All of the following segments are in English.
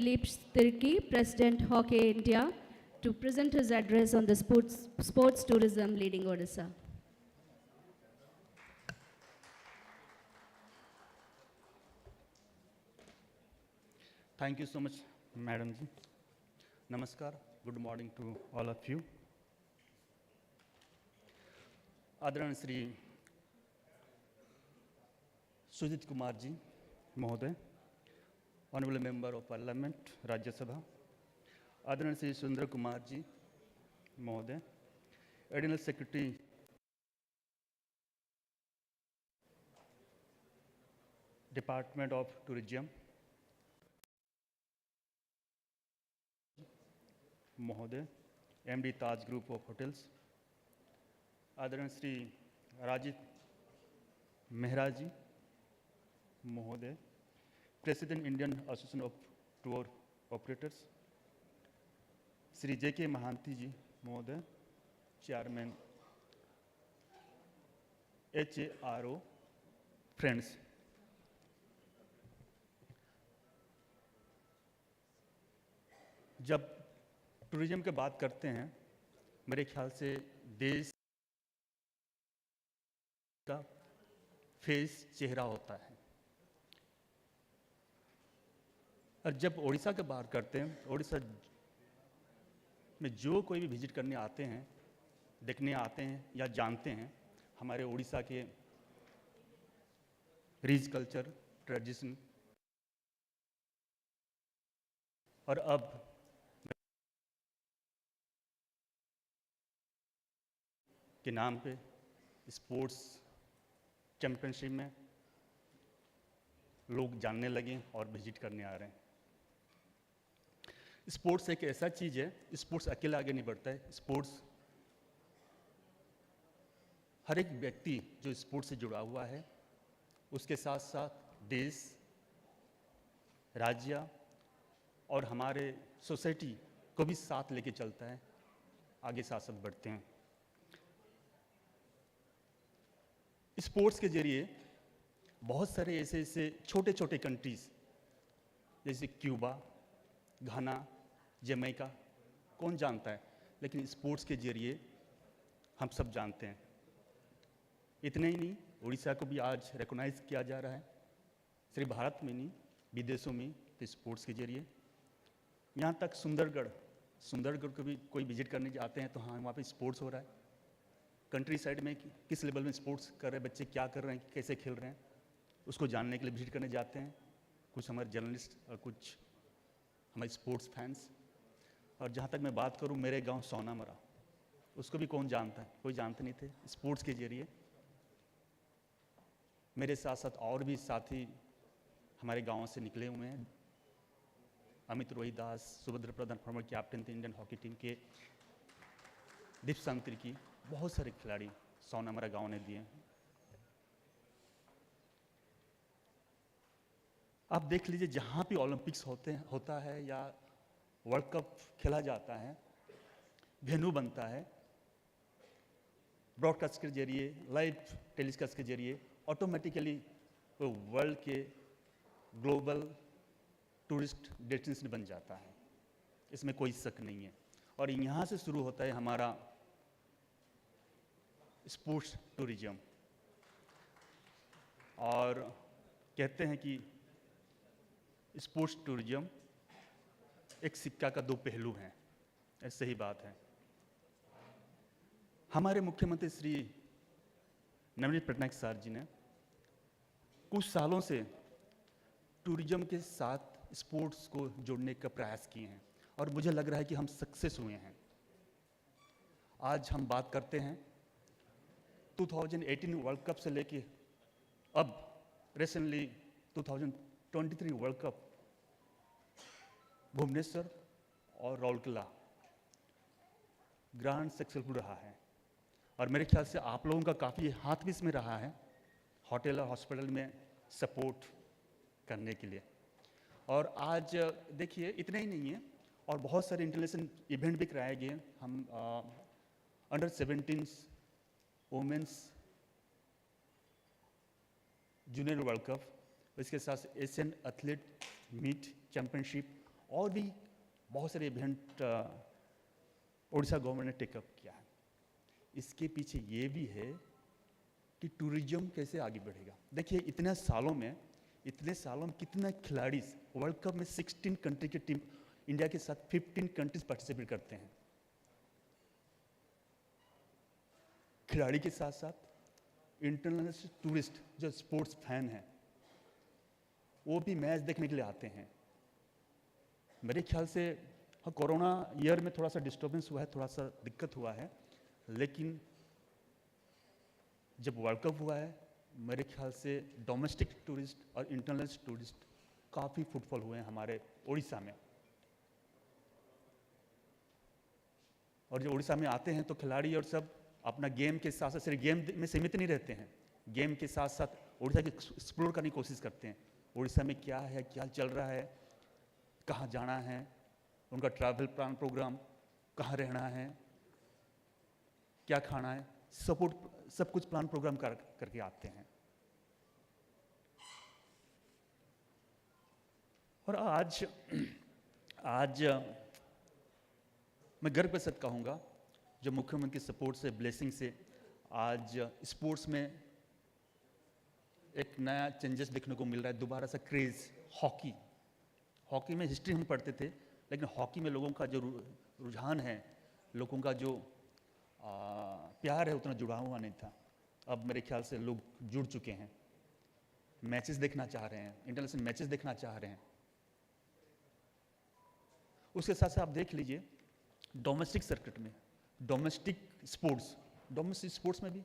Philippe Tirki, President Hockey India, to present his address on the sports tourism leading Odisha. Thank you so much, Madam Ji. Namaskar. Good morning to all of you. आदरणीय श्री सुजीत कुमार जी महोदय, honourable member of parliament Rajya Sabha, आदरणीय श्री सुंदर कुमार जी महोदय, additional secretary department of tourism महोदय, MD Taj group of hotels, आदरणीय श्री राजीव मेहरा जी महोदय, president Indian association of tour operators, Shri JK Mahanty ji महोदय, chairman HRAO friends, जब tourism की बात करते हैं, मेरे ख्याल से देश का फेस चेहरा होता है। और जब उड़ीसा के बात करते हैं, उड़ीसा में जो कोई भी विजिट करने आते हैं, देखने आते हैं या जानते हैं, हमारे उड़ीसा के रिच कल्चर, ट्रेडिशन और अब के नाम पे स्पोर्ट्स चैंपियनशिप में लोग जानने लगे और विजिट करने आ रहे हैं। स्पोर्ट्स एक ऐसा चीज़ है, स्पोर्ट्स अकेला आगे नहीं बढ़ता है। स्पोर्ट्स हर एक व्यक्ति जो स्पोर्ट्स से जुड़ा हुआ है, उसके साथ साथ देश, राज्य और हमारे सोसाइटी को भी साथ लेके चलता है, आगे साथ साथ बढ़ते हैं। स्पोर्ट्स के जरिए बहुत सारे ऐसे ऐसे छोटे छोटे कंट्रीज जैसे क्यूबा, घाना, जमैका, कौन जानता है, लेकिन स्पोर्ट्स के जरिए हम सब जानते हैं। इतने ही नहीं, उड़ीसा को भी आज रिकॉग्नाइज किया जा रहा है, सिर्फ भारत में नहीं, विदेशों में, तो स्पोर्ट्स के जरिए। यहाँ तक सुंदरगढ़ को भी कोई विजिट करने जाते हैं तो हाँ, वहाँ पे स्पोर्ट्स हो रहा है। कंट्री साइड में किस लेवल में स्पोर्ट्स कर रहे हैं बच्चे, क्या कर रहे हैं, कैसे खेल रहे हैं, उसको जानने के लिए विजिट करने जाते हैं कुछ हमारे जर्नलिस्ट और कुछ हमारे स्पोर्ट्स फैंस। और जहाँ तक मैं बात करूँ, मेरे गांव सोनामरा, उसको भी कौन जानता है, कोई जानते नहीं थे। स्पोर्ट्स के जरिए मेरे साथ साथ और भी साथी हमारे गाँव से निकले हुए हैं। अमित रोहिदास, सुभद्र प्रधान फॉर्मर कैप्टन थे इंडियन हॉकी टीम के, दीप संतरी की, बहुत सारे खिलाड़ी सोनामरा गांव ने दिए। आप देख लीजिए, जहां भी ओलंपिक्स होता है या वर्ल्ड कप खेला जाता है, वेन्यू बनता है, ब्रॉडकास्ट के जरिए, लाइव टेलीकास्ट के जरिए ऑटोमेटिकली वो वर्ल्ड के ग्लोबल टूरिस्ट डेस्टिनेशन बन जाता है, इसमें कोई शक नहीं है। और यहाँ से शुरू होता है हमारा स्पोर्ट्स टूरिज्म। और कहते हैं कि स्पोर्ट्स टूरिज्म एक सिक्का का दो पहलू हैं, ऐसे ही बात है। हमारे मुख्यमंत्री श्री नवनीत पटनायक सर जी ने कुछ सालों से टूरिज्म के साथ स्पोर्ट्स को जोड़ने का प्रयास किए हैं और मुझे लग रहा है कि हम सक्सेस हुए हैं। आज हम बात करते हैं 2018 वर्ल्ड कप से लेके अब रिसेंटली 2023 वर्ल्ड कप भुवनेश्वर और राउरकेला ग्रांड सक्सेसफुल रहा है। और मेरे ख्याल से आप लोगों का काफ़ी हाथ भी इसमें रहा है, होटल और हॉस्पिटल में सपोर्ट करने के लिए। और आज देखिए, इतना ही नहीं है, और बहुत सारे इंटरनेशनल इवेंट भी कराए गए। हम under 17 women's junior world cup, इसके साथ एशियन एथलीट मीट चैंपियनशिप और भी बहुत सारे इवेंट उड़ीसा गवर्नमेंट ने टेकअप किया है। इसके पीछे ये भी है कि टूरिज्म कैसे आगे बढ़ेगा। देखिए इतने सालों में कितने खिलाड़ी वर्ल्ड कप में 16 कंट्री की टीम, इंडिया के साथ 15 कंट्रीज पार्टिसिपेट करते हैं। खिलाड़ी के साथ साथ इंटरनेशनल टूरिस्ट जो स्पोर्ट्स फैन हैं वो भी मैच देखने के लिए आते हैं। मेरे ख्याल से हाँ, कोरोना ईयर में थोड़ा सा डिस्टर्बेंस हुआ है, थोड़ा सा दिक्कत हुआ है, लेकिन जब वर्ल्ड कप हुआ है मेरे ख्याल से डोमेस्टिक टूरिस्ट और इंटरनेशनल टूरिस्ट काफ़ी फुटफॉल हुए हैं हमारे उड़ीसा में। और जो उड़ीसा में आते हैं तो खिलाड़ी और सब अपना गेम के साथ साथ सिर्फ गेम में सीमित नहीं रहते हैं, गेम के साथ साथ उड़ीसा की एक्सप्लोर करने की कोशिश करते हैं। उड़ीसा में क्या है, क्या चल रहा है, कहाँ जाना है, उनका ट्रैवल प्लान प्रोग्राम, कहाँ रहना है, क्या खाना है, सब कुछ प्लान प्रोग्राम करके आते हैं। और आज मैं गर्व के साथ कहूँगा जो मुख्यमंत्री की सपोर्ट से, ब्लेसिंग से आज स्पोर्ट्स में एक नया चेंजेस देखने को मिल रहा है। दोबारा सा क्रेज़ हॉकी में हिस्ट्री हम पढ़ते थे, लेकिन हॉकी में लोगों का जो रुझान है, लोगों का जो प्यार है उतना जुड़ा हुआ नहीं था। अब मेरे ख्याल से लोग जुड़ चुके हैं, मैचेस देखना चाह रहे हैं, इंटरनेशनल मैचेस देखना चाह रहे हैं। उसके साथ साथ आप देख लीजिए डोमेस्टिक सर्किट में, डोमेस्टिक स्पोर्ट्स में भी,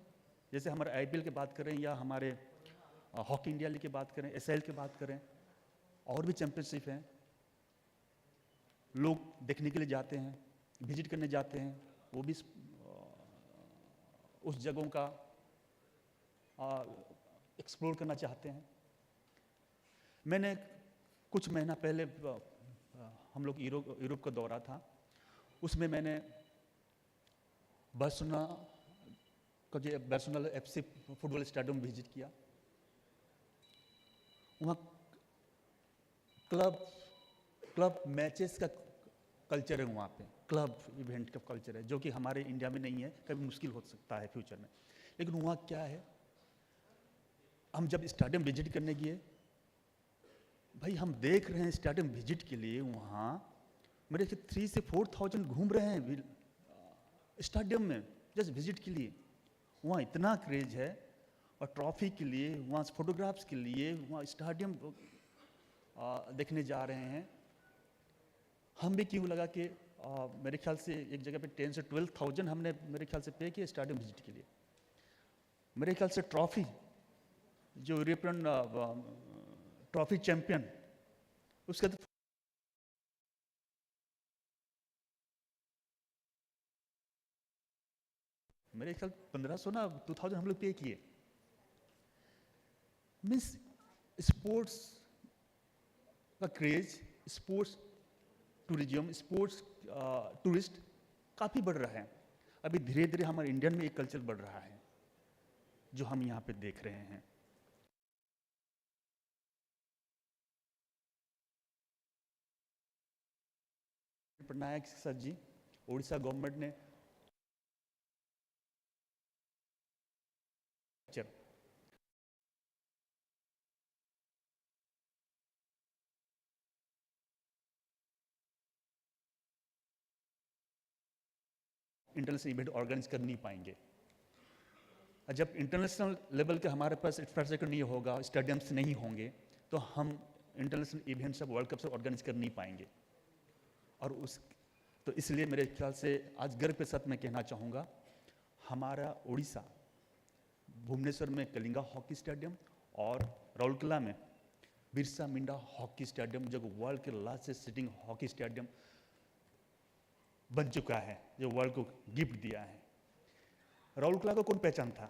जैसे हमारे आईपीएल की बात करें या हमारे हॉकी इंडिया लीग की बात करें, एसएल की बात करें, और भी चैंपियनशिप हैं, लोग देखने के लिए जाते हैं, विजिट करने जाते हैं, वो भी उस जगहों का एक्सप्लोर करना चाहते हैं। मैंने कुछ महीना पहले हम लोग यूरोप का दौरा था, उसमें मैंने Barcelona FC football stadium visit किया। वहाँ क्लब मैचेस का कल्चर है, वहाँ पे क्लब इवेंट का कल्चर है, जो कि हमारे इंडिया में नहीं है, कभी मुश्किल हो सकता है फ्यूचर में। लेकिन वहाँ क्या है, हम जब स्टेडियम विजिट करने गए, भाई हम देख रहे हैं स्टेडियम विजिट के लिए वहाँ मेरे से 3,000 से 4,000 घूम रहे हैं स्टेडियम में जस्ट विजिट के लिए। वहाँ इतना क्रेज है, और ट्रॉफी के लिए, वहाँ फोटोग्राफ्स के लिए, वहाँ स्टेडियम देखने जा रहे हैं। हम भी क्यों लगा कि मेरे ख्याल से एक जगह पे 10,000 से 12,000 हमने मेरे ख्याल से पे किया स्टेडियम विजिट के लिए। मेरे ख्याल से ट्रॉफी जो यूरोपियन ट्रॉफी चैंपियन, उसका तो मेरे ख्याल 1,500 ना 2,000 हम लोग पे किए। मीन्स स्पोर्ट्स का craze, sports tourism, sports tourist काफ़ी बढ़ रहा है। अभी धीरे धीरे हमारे इंडियन में एक कल्चर बढ़ रहा है जो हम यहाँ पे देख रहे हैं। पटनायक सर जी, उड़ीसा गवर्नमेंट ने इंटरनेशनल इवेंट ऑर्गेनाइज कर नहीं पाएंगे। जब इंटरनेशनल लेवल के हमारे पास इंफ्रास्ट्रक्चर नहीं होगा, स्टेडियम्स नहीं होंगे, तो हम इंटरनेशनल इवेंट सब वर्ल्ड कप से ऑर्गेनाइज कर नहीं पाएंगे। और तो इसलिए मेरे ख्याल से आज गर्व के साथ मैं कहना चाहूँगा, हमारा उड़ीसा भुवनेश्वर में कलिंगा हॉकी स्टेडियम और राउरकेला में बिरसा मुंडा हॉकी स्टेडियम, जो वर्ल्ड के लार्जेस्ट सिटिंग हॉकी स्टेडियम बन चुका है, जो वर्ल्ड को गिफ्ट दिया है। राउरकेला को कौन पहचानता,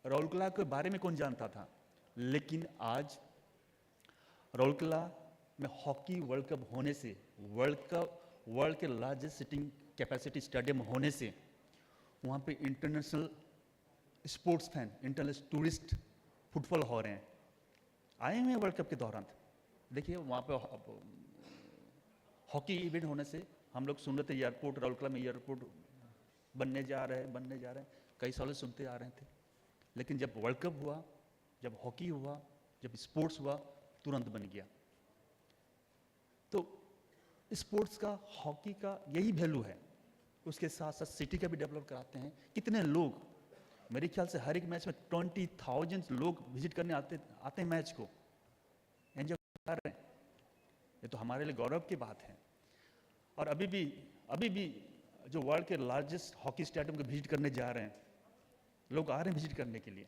राउरकेला के बारे में कौन जानता था, लेकिन आज राउरकेला में हॉकी वर्ल्ड कप होने से, वर्ल्ड के लार्जेस्ट सिटिंग कैपेसिटी स्टेडियम होने से, वहाँ पे international sports fan, international tourist footfall हो रहे हैं, आए हुए हैं वर्ल्ड कप के दौरान। देखिए वहाँ पे हॉकी इवेंट होने से हम लोग सुन रहे थे एयरपोर्ट, राउरकेला में एयरपोर्ट बनने जा रहे हैं, कई सालों से सुनते आ रहे थे। लेकिन जब वर्ल्ड कप हुआ, जब हॉकी हुआ, जब स्पोर्ट्स हुआ, तुरंत बन गया। तो स्पोर्ट्स का, हॉकी का यही वैल्यू है। उसके साथ साथ सिटी का भी डेवलप कराते हैं। कितने लोग, मेरे ख्याल से हर एक मैच में 20,000 लोग विजिट करने आते हैं मैच को, एंजॉय कर रहे हैं। ये तो हमारे लिए गौरव की बात है। और अभी भी जो वर्ल्ड के लार्जेस्ट हॉकी स्टेडियम को विजिट करने जा रहे हैं, लोग आ रहे हैं विजिट करने के लिए।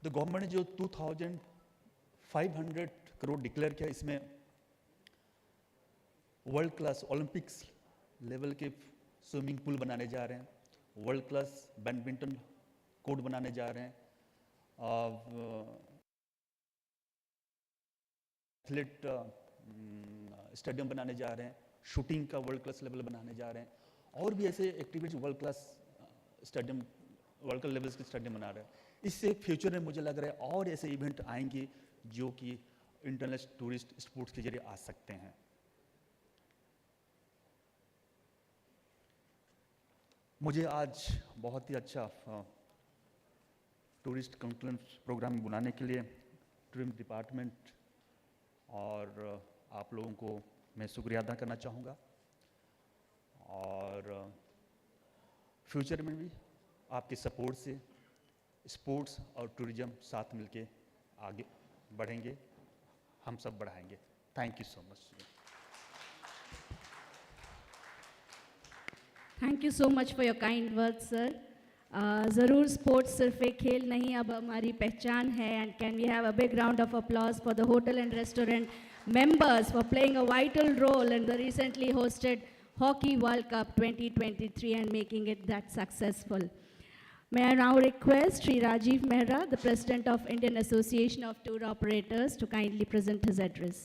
तो गवर्नमेंट ने जो 2,500 करोड़ डिक्लेयर किया, इसमें वर्ल्ड क्लास ओलंपिक्स लेवल के स्विमिंग पूल बनाने जा रहे हैं, वर्ल्ड क्लास बैडमिंटन कोर्ट बनाने जा रहे हैं, एथलेट स्टेडियम बनाने जा रहे हैं, शूटिंग का वर्ल्ड क्लास लेवल बनाने जा रहे हैं, और भी ऐसे activities world class stadium, world class levels के स्टेडियम बना रहे हैं। इससे फ्यूचर में मुझे लग रहा है और ऐसे इवेंट आएंगे जो कि इंटरनेशनल टूरिस्ट स्पोर्ट्स के जरिए आ सकते हैं। मुझे आज बहुत ही अच्छा टूरिस्ट कंक्लेव प्रोग्राम बुलाने के लिए टूरिज्म डिपार्टमेंट और आप लोगों को मैं शुक्रिया अदा करना चाहूँगा। और फ्यूचर में भी आपके सपोर्ट से स्पोर्ट्स और टूरिज्म साथ मिलके आगे बढ़ेंगे, हम सब बढ़ाएंगे। Thank you so much. Thank you so much for your kind words sir. ज़रूर स्पोर्ट्स सिर्फ एक खेल नहीं, अब हमारी पहचान है। And can we have a big round of applause for the hotel and restaurant members for playing a vital role in the recently hosted Hockey World Cup 2023 and making it that successful. May I now request Sri Rajiv Mehra, the President of Indian Association of Tour Operators, to kindly present his address.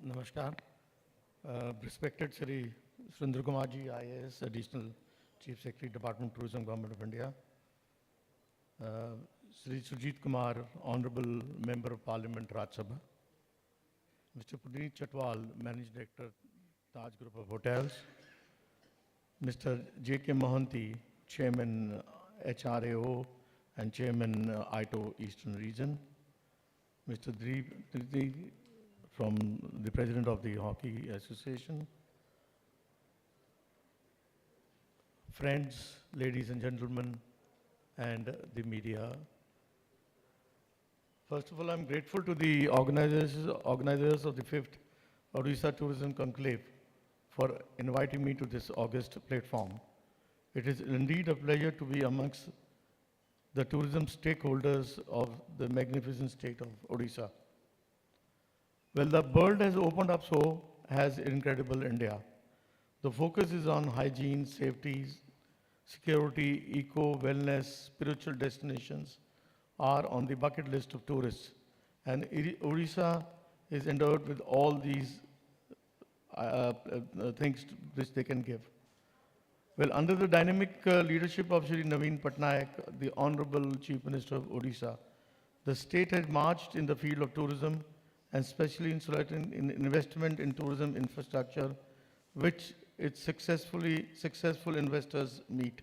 Namaskar. Respected Sri Sundar Kumar ji, IAS, Additional Chief Secretary, Department of Tourism, Government of India. Sri Sujit Kumar, Honorable Member of Parliament, Rajya Sabha. Mr. Puneet Chatwal, Managing Director, Taj Group of Hotels. Mr. J.K. Mohanty, Chairman HRAO and Chairman ITO Eastern Region. Mr. Dhri from the President of the Hockey Association. Friends, ladies and gentlemen, and the media. First of all, I'm grateful to the organizers of the 5th Odisha Tourism Conclave for inviting me to this august platform. It is indeed a pleasure to be amongst the tourism stakeholders of the magnificent state of Odisha. Well, the world has opened up, so has incredible India. The focus is on hygiene, safety, security, eco, wellness, spiritual destinations are on the bucket list of tourists. And Odisha is endowed with all these things which they can give. Well, under the dynamic leadership of Shri Naveen Patnaik, the Honorable Chief Minister of Odisha, the state has marched in the field of tourism and especially in investment in tourism infrastructure, which its successful investors meet.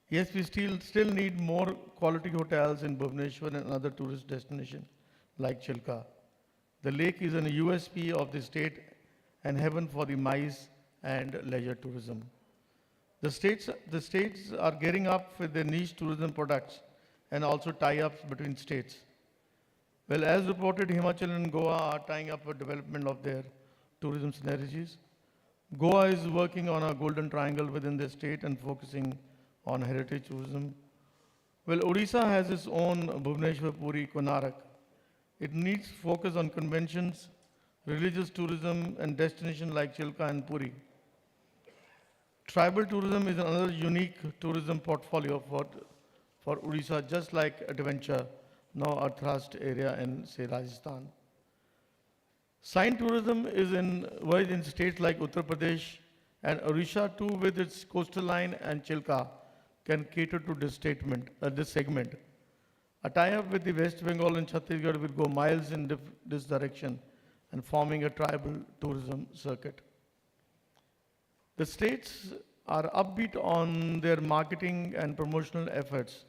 Yes, we still need more quality hotels in Bhubaneswar and other tourist destinations like Chilka. The lake is an USP of the state and heaven for the MICE and leisure tourism. The states are gearing up with their niche tourism products and also tie-ups between states. Well, as reported, Himachal and Goa are tying up for development of their tourism synergies. Goa is working on a golden triangle within the state and focusing on heritage tourism. Well, Odisha has its own Bhubaneswar, Puri, Konarak. It needs focus on conventions, religious tourism, and destinations like Chilka and Puri. Tribal tourism is another unique tourism portfolio for Odisha, just like adventure, now a thrust area in, say, Rajasthan. Sign tourism is in states like Uttar Pradesh, and Odisha too, with its coastal line and Chilka, can cater to this segment. A tie-up with the West Bengal and Chhattisgarh will go miles in this direction and forming a tribal tourism circuit. The states are upbeat on their marketing and promotional efforts.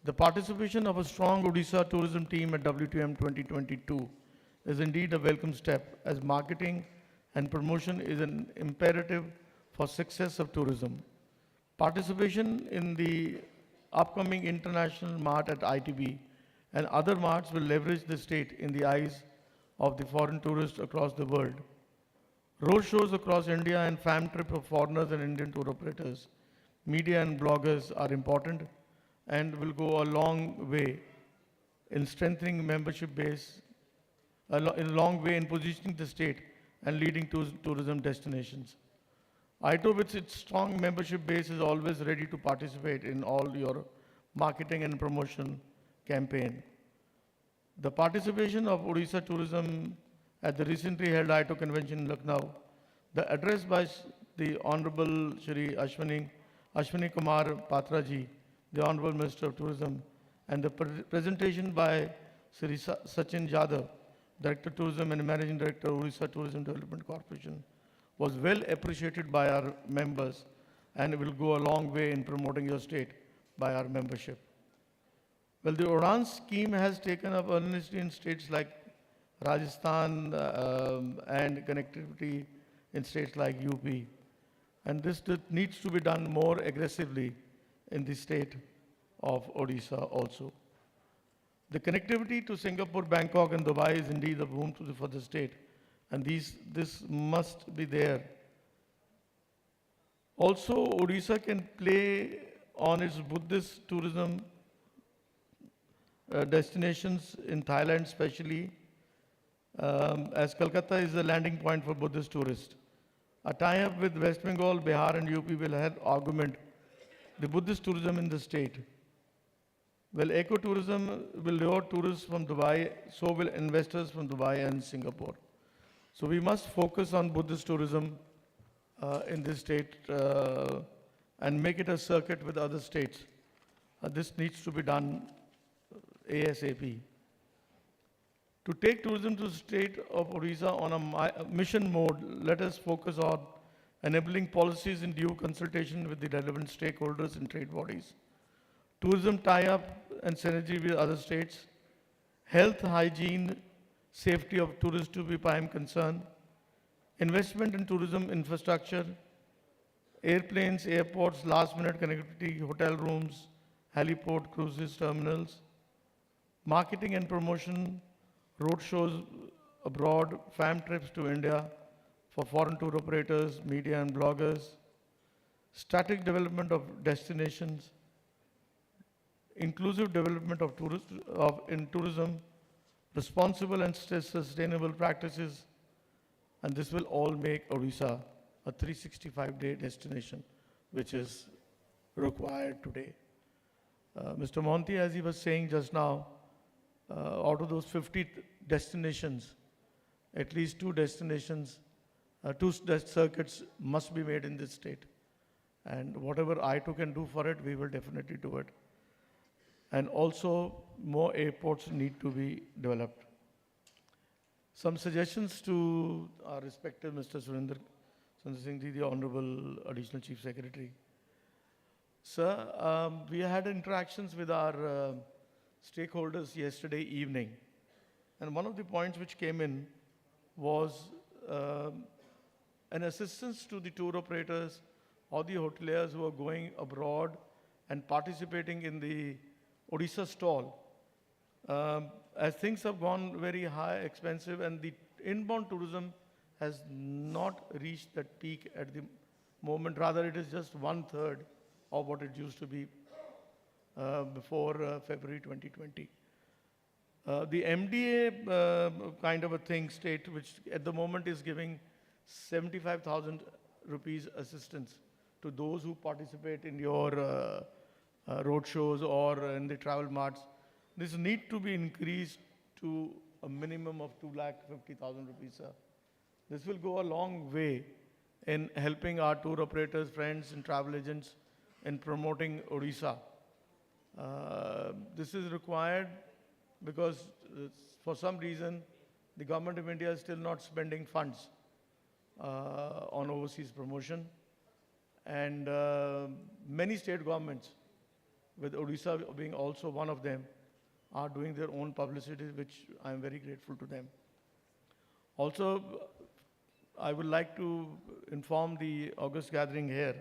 The participation of a strong Odisha tourism team at WTM 2022 is indeed a welcome step, as marketing and promotion is an imperative for success of tourism. Participation in the upcoming international mart at ITB and other marts will leverage the state in the eyes of the foreign tourists across the world. Road shows across India and fam trip of foreigners and Indian tour operators, media and bloggers are important and will go a long way in strengthening membership base, in a long way in positioning the state and leading to tourism destinations. ITO, with its strong membership base, is always ready to participate in all your marketing and promotion campaign. The participation of Odisha Tourism at the recently held ITO convention in Lucknow, the address by the Honorable Shri Ashwini Kumar Patraji, the Honorable Minister of Tourism, and the presentation by Shri Sachin Jadhav, Director of Tourism and Managing Director of Odisha Tourism Development Corporation, was well appreciated by our members and will go a long way in promoting your state by our membership. Well, the UDAN scheme has taken up earnestly in states like Rajasthan and connectivity in states like UP. And this needs to be done more aggressively in the state of Odisha also. The connectivity to Singapore, Bangkok and Dubai is indeed a boon for the state, and this must be there. Also, Odisha can play on its Buddhist tourism destinations in Thailand especially, as Calcutta is the landing point for Buddhist tourists. A tie-up with West Bengal, Bihar and UP will help augment the Buddhist tourism in the state. Well, ecotourism will lure tourists from Dubai, so will investors from Dubai and Singapore. So we must focus on Buddhist tourism in this state and make it a circuit with other states. This needs to be done ASAP. To take tourism to the state of Odisha on a mission mode, let us focus on enabling policies in due consultation with the relevant stakeholders and trade bodies. Tourism tie-up and synergy with other states, health, hygiene, safety of tourists to be prime concern, investment in tourism infrastructure, airplanes, airports, last-minute connectivity, hotel rooms, heliport, cruises, terminals, marketing and promotion, road shows abroad, fam trips to India for foreign tour operators, media and bloggers, static development of destinations, inclusive development of in tourism, responsible and sustainable practices, and this will all make Odisha a 365-day destination, which is required today. Mr. Monty, as he was saying just now, out of those 50 destinations, at least two circuits must be made in this state. And whatever ITO can do for it, we will definitely do it. And also, more airports need to be developed. Some suggestions to our respected Mr. Surinder Singh Ji, the Honorable Additional Chief Secretary. Sir, we had interactions with our stakeholders yesterday evening. And one of the points which came in was an assistance to the tour operators or the hoteliers who are going abroad and participating in the Odisha stall. As things have gone very high, expensive, and the inbound tourism has not reached that peak at the moment. Rather, it is just 1/3 of what it used to be before February 2020. The MDA kind of a thing state, which at the moment is giving 75,000 rupees assistance to those who participate in your road shows or in the travel marts. This need to be increased to a minimum of 2,50,000 rupees, sir. This will go a long way in helping our tour operators, friends, and travel agents in promoting Odisha. This is required because for some reason the government of India is still not spending funds on overseas promotion, and many state governments, with Odisha being also one of them, are doing their own publicity, which I am very grateful to them. Also, I would like to inform the August gathering here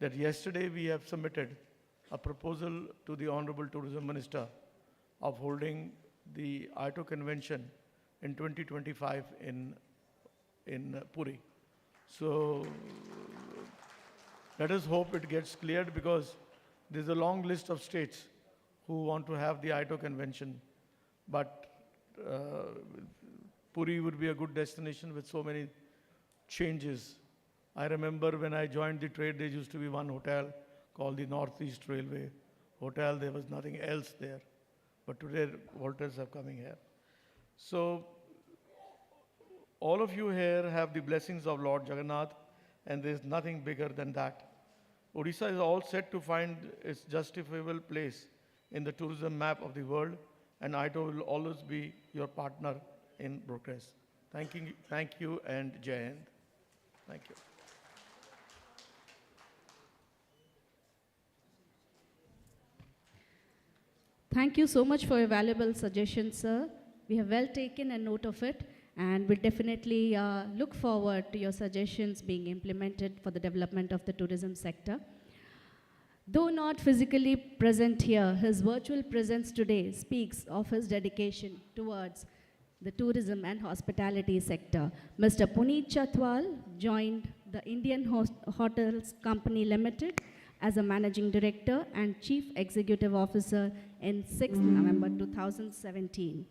that yesterday we have submitted a proposal to the Honorable Tourism Minister of holding the ITO convention in 2025 in Puri. So let us hope it gets cleared, because there's a long list of states who want to have the ITO convention, but Puri would be a good destination with so many changes. I remember when I joined the trade, there used to be one hotel called the Northeast Railway Hotel. There was nothing else there. But today, hotels are coming here. So, all of you here have the blessings of Lord Jagannath, and there's nothing bigger than that. Odisha is all set to find its justifiable place in the tourism map of the world, and ITO will always be your partner in progress. Thank you, and Jai Hind. Thank you. Thank you so much for your valuable suggestions, sir. We have well taken a note of it, and we'll definitely look forward to your suggestions being implemented for the development of the tourism sector. Though not physically present here, his virtual presence today speaks of his dedication towards the tourism and hospitality sector. Mr. Puneet Chatwal joined the Indian Hotels Company Limited as a Managing Director and Chief Executive Officer in 6th November 2017.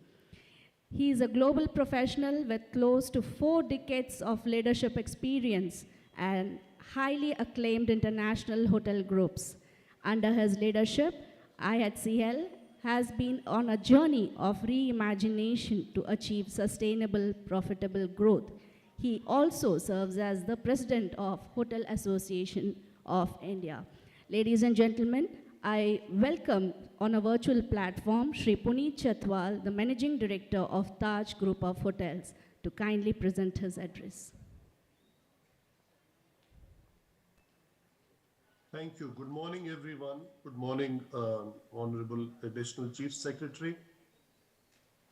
He is a global professional with close to 4 decades of leadership experience and highly acclaimed international hotel groups. Under his leadership, IHCL has been on a journey of reimagination to achieve sustainable, profitable growth. He also serves as the President of Hotel Association of India. Ladies and gentlemen, I welcome on a virtual platform Shri Puneet Chatwal, the Managing Director of Taj Group of Hotels, to kindly present his address. Thank you. Good morning, everyone. Good morning, Honorable Additional Chief Secretary,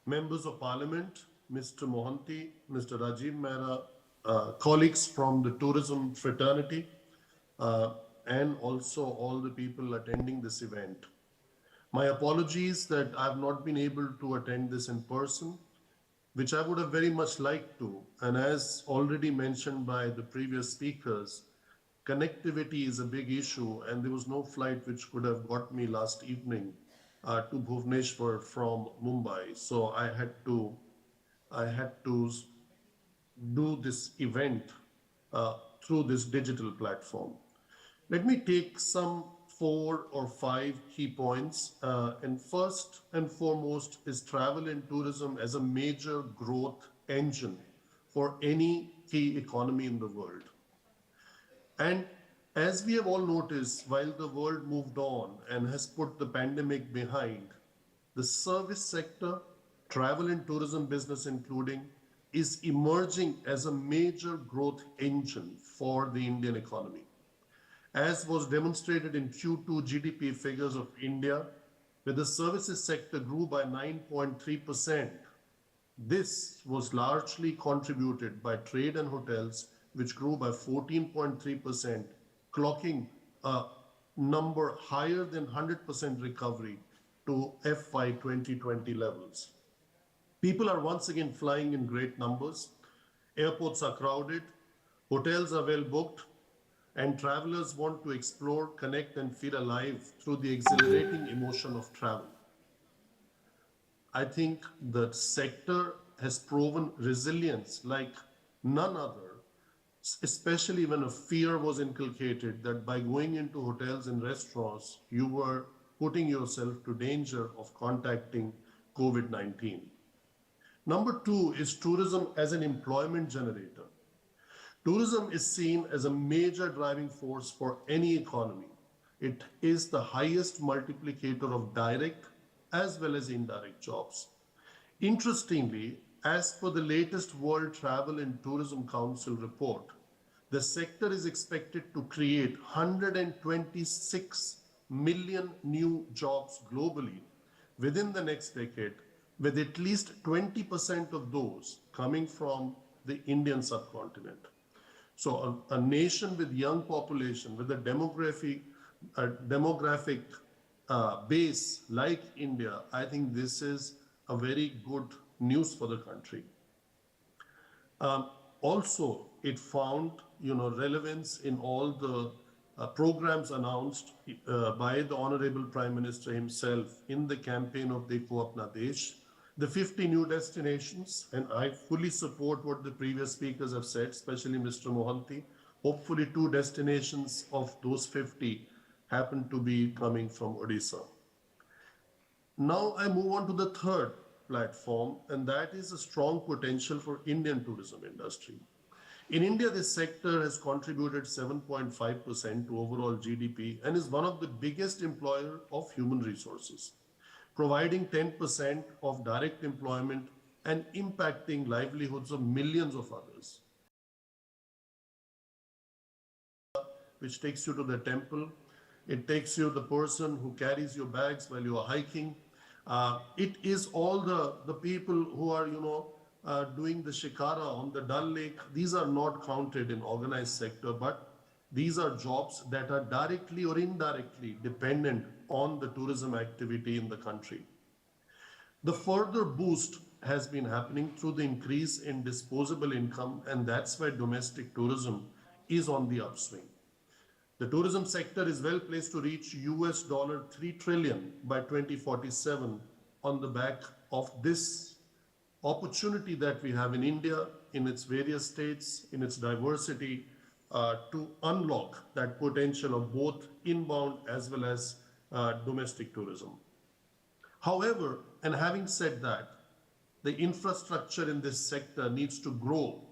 Members of Parliament, Mr. Mohanty, Mr. Rajiv Mehra, colleagues from the tourism fraternity, and also all the people attending this event. My apologies that I have not been able to attend this in person, which I would have very much liked to. And as already mentioned by the previous speakers, connectivity is a big issue, and there was no flight which could have got me last evening to Bhubaneswar from Mumbai. So I had to do this event through this digital platform. Let me take some 4 or 5 key points. And first and foremost is travel and tourism as a major growth engine for any key economy in the world. And as we have all noticed, while the world moved on and has put the pandemic behind, the service sector, travel and tourism business including, is emerging as a major growth engine for the Indian economy. As was demonstrated in Q2 GDP figures of India, where the services sector grew by 9.3%. This was largely contributed by trade and hotels, which grew by 14.3%, clocking a number higher than 100% recovery to FY 2020 levels. People are once again flying in great numbers. Airports are crowded, hotels are well booked, and travelers want to explore, connect, and feel alive through the exhilarating emotion of travel. I think the sector has proven resilience like none other especially when a fear was inculcated that by going into hotels and restaurants, you were putting yourself to danger of contacting COVID-19. Number two is tourism as an employment generator. Tourism is seen as a major driving force for any economy. It is the highest multiplicator of direct as well as indirect jobs. Interestingly, as per the latest World Travel and Tourism Council report, the sector is expected to create 126 million new jobs globally within the next decade, with at least 20% of those coming from the Indian subcontinent. So a nation with young population, with a demographic base like India, I think this is a very good news for the country. Also, it found relevance in all the programs announced by the Honorable Prime Minister himself in the campaign of Dekho Apna Desh, the 50 new destinations, and I fully support what the previous speakers have said, especially Mr. Mohanty. Hopefully 2 destinations of those 50 happen to be coming from Odisha. Now I move on to the third platform, and that is a strong potential for Indian tourism industry. In India, this sector has contributed 7.5% to overall GDP and is one of the biggest employer of human resources, providing 10% of direct employment and impacting livelihoods of millions of others. Which takes you to the temple. It takes you the person who carries your bags while you are hiking. It is all the people who are, doing the shikara on the Dal Lake. These are not counted in organized sector, but these are jobs that are directly or indirectly dependent on the tourism activity in the country. The further boost has been happening through the increase in disposable income, and that's why domestic tourism is on the upswing. The tourism sector is well placed to reach $3 trillion by 2047 on the back of this opportunity that we have in India, in its various states, in its diversity, to unlock that potential of both inbound as well as domestic tourism. However, and having said that, the infrastructure in this sector needs to grow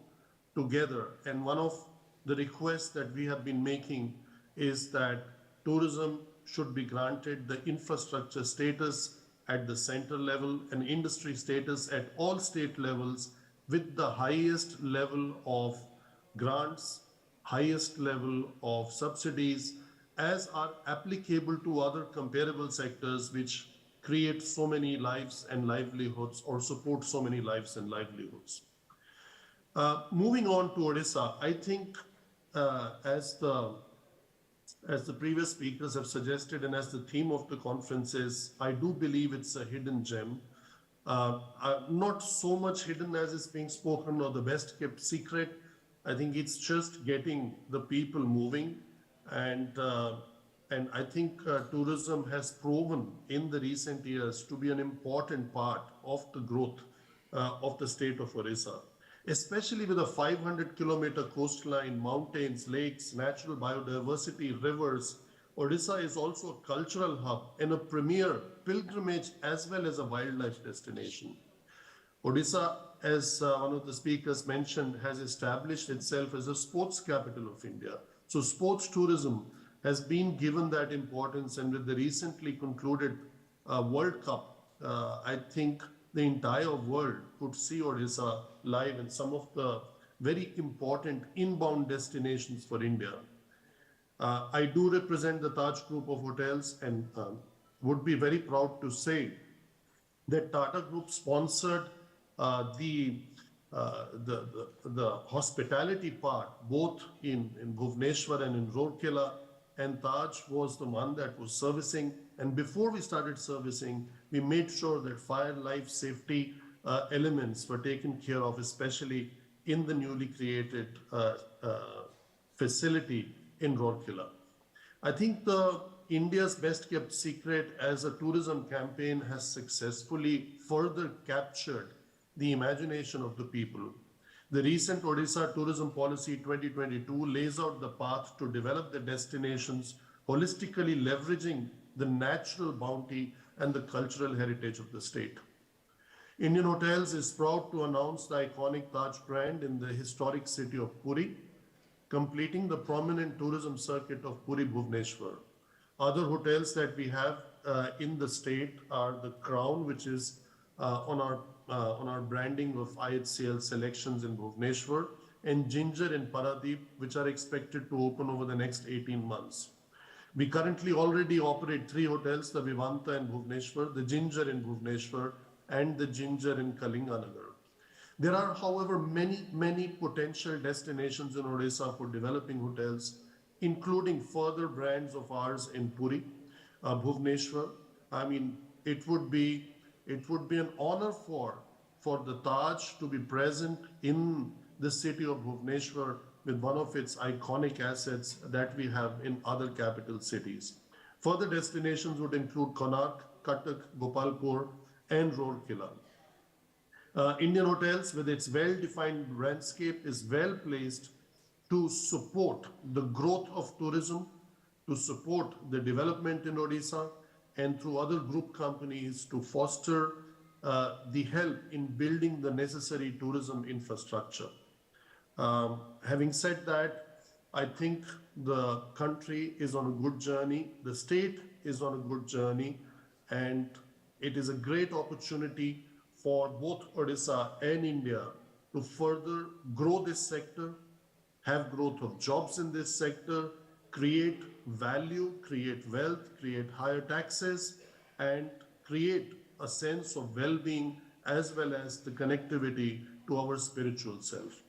together. And one of the requests that we have been making is that tourism should be granted the infrastructure status at the center level and industry status at all state levels, with the highest level of grants, highest level of subsidies, as are applicable to other comparable sectors which create so many lives and livelihoods, or support so many lives and livelihoods. Moving on to Odisha, I think as the previous speakers have suggested, and as the theme of the conference is, I do believe it's a hidden gem. Not so much hidden as is being spoken, or the best kept secret. I think it's just getting the people moving, and I think tourism has proven in the recent years to be an important part of the growth of the state of Odisha, especially with a 500-kilometer coastline, mountains, lakes, natural biodiversity, rivers. Odisha is also a cultural hub and a premier pilgrimage as well as a wildlife destination. Odisha, as one of the speakers mentioned, has established itself as a sports capital of India. So sports tourism has been given that importance, and with the recently concluded World Cup, I think the entire world could see Odisha live in some of the very important inbound destinations for India. I do represent the Taj Group of hotels, and would be very proud to say that Tata Group sponsored the hospitality part, both in Bhubaneswar and in Rourkela, and Taj was the one that was servicing. And before we started servicing, we made sure that fire, life, safety elements were taken care of, especially in the newly created facility in Rourkela. I think India's best kept secret as a tourism campaign has successfully further captured the imagination of the people. The recent Odisha Tourism Policy 2022 lays out the path to develop the destinations holistically leveraging the natural bounty and the cultural heritage of the state. Indian Hotels is proud to announce the iconic Taj brand in the historic city of Puri, completing the prominent tourism circuit of Puri Bhubaneswar. Other hotels that we have in the state are the Crown, which is on our branding of IHCL selections in Bhubaneswar, and Ginger in Paradeep, which are expected to open over the next 18 months. We currently already operate 3 hotels, the Vivanta in Bhubaneswar, the Ginger in Bhubaneswar, and the Ginger in Kalinga. There are, however, many potential destinations in Odisha for developing hotels, including further brands of ours in Puri, Bhubaneswar. I mean, it would be an honor for the Taj to be present in the city of Bhubaneswar with one of its iconic assets that we have in other capital cities. Further destinations would include Konark, Cuttack, Gopalpur, and Rourkela. Indian Hotels, with its well-defined landscape, is well placed to support the growth of tourism, to support the development in Odisha, and through other group companies to foster the help in building the necessary tourism infrastructure. Having said that, I think the country is on a good journey, the state is on a good journey, and it is a great opportunity for both Odisha and India to further grow this sector, have growth of jobs in this sector, create value, create wealth, create higher taxes, and create a sense of well-being as well as the connectivity to our spiritual self.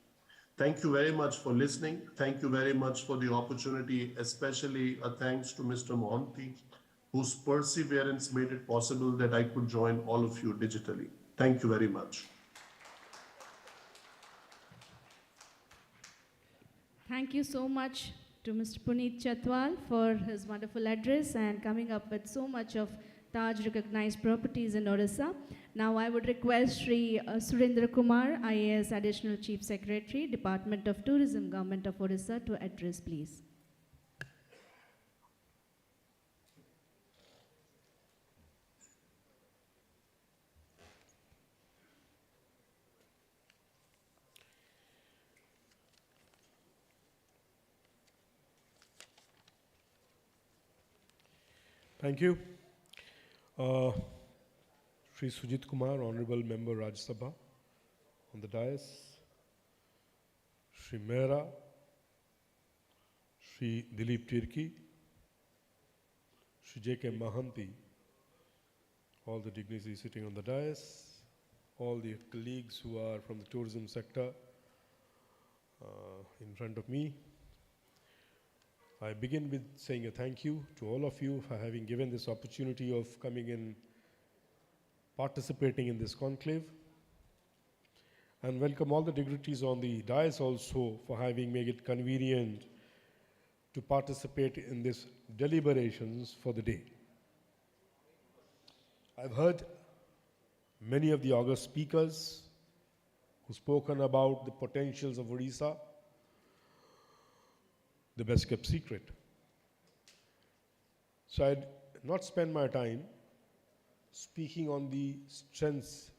Thank you very much for listening. Thank you very much for the opportunity, especially a thanks to Mr. Mohanty, whose perseverance made it possible that I could join all of you digitally. Thank you very much. Thank you so much to Mr. Puneet Chatwal for his wonderful address and coming up with so much of Taj recognized properties in Odisha. Now I would request Sri Surendra Kumar, IAS Additional Chief Secretary, Department of Tourism, Government of Odisha, to address, please. Thank you. Sri Sujit Kumar, Honorable Member Rajya Sabha on the dais, Sri Mehra, Sri Dilip Tirki, Sri J.K. Mahanti, all the dignitaries sitting on the dais, all the colleagues who are from the tourism sector in front of me. I begin with saying a thank you to all of you for having given this opportunity of coming in, participating in this conclave, and welcome all the dignitaries on the dais also for having made it convenient to participate in this deliberations for the day. I've heard many of the august speakers who spoken about the potentials of Odisha, the best kept secret. So I'd not spend my time speaking on the strengths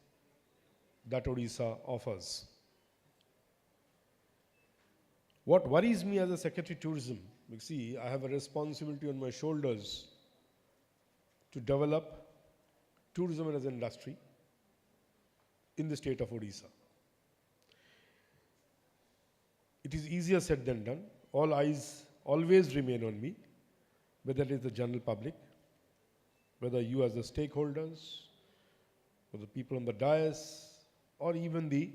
that Odisha offers. What worries me as a Secretary Tourism, you see, I have a responsibility on my shoulders to develop tourism as an industry in the state of Odisha. It is easier said than done. All eyes always remain on me, whether it is the general public, whether you as the stakeholders, or the people on the dais, or even the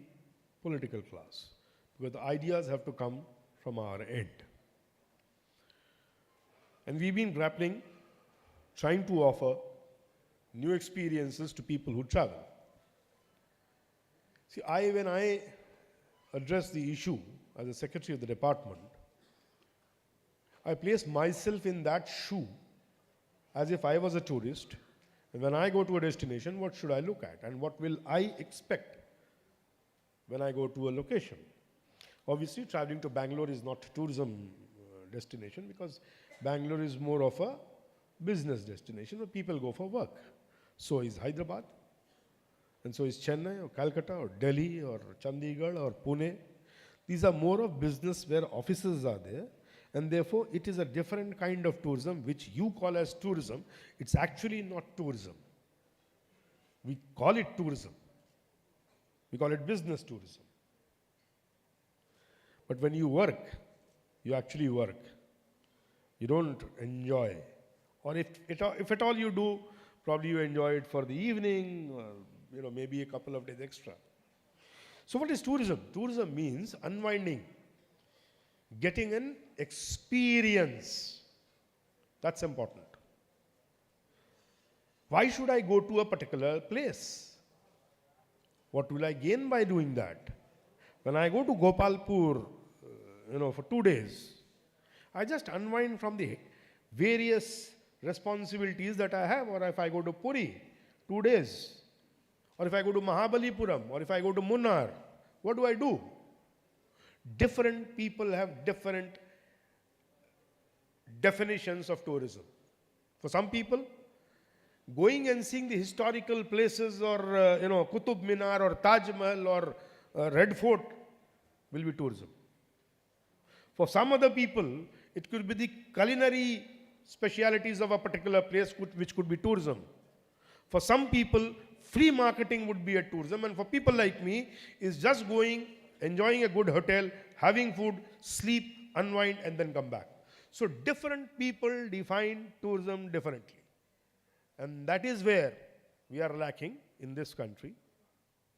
political class, because the ideas have to come from our end. And we've been grappling, trying to offer new experiences to people who travel. See, when I address the issue as a secretary of the department, I place myself in that shoe as if I was a tourist, and when I go to a destination, what should I look at and what will I expect when I go to a location? Obviously, traveling to Bangalore is not tourism destination, because Bangalore is more of a business destination where people go for work. So is Hyderabad, and so is Chennai or Calcutta or Delhi or Chandigarh or Pune. These are more of business where offices are there, and therefore it is a different kind of tourism which you call as tourism. It's actually not tourism. We call it tourism. We call it business tourism. But when you work, you actually work. You don't enjoy. Or if at all you do, probably you enjoy it for the evening, or maybe a couple of days extra. So what is tourism? Tourism means unwinding, getting an experience. That's important. Why should I go to a particular place? What will I gain by doing that? When I go to Gopalpur, for 2 days, I just unwind from the various responsibilities that I have. Or if I go to Puri, 2 days, or if I go to Mahabalipuram, or if I go to Munnar, what do? Different people have different definitions of tourism. For some people, going and seeing the historical places, or Qutub Minar or Taj Mahal or Red Fort will be tourism. For some other people, it could be the culinary specialities of a particular place which could be tourism. For some people, free marketing would be a tourism, and for people like me, is just going, enjoying a good hotel, having food, sleep, unwind, and then come back. So different people define tourism differently. And that is where we are lacking in this country.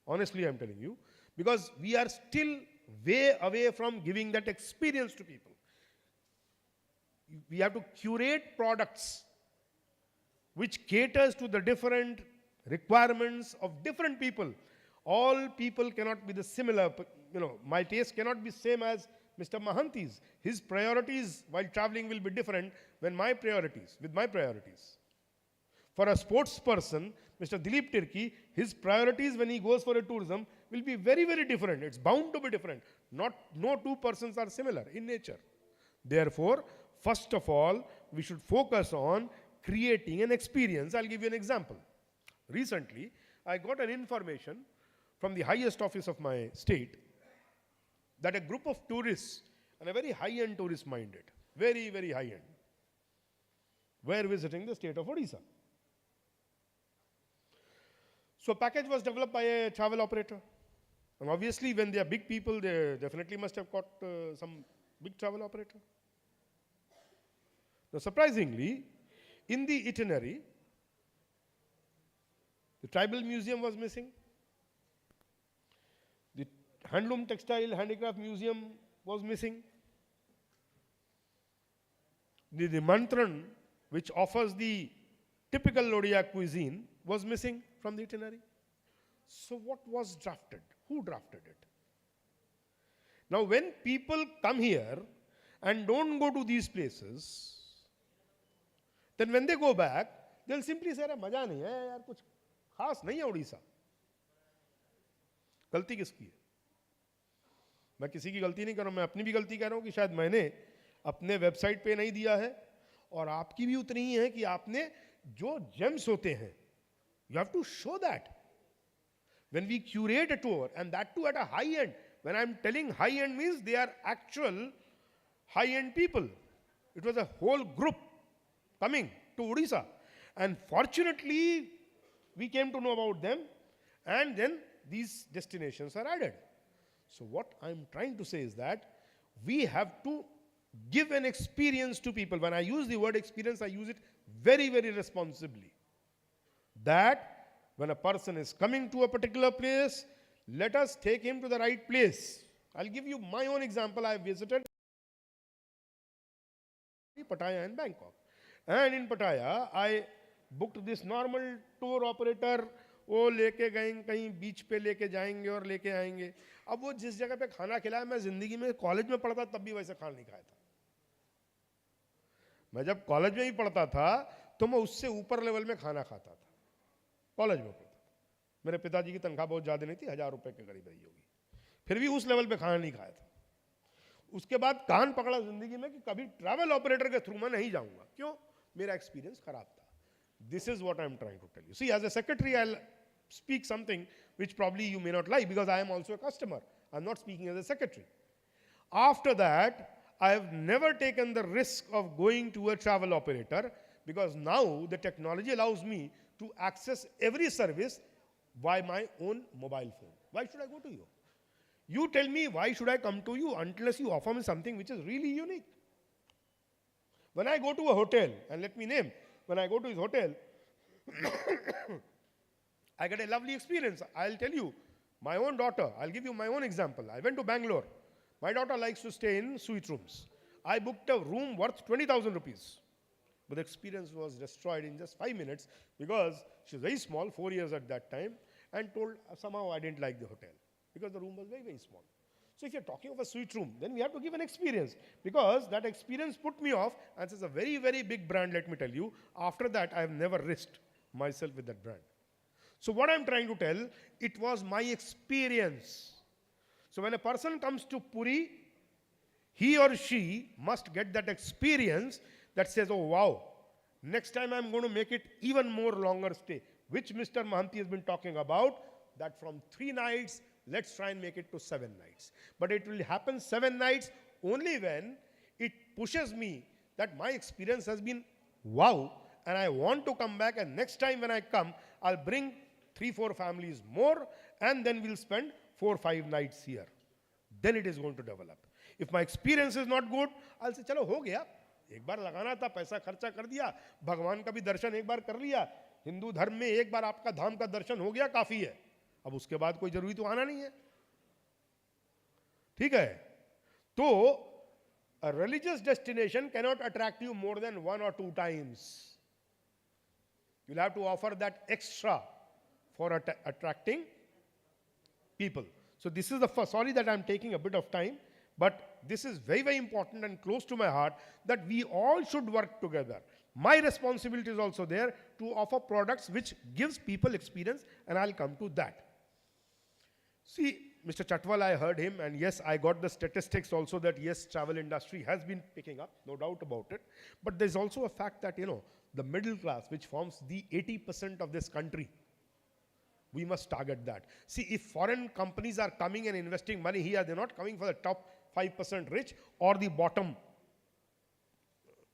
Honestly, I'm telling you, because we are still way away from giving that experience to people. We have to curate products which caters to the different requirements of different people. All people cannot be the similar. My taste cannot be same as Mr. Mahanti's. His priorities while traveling will be different with my priorities. For a sports person, Mr. Dilip Tirki, his priorities when he goes for a tourism will be very, very different. It's bound to be different. No two persons are similar in nature. Therefore, first of all, we should focus on creating an experience. I'll give you an example. Recently, I got an information from the highest office of my state that a group of tourists, and a very high-end tourist minded, very, very high-end, were visiting the state of Odisha. So a package was developed by a travel operator. And obviously, when they are big people, they definitely must have got some big travel operator. Now, surprisingly, in the itinerary, the tribal museum was missing. The handloom, textile, handicraft museum was missing. The Mantran, which offers the typical Odia cuisine, was missing from the itinerary. So what was drafted? Who drafted it? Now, when people come here and don't go to these places, then when they go back, they'll simply say, "Maja nahi hai yaar, kuch खास नहीं है उड़ीसा." गलती किसकी है? मैं किसी की गलती नहीं कर रहा हूं, मैं अपनी भी गलती कह रहा हूं कि शायद मैंने अपने वेबसाइट पे नहीं दिया है, और आपकी भी उतनी ही है कि आपने जो जेम्स होते हैं, you have to show that. When we curate a tour, and that too at a high end, when I'm telling high end means they are actual high end people. It was a whole group coming to Odisha, and fortunately we came to know about them, and then these destinations are added. So what I'm trying to say is that we have to give an experience to people. When I use the word experience, I use it very, very responsibly. That when a person is coming to a particular place, let us take him to the right place. I'll give you my own example. I visited Pattaya in Bangkok. And in Pattaya, I booked this normal tour operator. वो लेके गए कहीं बीच पे लेके जाएंगे और लेके आएंगे. अब वो जिस जगह पे खाना खिलाया, मैं जिंदगी में कॉलेज में पढ़ता तब भी वैसे खाना नहीं खाया था. मैं जब कॉलेज में ही पढ़ता था तो मैं उससे ऊपर लेवल में खाना खाता था. कॉलेज में पढ़ता था. मेरे पिताजी की तनख्वाह बहुत ज़्यादा नहीं थी, 1000 रुपए के करीब रही होगी. फिर भी उस लेवल पे खाना नहीं खाया था. उसके बाद कान पकड़ा जिंदगी में कि कभी ट्रैवल ऑपरेटर के थ्रू मैं नहीं जाऊंगा. क्यों? मेरा एक्सपीरियंस खराब था. This is what I am trying to tell you. See, as a secretary, I'll speak something which probably you may not like because I am also a customer. I'm not speaking as a secretary. After that, I have never taken the risk of going to a travel operator because now the technology allows me to access every service by my own mobile phone. Why should I go to you? You tell me why should I come to you unless you offer me something which is really unique. When I go to a hotel, and let me name, when I go to his hotel, I get a lovely experience. I'll tell you, my own daughter, I'll give you my own example. I went to Bangalore. My daughter likes to stay in suite rooms. I booked a room worth 20,000 rupees. But the experience was destroyed in just 5 minutes because she was very small, 4 years at that time, and told somehow I didn't like the hotel because the room was very, very small. So if you're talking of a suite room, then we have to give an experience because that experience put me off, and it's a very, very big brand, let me tell you. After that, I have never risked myself with that brand. So what I'm trying to tell, it was my experience. So when a person comes to Puri, he or she must get that experience that says, oh wow, next time I'm going to make it even more longer stay, which Mr. Mahanti has been talking about, that from 3 nights, let's try and make it to 7 nights. But it will happen 7 nights only when it pushes me that my experience has been wow, and I want to come back, and next time when I come, I'll bring 3-4 families more, and then we'll spend 4-5 nights here. Then it is going to develop. If my experience is not good, I'll say, चलो हो गया, एक बार लगाना था, पैसा खर्चा कर दिया, भगवान का भी दर्शन एक बार कर लिया, हिंदू धर्म में एक बार आपका धाम का दर्शन हो गया, काफी है. अब उसके बाद कोई जरूरी तो आना नहीं है. ठीक है? तो a religious destination cannot attract you more than 1 or 2 times. You'll have to offer that extra for attracting people. So this is the first, sorry that I'm taking a bit of time, but this is very, very important and close to my heart that we all should work together. My responsibility is also there to offer products which gives people experience, and I'll come to that. See, Mr. Chatwal, I heard him, and yes, I got the statistics also that yes, travel industry has been picking up, no doubt about it. But there's also a fact that, the middle class, which forms the 80% of this country, we must target that. See, if foreign companies are coming and investing money here, they're not coming for the top 5% rich or the bottom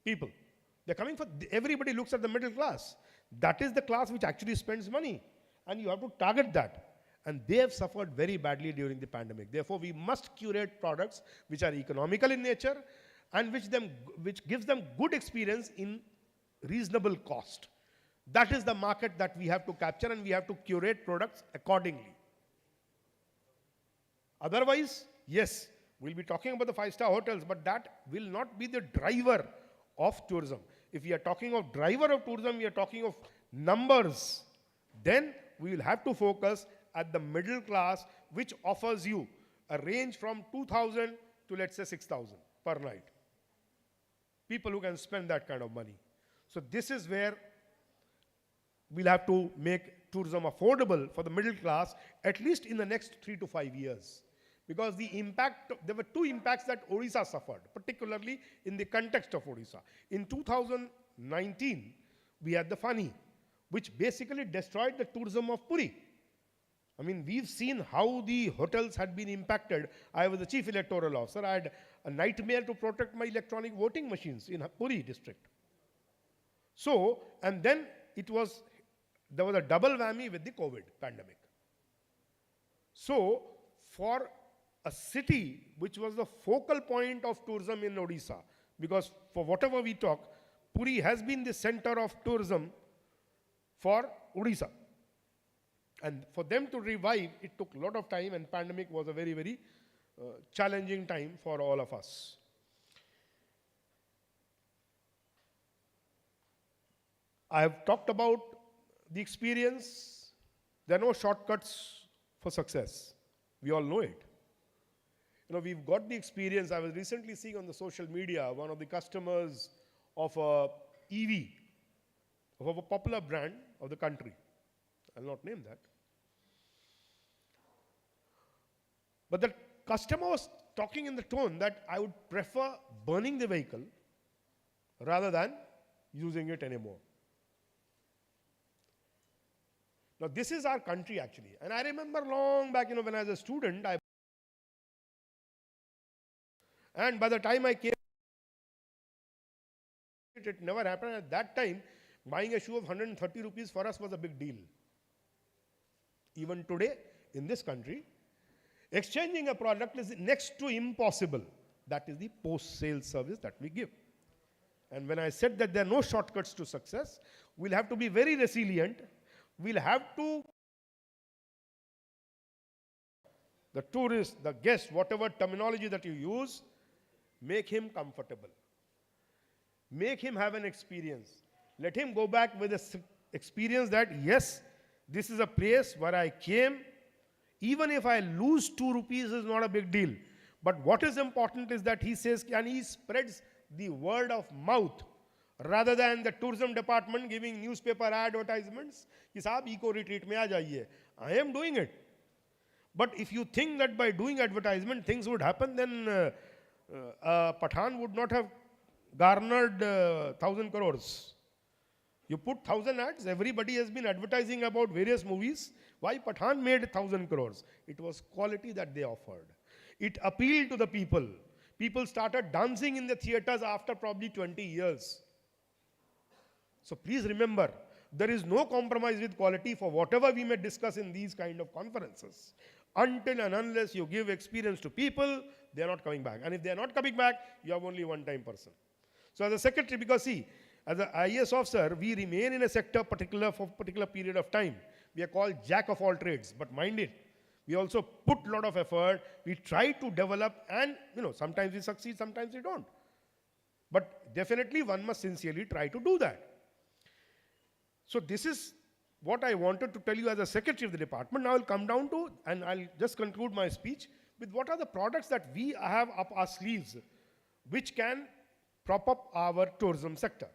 people. They're coming for, everybody looks at the middle class. That is the class which actually spends money. And you have to target that. And they have suffered very badly during the pandemic. Therefore, we must curate products which are economical in nature and which gives them good experience in reasonable cost. That is the market that we have to capture, and we have to curate products accordingly. Otherwise, yes, we'll be talking about the 5-star hotels, but that will not be the driver of tourism. If we are talking of driver of tourism, we are talking of numbers, then we will have to focus at the middle class, which offers you a range from 2,000 to, let's say, 6,000 per night. People who can spend that kind of money. So this is where we'll have to make tourism affordable for the middle class, at least in the next 3 to 5 years. Because the impact, there were 2 impacts that Odisha suffered, particularly in the context of Odisha. In 2019, we had the Fani, which basically destroyed the tourism of Puri. I mean, we've seen how the hotels had been impacted. I was the chief electoral officer. I had a nightmare to protect my electronic voting machines in Puri district. So, and then there was a double whammy with the COVID pandemic. So, for a city which was the focal point of tourism in Odisha, because for whatever we talk, Puri has been the center of tourism for Odisha. And for them to revive, it took a lot of time, and pandemic was a very, very challenging time for all of us. I have talked about the experience. There are no shortcuts for success. We all know it. We've got the experience. I was recently seeing on the social media one of the customers of a EV, of a popular brand of the country. I'll not name that. But the customer was talking in the tone that I would prefer burning the vehicle rather than using it anymore. Now, this is our country actually. And I remember long back, when I was a student, and by the time I came, it never happened. At that time, buying a shoe of 130 rupees for us was a big deal. Even today, in this country, exchanging a product is next to impossible. That is the post-sale service that we give. And when I said that there are no shortcuts to success, we'll have to be very resilient. We'll have to, the tourist, the guest, whatever terminology that you use, make him comfortable. Make him have an experience. Let him go back with an experience that, yes, this is a place where I came. Even if I lose 2 rupees is not a big deal. But what is important is that he says, and he spreads the word of mouth rather than the tourism department giving newspaper advertisements. Ki saab eco retreat mein aa jaiye. I am doing it. But if you think that by doing advertisement things would happen, then Pathan would not have garnered 1,000 crores. You put 1,000 ads, everybody has been advertising about various movies. Why Pathan made 1,000 crores? It was quality that they offered. It appealed to the people. People started dancing in the theaters after probably 20 years. So please remember, there is no compromise with quality for whatever we may discuss in these kind of conferences. Until and unless you give experience to people, they are not coming back. And if they are not coming back, you have only one-time person. So as a secretary, because see, as an IAS officer, we remain in a sector for a particular period of time. We are called jack of all trades, but mind it, we also put a lot of effort. We try to develop, and sometimes we succeed, sometimes we don't. But definitely one must sincerely try to do that. So this is what I wanted to tell you as a secretary of the department. Now I'll come down to, and I'll just conclude my speech with what are the products that we have up our sleeves, which can prop up our tourism sector.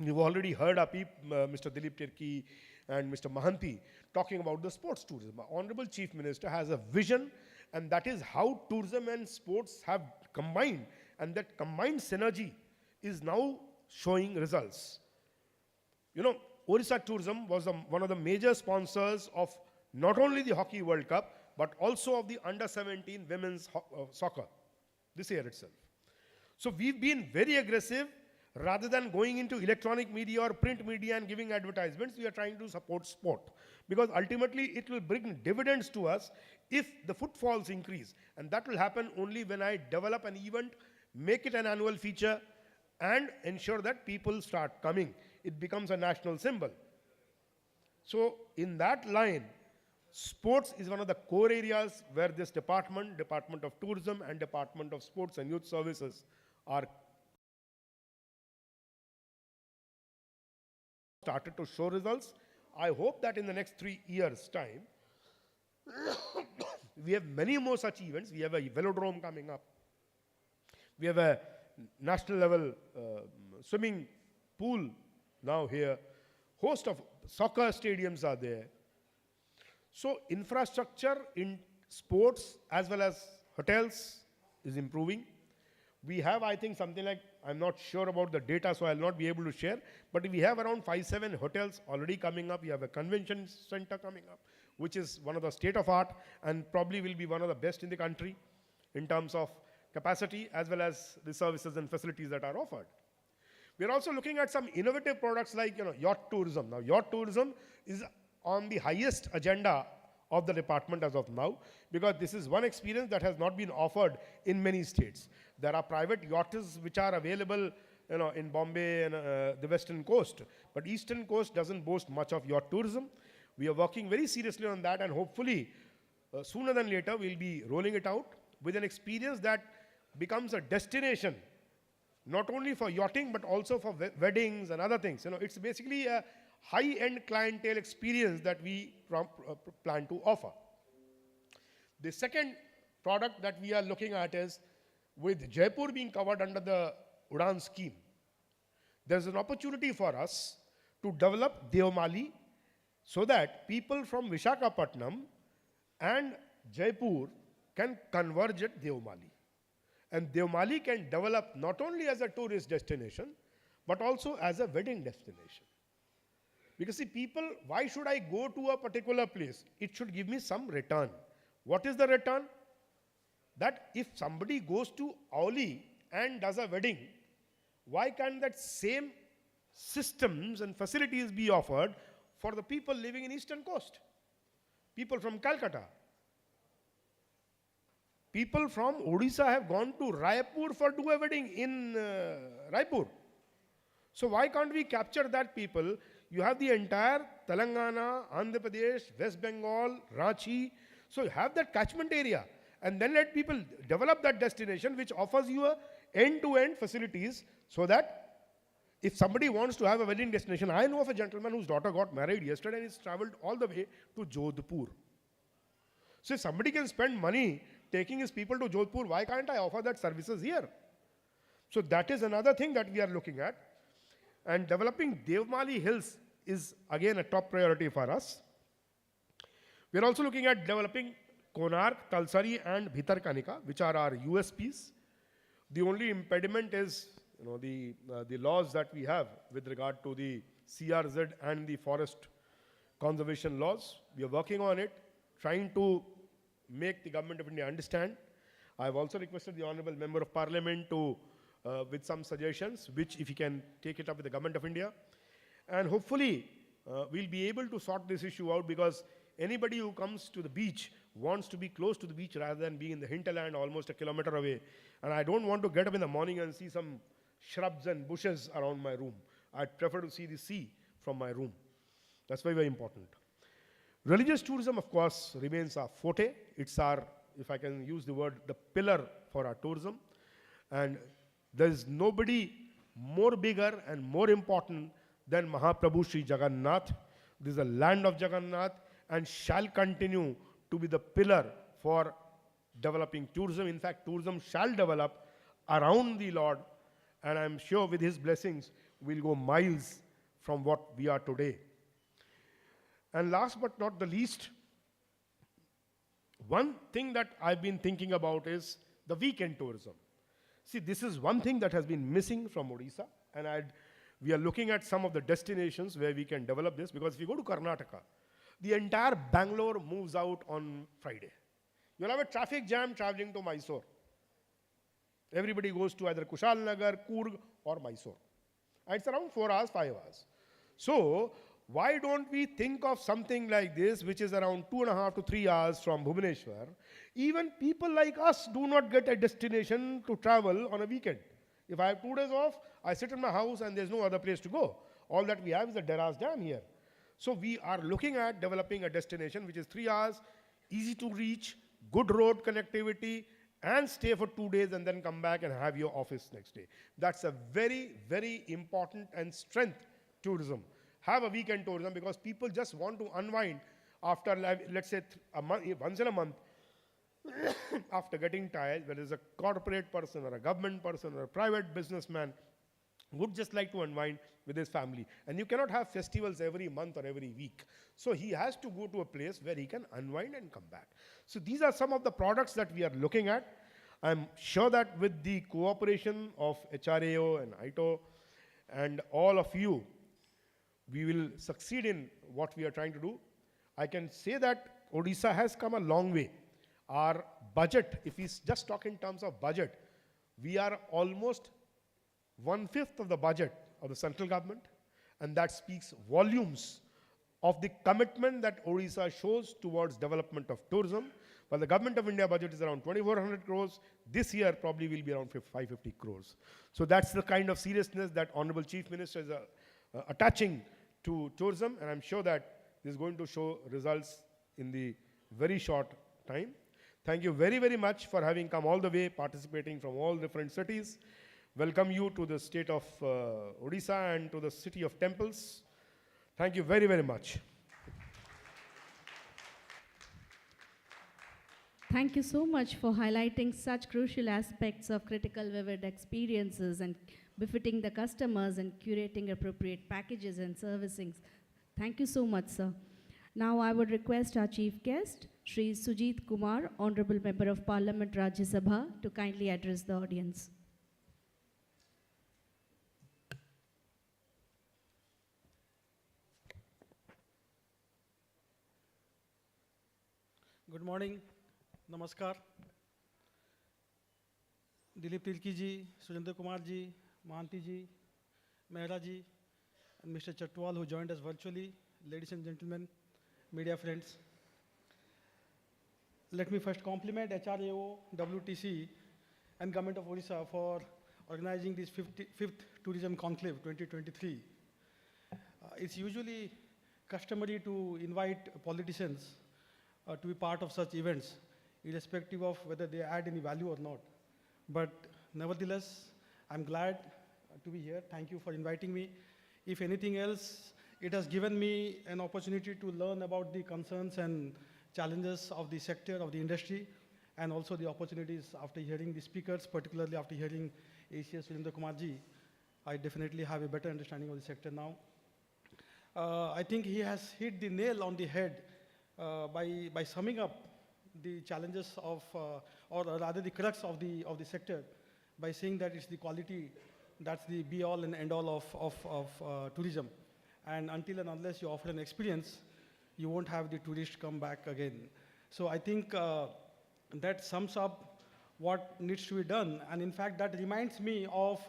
You've already heard Mr. Dilip Tirki and Mr. Mahanti talking about the sports tourism. Our Honorable Chief Minister has a vision, and that is how tourism and sports have combined, and that combined synergy is now showing results. Odisha Tourism was one of the major sponsors of not only the Hockey World Cup, but also of the Under-17 women's soccer this year itself. So we've been very aggressive. Rather than going into electronic media or print media and giving advertisements, we are trying to support sport. Because ultimately, it will bring dividends to us if the footfalls increase. And that will happen only when I develop an event, make it an annual feature, and ensure that people start coming. It becomes a national symbol. So in that line, sports is one of the core areas where this Department of Tourism and Department of Sports and Youth Services are started to show results. I hope that in the next 3 years' time, we have many more such events. We have a velodrome coming up. We have a national level swimming pool now here. Host of soccer stadiums are there. So infrastructure in sports as well as hotels is improving. We have, I think, something like, I'm not sure about the data, so I'll not be able to share, but we have around 5-7 hotels already coming up. We have a convention center coming up, which is one of the state-of-art and probably will be one of the best in the country in terms of capacity as well as the services and facilities that are offered. We're also looking at some innovative products like yacht tourism. Now, yacht tourism is on the highest agenda of the department as of now, because this is one experience that has not been offered in many states. There are private yachts which are available in Bombay and the western coast, but eastern coast doesn't boast much of yacht tourism. We are working very seriously on that, and hopefully sooner than later we'll be rolling it out with an experience that becomes a destination, not only for yachting but also for weddings and other things. It's basically a high-end clientele experience that we plan to offer. The second product that we are looking at is, with Jaipur being covered under the Udan scheme, there's an opportunity for us to develop Devmali so that people from Visakhapatnam and Jaipur can converge at Devmali. And Devmali can develop not only as a tourist destination, but also as a wedding destination. Because see, people, why should I go to a particular place? It should give me some return. What is the return? That if somebody goes to Auli and does a wedding, why can't that same systems and facilities be offered for the people living in Eastern Coast? People from Calcutta. People from Odisha have gone to Raipur for do a wedding in Raipur. So why can't we capture that people? You have the entire Telangana, Andhra Pradesh, West Bengal, Ranchi. So you have that catchment area. And then let people develop that destination which offers you a end-to-end facilities so that if somebody wants to have a wedding destination, I know of a gentleman whose daughter got married yesterday and he's traveled all the way to Jodhpur. So if somebody can spend money taking his people to Jodhpur, why can't I offer that services here? So that is another thing that we are looking at. And developing Devmali Hills is again a top priority for us. We are also looking at developing Konark, Talsari and Bhitarkanika, which are our USPs. The only impediment is the laws that we have with regard to the CRZ and the forest conservation laws. We are working on it, trying to make the government of India understand. I have also requested the Honorable Member of Parliament to, with some suggestions, which if he can take it up with the government of India. And hopefully, we'll be able to sort this issue out because anybody who comes to the beach wants to be close to the beach rather than being in the hinterland almost a kilometer away. And I don't want to get up in the morning and see some shrubs and bushes around my room. I'd prefer to see the sea from my room. That's very, very important. Religious tourism, of course, remains our forte. It's our, if I can use the word, the pillar for our tourism. And there is nobody more bigger and more important than Mahaprabhu Sri Jagannath. This is the land of Jagannath and shall continue to be the pillar for developing tourism. In fact, tourism shall develop around the Lord, and I'm sure with his blessings, we'll go miles from what we are today. And last but not the least, one thing that I've been thinking about is the weekend tourism. See, this is one thing that has been missing from Odisha, and we are looking at some of the destinations where we can develop this, because if you go to Karnataka, the entire Bangalore moves out on Friday. You'll have a traffic jam traveling to Mysore. Everybody goes to either Kushalnagar, Coorg or Mysore. And it's around 4 hours, 5 hours. So, why don't we think of something like this, which is around 2.5 to 3 hours from Bhubaneswar? Even people like us do not get a destination to travel on a weekend. If I have 2 days off, I sit in my house and there's no other place to go. All that we have is the Deras Dam here. So we are looking at developing a destination which is 3 hours, easy to reach, good road connectivity, and stay for 2 days and then come back and have your office next day. That's a very, very important and strength tourism. Have a weekend tourism because people just want to unwind after, let's say, once in a month, after getting tired, whether it's a corporate person or a government person or a private businessman, would just like to unwind with his family. And you cannot have festivals every month or every week. So he has to go to a place where he can unwind and come back. So these are some of the products that we are looking at. I'm sure that with the cooperation of HRAO and ITO and all of you, we will succeed in what we are trying to do. I can say that Odisha has come a long way. Our budget, if we just talk in terms of budget, we are almost 1/5 of the budget of the central government, and that speaks volumes of the commitment that Odisha shows towards development of tourism. While the government of India budget is around 2,400 crores, this year probably will be around 550 crores. So that's the kind of seriousness that Honorable Chief Minister is attaching to tourism, and I'm sure that this is going to show results in the very short time. Thank you very, very much for having come all the way, participating from all different cities. Welcome you to the state of Odisha and to the city of temples. Thank you very, very much. Thank you so much for highlighting such crucial aspects of critical vivid experiences and befitting the customers and curating appropriate packages and servicing. Thank you so much, sir. Now I would request our chief guest, Shri Sujit Kumar, Honorable Member of Parliament, Rajya Sabha, to kindly address the audience. Good morning, Namaskar. Dilip Tilki ji, Surinder Kumar ji, Mahanti ji, Mehra ji, and Mr. Chatwal who joined us virtually, ladies and gentlemen, media friends. Let me first compliment HRAO, WTC, and Government of Odisha for organizing this 5th Tourism Conclave 2023. It's usually customary to invite politicians to be part of such events, irrespective of whether they add any value or not. But nevertheless, I'm glad to be here. Thank you for inviting me. If anything else, it has given me an opportunity to learn about the concerns and challenges of the sector, of the industry, and also the opportunities after hearing the speakers, particularly after hearing ACS Surinder Kumar ji. I definitely have a better understanding of the sector now. I think he has hit the nail on the head by summing up the challenges of, or rather the crux of the sector, by saying that it's the quality that's the be-all and end-all of tourism. And until and unless you offer an experience, you won't have the tourists come back again. So I think that sums up what needs to be done. And in fact, that reminds me of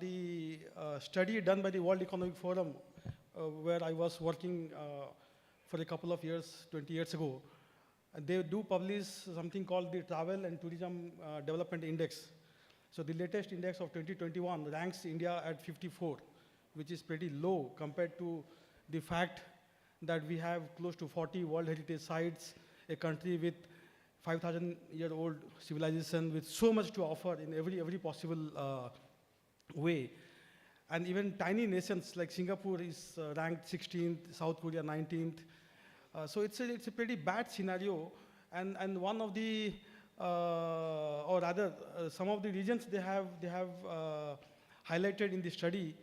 the study done by the World Economic Forum, where I was working for a couple of years, 20 years ago. They do publish something called the Travel and Tourism Development Index. So the latest index of 2021 ranks India at 54, which is pretty low compared to the fact that we have close to 40 World Heritage Sites, a country with 5,000-year-old civilization with so much to offer in every possible way. And even tiny nations like Singapore is ranked 16th, South Korea 19th. So it's a pretty bad scenario. And one of the, or rather, some of the reasons they have highlighted in the study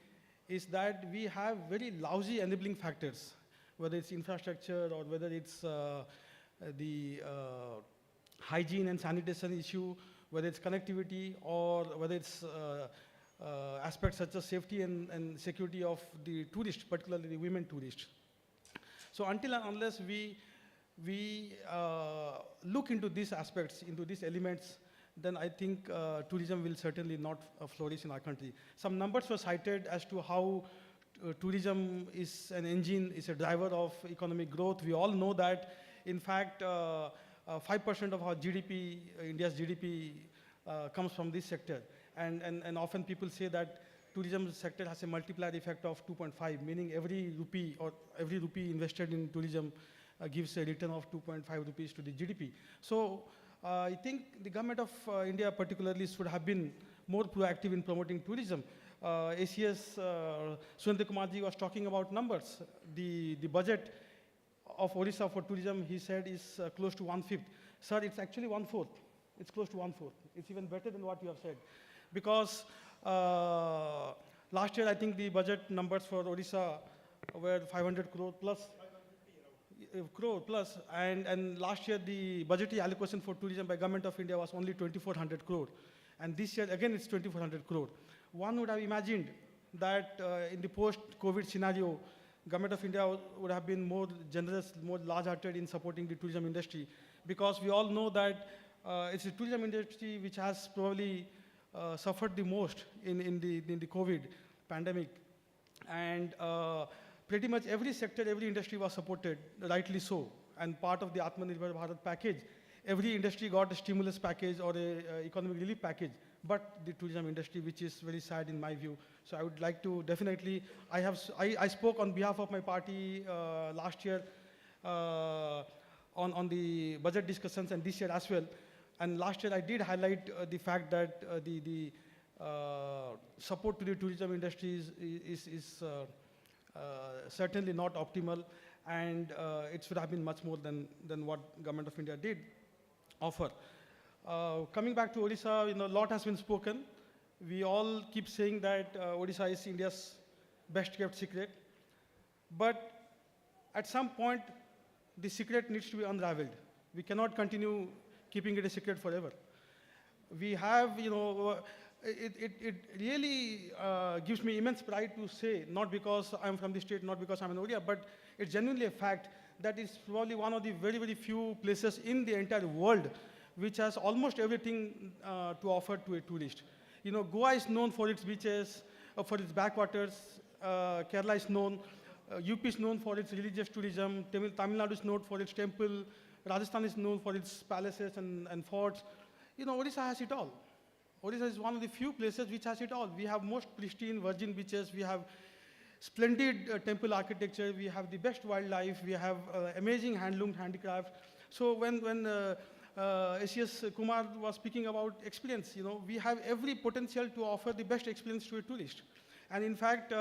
is that we have very lousy enabling factors, whether it's infrastructure or whether it's the hygiene and sanitation issue, whether it's connectivity or whether it's aspects such as safety and security of the tourists, particularly the women tourists. So until and unless we look into these aspects, into these elements, then I think tourism will certainly not flourish in our country. Some numbers were cited as to how tourism is an engine, is a driver of economic growth. We all know that, in fact, 5% of our GDP, India's GDP, comes from this sector. And often people say that tourism sector has a multiplier effect of 2.5, meaning every rupee invested in tourism gives a return of 2.5 rupees to the GDP. So I think the government of India particularly should have been more proactive in promoting tourism. ACS Surinder Kumar ji was talking about numbers. The budget of Odisha for tourism, he said, is close to 1/5. Sir, it's actually 1/4. It's close to 1/4. It's even better than what you have said. Because last year, I think the budget numbers for Odisha were 500 crore plus. Crore plus, and last year the budgetary allocation for tourism by Government of India was only 2,400 crore. And this year, again, it's 2,400 crore. One would have imagined that in the post-COVID scenario, Government of India would have been more generous, more large-hearted in supporting the tourism industry, because we all know that it's the tourism industry which has probably suffered the most in the COVID pandemic. And pretty much every sector, every industry was supported, rightly so. And part of the Atmanirbhar Bharat package, every industry got a stimulus package or a economic relief package, but the tourism industry, which is very sad in my view. So I would like to definitely, I spoke on behalf of my party last year on the budget discussions, and this year as well. And last year I did highlight the fact that the support to the tourism industry is certainly not optimal, and it should have been much more than what Government of India did offer. Coming back to Odisha, a lot has been spoken. We all keep saying that Odisha is India's best kept secret, but at some point the secret needs to be unraveled. We cannot continue keeping it a secret forever. We have, it really gives me immense pride to say, not because I'm from the state, not because I'm an Odia, but it's genuinely a fact that it's probably one of the very, very few places in the entire world which has almost everything to offer to a tourist. Goa is known for its beaches, for its backwaters. Kerala is known. UP is known for its religious tourism. Tamil Nadu is known for its temple. Rajasthan is known for its palaces and forts. Odisha has it all. Odisha is one of the few places which has it all. We have most pristine virgin beaches. We have splendid temple architecture. We have the best wildlife. We have amazing handloom handicraft. So when ACS Kumar was speaking about experience, we have every potential to offer the best experience to a tourist. And in fact,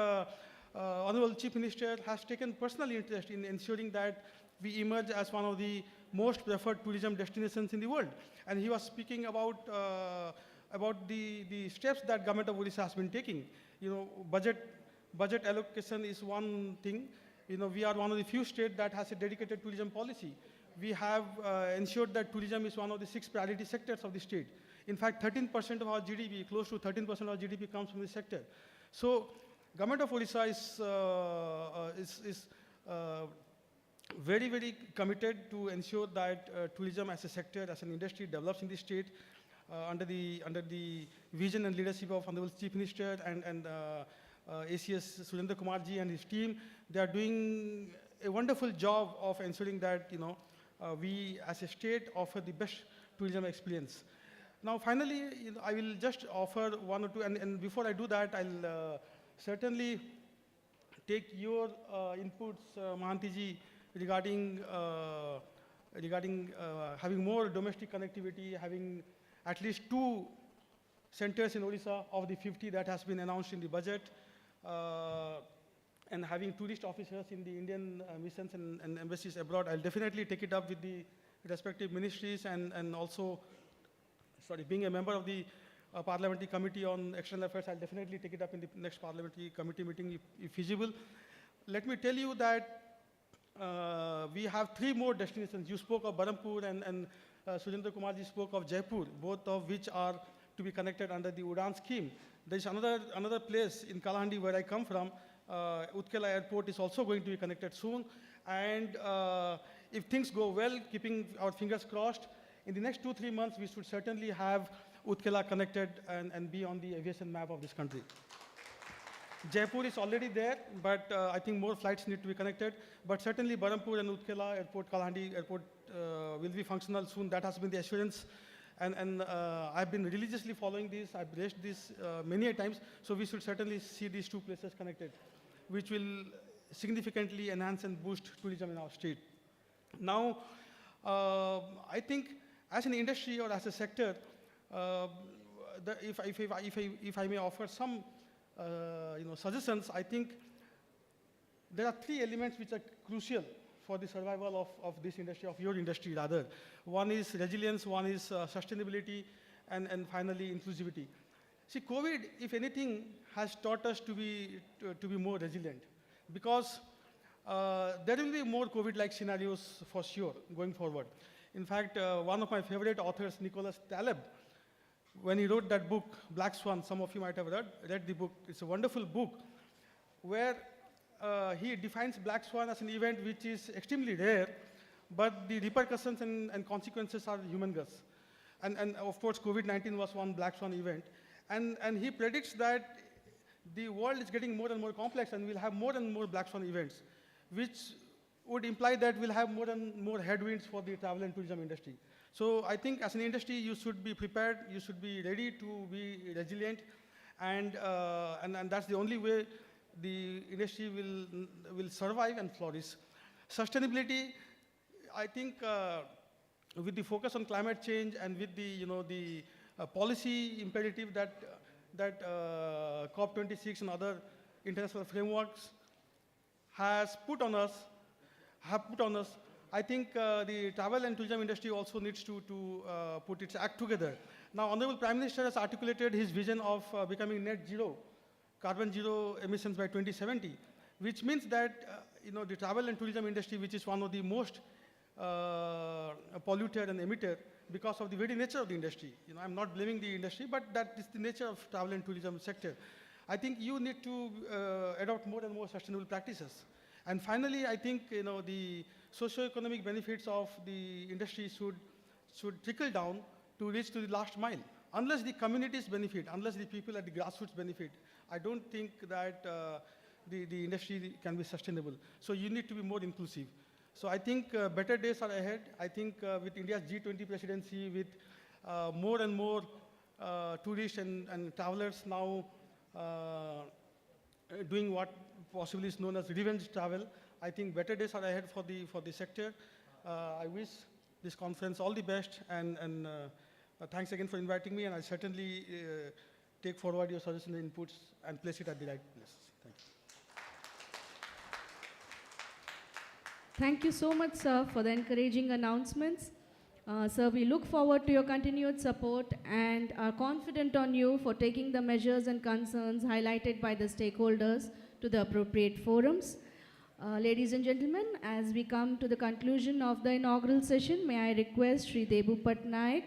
Honorable Chief Minister has taken personal interest in ensuring that we emerge as one of the most preferred tourism destinations in the world. And he was speaking about the steps that government of Odisha has been taking. Budget allocation is one thing. We are one of the few states that has a dedicated tourism policy. We have ensured that tourism is one of the 6 priority sectors of the state. In fact, 13% of our GDP, close to 13% of our GDP comes from this sector. So, government of Odisha is very, very committed to ensure that tourism as a sector, as an industry develops in the state under the vision and leadership of Honorable Chief Minister and ACS Surendra Kumarji and his team. They are doing a wonderful job of ensuring that we as a state offer the best tourism experience. Now finally, I will just offer one or two, and before I do that, I'll certainly take your inputs, Mahantiji, regarding having more domestic connectivity, having at least 2 centers in Odisha of the 50 that has been announced in the budget, and having tourist officers in the Indian missions and embassies abroad. I'll definitely take it up with the respective ministries and also, being a member of the Parliamentary Committee on External Affairs, I'll definitely take it up in the next Parliamentary Committee meeting if feasible. Let me tell you that we have 3 more destinations. You spoke of Berhampur and Surendra Kumarji spoke of Jaipur, both of which are to be connected under the UDAN scheme. There is another place in Kalahandi where I come from. Utkela Airport is also going to be connected soon. And if things go well, keeping our fingers crossed, in the next 2-3 months, we should certainly have Utkela connected and be on the aviation map of this country. Jaipur is already there, but I think more flights need to be connected. But certainly Berhampur and Utkela Airport, Kalahandi Airport will be functional soon. That has been the assurance. And I've been religiously following this. I've raised this many a times. So we should certainly see these 2 places connected, which will significantly enhance and boost tourism in our state. Now, I think as an industry or as a sector, if I may offer some suggestions, I think there are 3 elements which are crucial for the survival of this industry, of your industry rather. One is resilience, one is sustainability, and finally inclusivity. See, COVID, if anything, has taught us to be more resilient, because there will be more COVID-like scenarios for sure going forward. In fact, one of my favorite authors, Nicholas Taleb, when he wrote that book, Black Swan, some of you might have read the book. It's a wonderful book where he defines Black Swan as an event which is extremely rare, but the repercussions and consequences are humongous. And of course, COVID-19 was one Black Swan event. And he predicts that the world is getting more and more complex and we'll have more and more Black Swan events, which would imply that we'll have more and more headwinds for the travel and tourism industry. So I think as an industry, you should be prepared, you should be ready to be resilient, and that's the only way the industry will survive and flourish. Sustainability, I think with the focus on climate change and with the policy imperative that COP26 and other international frameworks have put on us, I think the travel and tourism industry also needs to put its act together. Now, Honorable Prime Minister has articulated his vision of becoming net zero, carbon zero emissions by 2070, which means that the travel and tourism industry, which is one of the most a polluter and emitter because of the very nature of the industry. You know, I'm not blaming the industry, but that is the nature of travel and tourism sector. I think you need to adopt more and more sustainable practices. And finally, I think the socio-economic benefits of the industry should trickle down to reach to the last mile. Unless the communities benefit, unless the people at the grassroots benefit, I don't think that the industry can be sustainable. So you need to be more inclusive. So I think better days are ahead. I think with India's G20 presidency, with more and more tourists and travelers now doing what possibly is known as revenge travel, I think better days are ahead for the sector. I wish this conference all the best, and thanks again for inviting me, and I certainly take forward your suggestions and inputs and place it at the right place. Thank you. Thank you so much, sir, for the encouraging announcements. Sir, we look forward to your continued support and are confident on you for taking the measures and concerns highlighted by the stakeholders to the appropriate forums. Ladies and gentlemen, as we come to the conclusion of the inaugural session, may I request Sri Debu Patnaik,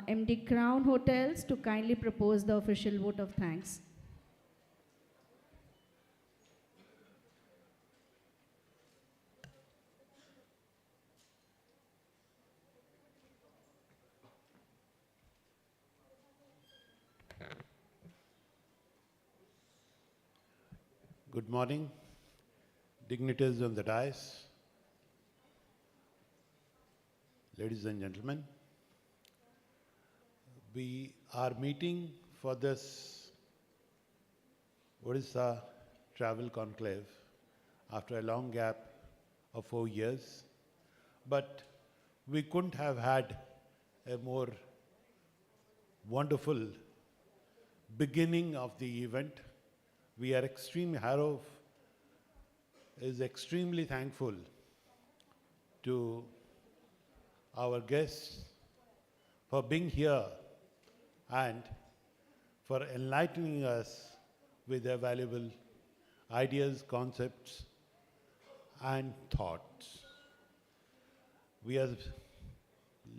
MD Crown Hotels, to kindly propose the official vote of thanks. Good morning, dignitaries on the dais, ladies and gentlemen. We are meeting for this Odisha Travel Conclave after a long gap of 4 years, but we couldn't have had a more wonderful beginning of the event. We are HRAO is extremely thankful to our guests for being here and for enlightening us with their valuable ideas, concepts, and thoughts.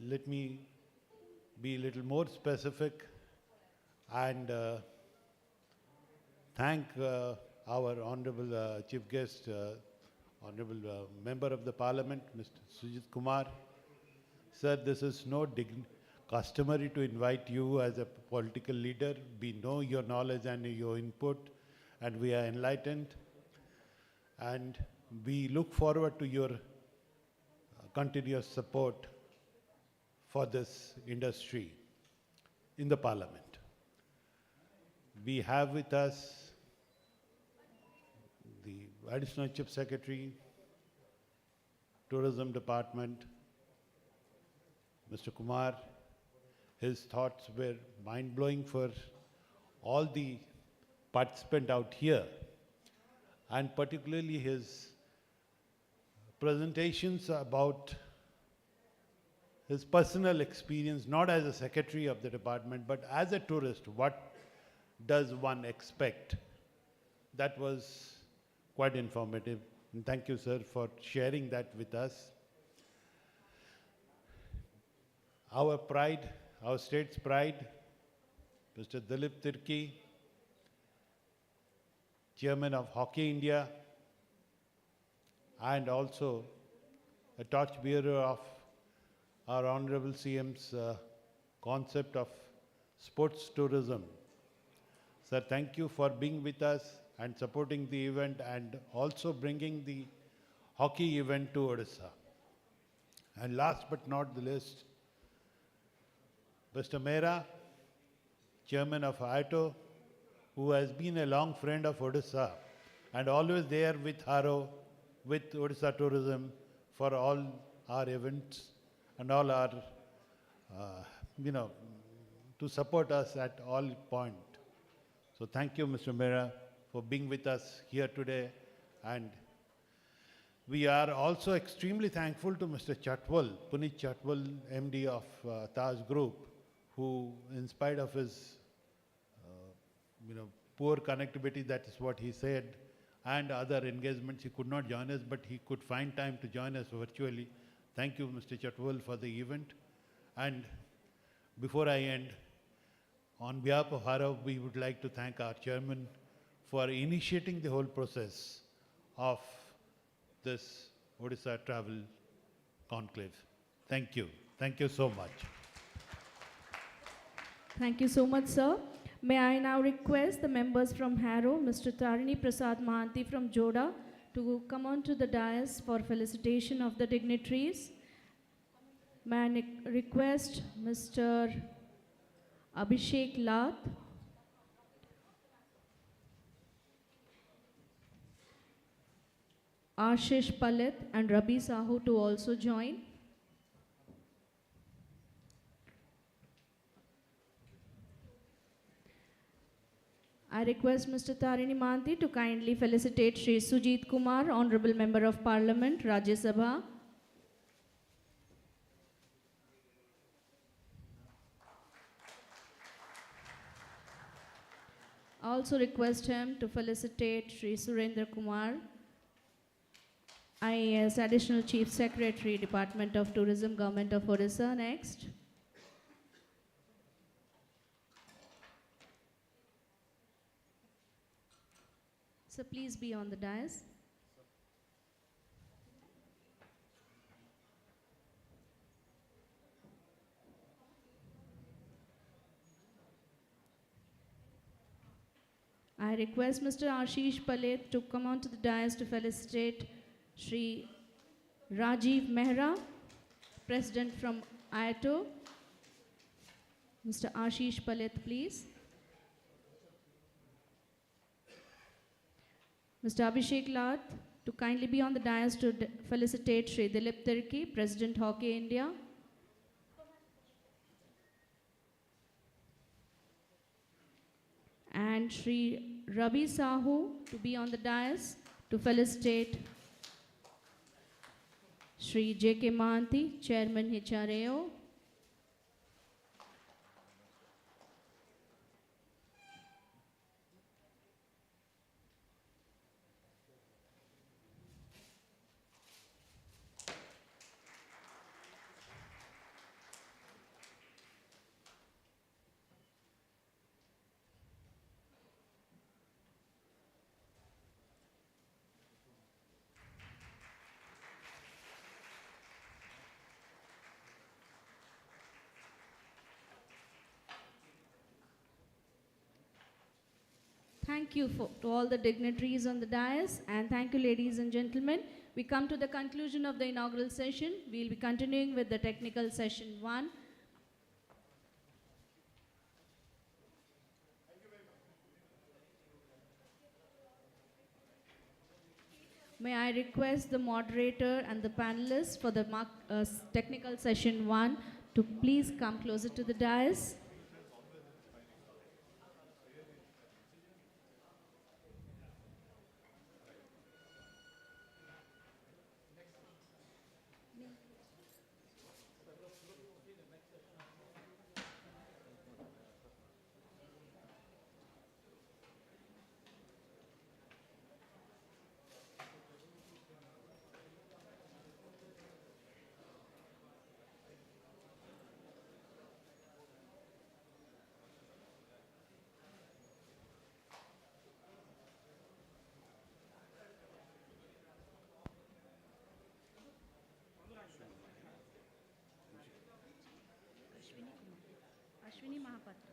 Let me be a little more specific and thank our Honorable Chief Guest, Honorable Member of the Parliament, Mr. Sujit Kumar. Sir, this is no customary to invite you as a political leader. We know your knowledge and your input, and we are enlightened. And we look forward to your continuous support for this industry in the Parliament. We have with us the Additional Chief Secretary, Tourism Department, Mr. Kumar. His thoughts were mind-blowing for all the participants out here, and particularly his presentations about his personal experience, not as a secretary of the department, but as a tourist. What does one expect? That was quite informative. And thank you, sir, for sharing that with us. Our pride, our state's pride, Mr. Dilip Tirki, Chairman of Hockey India, and also a torchbearer of our Honorable CM's concept of sports tourism. Sir, thank you for being with us and supporting the event and also bringing the hockey event to Odisha. And last but not the least, Mr. Mehra, Chairman of HRAO, who has been a long friend of Odisha and always there with HRAO, with Odisha Tourism for all our events and all our, to support us at all points. So thank you, Mr. Mehra, for being with us here today. And we are also extremely thankful to Mr. Chatwal, Puneet Chatwal, MD of Taj Group, who, in spite of his, poor connectivity, that is what he said, and other engagements, he could not join us, but he could find time to join us virtually. Thank you, Mr. Chatwal, for the event. And before I end, on behalf of HRAO, we would like to thank our chairman for initiating the whole process of this Odisha Travel Conclave. Thank you. Thank you so much. Thank you so much, sir. May I now request the members from HRAO, Mr. Tarini Prasad Mahanti from Joda, to come on to the dais for felicitation of the dignitaries. May I request Mr. Abhishek Lath, Ashish Palit and Rabi Sahu to also join. I request Mr. Tarini Mahanti to kindly felicitate Shri Sujit Kumar, Honorable Member of Parliament, Rajya Sabha. I also request him to felicitate Shri Surendra Kumar, IAS Additional Chief Secretary, Department of Tourism, Government of Odisha. Next. So please be on the dais. I request Mr. Ashish Palit to come onto the dais to felicitate Shri Rajiv Mehra, President from IATO. Mr. Ashish Palit, please. Mr. Abhishek Lath to kindly be on the dais to felicitate Shri Dilip Tirki, President Hockey India. And Shri Rabi Sahu to be on the dais to felicitate Shri J.K. Mahanti, Chairman HRAO. Thank you to all the dignitaries on the dais, and thank you, ladies and gentlemen. We come to the conclusion of the inaugural session. We'll be continuing with the technical session 1. May I request the moderator and the panelists for the technical session 1 to please come closer to the dais. Ashwini Mahapatra.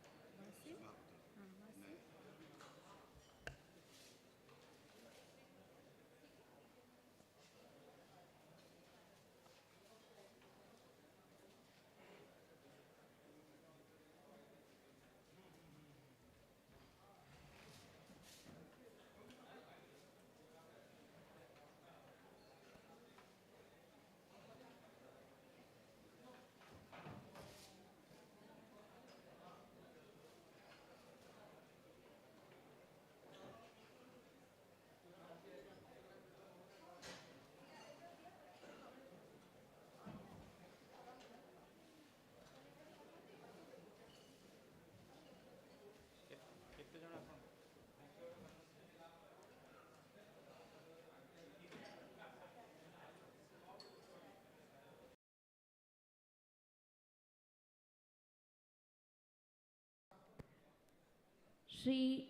Shri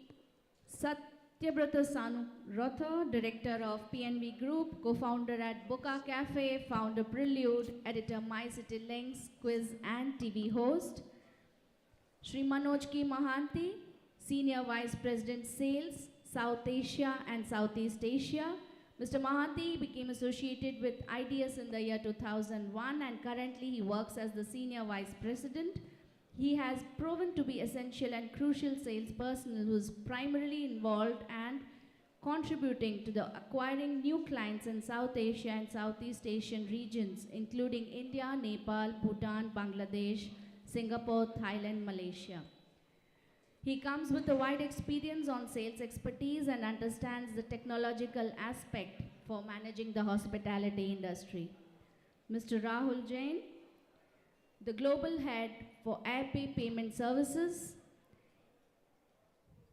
Satyabrata Sanuratha, Director of PNV Group, co-founder at Boca Cafe, founder Prelude, editor My City Links, quiz and TV host. Shri Manoj K. Mahanti, Senior Vice President Sales, South Asia and Southeast Asia. Mr. Mahanti became associated with IDS in the year 2001 and currently he works as the Senior Vice President. He has proven to be essential and crucial salesperson who is primarily involved and contributing to the acquiring new clients in South Asia and Southeast Asian regions, including India, Nepal, Bhutan, Bangladesh, Singapore, Thailand, Malaysia. He comes with a wide experience on sales expertise and understands the technological aspect for managing the hospitality industry. Mr. Rahul Jain, the global head for AirPay payment services.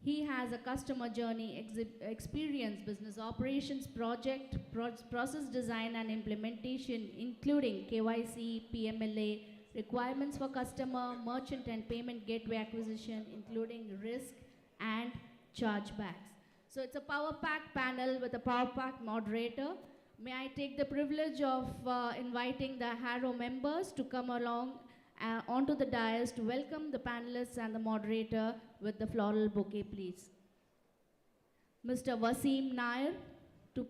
He has a customer journey experience, business operations project, process design and implementation, including KYC, PMLA, requirements for customer, merchant and payment gateway acquisition, including risk and chargebacks. So it's a power pack panel with a power pack moderator. May I take the privilege of inviting the HRAO members to come along onto the dais to welcome the panelists and the moderator with the floral bouquet, please. Mr. Wasim Nair to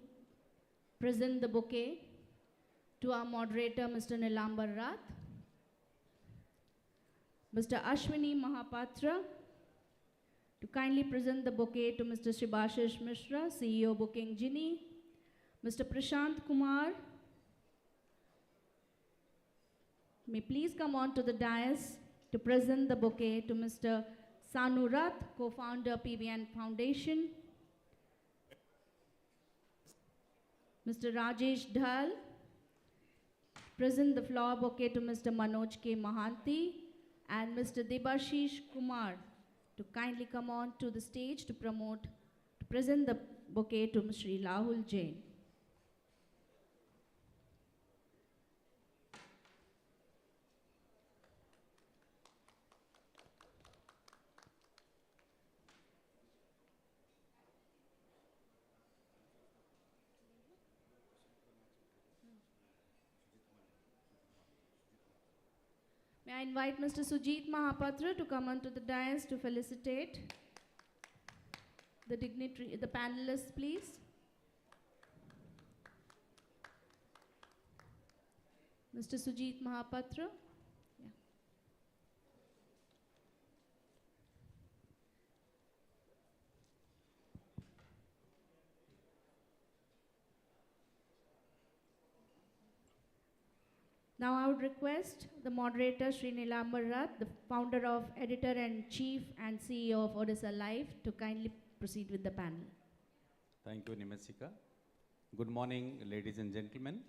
present the bouquet to our moderator, Mr. Nilambar Rath. Mr. Ashwini Mahapatra to kindly present the bouquet to Mr. Shibashish Mishra, CEO Booking Genie. Mr. Prashant Kumar, may please come on to the dais to present the bouquet to Mr. Sanurat, co-founder PVN Foundation. Mr. Rajesh Dhal, present the flower bouquet to Mr. Manoj K. Mahanti and Mr. Debashish Kumar to kindly come on to the stage to present the bouquet to Mr. Rahul Jain. May I invite Mr. Sujit Mahapatra to come onto the dais to felicitate the panelists, please. Mr. Sujit Mahapatra. Yeah. Now I would request the moderator, Sri Nilambar Rath, the founder of, editor and chief and CEO of OdishaLIVE, to kindly proceed with the panel. Thank you, Nimesika. Good morning, ladies and gentlemen.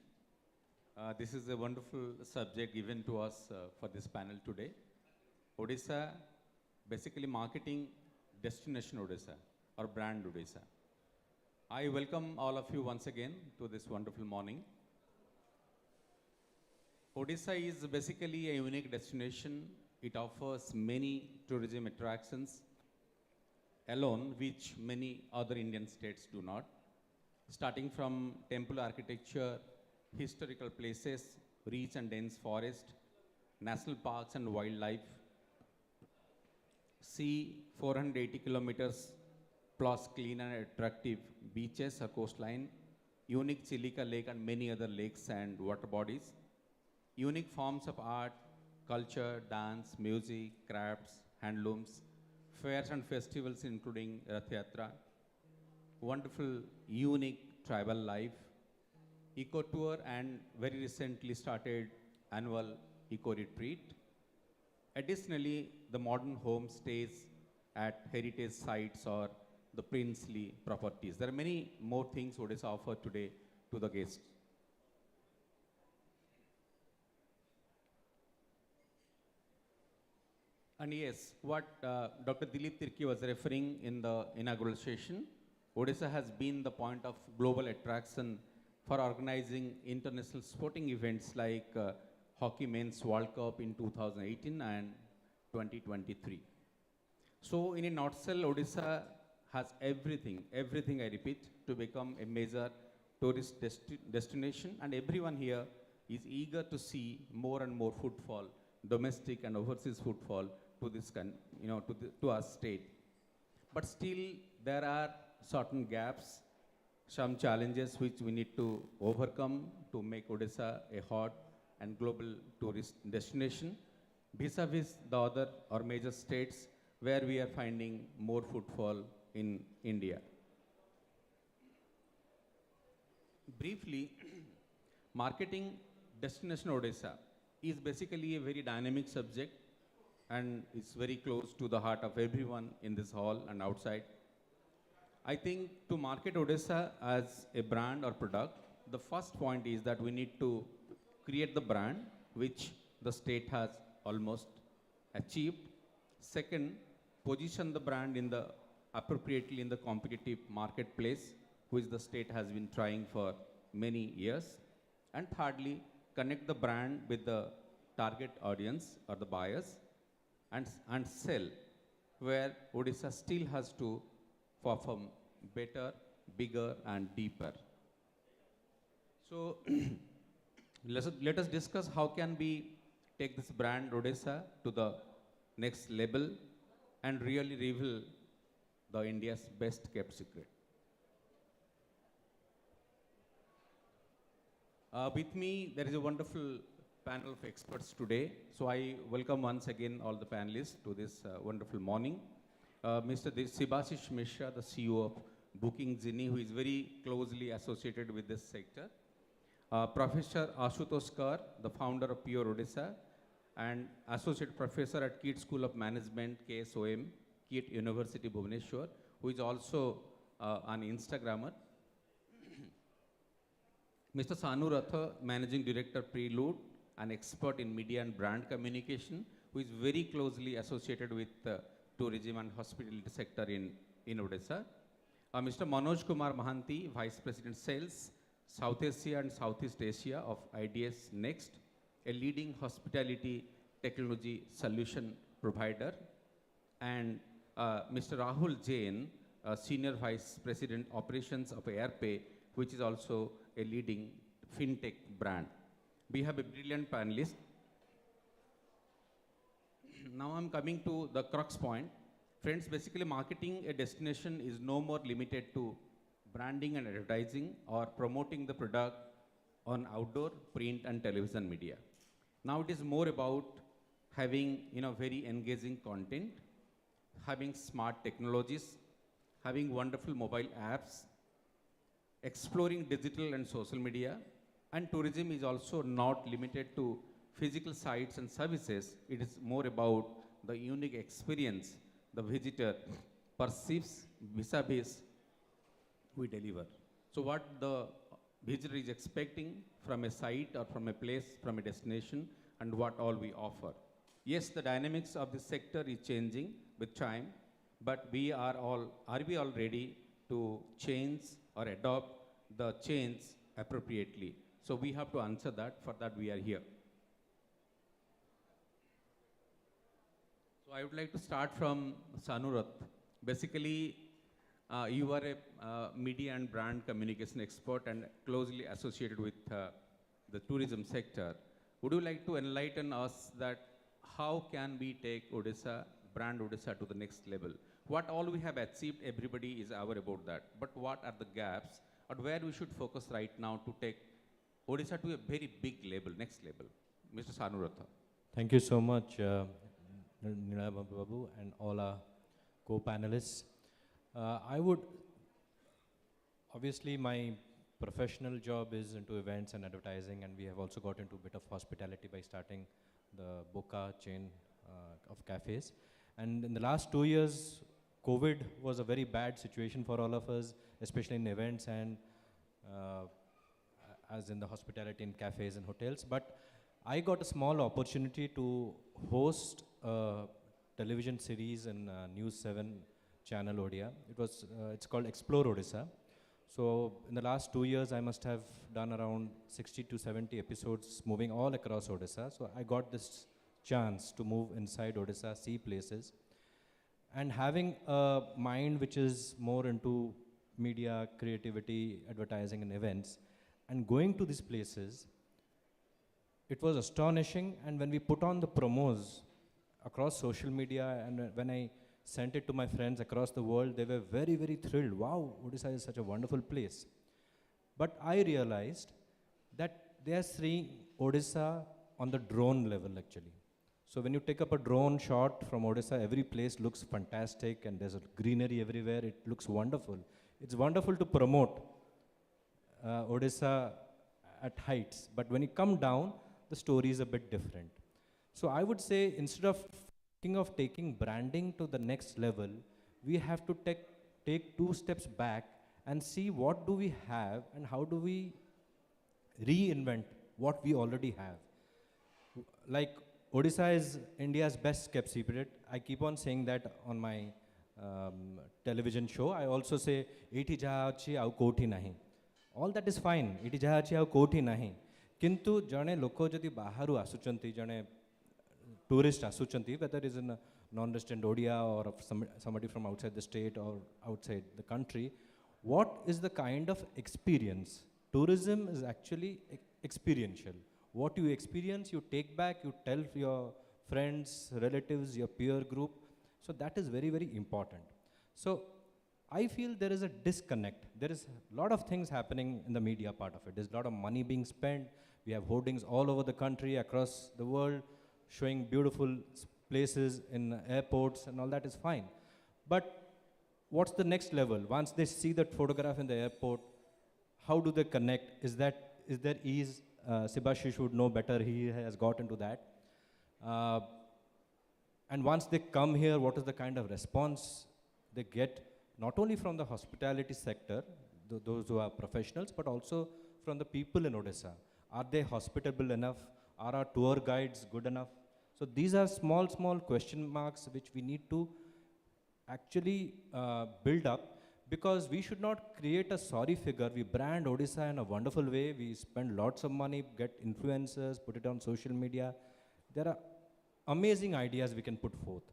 This is a wonderful subject given to us for this panel today. Odisha, basically marketing destination Odisha or brand Odisha. I welcome all of you once again to this wonderful morning. Odisha is basically a unique destination. It offers many tourism attractions alone, which many other Indian states do not. Starting from temple architecture, historical places, rich and dense forest, national parks and wildlife, sea 480 kilometers plus clean and attractive beaches or coastline, unique Chilika Lake and many other lakes and water bodies, unique forms of art, culture, dance, music, crafts, handlooms, fairs and festivals including Rath Yatra, wonderful, unique tribal life, eco tour and very recently started annual eco retreat. Additionally, the modern homestays at heritage sites or the princely properties. There are many more things Odisha offer today to the guests. And yes, what Dr. Dilip Tirki was referring in the inaugural session, Odisha has been the point of global attraction for organizing international sporting events like Hockey Men's World Cup in 2018 and 2023. So in a nutshell, Odisha has everything I repeat, to become a major tourist destination, and everyone here is eager to see more and more footfall, domestic and overseas footfall to this, to our state. But still, there are certain gaps, some challenges which we need to overcome to make Odisha a hot and global tourist destination, vis-a-vis the other or major states where we are finding more footfall in India. Briefly, marketing destination Odisha is basically a very dynamic subject, and it's very close to the heart of everyone in this hall and outside. I think to market Odisha as a brand or product, the first point is that we need to create the brand which the state has almost achieved. Second, position the brand in the appropriately in the competitive marketplace, which the state has been trying for many years. And thirdly, connect the brand with the target audience or the buyers, and sell where Odisha still has to perform better, bigger, and deeper. So let us discuss how can we take this brand Odisha to the next level and really reveal the India's best kept secret. With me, there is a wonderful panel of experts today. So I welcome once again all the panelists to this wonderful morning. Mr. Sibashish Mishra, the CEO of Booking Genie, who is very closely associated with this sector. Professor Ashutosh Kar, the founder of Pure Odisha, and Associate Professor at KIT School of Management, KSOM, KIT University Bhubaneswar, who is also an Instagrammer. Mr. Sanu Ratha, Managing Director, Prelude, an expert in media and brand communication, who is very closely associated with the tourism and hospitality sector in Odisha. Mr. Manoj Kumar Mahanti, Vice President Sales, South Asia and Southeast Asia of IDS Next, a leading hospitality technology solution provider. And Mr. Rahul Jain, Senior Vice President Operations of AirPay, which is also a leading fintech brand. We have a brilliant panelist. Now I'm coming to the crux point. Friends, basically marketing a destination is no more limited to branding and advertising or promoting the product on outdoor, print and television media. Now it is more about having very engaging content, having smart technologies, having wonderful mobile apps, exploring digital and social media, and tourism is also not limited to physical sites and services. It is more about the unique experience the visitor perceives vis-a-vis we deliver. So what the visitor is expecting from a site or from a place, from a destination, and what all we offer. Yes, the dynamics of this sector is changing with time, but are we all ready to change or adopt the change appropriately? So we have to answer that. For that we are here. So I would like to start from Sanurat. Basically, you are a media and brand communication expert and closely associated with the tourism sector. Would you like to enlighten us that how can we take Odisha, brand Odisha to the next level? What all we have achieved, everybody is aware about that. But what are the gaps, or where we should focus right now to take Odisha to a very big level, next level? Mr. Sanuratha. Thank you so much, Nilay Babu and all our co-panelists. Obviously my professional job is into events and advertising, and we have also got into a bit of hospitality by starting the Boca chain of cafes. And in the last 2 years, COVID was a very bad situation for all of us, especially in events and as in the hospitality in cafes and hotels. But I got a small opportunity to host a television series in News 7 channel Odia. It's called Explore Odisha. So in the last 2 years, I must have done around 60 to 70 episodes moving all across Odisha. So I got this chance to move inside Odisha, see places. and having a mind which is more into media, creativity, advertising and events, and going to these places, it was astonishing. And when we put on the promos across social media, and when I sent it to my friends across the world, they were very, very thrilled. Wow, Odisha is such a wonderful place. But I realized that they are seeing Odisha on the drone level actually. So when you take up a drone shot from Odisha, every place looks fantastic and there's a greenery everywhere. It looks wonderful. It's wonderful to promote Odisha at heights. But when you come down, the story is a bit different. So I would say instead of thinking of taking branding to the next level, we have to take 2 steps back and see what do we have and how do we reinvent what we already have. Like Odisha is India's best kept secret. I keep on saying that on my television show. I also say, "Iti jaha achi au koti nahi." All that is fine. Iti jaha achi au koti nahi. Kintu jane loko jodi baharu asuchanti, jane tourist asuchanti, whether it is in a non-resident Odia or of somebody from outside the state or outside the country, what is the kind of experience? Tourism is actually experiential. What you experience, you take back, you tell your friends, relatives, your peer group. So that is very, very important. So I feel there is a disconnect. There is a lot of things happening in the media part of it. There's a lot of money being spent. We have hoardings all over the country, across the world, showing beautiful places in airports, and all that is fine. But what's the next level? Once they see that photograph in the airport, how do they connect? Is there ease? Sibashish would know better. He has got into that. And once they come here, what is the kind of response they get, not only from the hospitality sector, those who are professionals, but also from the people in Odisha? Are they hospitable enough? Are our tour guides good enough? So these are small, small question marks which we need to actually build up, because we should not create a sorry figure. We brand Odisha in a wonderful way. We spend lots of money, get influencers, put it on social media. There are amazing ideas we can put forth.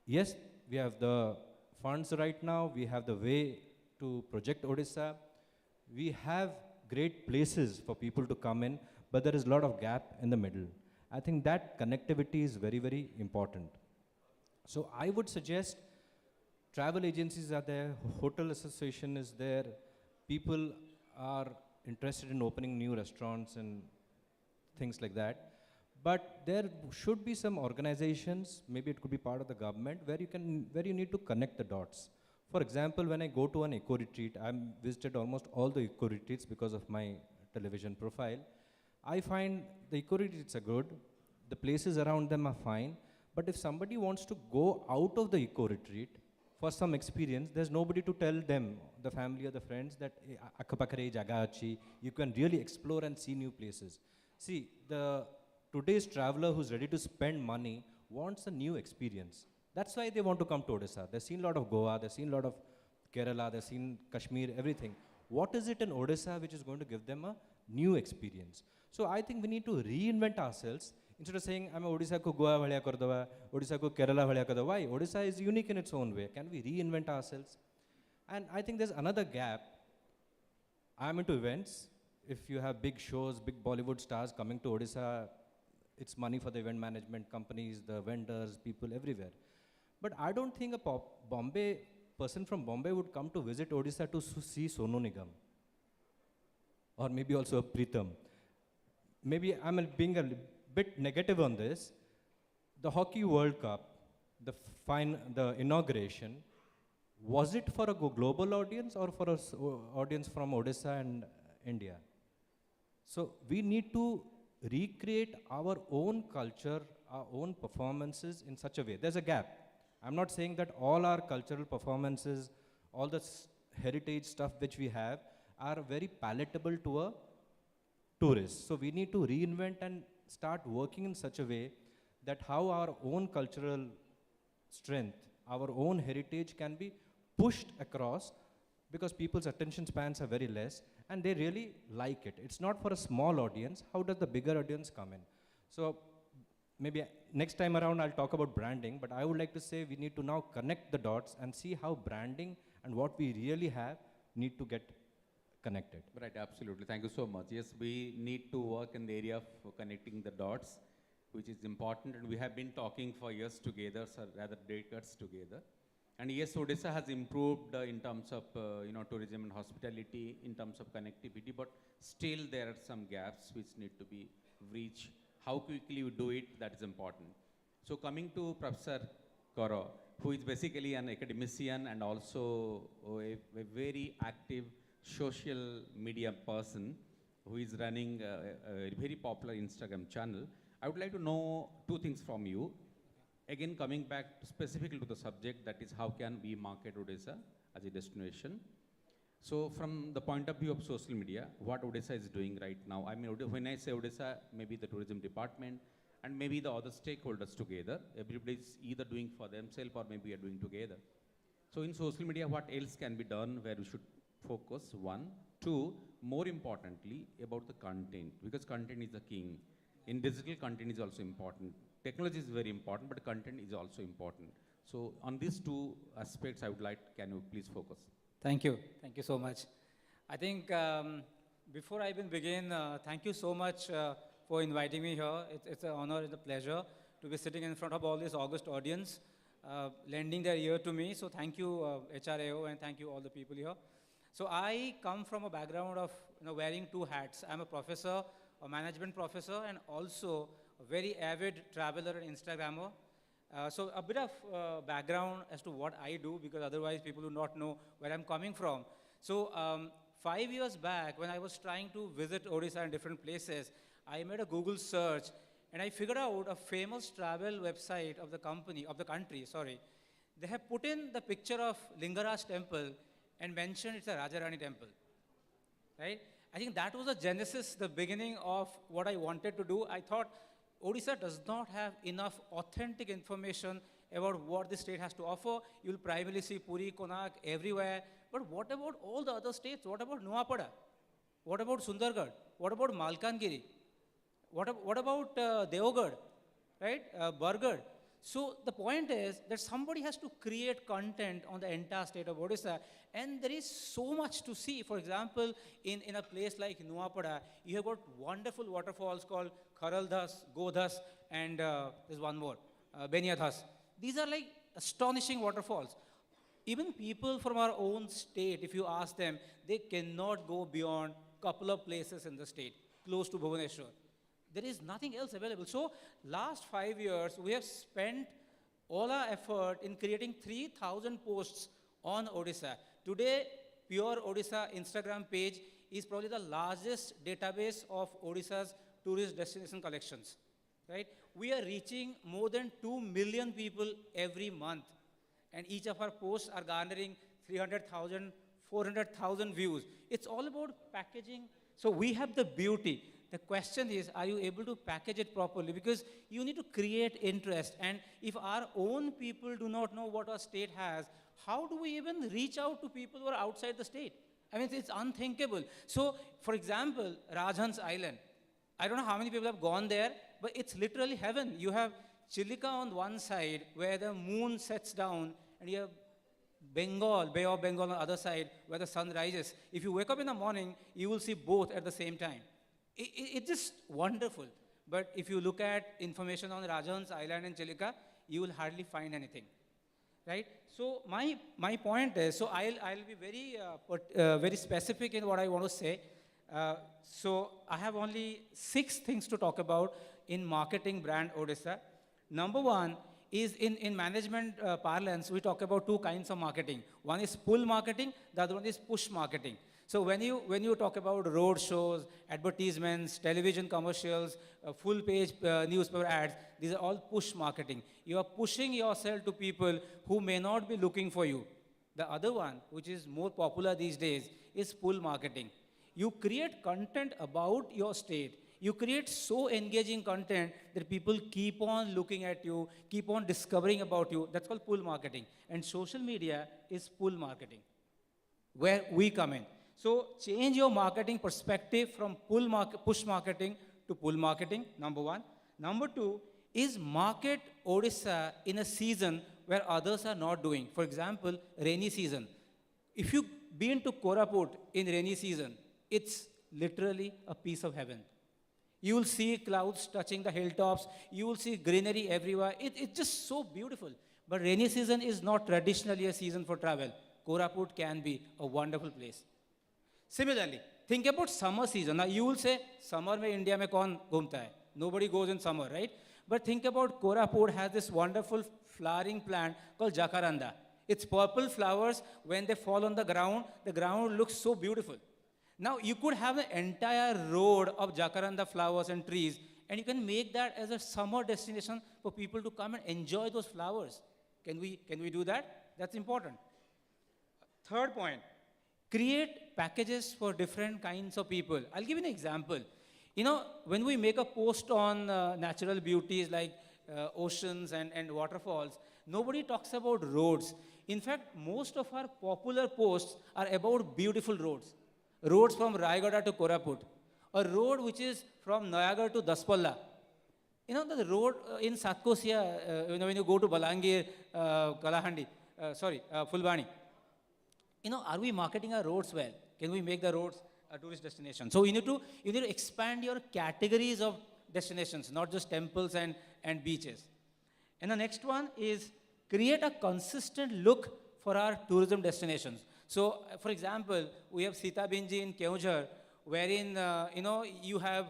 Yes, we have the funds right now. We have the way to project Odisha. We have great places for people to come in, but there is a lot of gap in the middle. I think that connectivity is very, very important. So I would suggest travel agencies are there, hotel association is there, people are interested in opening new restaurants and things like that. But there should be some organizations, maybe it could be part of the government, where you need to connect the dots. For example, when I go to an eco retreat, I've visited almost all the eco retreats because of my television profile. I find the eco retreats are good, the places around them are fine, but if somebody wants to go out of the eco retreat for some experience, there's nobody to tell them, the family or the friends, that "Akkapakare jaga achi," you can really explore and see new places. See, today's traveler who's ready to spend money wants a new experience. That's why they want to come to Odisha. They've seen a lot of Goa, they've seen a lot of Kerala, they've seen Kashmir, everything. What is it in Odisha which is going to give them a new experience? So I think we need to reinvent ourselves. Instead of saying, "I'm Odisha ko Goa bhaliya kar dava, Odisha ko Kerala bhaliya kar dava." Why? Odisha is unique in its own way. Can we reinvent ourselves? And I think there's another gap. I'm into events. If you have big shows, big Bollywood stars coming to Odisha, it's money for the event management companies, the vendors, people everywhere. But I don't think a person from Bombay would come to visit Odisha to see Sonu Nigam. Or maybe also Pritam. Maybe I'm being a bit negative on this. The Hockey World Cup, the inauguration, was it for a global audience or for an audience from Odisha and India? So we need to recreate our own culture, our own performances in such a way. There's a gap. I'm not saying that all our cultural performances, all the heritage stuff which we have are very palatable to a tourist. So we need to reinvent and start working in such a way that how our own cultural strength, our own heritage can be pushed across, because people's attention spans are very less and they really like it. It's not for a small audience. How does the bigger audience come in? So maybe next time around I'll talk about branding, but I would like to say we need to now connect the dots and see how branding and what we really have need to get connected. Right, absolutely. Thank you so much. Yes, we need to work in the area of connecting the dots, which is important. And we have been talking for years together, so rather decades together. And yes, Odisha has improved in terms of tourism and hospitality, in terms of connectivity, but still there are some gaps which need to be reached. How quickly you do it, that is important. So coming to Professor Karo, who is basically an academician and also a very active social media person who is running a very popular Instagram channel. I would like to know two things from you. Again, coming back specifically to the subject, that is how can we market Odisha as a destination. So from the point of view of social media, what Odisha is doing right now, I mean, when I say Odisha, maybe the tourism department and maybe the other stakeholders together, everybody is either doing for themselves or maybe are doing together. So in social media, what else can be done where we should focus, one. Two, more importantly, about the content, because content is the king. In digital, content is also important. Technology is very important, but content is also important. So on these two aspects, I would like, can you please focus? Thank you. Thank you so much. I think before I even begin, thank you so much for inviting me here. It's an honor and a pleasure to be sitting in front of all this august audience, lending their ear to me. So thank you, HRAO, and thank you all the people here. So I come from a background of wearing two hats. I'm a professor, a management professor, and also a very avid traveler and Instagrammer. So a bit of background as to what I do, because otherwise people do not know where I'm coming from. So 5 years back, when I was trying to visit Odisha in different places, I made a Google search, and I figured out a famous travel website of the country. They have put in the picture of Lingaraj temple and mentioned it's a Rajarani temple, right? I think that was the genesis, the beginning of what I wanted to do. I thought Odisha does not have enough authentic information about what the state has to offer. You'll primarily see Puri, Konark everywhere. But what about all the other states? What about Nuapada? What about Sundargarh? What about Malkangiri? What about Deogarh, right? Bargarh. So the point is that somebody has to create content on the entire state of Odisha, and there is so much to see. For example, in a place like Nuapada, you have got wonderful waterfalls called Kharaldhas, Godhas, and there's one more, Beniadhas. These are like astonishing waterfalls. Even people from our own state, if you ask them, they cannot go beyond a couple of places in the state, close to Bhubaneswar. There is nothing else available. So last 5 years, we have spent all our effort in creating 3,000 posts on Odisha. Today, Pure Odisha Instagram page is probably the largest database of Odisha's tourist destination collections, right? We are reaching more than 2 million people every month, and each of our posts are garnering 300,000, 400,000 views. It's all about packaging. So we have the beauty. The question is, are you able to package it properly? Because you need to create interest. And if our own people do not know what our state has, how do we even reach out to people who are outside the state? I mean, it's unthinkable. So, for example, Rajhans Island. I don't know how many people have gone there, but it's literally heaven. You have Chilika on one side, where the moon sets down, and you have Bengal, Bay of Bengal on the other side, where the sun rises. If you wake up in the morning, you will see both at the same time. It's just wonderful. But if you look at information on Rajhans Island and Chilika, you will hardly find anything, right? So my point is, so I'll be very specific in what I want to say. So I have only 6 things to talk about in marketing brand Odisha. Number one is in management parlance, we talk about 2 kinds of marketing. One is pull marketing, the other one is push marketing. So when you talk about road shows, advertisements, television commercials, full page newspaper ads, these are all push marketing. You are pushing yourself to people who may not be looking for you. The other one, which is more popular these days, is pull marketing. You create content about your state. You create so engaging content that people keep on looking at you, keep on discovering about you. That's called pull marketing. And social media is pull marketing, where we come in. So change your marketing perspective from push marketing to pull marketing, number one. Number two, is market Odisha in a season where others are not doing. For example, rainy season. If you been to Koraput in rainy season, it's literally a piece of heaven. You will see clouds touching the hilltops. You will see greenery everywhere. It's just so beautiful. But rainy season is not traditionally a season for travel. Koraput can be a wonderful place. Similarly, think about summer season. Now you will say, summer mein India mein kaun ghumta hai? Nobody goes in summer, right? But think about Koraput has this wonderful flowering plant called jacaranda. Its purple flowers, when they fall on the ground looks so beautiful. Now you could have an entire road of jacaranda flowers and trees, and you can make that as a summer destination for people to come and enjoy those flowers. Can we do that? That's important. Third point, create packages for different kinds of people. I'll give you an example. You know, when we make a post on natural beauties like oceans and waterfalls, nobody talks about roads. In fact, most of our popular posts are about beautiful roads. Roads from Raigada to Koraput. A road which is from Nayagar to Daspalla. You know, the road in Satkosia, when you go to Balangir, Kalahandi, Fulbani. You know, are we marketing our roads well? Can we make the roads a tourist destination? So you need to expand your categories of destinations, not just temples and beaches. And the next one is create a consistent look for our tourism destinations. So, for example, we have Sita Binji in Keonjhar, wherein, you have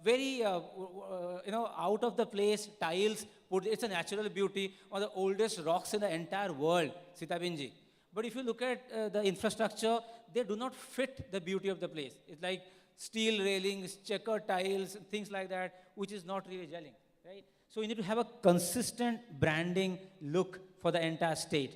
very, out of the place tiles, it's a natural beauty, one of the oldest rocks in the entire world, Sita Binji. But if you look at the infrastructure, they do not fit the beauty of the place. It's like steel railings, checkered tiles, things like that, which is not really gelling, right? So you need to have a consistent branding look for the entire state.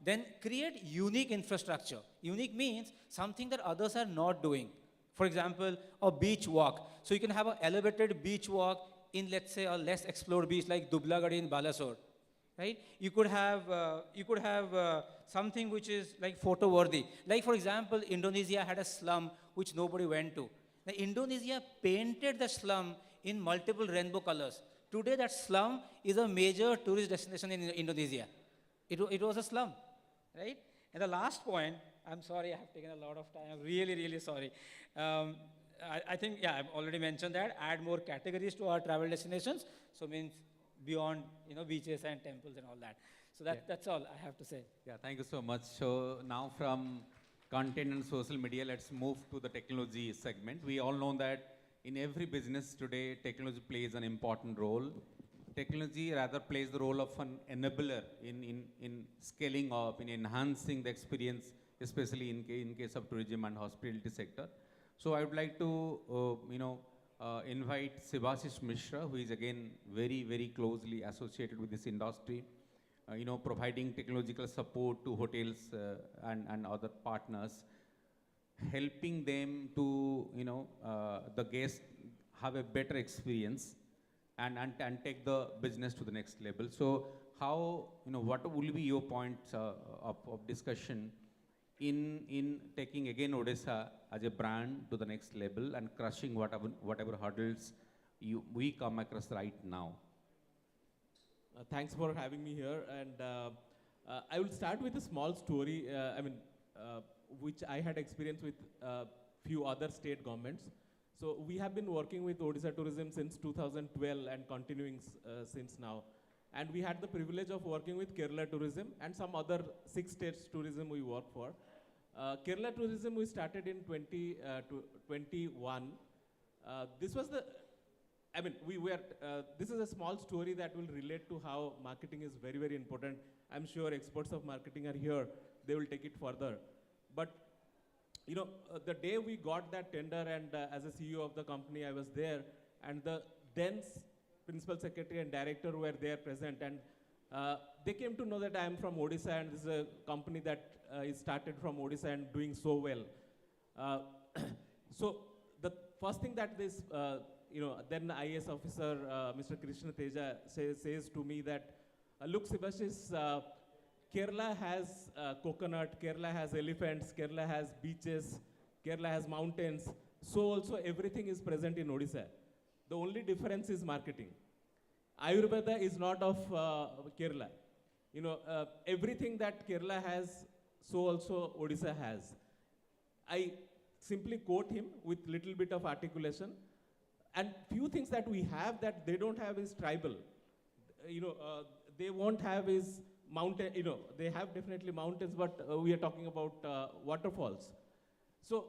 Then create unique infrastructure. Unique means something that others are not doing. For example, a beach walk. So you can have an elevated beach walk in, let's say, a less explored beach like Dublagadi in Balasore. Right? You could have something which is like photo-worthy. Like, for example, Indonesia had a slum which nobody went to. Now, Indonesia painted the slum in multiple rainbow colors. Today, that slum is a major tourist destination in Indonesia. It was a slum, right? And the last point, I'm sorry, I have taken a lot of time. I'm really, really sorry. I think, I've already mentioned that. Add more categories to our travel destinations. So means beyond, beaches and temples and all that. So that's all I have to say. Yeah, thank you so much. So now from content and social media, let's move to the technology segment. We all know that in every business today, technology plays an important role. Technology rather plays the role of an enabler in scaling up, in enhancing the experience, especially in case of tourism and hospitality sector. So I would like to, invite Subhashish Mishra, who is again very, very closely associated with this industry, providing technological support to hotels and other partners, helping them to, the guests have a better experience and take the business to the next level. So how, what will be your points of discussion in taking again Odisha as a brand to the next level and crushing whatever hurdles we come across right now? Thanks for having me here, and I will start with a small story, which I had experience with few other state governments. So we have been working with Odisha Tourism since 2012 and continuing since now. And we had the privilege of working with Kerala Tourism and some other 6 states tourism we work for. Kerala Tourism we started in 2021. This was the, this is a small story that will relate to how marketing is very, very important. I'm sure experts of marketing are here. They will take it further. But the day we got that tender, and as a CEO of the company, I was there, and the then principal secretary and director were there present, and they came to know that I am from Odisha, and this is a company that is started from Odisha and doing so well. So the first thing that this, then IAS officer, Mr. Krishna Teja says to me that, look, Subhashish, Kerala has coconut, Kerala has elephants, Kerala has beaches, Kerala has mountains. So also everything is present in Odisha. The only difference is marketing. Ayurveda is not of Kerala. You know, everything that Kerala has, so also Odisha has. I simply quote him with little bit of articulation. And few things that we have that they don't have is tribal. You know, they won't have is mountain, you know, they have definitely mountains, but we are talking about waterfalls. So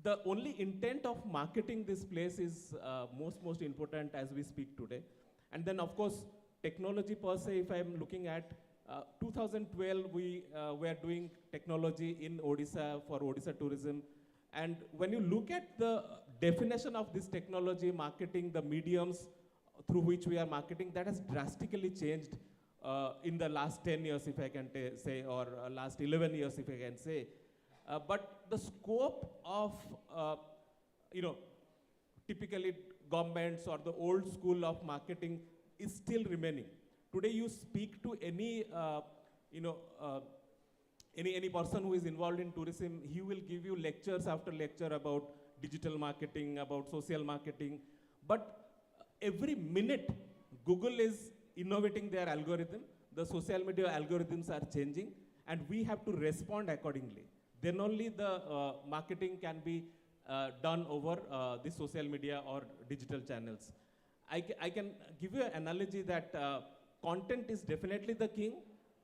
the only intent of marketing this place is most important as we speak today. And then of course, technology per se, if I'm looking at 2012, we were doing technology in Odisha for Odisha Tourism. And when you look at the definition of this technology, marketing, the mediums through which we are marketing, that has drastically changed in the last 10 years, if I can say, or last 11 years, if I can say. But the scope of, you know, typically governments or the old school of marketing is still remaining. Today you speak to any, you know, any person who is involved in tourism, he will give you lectures after lecture about digital marketing, about social marketing. But every minute, Google is innovating their algorithm, the social media algorithms are changing, and we have to respond accordingly. Then only the marketing can be done over the social media or digital channels. I can give you an analogy that content is definitely the king,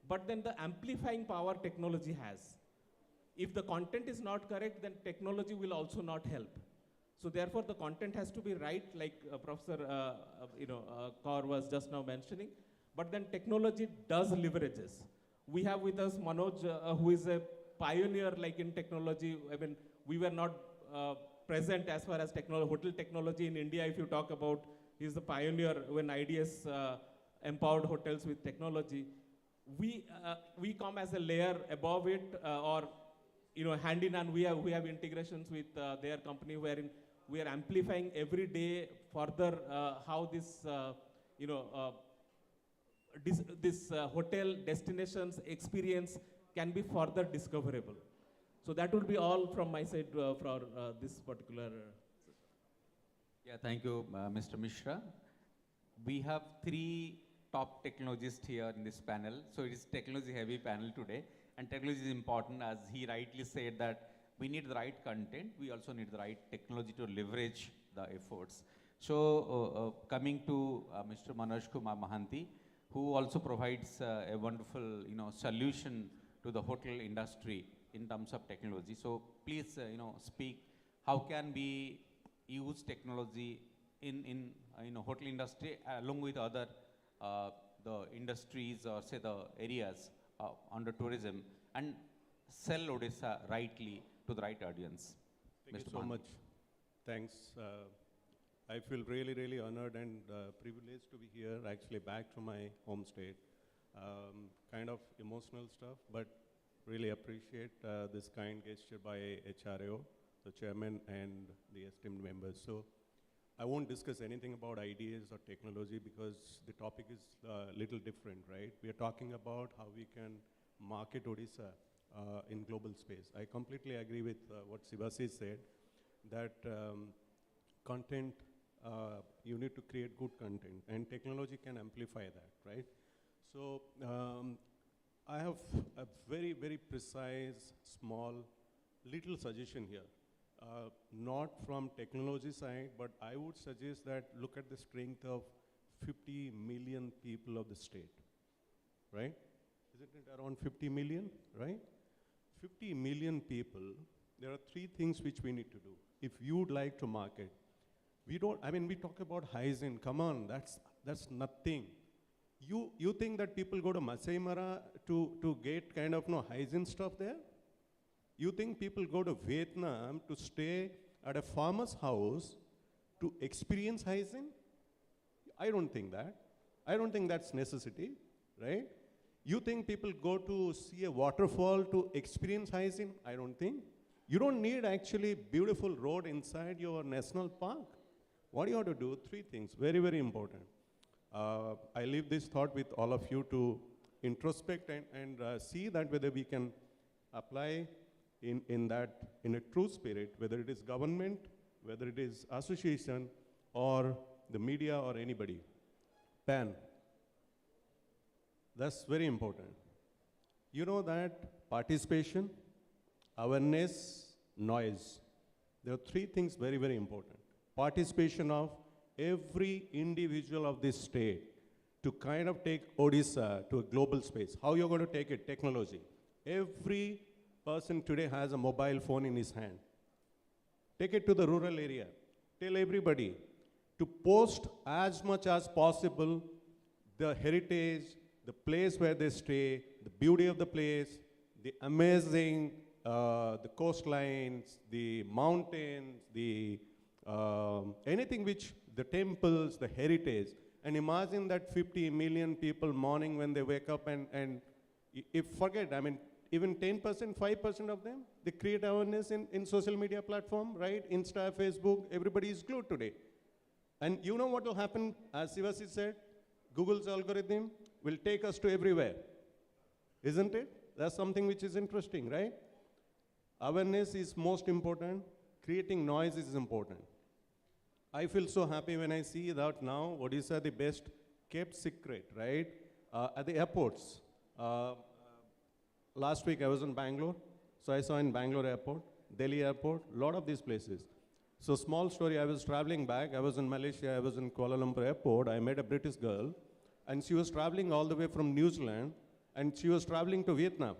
but then the amplifying power technology has. If the content is not correct, then technology will also not help. So therefore, the content has to be right, like Professor Kaur was just now mentioning. But then technology does leverages. We have with us Manoj, who is a pioneer like in technology. I mean, we were not present as far as hotel technology in India. If you talk about, he's the pioneer when IDS empowered hotels with technology. We come as a layer above it, or hand in hand. We have integrations with their company wherein we are amplifying every day further how this this hotel destinations experience can be further discoverable. So that would be all from my side for this particular. Yeah, thank you, Mr. Mishra. We have three top technologists here in this panel. So it is technology heavy panel today. And technology is important, as he rightly said, that we need the right content. We also need the right technology to leverage the efforts. So coming to Mr. Manoj Kumar Mahanti, who also provides a wonderful solution to the hotel industry in terms of technology. So please speak, how can we use technology in hotel industry along with other the industries or say the areas under tourism, and sell Odisha rightly to the right audience. Thank you so much. Thanks. I feel really, really honored and privileged to be here, actually back to my home state. Kind of emotional stuff, but really appreciate this kind gesture by HRAO, the chairman, and the esteemed members. So I won't discuss anything about ideas or technology because the topic is a little different, right? We are talking about how we can market Odisha in global space. I completely agree with what Sivasi said, that content, you need to create good content, and technology can amplify that, right? So I have a very, very precise, small, little suggestion here. Not from technology side, but I would suggest that look at the strength of 50 million people of the state, right? Isn't it around 50 million, right? 50 million people, there are three things which we need to do. If you would like to market, we talk about hygiene, come on, that's nothing. You think that people go to Masai Mara to get kind of hygiene stuff there? You think people go to Vietnam to stay at a farmer's house to experience hygiene? I don't think that. I don't think that's necessity, right? You think people go to see a waterfall to experience hygiene? I don't think. You don't need actually beautiful road inside your national park. What do you have to do? Three things, very, very important. I leave this thought with all of you to introspect and see that whether we can apply in a true spirit, whether it is government, whether it is association, or the media, or anybody. ban. That's very important. You know that participation, awareness, noise. There are three things very, very important. Participation of every individual of this state to kind of take Odisha to a global space. How you're going to take it? Technology. Every person today has a mobile phone in his hand. Take it to the rural area. Tell everybody to post as much as possible the heritage, the place where they stay, the beauty of the place, the amazing, the coastlines, the mountains, the anything which, the temples, the heritage. And imagine that 50 million people morning when they wake up and if forget, I mean, even 10%, 5% of them, they create awareness in social media platform, right? Insta, Facebook, everybody is glued today. And you know what will happen, as Sivasi said, Google's algorithm will take us to everywhere, isn't it? That's something which is interesting, right? Awareness is most important, creating noise is important. I feel so happy when I see that now Odisha the best kept secret, right? At the airports. Last week I was in Bangalore, so I saw in Bangalore airport, Delhi airport, a lot of these places. So small story, I was traveling back, I was in Malaysia, I was in Kuala Lumpur airport, I met a British girl, and she was traveling all the way from New Zealand, and she was traveling to Vietnam.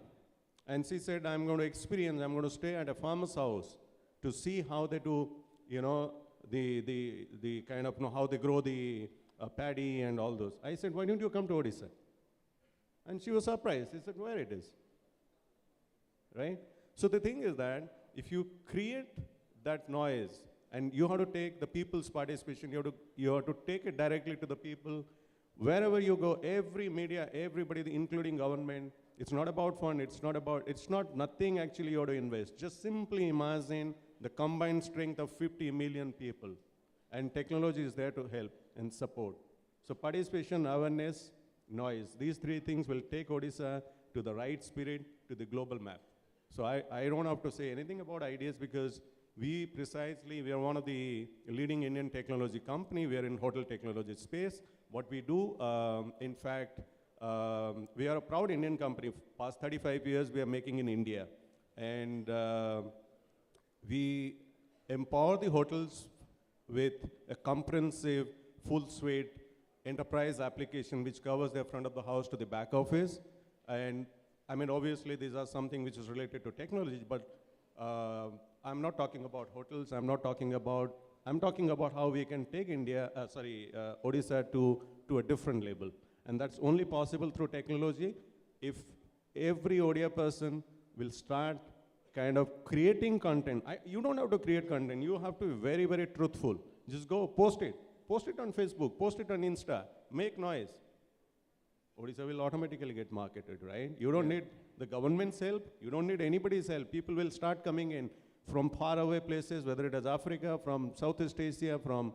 And she said, I'm going to stay at a farmer's house to see how they do, you know, the kind of, you know, how they grow the paddy and all those. I said, why don't you come to Odisha? And she was surprised. She said, where it is? Right? So the thing is that if you create that noise and you have to take the people's participation, you have to take it directly to the people. Wherever you go, every media, everybody, including government, it's not about fun, it's not nothing actually you have to invest. Just simply imagine the combined strength of 50 million people. And technology is there to help and support. So participation, awareness, noise, these three things will take Odisha to the right spirit, to the global map. So I don't have to say anything about ideas because we are one of the leading Indian technology company. We are in hotel technology space. What we do, in fact, we are a proud Indian company. Past 35 years, we are making in India. And we empower the hotels with a comprehensive, full suite enterprise application which covers their front of the house to the back office. And I mean, obviously, these are something which is related to technology, but I'm not talking about hotels. I'm talking about how we can take Odisha to a different level. And that's only possible through technology if every Odia person will start kind of creating content. You don't have to create content. You have to be very, very truthful. Just go post it. Post it on Facebook. Post it on Insta. Make noise. Odisha will automatically get marketed, right? You don't need the government's help. You don't need anybody's help. People will start coming in from far away places, whether it is Africa, from Southeast Asia, from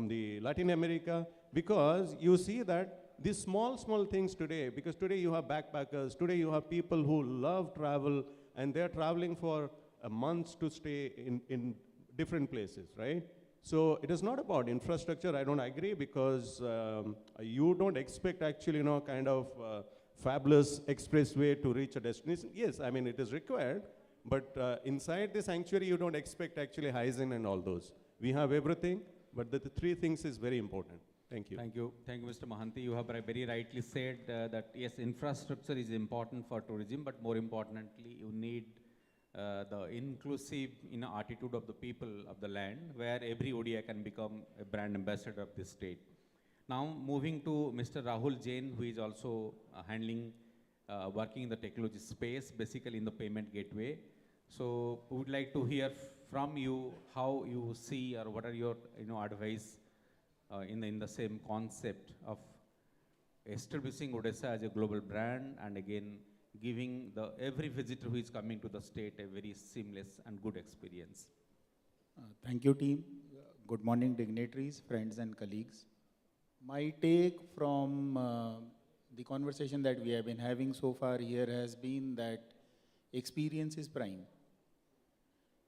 the Latin America, because you see that these small things today, because today you have backpackers, today you have people who love travel, and they're traveling for months to stay in different places, right? So it is not about infrastructure. I don't agree because you don't expect actually, you know, kind of fabulous expressway to reach a destination. Yes, I mean, it is required, but inside the sanctuary, you don't expect actually hygiene and all those. We have everything, but the three things is very important. Thank you. Thank you. Thank you, Mr. Mohanty. You have very rightly said that yes, infrastructure is important for tourism, but more importantly, you need the inclusive attitude of the people of the land, where every ODI can become a brand ambassador of this state. Now, moving to Mr. Rahul Jain, who is also working in the technology space, basically in the payment gateway. So, we would like to hear from you how you see or what are your advice in the same concept of establishing Odisha as a global brand, and again giving every visitor who is coming to the state a very seamless and good experience. Thank you, team. Good morning, dignitaries, friends and colleagues. My take from the conversation that we have been having so far here has been that experience is prime.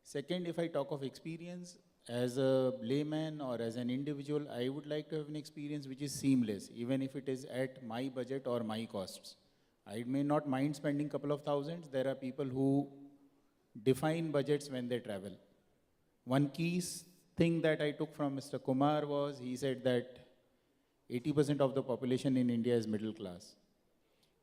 Second, if I talk of experience, as a layman or as an individual, I would like to have an experience which is seamless, even if it is at my budget or my costs. I may not mind spending couple of thousands. There are people who define budgets when they travel. One key thing that I took from Mr. Kumar was, he said that 80% of the population in India is middle class.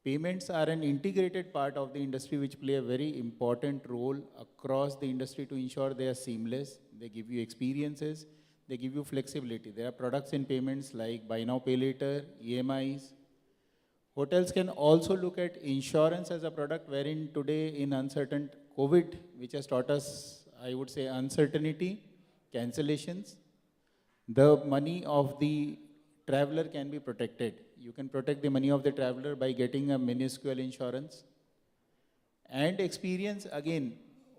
Payments are an integrated part of the industry which play a very important role across the industry to ensure they are seamless. They give you experiences, they give you flexibility. There are products in payments like buy now, pay later, EMIs. Hotels can also look at insurance as a product, wherein today in uncertain COVID, which has taught us, I would say, uncertainty, cancellations, the money of the traveler can be protected. You can protect the money of the traveler by getting a minuscule insurance. And experience, again,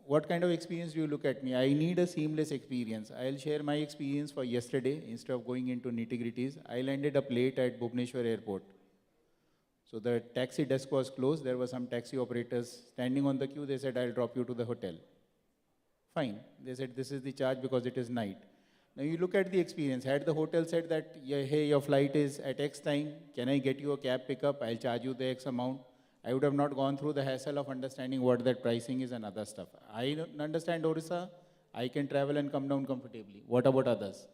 what kind of experience do you look at me? I need a seamless experience. I'll share my experience for yesterday instead of going into nitty-gritties. I landed up late at Bhubaneswar airport. So the taxi desk was closed. There were some taxi operators standing on the queue. They said, I'll drop you to the hotel. Fine. They said, this is the charge because it is night. Now you look at the experience. Had the hotel said that, yeah, hey, your flight is at X time, can I get you a cab pickup? I'll charge you the X amount. I would have not gone through the hassle of understanding what that pricing is and other stuff. I don't understand Odisha. I can travel and come down comfortably. What about others?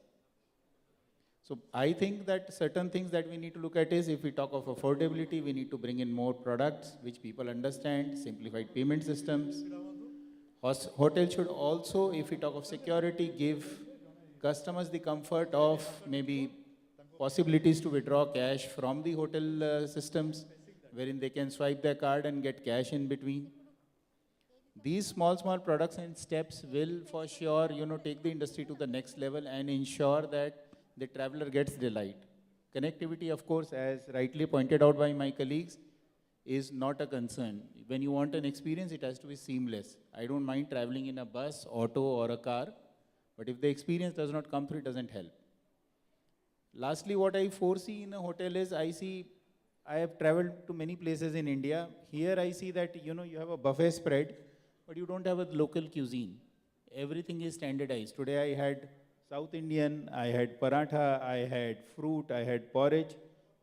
So I think that certain things that we need to look at is, if we talk of affordability, we need to bring in more products which people understand, simplified payment systems. Hotel should also, if we talk of security, give customers the comfort of maybe possibilities to withdraw cash from the hotel systems, wherein they can swipe their card and get cash in between. These small products and steps will for sure, take the industry to the next level and ensure that the traveler gets delight. Connectivity, of course, as rightly pointed out by my colleagues, is not a concern. When you want an experience, it has to be seamless. I don't mind traveling in a bus, auto, or a car, but if the experience does not come through, it doesn't help. Lastly, what I foresee in a hotel is, I have traveled to many places in India. Here I see that, you have a buffet spread, but you don't have a local cuisine. Everything is standardized. Today I had South Indian, I had paratha, I had fruit, I had porridge.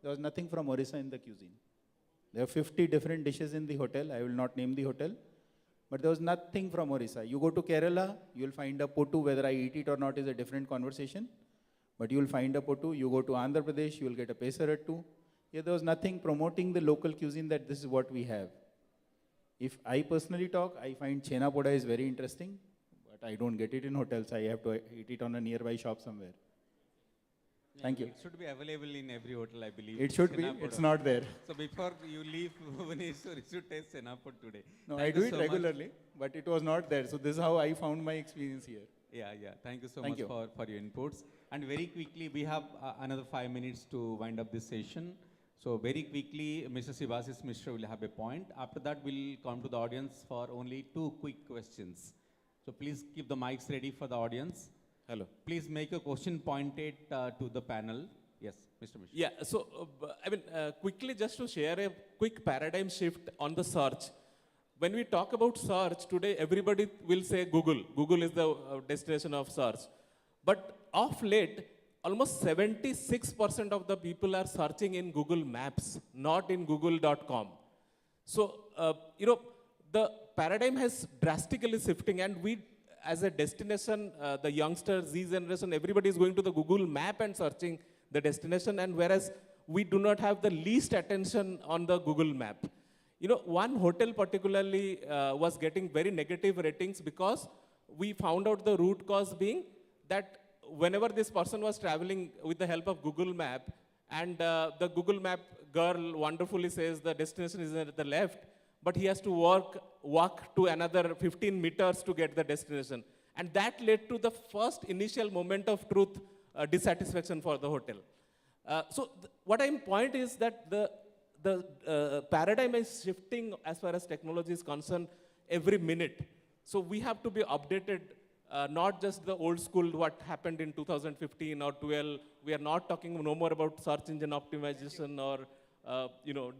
There was nothing from Odisha in the cuisine. There are 50 different dishes in the hotel. I will not name the hotel. But there was nothing from Odisha. You go to Kerala, you will find a pottu. Whether I eat it or not is a different conversation. But you will find a pottu. You go to Andhra Pradesh, you will get a pesarattu. Here there was nothing promoting the local cuisine that this is what we have. If I personally talk, I find chena poda is very interesting. But I don't get it in hotels. I have to eat it on a nearby shop somewhere. Thank you. It should be available in every hotel, I believe. It should be. It's not there. So before you leave Bhubaneswar, you should taste Senapur today. No, Thank I do you it so regularly, but it was not there. So this is how I found my experience here. Yeah. Thank you so much for your inputs. And very quickly, we have another 5 minutes to wind up this session. So very quickly, Mr. Sivasis Mishra will have a point. After that, we'll come to the audience for only 2 quick questions. So please keep the mics ready for the audience. Hello. Please make a question pointed to the panel. Yes, Mr. Mishra. Yeah, so quickly just to share a quick paradigm shift on the search. When we talk about search, today everybody will say Google. Google is the destination of search. But of late, almost 76% of the people are searching in Google Maps, not in google.com. So, the paradigm has drastically shifting, and we, as a destination, the youngsters, Z generation, everybody is going to the Google map and searching the destination, and whereas we do not have the least attention on the Google map. One hotel particularly was getting very negative ratings because we found out the root cause being that whenever this person was traveling with the help of Google map, and the Google map girl wonderfully says the destination is at the left, but he has to walk to another 15 meters to get the destination. And that led to the first initial moment of truth dissatisfaction for the hotel. So what I'm point is that the paradigm is shifting as far as technology is concerned every minute. So we have to be updated, not just the old school, what happened in 2015 or 12. We are not talking no more about search engine optimization or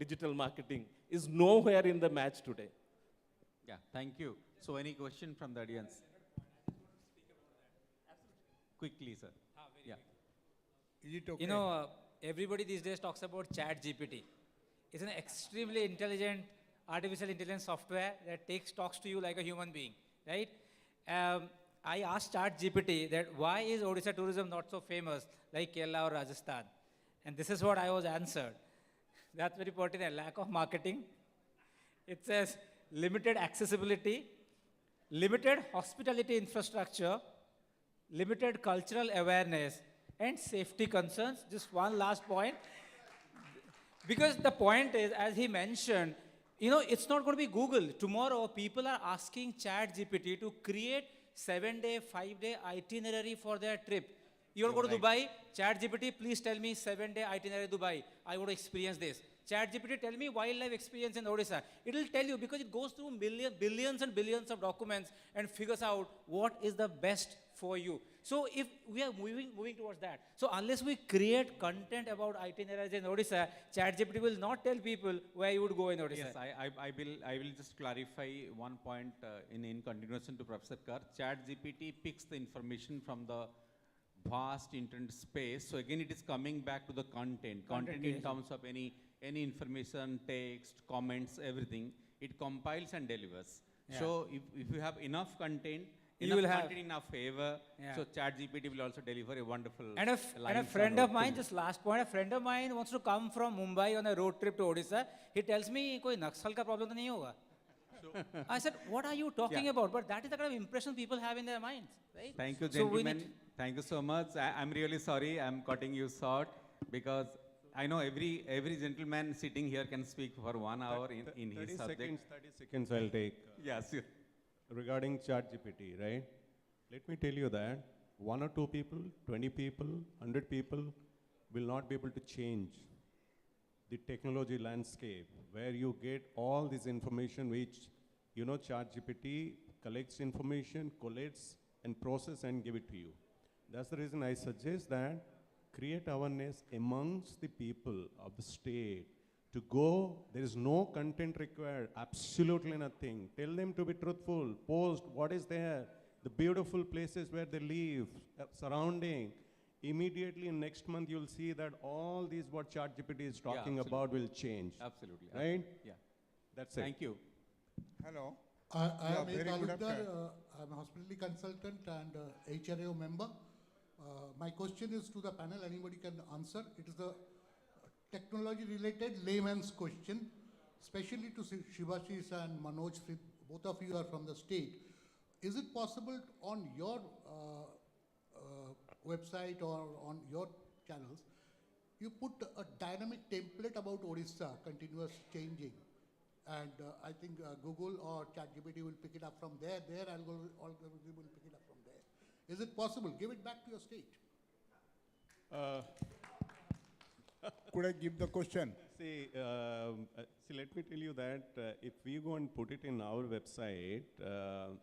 digital marketing. Is nowhere in the match today. Yeah, thank you. So any question from the audience? quickly, sir. Very Yeah. quick. Is it okay? You know, everybody these days talks about Chat GPT. It's an extremely intelligent artificial intelligence software that talks to you like a human being, right? I asked Chat GPT that why is Odisha tourism not so famous like Kerala or Rajasthan? And this is what I was answered. That's very pertinent. Lack of marketing. It says limited accessibility, limited hospitality infrastructure, limited cultural awareness, and safety concerns. Just one last point. Because the point is, as he mentioned, you know, it's not going to be Google. Tomorrow, people are asking ChatGPT to create 7-day, 5-day itinerary for their trip. You're going to Dubai, ChatGPT, please tell me 7-day itinerary Dubai. I want to experience this. ChatGPT, tell me wildlife experience in Odisha. It will tell you because it goes through billions and billions of documents and figures out what is the best for you. So if we are moving towards that, so unless we create content about itineraries in Odisha, ChatGPT will not tell people where you would go in Odisha. Yes, I will just clarify one point in continuation to Professor Kar. ChatGPT picks the information from the vast internet space. So again, it is coming back to the content. Content in terms of any information, text, comments, everything. It compiles and delivers. Yeah. So if you have enough content, You will have- content, enough favor, Yeah. so ChatGPT will also deliver a wonderful And a friend of mine, just last point, a friend of mine wants to come from Mumbai on a road trip to Odisha. He tells me, koi Naxal ka problem to nahi hoga. I said, what are you talking about? But that is the kind of impression people have in their minds, right? Thank you, So we gentlemen. need- Thank you so much. I'm really sorry. I'm cutting you short because I know every gentleman sitting here can speak for 1 hour in his 30 subject. 30 seconds I'll take. Yes. Regarding ChatGPT, right? Let me tell you that 1 or 2 people, 20 people, 100 people will not be able to change the technology landscape where you get all this information which, you know, ChatGPT collects information, collates and process and give it to you. That's the reason I suggest that create awareness amongst the people of the state to go. There is no content required, absolutely nothing. Tell them to be truthful, post what is there, the beautiful places where they live, surrounding. Immediately next month you'll see that all these what ChatGPT is talking about will change. Absolutely. Right? Yeah. That's it. Thank you. Hello. I Yeah, am A. very good Talukdar. afternoon. I'm a hospitality consultant and HRAO member. My question is to the panel. Anybody can answer. It is a technology-related layman's question, especially to Shivashis and Manoj. Both of you are from the state. Is it possible on your website or on your channels, you put a dynamic template about Odisha, continuous changing? And I think Google or ChatGPT will pick it up from there. Their algorithm will pick it up from there. Is it possible? Give it back to your state. Could I give the question? See, let me tell you that if we go and put it in our website,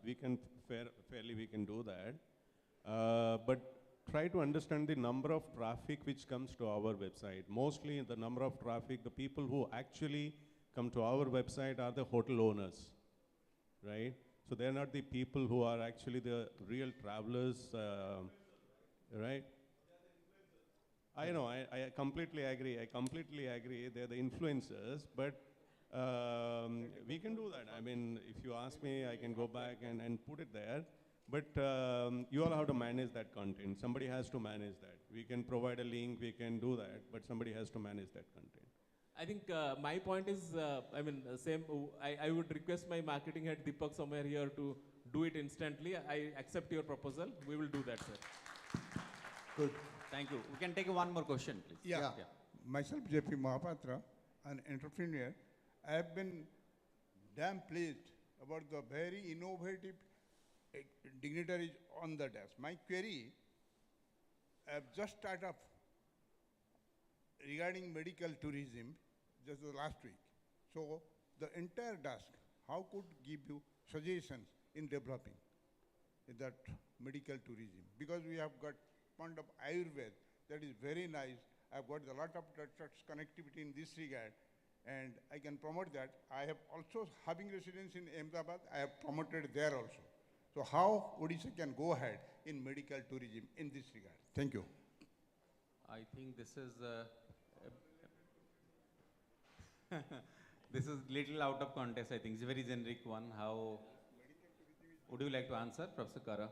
we can fairly we can do that. But try to understand the number of traffic which comes to our website. Mostly the number of traffic, the people who actually come to our website are the hotel owners, right? So they're not the people who are actually the real travelers, right? I know, I completely agree. I completely agree. They're the influencers, but we can do that. I mean, if you ask me, I can go back and put it there. But you all have to manage that content. Somebody has to manage that. We can provide a link, we can do that, but somebody has to manage that content. I think my point is, same. I would request my marketing head Deepak somewhere here to do it instantly. I accept your proposal. We will do that, sir. Good. Thank you. We can take one more question, please. Yeah. Myself, J.P. Mahapatra, an entrepreneur. I have been damn pleased about the very innovative dignitaries on the desk. My query, I have just started up regarding medical tourism just the last week. So the entire desk, how could give you suggestions in developing that medical tourism? Because we have got point of Ayurveda, that is very nice. I've got a lot of connectivity in this regard, and I can promote that. I have also having residence in Ahmedabad, I have promoted there also. So how Odisha can go ahead in medical tourism in this regard? Thank you. I think this is this is little out of context. I think it's a very generic one. How would you like to answer, Professor Kara?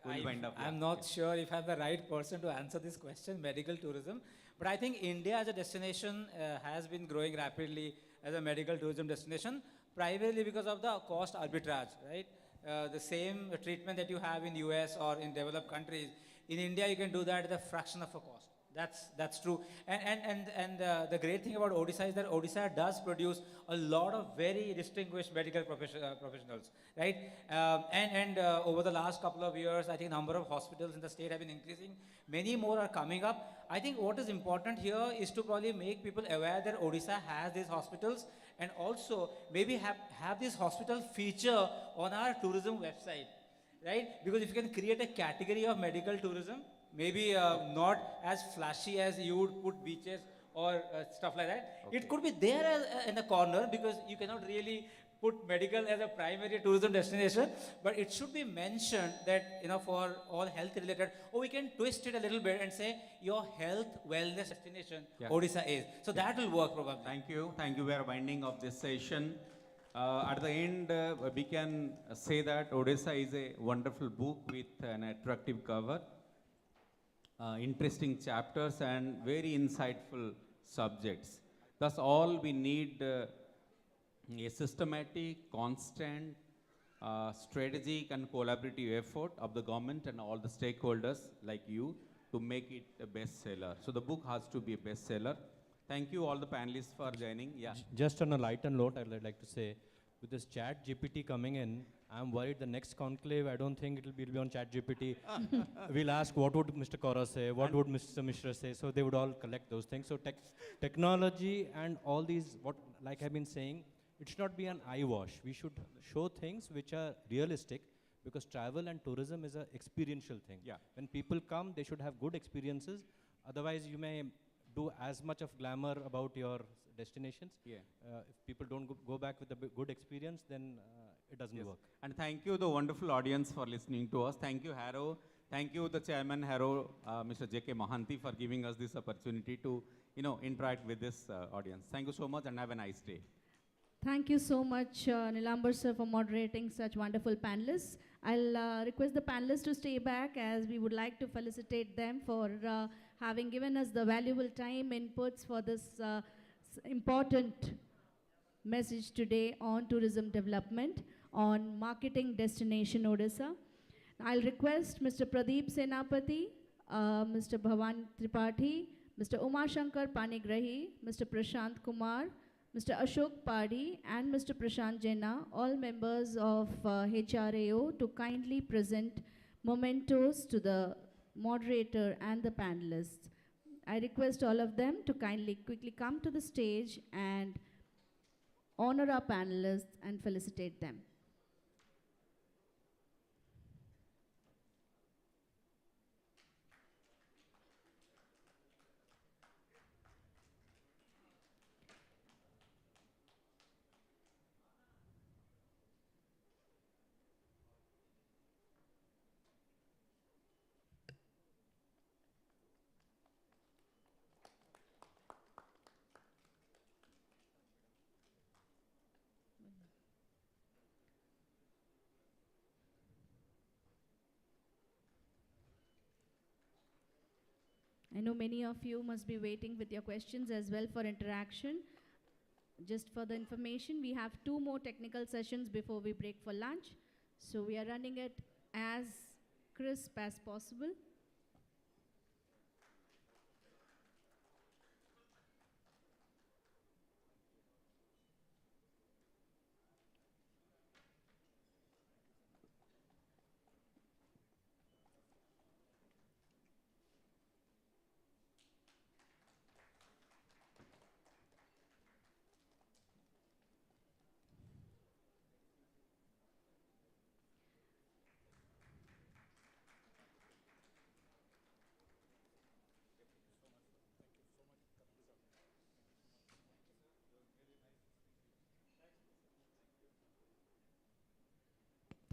We'll wind up, I'm yeah, not please. sure if I'm the right person to answer this question, medical tourism. But I think India as a destination has been growing rapidly as a medical tourism destination, primarily because of the cost arbitrage, right? The same treatment that you have in US or in developed countries, in India you can do that at a fraction of a cost. That's true. And the great thing about Odisha is that Odisha does produce a lot of very distinguished medical professionals, right? Over the last couple of years, I think number of hospitals in the state have been increasing. Many more are coming up. I think what is important here is to probably make people aware that Odisha has these hospitals, and also maybe have this hospital feature on our tourism website, right? Because if you can create a category of medical tourism, maybe not as flashy as you would put beaches or stuff like that. Okay. It could be there in the corner, because you cannot really put medical as a primary tourism destination, but it should be mentioned that, for all health related, or we can twist it a little bit and say your health wellness destination, yeah, Odisha is. So yeah, that will work probably. Thank you. Thank you. We are winding up this session. At the end, we can say that Odisha is a wonderful book with an attractive cover, interesting chapters and very insightful subjects. Thus, all we need a systematic, constant, strategic and collaborative effort of the government and all the stakeholders like you to make it a bestseller. So the book has to be a bestseller. Thank you all the panelists for joining. Yeah. Just on a lighter note, I'd like to say, with this chat GPT coming in, I'm worried the next conclave, I don't think it'll be on chat GPT. We'll ask what would Mr. Kora say, what would Mr. Mishra say, so they would all collect those things. So technology and all these, like I've been saying, it should not be an eye wash. We should show things which are realistic, because travel and tourism is an experiential thing. Yeah. When people come, they should have good experiences. Otherwise, you may do as much of glamour about your destinations. Yeah. If people don't go back with a good experience, then it doesn't work. And thank you, the wonderful audience, for listening to us. Thank you, HRAO. Thank you, the chairman, HRAO, Mr. J.K. Mohanty, for giving us this opportunity to, interact with this audience. Thank you so much and have a nice day. Thank you so much, Nilambar sir, for moderating such wonderful panelists. I'll request the panelists to stay back, as we would like to felicitate them for having given us the valuable time inputs for this important message today on tourism development, on marketing destination Odisha. I'll request Mr. Pradeep Senapati, Mr. Bhavan Tripathi, Mr. Umashankar Panigrahi, Mr. Prashant Kumar, Mr. Ashok Padi and Mr. Prashant Jena, all members of HRAO, to kindly present mementos to the moderator and the panelists. I request all of them to quickly come to the stage and honor our panelists and felicitate them. I know many of you must be waiting with your questions as well for interaction. Just for the information, we have 2 more technical sessions before we break for lunch. So we are running it as crisp as possible.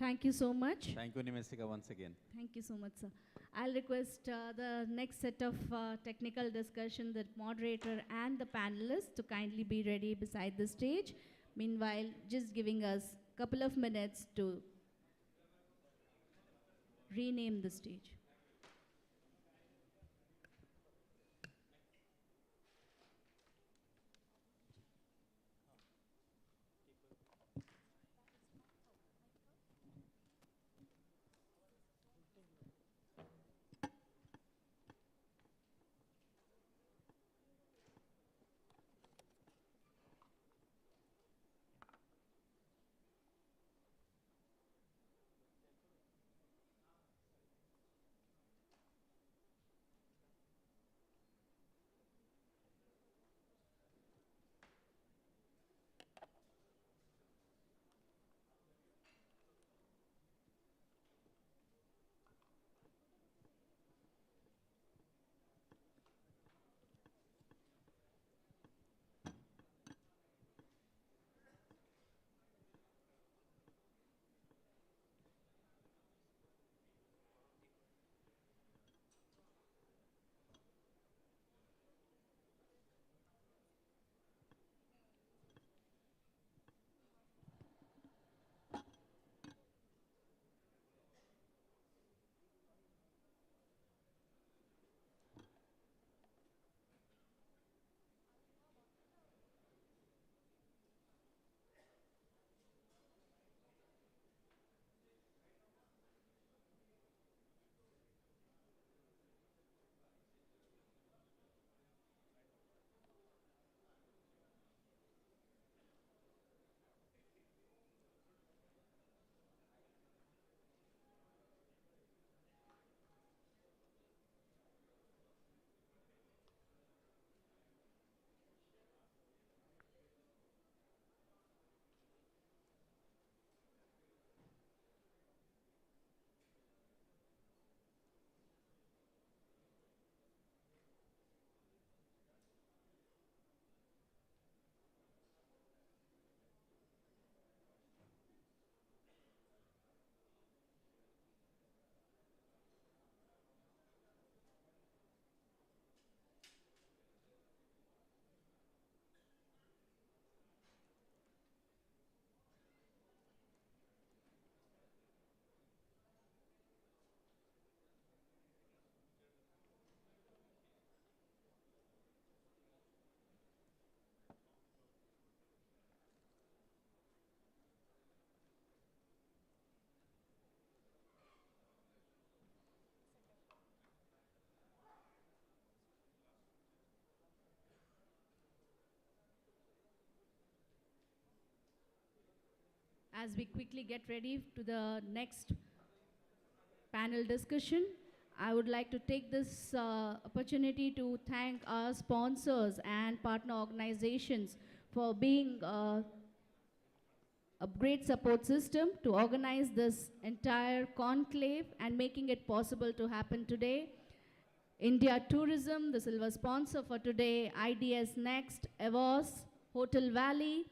Thank you so much. Thank you, Nimesika, once again. Thank you so much, sir. I'll request the next set of technical discussion, the moderator and the panelists to kindly be ready beside the stage. Meanwhile, just giving us a couple of minutes to rename the stage. As we quickly get ready to the next panel discussion, I would like to take this opportunity to thank our sponsors and partner organizations for being a great support system to organize this entire conclave and making it possible to happen today. India Tourism, the silver sponsor for today, IDS Next, Evos, Hotel Valley,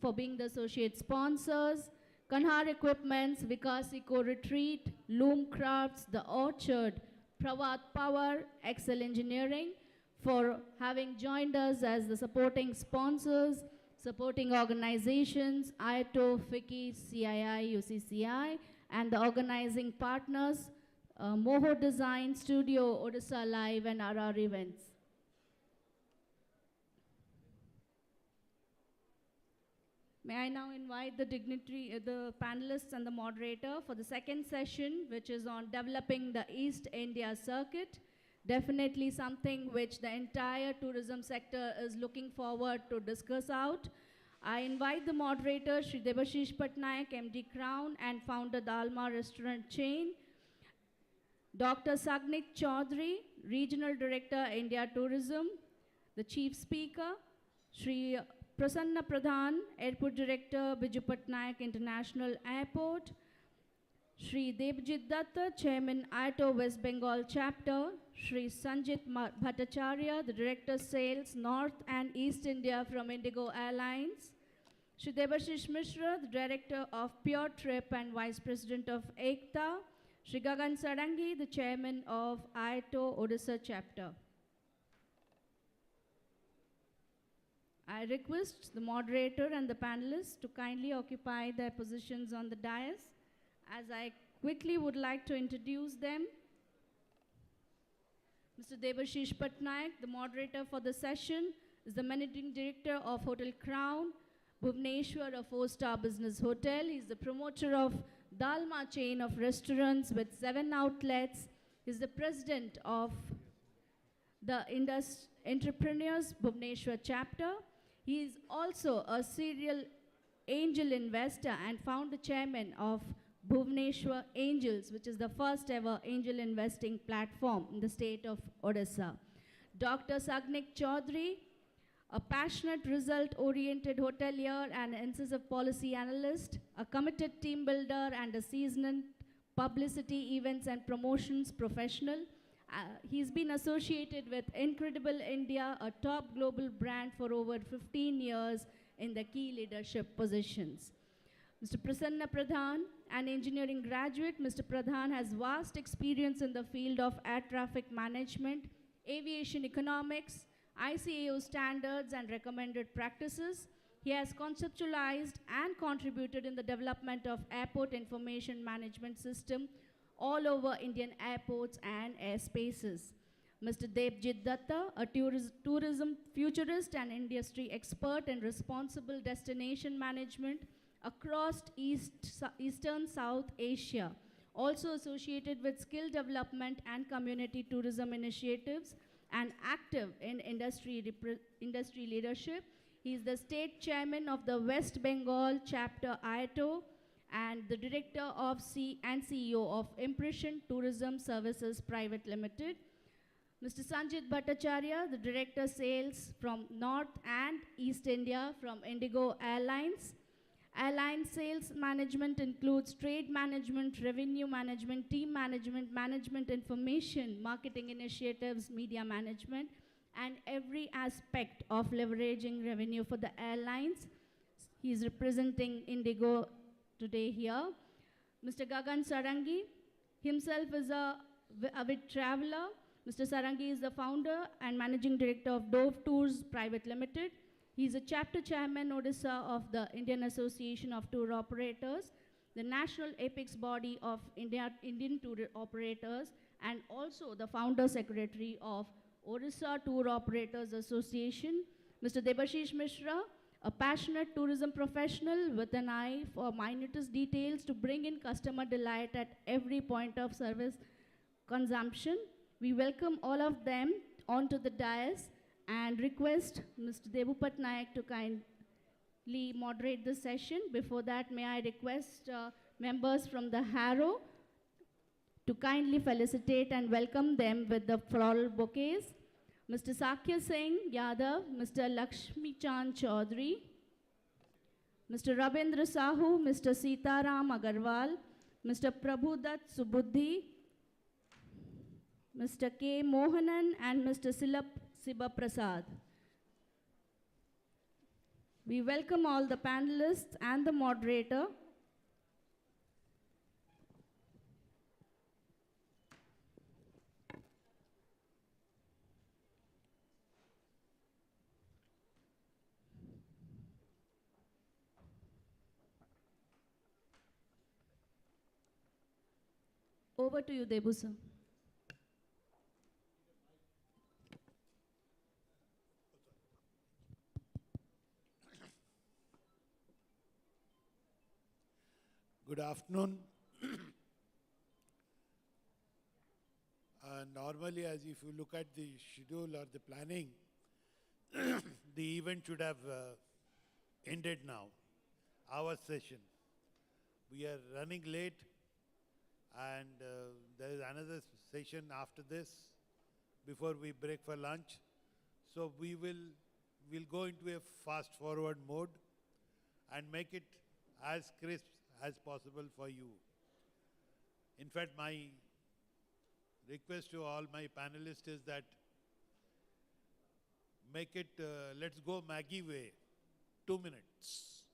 for being the associate sponsors, Kanhar Equipments, Vikas Eco Retreat, Loom Crafts, The Orchard, Pravat Power, Excel Engineering, for having joined us as the supporting sponsors, supporting organizations, IATO, FICCI, CII, UCCI, and the organizing partners, Moho Design Studio, OdishaLIVE, and RR Events. May I now invite the the panelists and the moderator for the second session, which is on developing the East India circuit. Definitely something which the entire tourism sector is looking forward to discuss out. I invite the moderator, Shri Debashish Patnaik, MD Crown and founder Dalma Restaurant Chain, Dr. Sagnit Chaudhary, Regional Director, India Tourism, the Chief Speaker, Shri Prasanna Pradhan, Airport Director, Biju Patnaik International Airport, Shri Debjit Datta, Chairman, IATO West Bengal Chapter, Shri Sanjit Bhattacharya, the Director Sales, North and East India from Indigo Airlines, Shri Debashish Mishra, the Director of Pure Trip and Vice President of Ekta. Shri Gagan Sarangi, the Chairman of HRAO Odisha Chapter. I request the moderator and the panelists to kindly occupy their positions on the dais, as I quickly would like to introduce them. Mr. Debashish Patnaik, the moderator for the session, is the Managing Director of Hotel HRAO Bhubaneswar, a 4-star business hotel. He is the promoter of Dalma chain of restaurants with 7 outlets. He is the president of the Entrepreneurs Bhubaneswar chapter. He is also a serial angel investor and founder chairman of Bhubaneswar Angels, which is the first ever angel investing platform in the state of Odisha. Dr. Sagnik Chaudhary, a passionate result-oriented hotelier and incisive policy analyst, a committed team builder and a seasoned publicity, events and promotions professional. He's been associated with Incredible India, a top global brand, for over 15 years in the key leadership positions. Mr. Prasanna Pradhan, an engineering graduate. Mr. Pradhan has vast experience in the field of air traffic management, aviation economics, ICAO standards and recommended practices. He has conceptualized and contributed in the development of airport information management system all over Indian airports and airspaces. Mr. Devjit Datta, a tourism futurist and industry expert in responsible destination management across Eastern South Asia, also associated with skill development and community tourism initiatives and active in industry leadership. He is the state chairman of the West Bengal chapter HRAO and the director of and CEO of Impression Tourism Services Private Limited. Mr. Sanjit Bhattacharya, the director sales from North and East India from Indigo Airlines. Airline sales management includes trade management, revenue management, team management, management information, marketing initiatives, media management, and every aspect of leveraging revenue for the airlines. He is representing Indigo today here. Mr. Gagan Sarangi himself is a avid traveler. Mr. Sarangi is the founder and managing director of Dove Tours Private Limited. He is a chapter chairman Odisha of the Indian Association of Tour Operators, the national apex body of Indian tour operators, and also the founder secretary of Odisha Tour Operators Association. Mr. Debashish Mishra, a passionate tourism professional with an eye for minutest details to bring in customer delight at every point of service consumption. We welcome all of them onto the dais and request Mr. Debu Patnaik to kindly moderate the session. Before that, may I request members from the HRAO to kindly felicitate and welcome them with the floral bouquets. Mr. Sakya Singh Yadav, Mr. Lakshmi Chand Chaudhary, Mr. Rabindra Sahu, Mr. Sitaram Agarwal, Mr. Prabhudat Subuddhi, Mr. K. Mohanan, and Mr. Silap Siba Prasad. We welcome all the panelists and the moderator. Over to you, Debu sir. Good afternoon. Normally, as if you look at the schedule or the planning, the event should have ended now, our session. We are running late, and there is another session after this before we break for lunch. So we'll go into a fast forward mode and make it as crisp as possible for you. In fact, my request to all my panelists is that make it, let's go Maggie way, 2 minutes.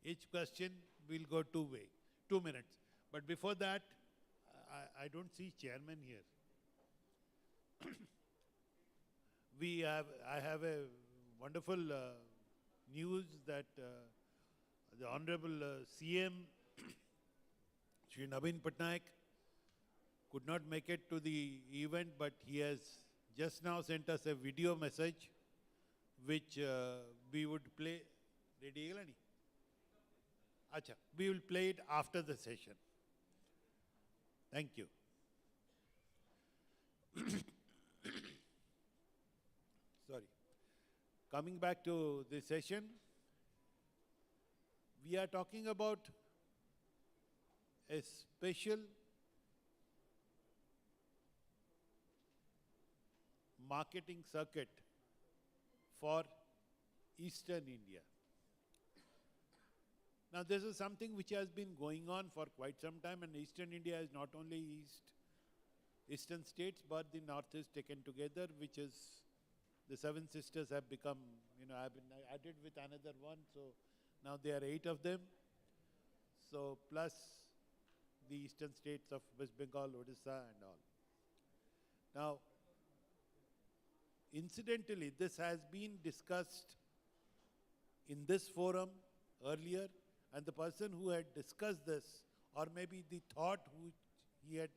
Each question will go 2 minutes. But before that, I don't see chairman here. I have a wonderful news that the Honorable CM, Shri Naveen Patnaik, could not make it to the event, but he has just now sent us a video message, which we would play. Ready? Acha, we will play it after the session. Thank you. Sorry. Coming back to the session, we are talking about a special marketing circuit for Eastern India. Now, this is something which has been going on for quite some time, and Eastern India is not only Eastern states, but the Northeast taken together, which is the Seven Sisters have become, have been added with another one, so now there are 8 of them. So, plus the Eastern states of West Bengal, Odisha and all. Now, incidentally, this has been discussed in this forum earlier, and the person who had discussed this, or maybe the thought who he had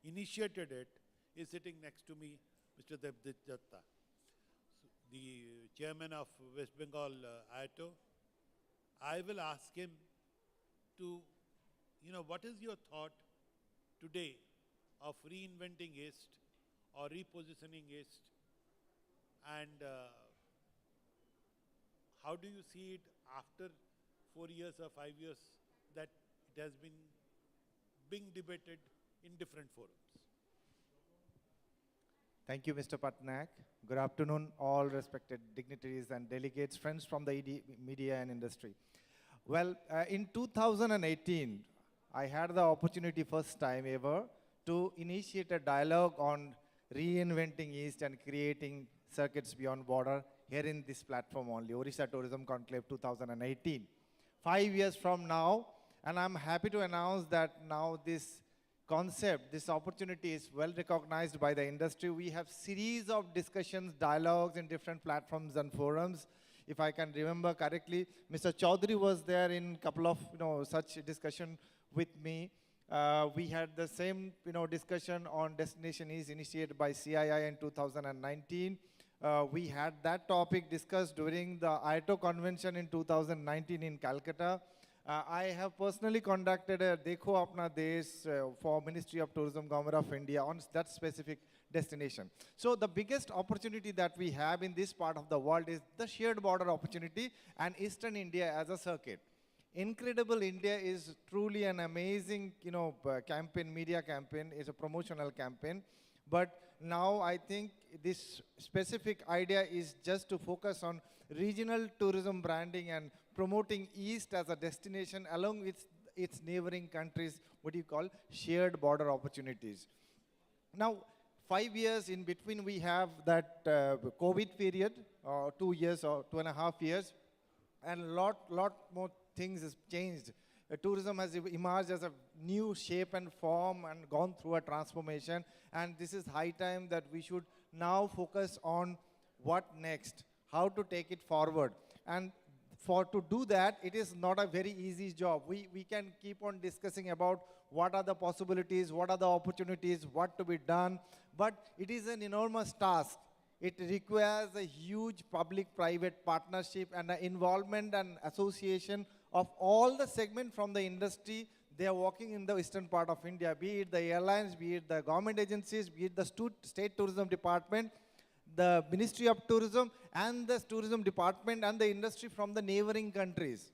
initiated it, is sitting next to me, Mr. Devdit Jatta, the chairman of West Bengal IATO. I will ask him to, what is your thought today of reinventing East or repositioning East, and how do you see it after 4 years or 5 years that it has been being debated in different forums? Thank you, Mr. Patnaik. Good afternoon, all respected dignitaries and delegates, friends from the media and industry. Well, in 2018, I had the opportunity first time ever to initiate a dialogue on reinventing East and creating circuits beyond border here in this platform only, Odisha Tourism Conclave 2018. 5 years from now, and I'm happy to announce that now this concept, this opportunity is well recognized by the industry. We have series of discussions, dialogues in different platforms and forums. If I can remember correctly, Mr. Chaudhary was there in a couple of such discussion with me. We had the same discussion on Destination East initiated by CII in 2019. We had that topic discussed during the IATO convention in 2019 in Calcutta. I have personally conducted a Dekho Apna Desh for Ministry of Tourism, Government of India on that specific destination. So the biggest opportunity that we have in this part of the world is the shared border opportunity and Eastern India as a circuit. Incredible India is truly an amazing, campaign, media campaign. It's a promotional campaign. But now I think this specific idea is just to focus on regional tourism branding and promoting East as a destination along with its neighboring countries, what you call shared border opportunities. Now, 5 years in between, we have that COVID period, 2 years or 2.5 years, and lot more things has changed. Tourism has emerged as a new shape and form and gone through a transformation, and this is high time that we should now focus on what next, how to take it forward. And to do that, it is not a very easy job. We can keep on discussing about what are the possibilities, what are the opportunities, what to be done, but it is an enormous task. It requires a huge public-private partnership and the involvement and association of all the segment from the industry. They are working in the eastern part of India, be it the airlines, be it the government agencies, be it the state tourism department, the Ministry of Tourism, and the tourism department and the industry from the neighboring countries.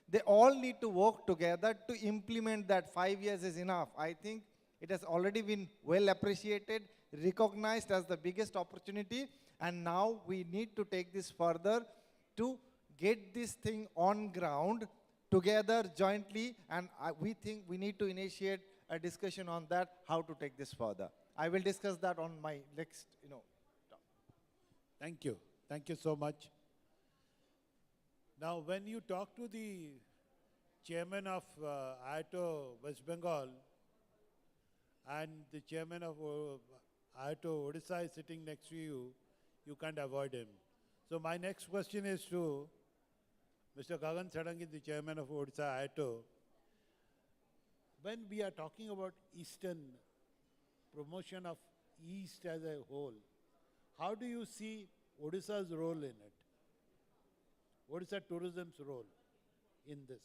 They all need to work together to implement that. 5 years is enough. I think it has already been well appreciated, recognized as the biggest opportunity, and now we need to take this further to get this thing on ground together jointly, and we think we need to initiate a discussion on that, how to take this further. I will discuss that on my next, talk. Thank you. Thank you so much. Now, when you talk to the chairman of HRAO West Bengal and the chairman of HRAO Odisha is sitting next to you, you can't avoid him. So my next question is to Mr. Gagan Sadangi, the chairman of Odisha HRAO. When we are talking about Eastern promotion of East as a whole, how do you see Odisha's role in it? Odisha tourism's role in this?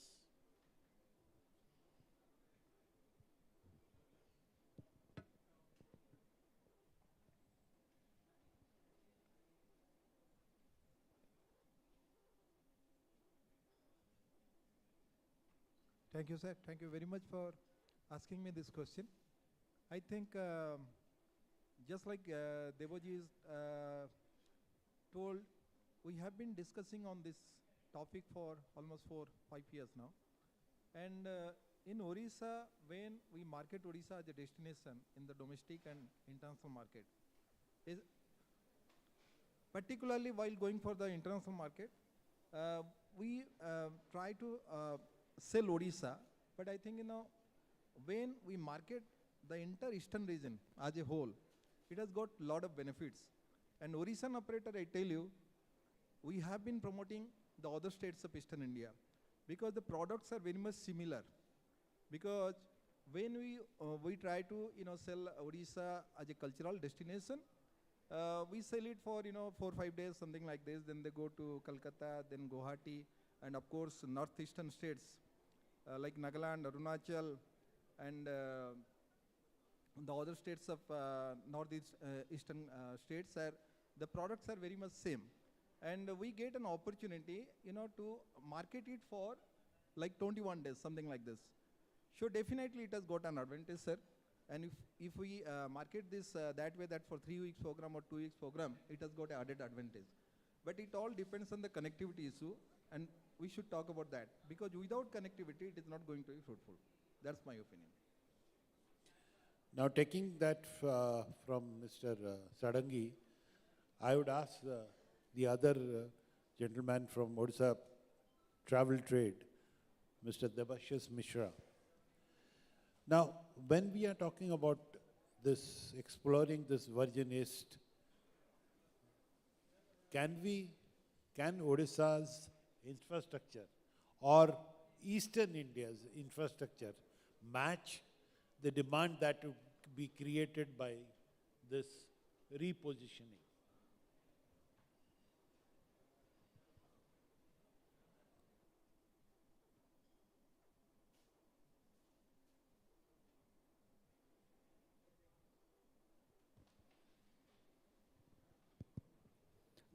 Thank you, sir. Thank you very much for asking me this question. I think just like Devoji told, we have been discussing on this topic for almost 4-5 years now. And in Odisha, when we market Odisha as a destination in the domestic and international market, particularly while going for the international market, we try to sell Odisha, but I think, when we market the entire eastern region as a whole, it has got a lot of benefits. And Odishan operator, I tell you, we have been promoting the other states of eastern India because the products are very much similar. Because when we try to sell Odisha as a cultural destination, we sell it for 4-5 days, something like this. Then they go to Kolkata, then Guwahati, and of course northeastern states like Nagaland, Arunachal, and the other states of northeastern states, the products are very much same. And we get an opportunity, to market it for like 21 days, something like this. So definitely it has got an advantage, sir. And if we market this that way, that for 3 weeks program or 2 weeks program, it has got an added advantage. But it all depends on the connectivity issue, and we should talk about that. Because without connectivity, it is not going to be fruitful. That's my opinion. Now taking that from Mr. Sadangi, I would ask the other gentleman from Odisha Travel Trade, Mr. Debashish Mishra. Now, when we are talking about this, exploring this Virgin East, can Odisha's infrastructure or Eastern India's infrastructure match the demand that would be created by this repositioning?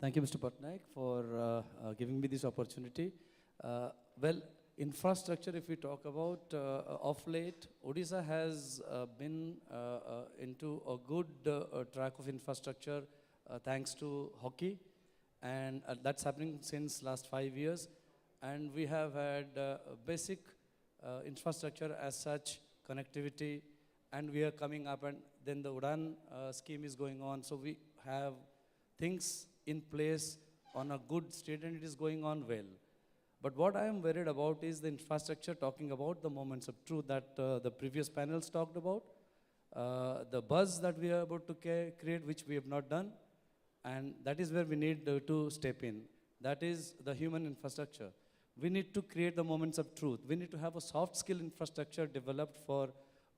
Thank you, Mr. Patnaik, for giving me this opportunity. Well, infrastructure, if we talk about of late, Odisha has been into a good track of infrastructure thanks to hockey, and that's happening since last 5 years. And we have had basic infrastructure as such, connectivity, and we are coming up, and then the Udan scheme is going on. So we have things in place on a good state, and it is going on well. But what I am worried about is the infrastructure, talking about the moments of truth that the previous panels talked about, the buzz that we are about to create, which we have not done, and that is where we need to step in. That is the human infrastructure. We need to create the moments of truth. We need to have a soft skill infrastructure developed for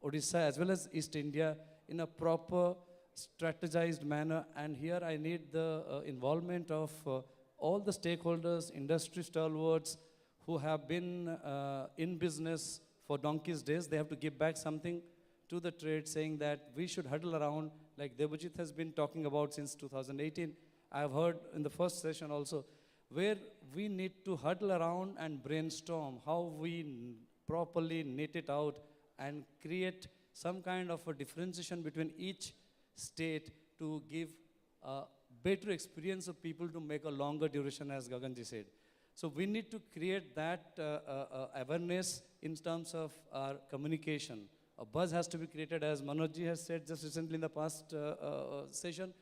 Odisha as well as East India in a proper strategized manner, and here I need the involvement of all the stakeholders, industry stalwarts who have been in business for donkey's days. They have to give back something to the trade, saying that we should huddle around, like Debojit has been talking about since 2018. I have heard in the first session also, where we need to huddle around and brainstorm how we properly knit it out and create some kind of a differentiation between each state to give a better experience of people to make a longer duration, as Gaganji said. So we need to create that awareness in terms of our communication. A buzz has to be created, as Manojji has said just recently in the past session.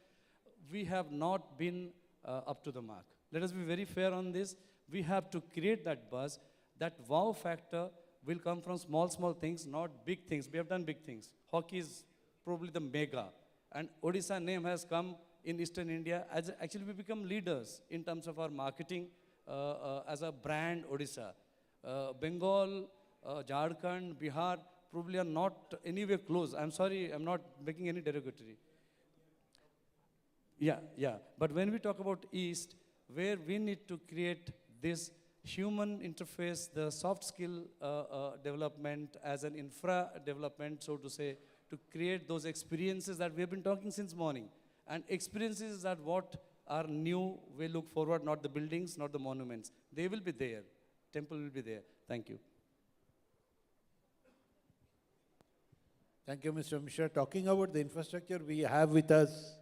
We have not been up to the mark. Let us be very fair on this. We have to create that buzz. That wow factor will come from small, small things, not big things. We have done big things. Hockey is probably the mega. And Odisha name has come in Eastern India. As actually, we become leaders in terms of our marketing as a brand Odisha. Bengal, Jharkhand, Bihar probably are not anywhere close. I'm sorry, I'm not making any derogatory. Yeah, yeah. But when we talk about East, where we need to create this human interface, the soft skill development as an infra development, so to say, to create those experiences that we have been talking since morning. And experiences are what are new, we look forward, not the buildings, not the monuments. They will be there. Temple will be there. Thank you. Thank you, Mr. Mishra. Talking about the infrastructure, we have with us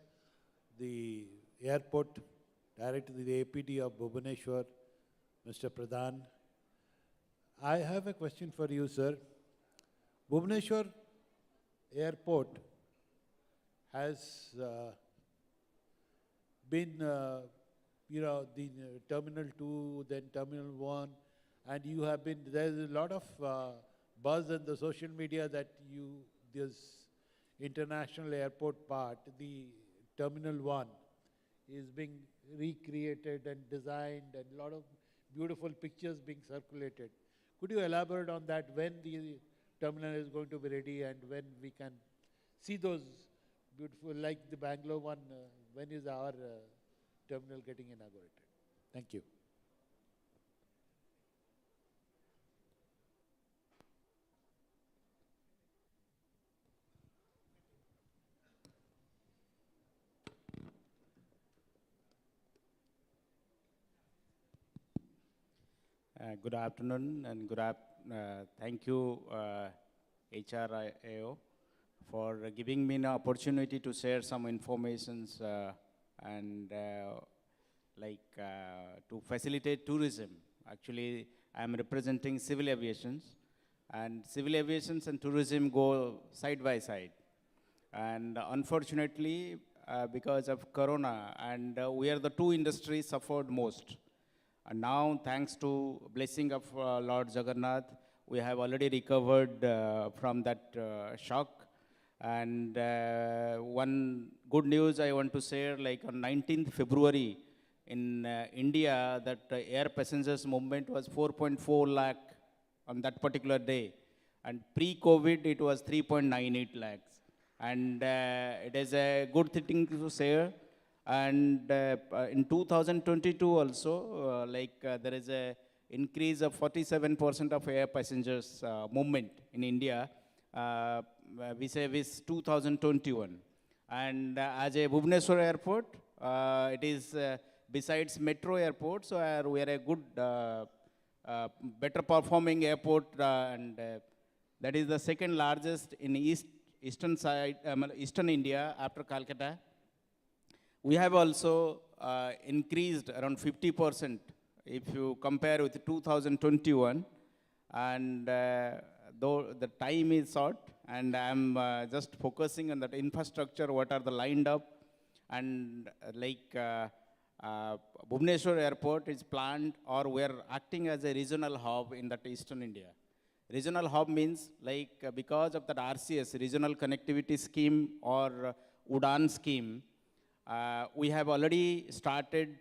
the airport director, the APD of Bhubaneswar, Mr. Pradhan. I have a question for you, sir. Bhubaneswar Airport has been, the Terminal 2, then Terminal 1, and you have been, there's a lot of buzz in the social media that this international airport part, the Terminal 1, is being recreated and designed, and a lot of beautiful pictures being circulated. Could you elaborate on that, when the terminal is going to be ready and when we can see those beautiful, like the Bangalore one, when is our terminal getting inaugurated? Thank you. Good afternoon and thank you, HRAO, for giving me an opportunity to share some informations and to facilitate tourism. Actually, I am representing civil aviation, and civil aviation and tourism go side by side. And unfortunately, because of Corona, and we are the two industries suffered most. And now, thanks to blessing of Lord Jagannath, we have already recovered from that shock. And one good news I want to share, like on 19th February in India, that air passengers movement was 4.4 lakh on that particular day. And pre-COVID, it was 3.98 lakhs. And it is a good thing to share. And in 2022 also, there is a increase of 47% of air passengers movement in India, vis-a-vis 2021. And as a Bhubaneswar airport, it is besides metro airport, so we are a good, better performing airport, and that is the second largest in eastern side, eastern India after Calcutta. We have also increased around 50% if you compare with 2021, and though the time is short, and I'm just focusing on that infrastructure, what are the lined up, and Bhubaneswar Airport is planned, or we are acting as a regional hub in that Eastern India. Regional hub means because of that RCS, Regional Connectivity Scheme, or UDAN scheme, we have already started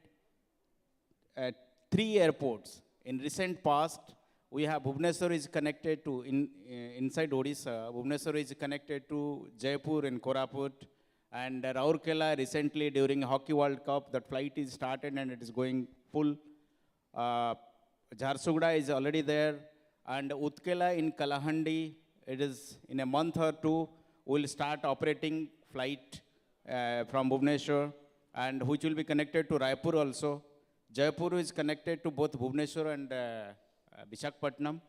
3 airports. In recent past, we have Bhubaneswar is connected to, inside Odisha, Bhubaneswar is connected to Jaipur and Koraput, and Raurkela recently during Hockey World Cup, that flight is started and it is going full. Jharsuguda is already there, and Utkela in Kalahandi, it is in a month or 2, will start operating flight from Bhubaneswar, and which will be connected to Raipur also. Jaipur is connected to both Bhubaneswar and Visakhapatnam.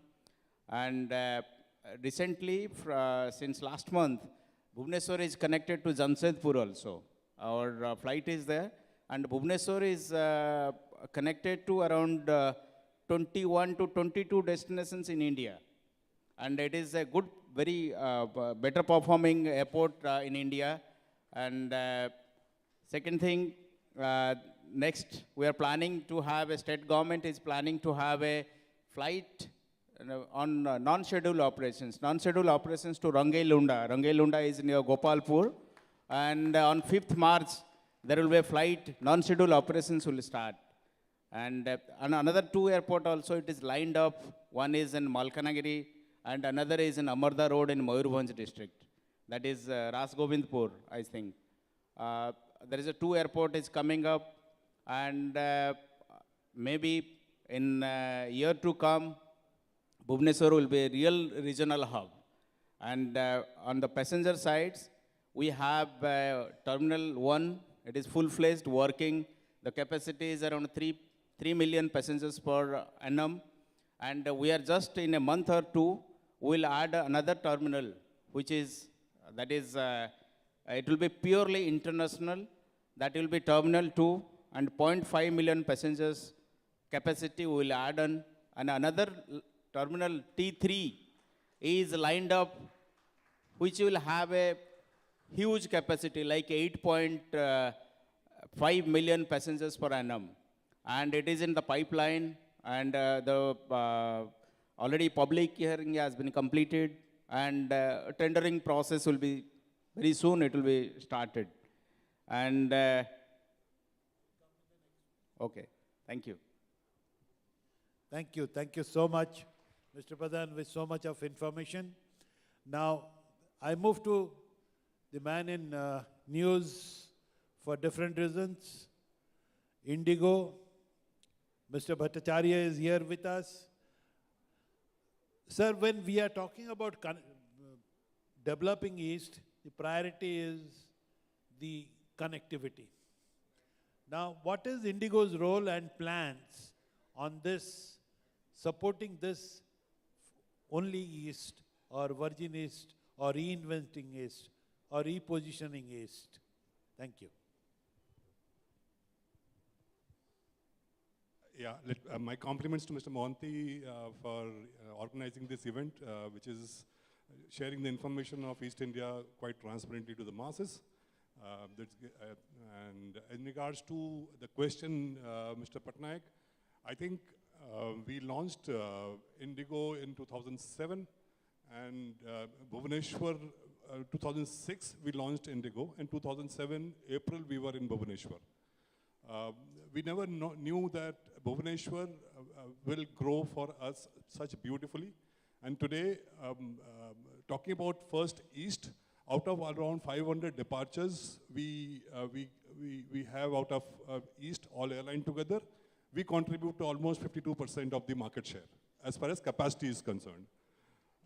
And recently, since last month, Bhubaneswar is connected to Jamshedpur also. Our flight is there, and Bhubaneswar is connected to around 21 to 22 destinations in India. And it is a good, very better performing airport in India. And second thing, next we are planning to have, a state government is planning to have a flight on non-scheduled operations. Non-scheduled operations to Rangailunda. Rangailunda is near Gopalpur. And on 5th March, there will be a flight, non-scheduled operations will start. And on another 2 airport also, it is lined up. One is in Malkanagiri, and another is in Amarda Road in Mayurbhanj district. That is Ras Govindpur, I think. There is a 2 airport is coming up, and maybe in year to come, Bhubaneswar will be a real regional hub. And on the passenger sides, we have Terminal 1, it is full-fledged working. The capacity is around 3 million passengers per annum. And we are just in a month or 2, we will add another terminal, which is, it will be purely international. That will be Terminal 2, and 0.5 million passengers capacity we will add on. And another Terminal T3 is lined up, which will have a huge capacity, like 8.5 million passengers per annum. And it is in the pipeline, and the already public hearing has been completed, and tendering process will be, very soon it will be started. And, okay, thank you. Thank you so much, Mr. Pradhan, with so much of information. Now, I move to the man in news for different reasons. Indigo, Mr. Bhattacharya is here with us. Sir, when we are talking about developing East, the priority is the connectivity. Now, what is Indigo's role and plans on this, supporting this only East, or Virgin East, or reinventing East, or repositioning East? Thank you. Yeah, my compliments to Mr. Mohanty for organizing this event, which is sharing the information of East India quite transparently to the masses. And in regards to the question, Mr. Patnaik, I think we launched Indigo in 2007, and Bhubaneswar, 2006 we launched Indigo. In 2007, April, we were in Bhubaneswar. We never knew that Bhubaneswar will grow for us such beautifully. And today, talking about first East, out of around 500 departures we have out of East, all airline together, we contribute to almost 52% of the market share as far as capacity is concerned.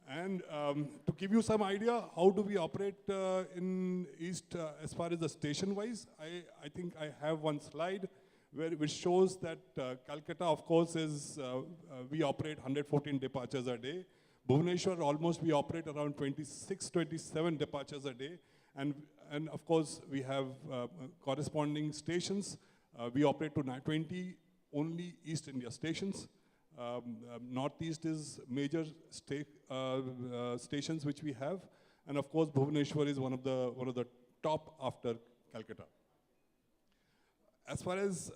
And to give you some idea, how do we operate in East as far as the station-wise, I think I have one slide which shows that Calcutta, of course, is, we operate 114 departures a day. Bhubaneswar, almost we operate around 26, 27 departures a day. And of course, we have corresponding stations. We operate to 20 only East India stations. Northeast is major stations which we have. And of course, Bhubaneswar is one of the top after Calcutta. As far as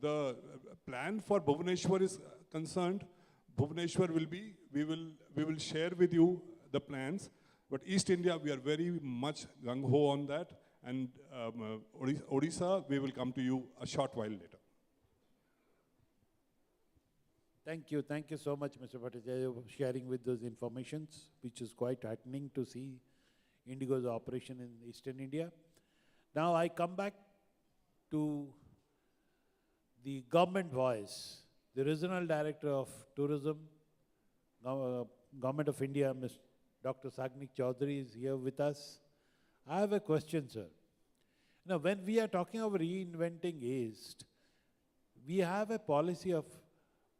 the plan for Bhubaneswar is concerned, Bhubaneswar will be, we will share with you the plans, but East India, we are very much gung-ho on that, and Odisha, we will come to you a short while later. Thank you so much, Mr. Bhattacharya, for sharing with those informations, which is quite heartening to see Indigo's operation in Eastern India. Now I come back to the government voice. The Regional Director of Tourism, Government of India, Ms. Dr. Sagnik Chaudhary is here with us. I have a question, sir. Now, when we are talking of reinventing East, we have a policy of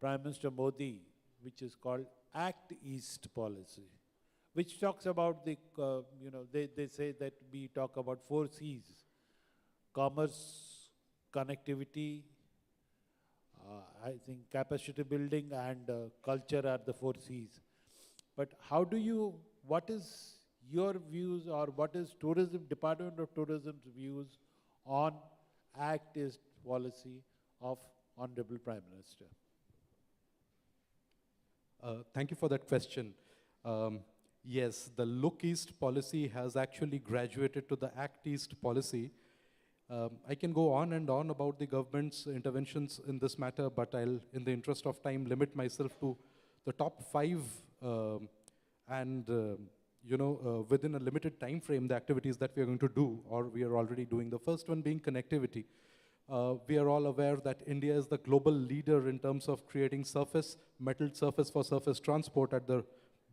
Prime Minister Modi, which is called Act East policy, which talks about the, they say that we talk about 4 C's: commerce, connectivity, I think capacity building and culture are the 4 C's. But how do you, what is your views, or what is Tourism, Department of Tourism's views on Act East policy of Honorable Prime Minister? Thank you for that question. Yes, the Look East policy has actually graduated to the Act East policy. I can go on and on about the government's interventions in this matter, but I'll, in the interest of time, limit myself to the top 5 within a limited time frame, the activities that we are going to do or we are already doing. The first one being connectivity. We are all aware that India is the global leader in terms of creating metal surface for surface transport at the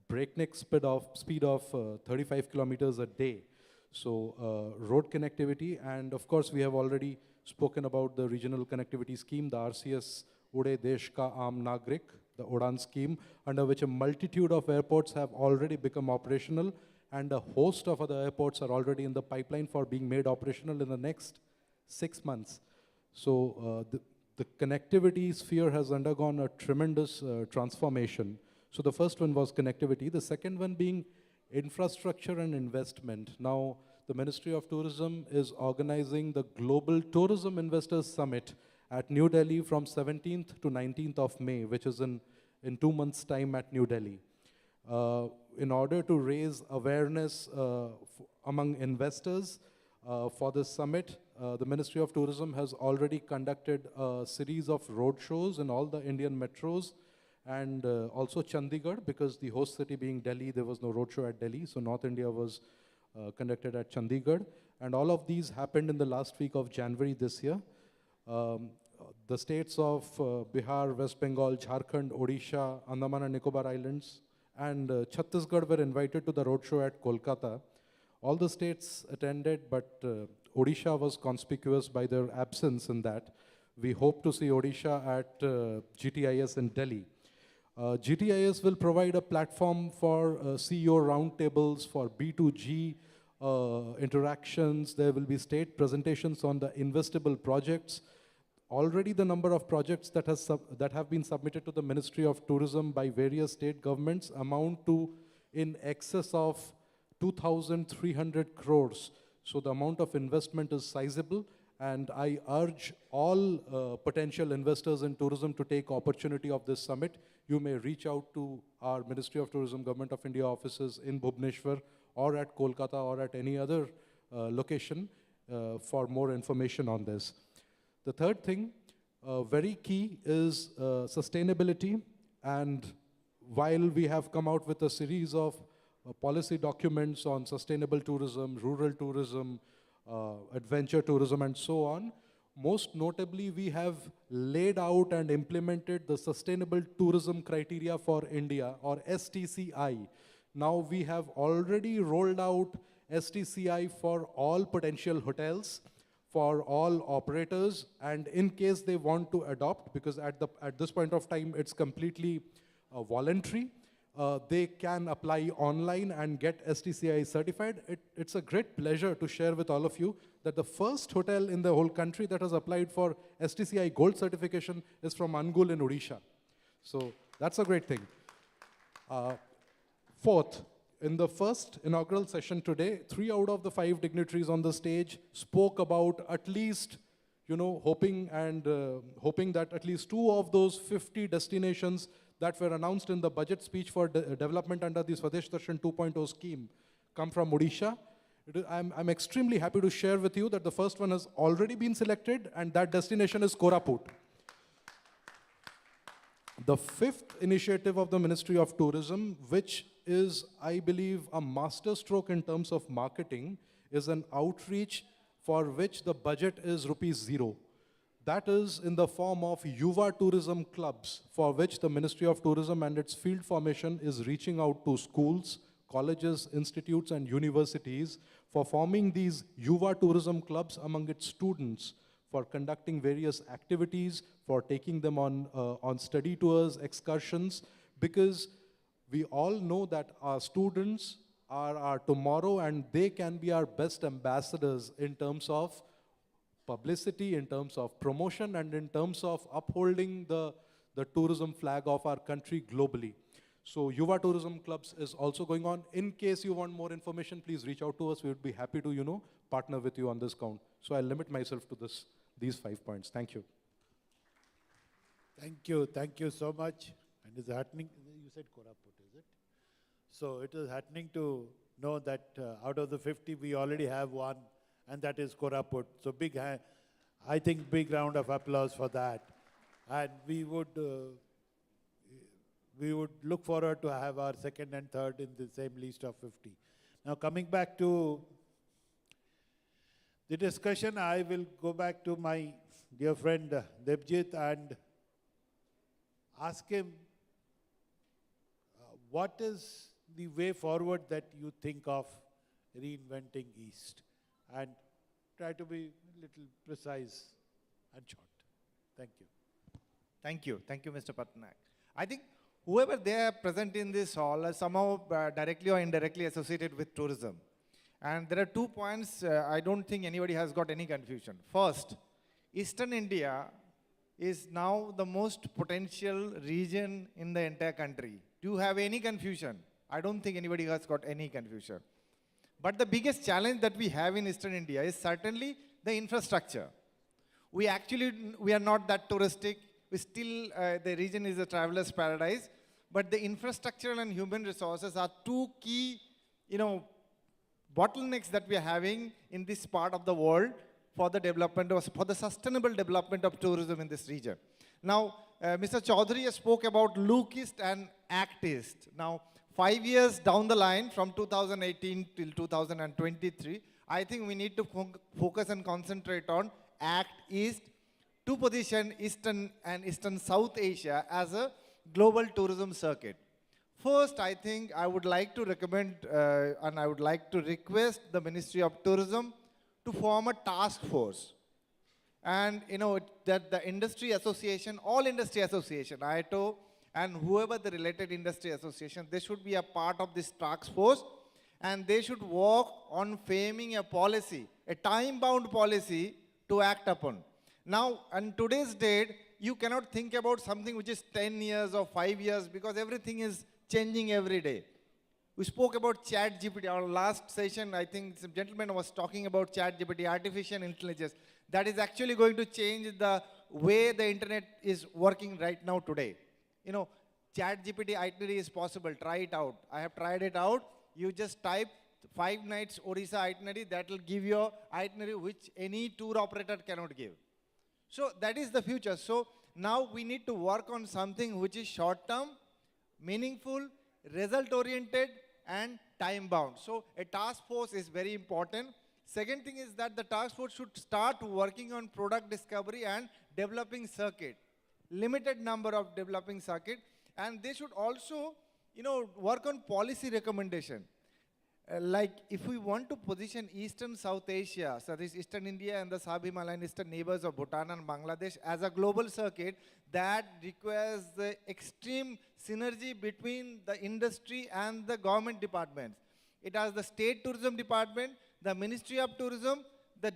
breakneck speed of 35 kilometers a day. So road connectivity, and of course we have already spoken about the regional connectivity scheme, the RCS Ude Desh Ka Aam Nagrik, the UDAN scheme, under which a multitude of airports have already become operational, and a host of other airports are already in the pipeline for being made operational in the next 6 months. So the connectivity sphere has undergone a tremendous transformation. So the first one was connectivity. The second one being infrastructure and investment. Now, the Ministry of Tourism is organizing the Global Tourism Investors Summit at New Delhi from 17th to 19th of May, which is in 2 months' time at New Delhi. In order to raise awareness among investors for this summit, the Ministry of Tourism has already conducted a series of road shows in all the Indian metros, and also Chandigarh, because the host city being Delhi, there was no roadshow at Delhi, so North India was conducted at Chandigarh. And all of these happened in the last week of January this year. The states of Bihar, West Bengal, Jharkhand, Odisha, Andaman and Nicobar Islands, and Chhattisgarh were invited to the roadshow at Kolkata. All the states attended, but Odisha was conspicuous by their absence in that. We hope to see Odisha at GTIS in Delhi. GTIS will provide a platform for CEO roundtables, for B2G interactions. There will be state presentations on the investable projects. Already the number of projects that have been submitted to the Ministry of Tourism by various state governments amount to in excess of 2,300 crores. So the amount of investment is sizable, and I urge all potential investors in tourism to take opportunity of this summit. You may reach out to our Ministry of Tourism, Government of India offices in Bhubaneswar or at Kolkata or at any other location for more information on this. The third thing, very key, is sustainability. And while we have come out with a series of policy documents on sustainable tourism, rural tourism, adventure tourism, and so on, most notably, we have laid out and implemented the Sustainable Tourism Criteria for India, or STCI. Now we have already rolled out STCI for all potential hotels, for all operators, and in case they want to adopt, because at this point of time it's completely voluntary, they can apply online and get STCI certified. It's a great pleasure to share with all of you that the first hotel in the whole country that has applied for STCI Gold certification is from Angul in Odisha. So that's a great thing. Fourth, in the first inaugural session today, 3 out of the 5 dignitaries on the stage spoke about at least, hoping that at least 2 of those 50 destinations that were announced in the budget speech for development under the Swadesh Darshan 2.0 scheme come from Odisha. I'm extremely happy to share with you that the first one has already been selected, and that destination is Koraput. The 5th initiative of the Ministry of Tourism, which is, I believe, a masterstroke in terms of marketing, is an outreach for which the budget is ₹0. That is in the form of Yuva tourism clubs, for which the Ministry of Tourism and its field formation is reaching out to schools, colleges, institutes, and universities for forming these Yuva tourism clubs among its students, for conducting various activities, for taking them on study tours, excursions, because we all know that our students are our tomorrow, and they can be our best ambassadors in terms of publicity, in terms of promotion, and in terms of upholding the tourism flag of our country globally. So Yuva Tourism Clubs is also going on. In case you want more information, please reach out to us. We would be happy to, partner with you on this count. So I'll limit myself to these 5 points. Thank you. Thank you so much. And is happening, you said Koraput, is it? So it is heartening to know that out of the 50, we already have one, and that is Koraput. So I think big round of applause for that. And we would look forward to have our second and third in the same list of 50. Now coming back to the discussion, I will go back to my dear friend Debjit and ask him what is the way forward that you think of reinventing East, and try to be a little precise and short. Thank you. Thank you. Thank you, Mr. Patnaik. I think whoever they are present in this hall are somehow directly or indirectly associated with tourism. And there are 2 points I don't think anybody has got any confusion. First, Eastern India is now the most potential region in the entire country. Do you have any confusion? I don't think anybody has got any confusion. But the biggest challenge that we have in Eastern India is certainly the infrastructure. We are not that touristic. We still, the region is a traveler's paradise. But the infrastructural and human resources are two key, bottlenecks that we are having in this part of the world for the development, for the sustainable development of tourism in this region. Now, Mr. Chaudhary spoke about Look East and Act East. Now, 5 years down the line, from 2018 till 2023, I think we need to focus and concentrate on Act East to position Eastern and Eastern South Asia as a global tourism circuit. First, I think I would like to recommend and I would like to request the Ministry of Tourism to form a task force. And that the industry association, all industry association, IATO, and whoever the related industry association, they should be a part of this task force, and they should work on framing a policy, a time-bound policy to act upon. Now, on today's date, you cannot think about something which is 10 years or 5 years, because everything is changing every day. We spoke about ChatGPT. Our last session, I think some gentleman was talking about ChatGPT, artificial intelligence. That is actually going to change the way the internet is working right now today. ChatGPT itinerary is possible. Try it out. I have tried it out. You just type 5 nights Odisha itinerary. That will give you an itinerary which any tour operator cannot give. So that is the future. So now we need to work on something which is short-term, meaningful, result-oriented, and time-bound. So a task force is very important. Second thing is that the task force should start working on product discovery and developing circuit. Limited number of developing circuit. And they should also, work on policy recommendation. Like if we want to position Eastern South Asia, so this Eastern India and the Sub-Himalayan Eastern neighbors of Bhutan and Bangladesh as a global circuit, that requires the extreme synergy between the industry and the government departments. It has the State Tourism Department, the Ministry of Tourism, the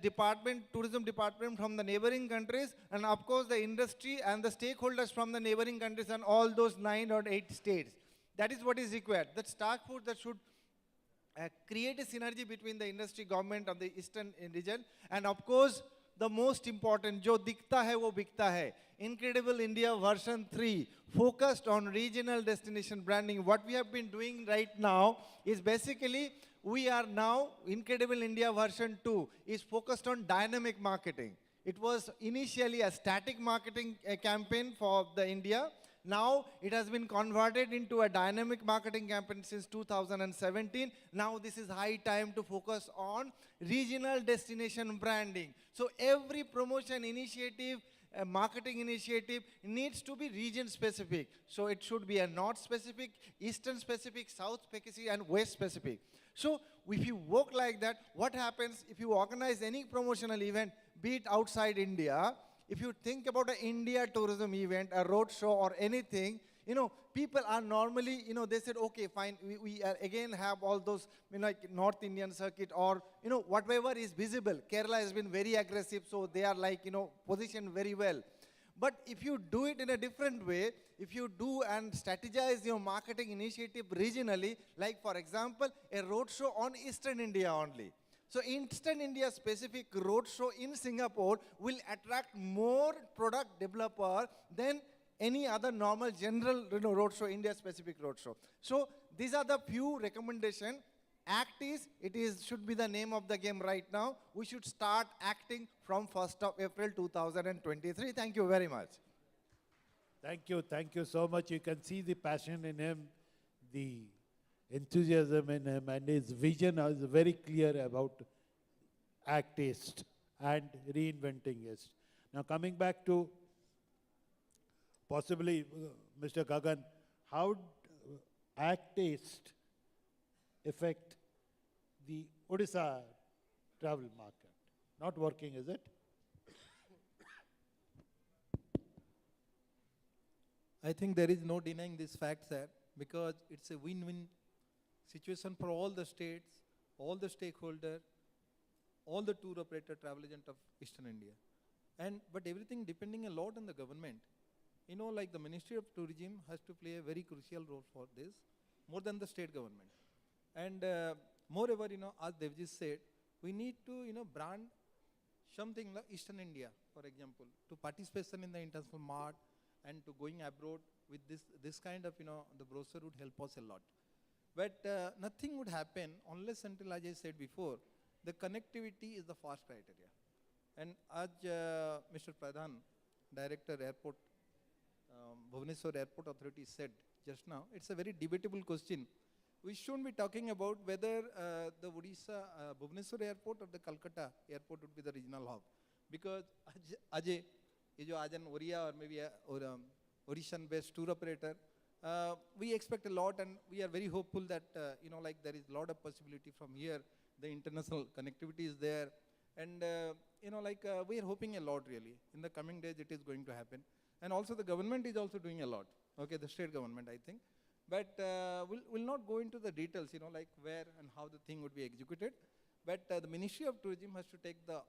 tourism department from the neighboring countries, and of course the industry and the stakeholders from the neighboring countries and all those 9 or 8 states. That is what is required. That task force that should create a synergy between the industry, government of the Eastern region, and of course the most important, jo dikhta hai wo bikta hai. Incredible India version 3, focused on regional destination branding. What we have been doing right now is basically, we are now, Incredible India version 2 is focused on dynamic marketing. It was initially a static marketing campaign for the India. Now it has been converted into a dynamic marketing campaign since 2017. Now this is high time to focus on regional destination branding. So every promotion initiative, marketing initiative needs to be region specific. So it should be a north specific, eastern specific, south specific, and west specific. So if you work like that, what happens if you organize any promotional event, be it outside India, if you think about an India tourism event, a road show or anything, people are normally, they said, okay, fine, we again have all those, like North Indian circuit or, whatever is visible. Kerala has been very aggressive, so they are like, positioned very well. But if you do it in a different way, if you do and strategize your marketing initiative regionally, like for example, a road show on Eastern India only. So Eastern India specific road show in Singapore will attract more product developer than any other normal general roadshow, India-specific roadshow. So these are the few recommendations. Act should be the name of the game right now. We should start acting from 1st of April 2023. Thank you very much. Thank you so much. You can see the passion in him, the enthusiasm in him, and his vision is very clear about Act Taste and reinventing it. Now coming back to possibly Mr. Gagan, how Act Taste affect the Odisha travel market? Not working, is it? I think there is no denying this fact, sir, because it's a win-win situation for all the states, all the stakeholders, all the tour operator, travel agent of Eastern India. But everything depending a lot on the government. You know, like the Ministry of Tourism has to play a very crucial role for this, more than the state government. And moreover, you know, as Devji said, we need to, you know, brand something like Eastern India, for example, to participation in the international mart and to going abroad with this kind of, you know, the brochure would help us a lot. But nothing would happen unless until, as I said before, the connectivity is the first criteria. And as Mr. Pradhan, Director Airport, Bhubaneswar Airport Authority said just now, it's a very debatable question. We shouldn't be talking about whether the Odisha, Bhubaneswar Airport or the Calcutta Airport would be the regional hub. Because Ajay, as an Oriya or maybe Orishan-based tour operator, we expect a lot, and we are very hopeful that, you know, like there is a lot of possibility from here. The international connectivity is there. And, you know, like we are hoping a lot really. In the coming days, it is going to happen. And also the government is also doing a lot. Okay, the state government, I think. But we'll not go into the details, you know, like where and how the thing would be executed. But the Ministry of Tourism has to take the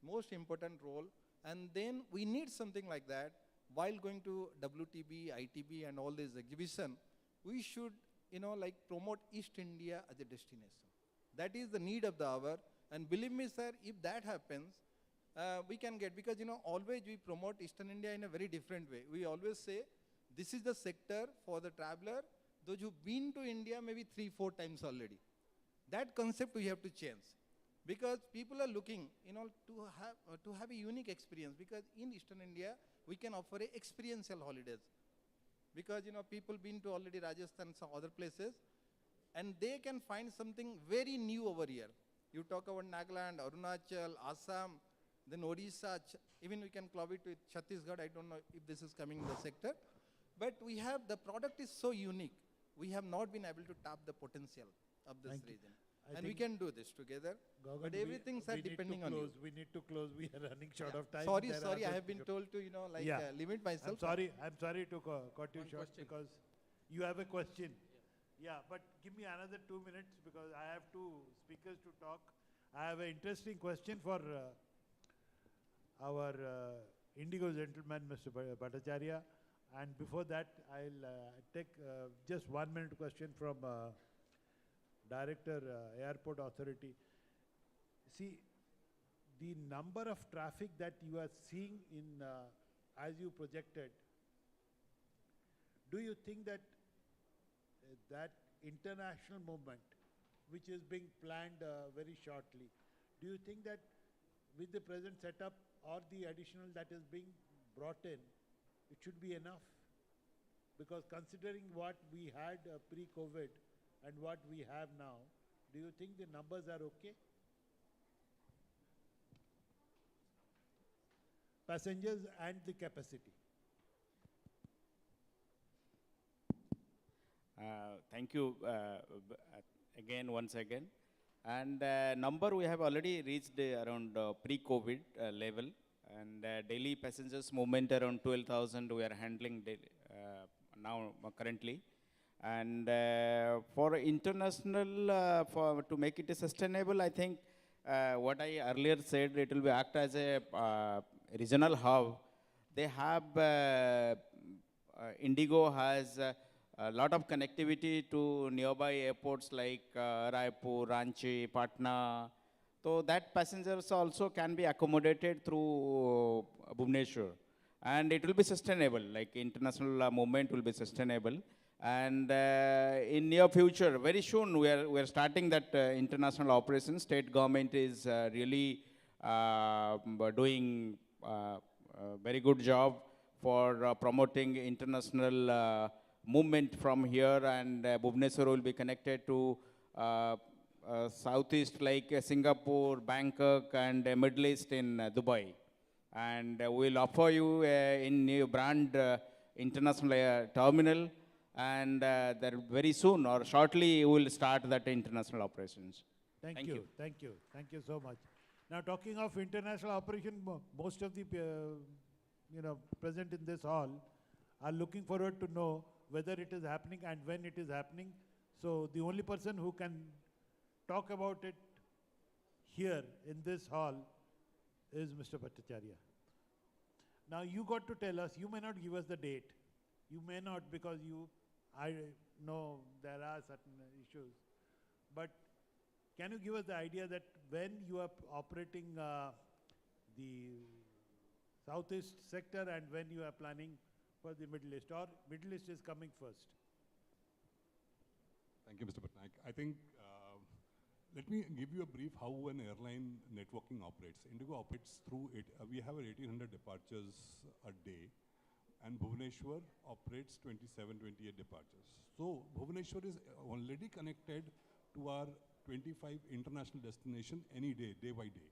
most important role. And then we need something like that. While going to WTB, ITB and all these exhibition, we should, you know, like promote East India as a destination. That is the need of the hour. And believe me, sir, if that happens, we can get, because, you know, always we promote Eastern India in a very different way. We always say, this is the sector for the traveler, those who've been to India maybe 3-4 times already. That concept we have to change. Because people are looking, you know, to have a unique experience. Because in Eastern India, we can offer a experiential holidays. Because, you know, people been to already Rajasthan, some other places, and they can find something very new over here. You talk about Nagaland, Arunachal, Assam, then Odisha, even we can club it with Chhattisgarh. I don't know if this is coming in the sector. But we have, the product is so unique. We have not been able to tap the potential of this region. And we can do this together. Gagan, but everything's depending on you. We need to close. We are running short of time. Sorry, I have been told to, you know, like limit myself. I'm sorry to cut you short because you have a question. Yeah, but give me another 2 minutes because I have 2 speakers to talk. I have an interesting question for our Indigo gentleman, Mr. Bhattacharya. And before that, I'll take just 1 minute question from Director Airport Authority. See, the number of traffic that you are seeing in as you projected, do you think that that international movement, which is being planned very shortly, do you think that with the present setup or the additional that is being brought in, it should be enough? Because considering what we had pre-COVID and what we have now, do you think the numbers are okay? Passengers and the capacity. Thank you again, once again. And number we have already reached around pre-COVID level. And daily passengers movement around 12,000 we are handling now currently. And for international, to make it sustainable, I think what I earlier said, it will be act as a regional hub. They have, Indigo has a lot of connectivity to nearby airports like Raipur, Ranchi, Patna. So that passengers also can be accommodated through Bhubaneswar. and it will be sustainable, like international movement will be sustainable. And in near future, very soon, we are starting that international operation. State government is really doing very good job for promoting international movement from here, and Bhubaneswar will be connected to Southeast like Singapore, Bangkok, and Middle East in Dubai. And we'll offer you in new brand international terminal, and that very soon or shortly we'll start that international operations. Thank you. Thank you so much. Now, talking of international operation, most of the present in this hall are looking forward to know whether it is happening and when it is happening. So the only person who can talk about it here in this hall is Mr. Bhattacharya. Now you got to tell us, you may not give us the date. You may not, because I know there are certain issues. But can you give us the idea that when you are operating the Southeast sector and when you are planning for the Middle East, or Middle East is coming first? Thank you, Mr. Patnaik. I think, let me give you a brief how an airline networking operates. Indigo operates through it. We have 1,800 departures a day, and Bhubaneswar operates 27, 28 departures. So Bhubaneswar is already connected to our 25 international destinations any day, day by day.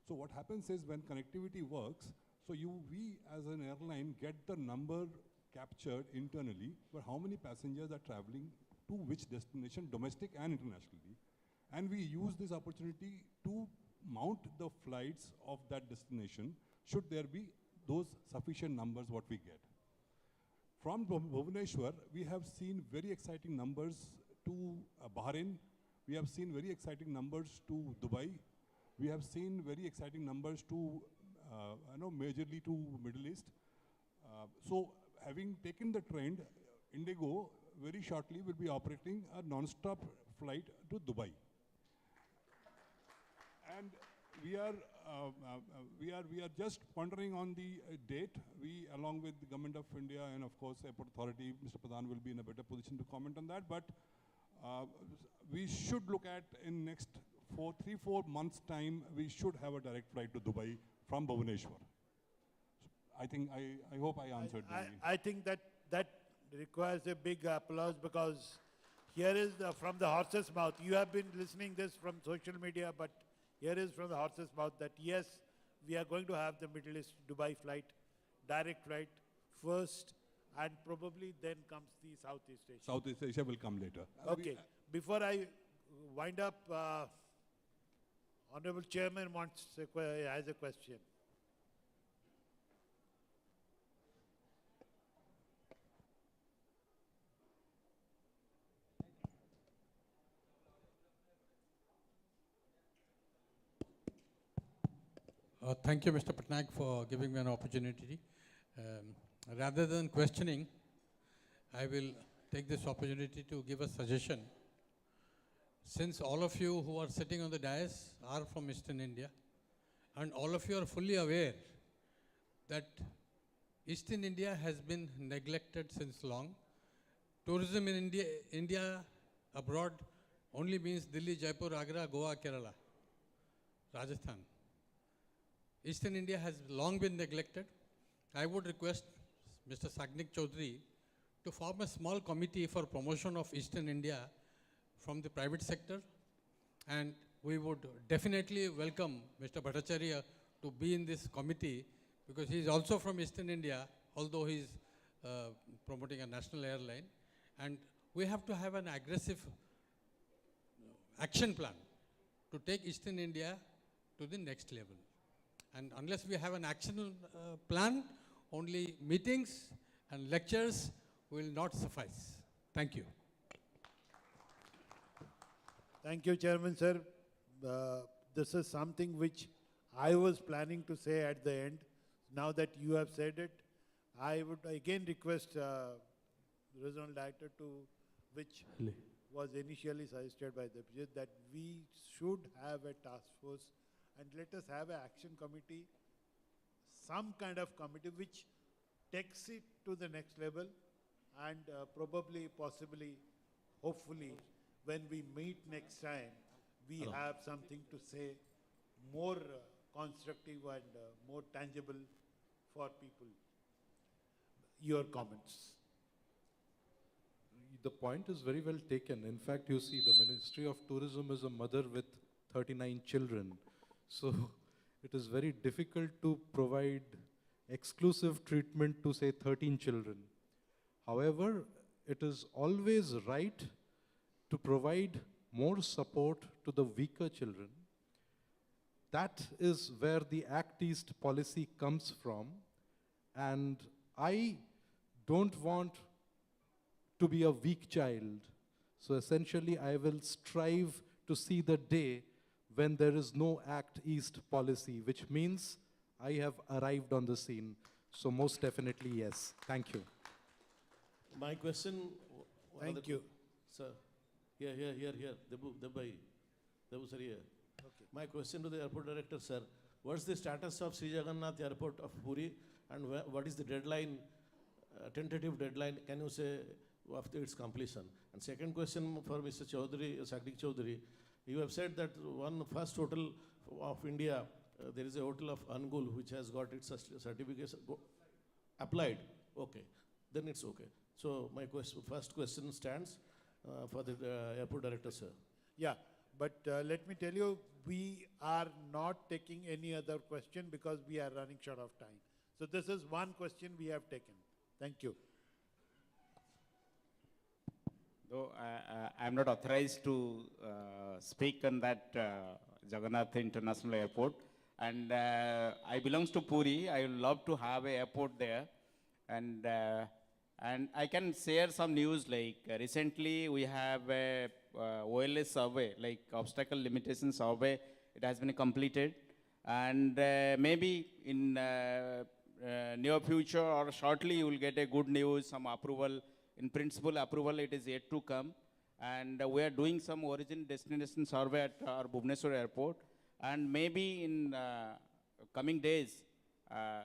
So what happens is when connectivity works, so we as an airline get the number captured internally for how many passengers are traveling to which destination, domestic and internationally. And we use this opportunity to mount the flights of that destination should there be those sufficient numbers what we get. From Bhubaneswar, we have seen very exciting numbers to Bahrain. We have seen very exciting numbers to Dubai. We have seen very exciting numbers to, majorly to Middle East. So having taken the trend, Indigo very shortly will be operating a non-stop flight to Dubai. And we are just pondering on the date. We, along with the Government of India and of course Airport Authority, Mr. Pradhan will be in a better position to comment on that. But we should look at in next 3-4 months' time, we should have a direct flight to Dubai from Bhubaneswar. I think I hope I answered. I think that requires a big applause, because here is from the horse's mouth. You have been listening this from social media, but here is from the horse's mouth that yes, we are going to have the Middle East Dubai flight, direct flight first, and probably then comes the Southeast Asia. Southeast Asia will come later. Okay. Before I wind up, Honorable Chairman has a question. Thank you, Mr. Patnaik, for giving me an opportunity. Rather than questioning, I will take this opportunity to give a suggestion. Since all of you who are sitting on the dais are from Eastern India, and all of you are fully aware that Eastern India has been neglected since long. Tourism in India abroad only means Delhi, Jaipur, Agra, Goa, Kerala, Rajasthan. Eastern India has long been neglected. I would request Mr. Sagnik Chaudhary to form a small committee for promotion of Eastern India from the private sector, and we would definitely welcome Mr. Bhattacharya to be in this committee, because he is also from Eastern India, although he is promoting a national airline. And we have to have an aggressive action plan to take Eastern India to the next level. And unless we have an action plan, only meetings and lectures will not suffice. Thank you. Thank you, Chairman, sir. This is something which I was planning to say at the end. Now that you have said it, I would again request Regional Director which was initially suggested by the President, that we should have a task force and let us have an action committee, some kind of committee which takes it to the next level, and probably, possibly, hopefully, when we meet next time, we Hello. have something to say more constructive and more tangible for people. Your comments. The point is very well taken. In fact, you see, the Ministry of Tourism is a mother with 39 children. So it is very difficult to provide exclusive treatment to, say, 13 children. However, it is always right to provide more support to the weaker children. That is where the Act East policy comes from. And I don't want to be a weak child. So essentially, I will strive to see the day when there is no Act East policy, which means I have arrived on the scene. So most definitely, yes. Thank you. My question. Thank you. Sir. Here. Debu sir here. Okay. My question to the airport director, sir. What's the status of Sri Jagannath Airport of Puri, and what is the deadline, tentative deadline, can you say, after its completion? And second question for Mr. Chaudhary, Sagdik Chaudhary. You have said that first hotel of India, there is a hotel of Angul which has got its certification applied. Okay, then it's okay. So my first question stands for the airport director, sir. Yeah, but let me tell you, we are not taking any other question because we are running short of time. So this is one question we have taken. Thank you. Though I'm not authorized to speak on that Jagannath International Airport, and I belongs to Puri. I would love to have an airport there, and I can share some news. Like recently, we have a OLS survey, like obstacle limitation survey. It has been completed, and maybe in near future or shortly, you will get a good news, some approval. In principle, approval, it is yet to come. And we are doing some origin destination survey at our Bhubaneswar airport. And maybe in coming days,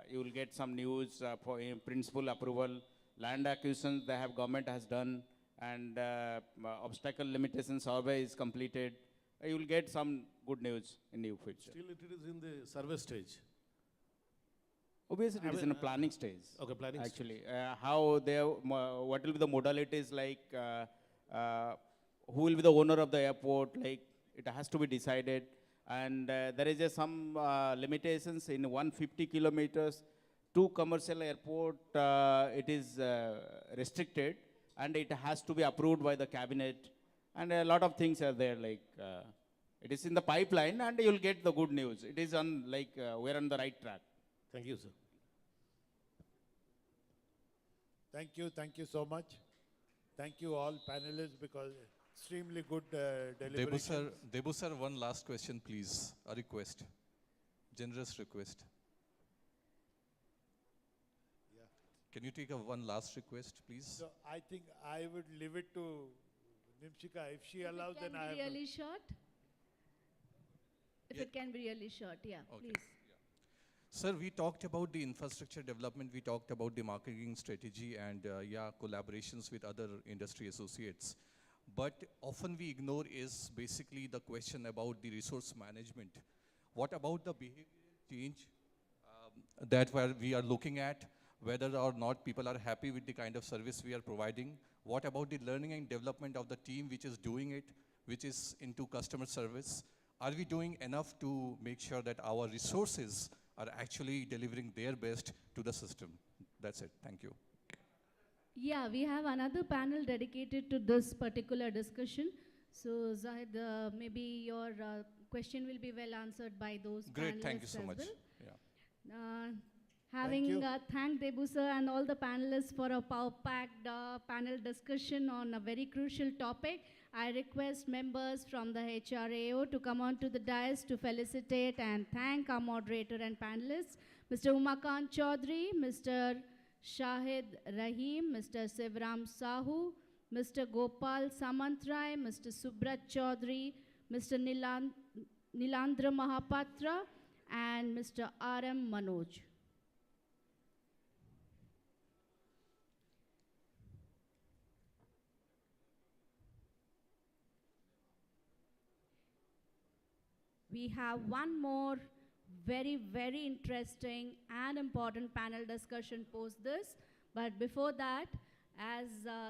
you will get some news for in principle approval. Land acquisition, government has done. And obstacle limitation survey is completed. You will get some good news in near future. Still, it is in the survey stage. Obviously, it is in a planning stage. Okay, planning actually. What will be the modalities, like who will be the owner of the airport, like it has to be decided. And there is some limitations in 150 kilometers to commercial airport, it is restricted, and it has to be approved by the cabinet. And a lot of things are there, like it is in the pipeline, and you'll get the good news. It is on, we're on the right track. Thank you, sir. Thank you so much. Thank you all panelists, because extremely good deliberation. Debu sir, one last question, please. A request, generous request. Yeah. Can you take one last request, please? So I think I would leave it to Nimshika. If she allows, then I have. Really short? If it can be really short, yeah, Okay. please. Sir, we talked about the infrastructure development, we talked about the marketing strategy and collaborations with other industry associates. But often we ignore is basically the question about the resource management. What about the behavior change that we are looking at, whether or not people are happy with the kind of service we are providing? What about the learning and development of the team which is doing it, which is into customer service? Are we doing enough to make sure that our resources are actually delivering their best to the system? That's it. Thank you. Yeah, we have another panel dedicated to this particular discussion. So Zahid, maybe your question will be well answered by those Great, panelists thank you so as much. well. Yeah. Having thanked Debu sir and all the panelists for a power-packed panel discussion on a very crucial topic, I request members from the HRAO to come on to the dais to felicitate and thank our moderator and panelists, Mr. Umakant Chaudhary, Mr. Shahid Rahim, Mr. Sivram Sahu, Mr. Gopal Samantrai, Mr. Subrat Chaudhary, Mr. Nilandra Mahapatra, and Mr. R.M. Manoj. we have one more very, very interesting and important panel discussion post this. But before that, as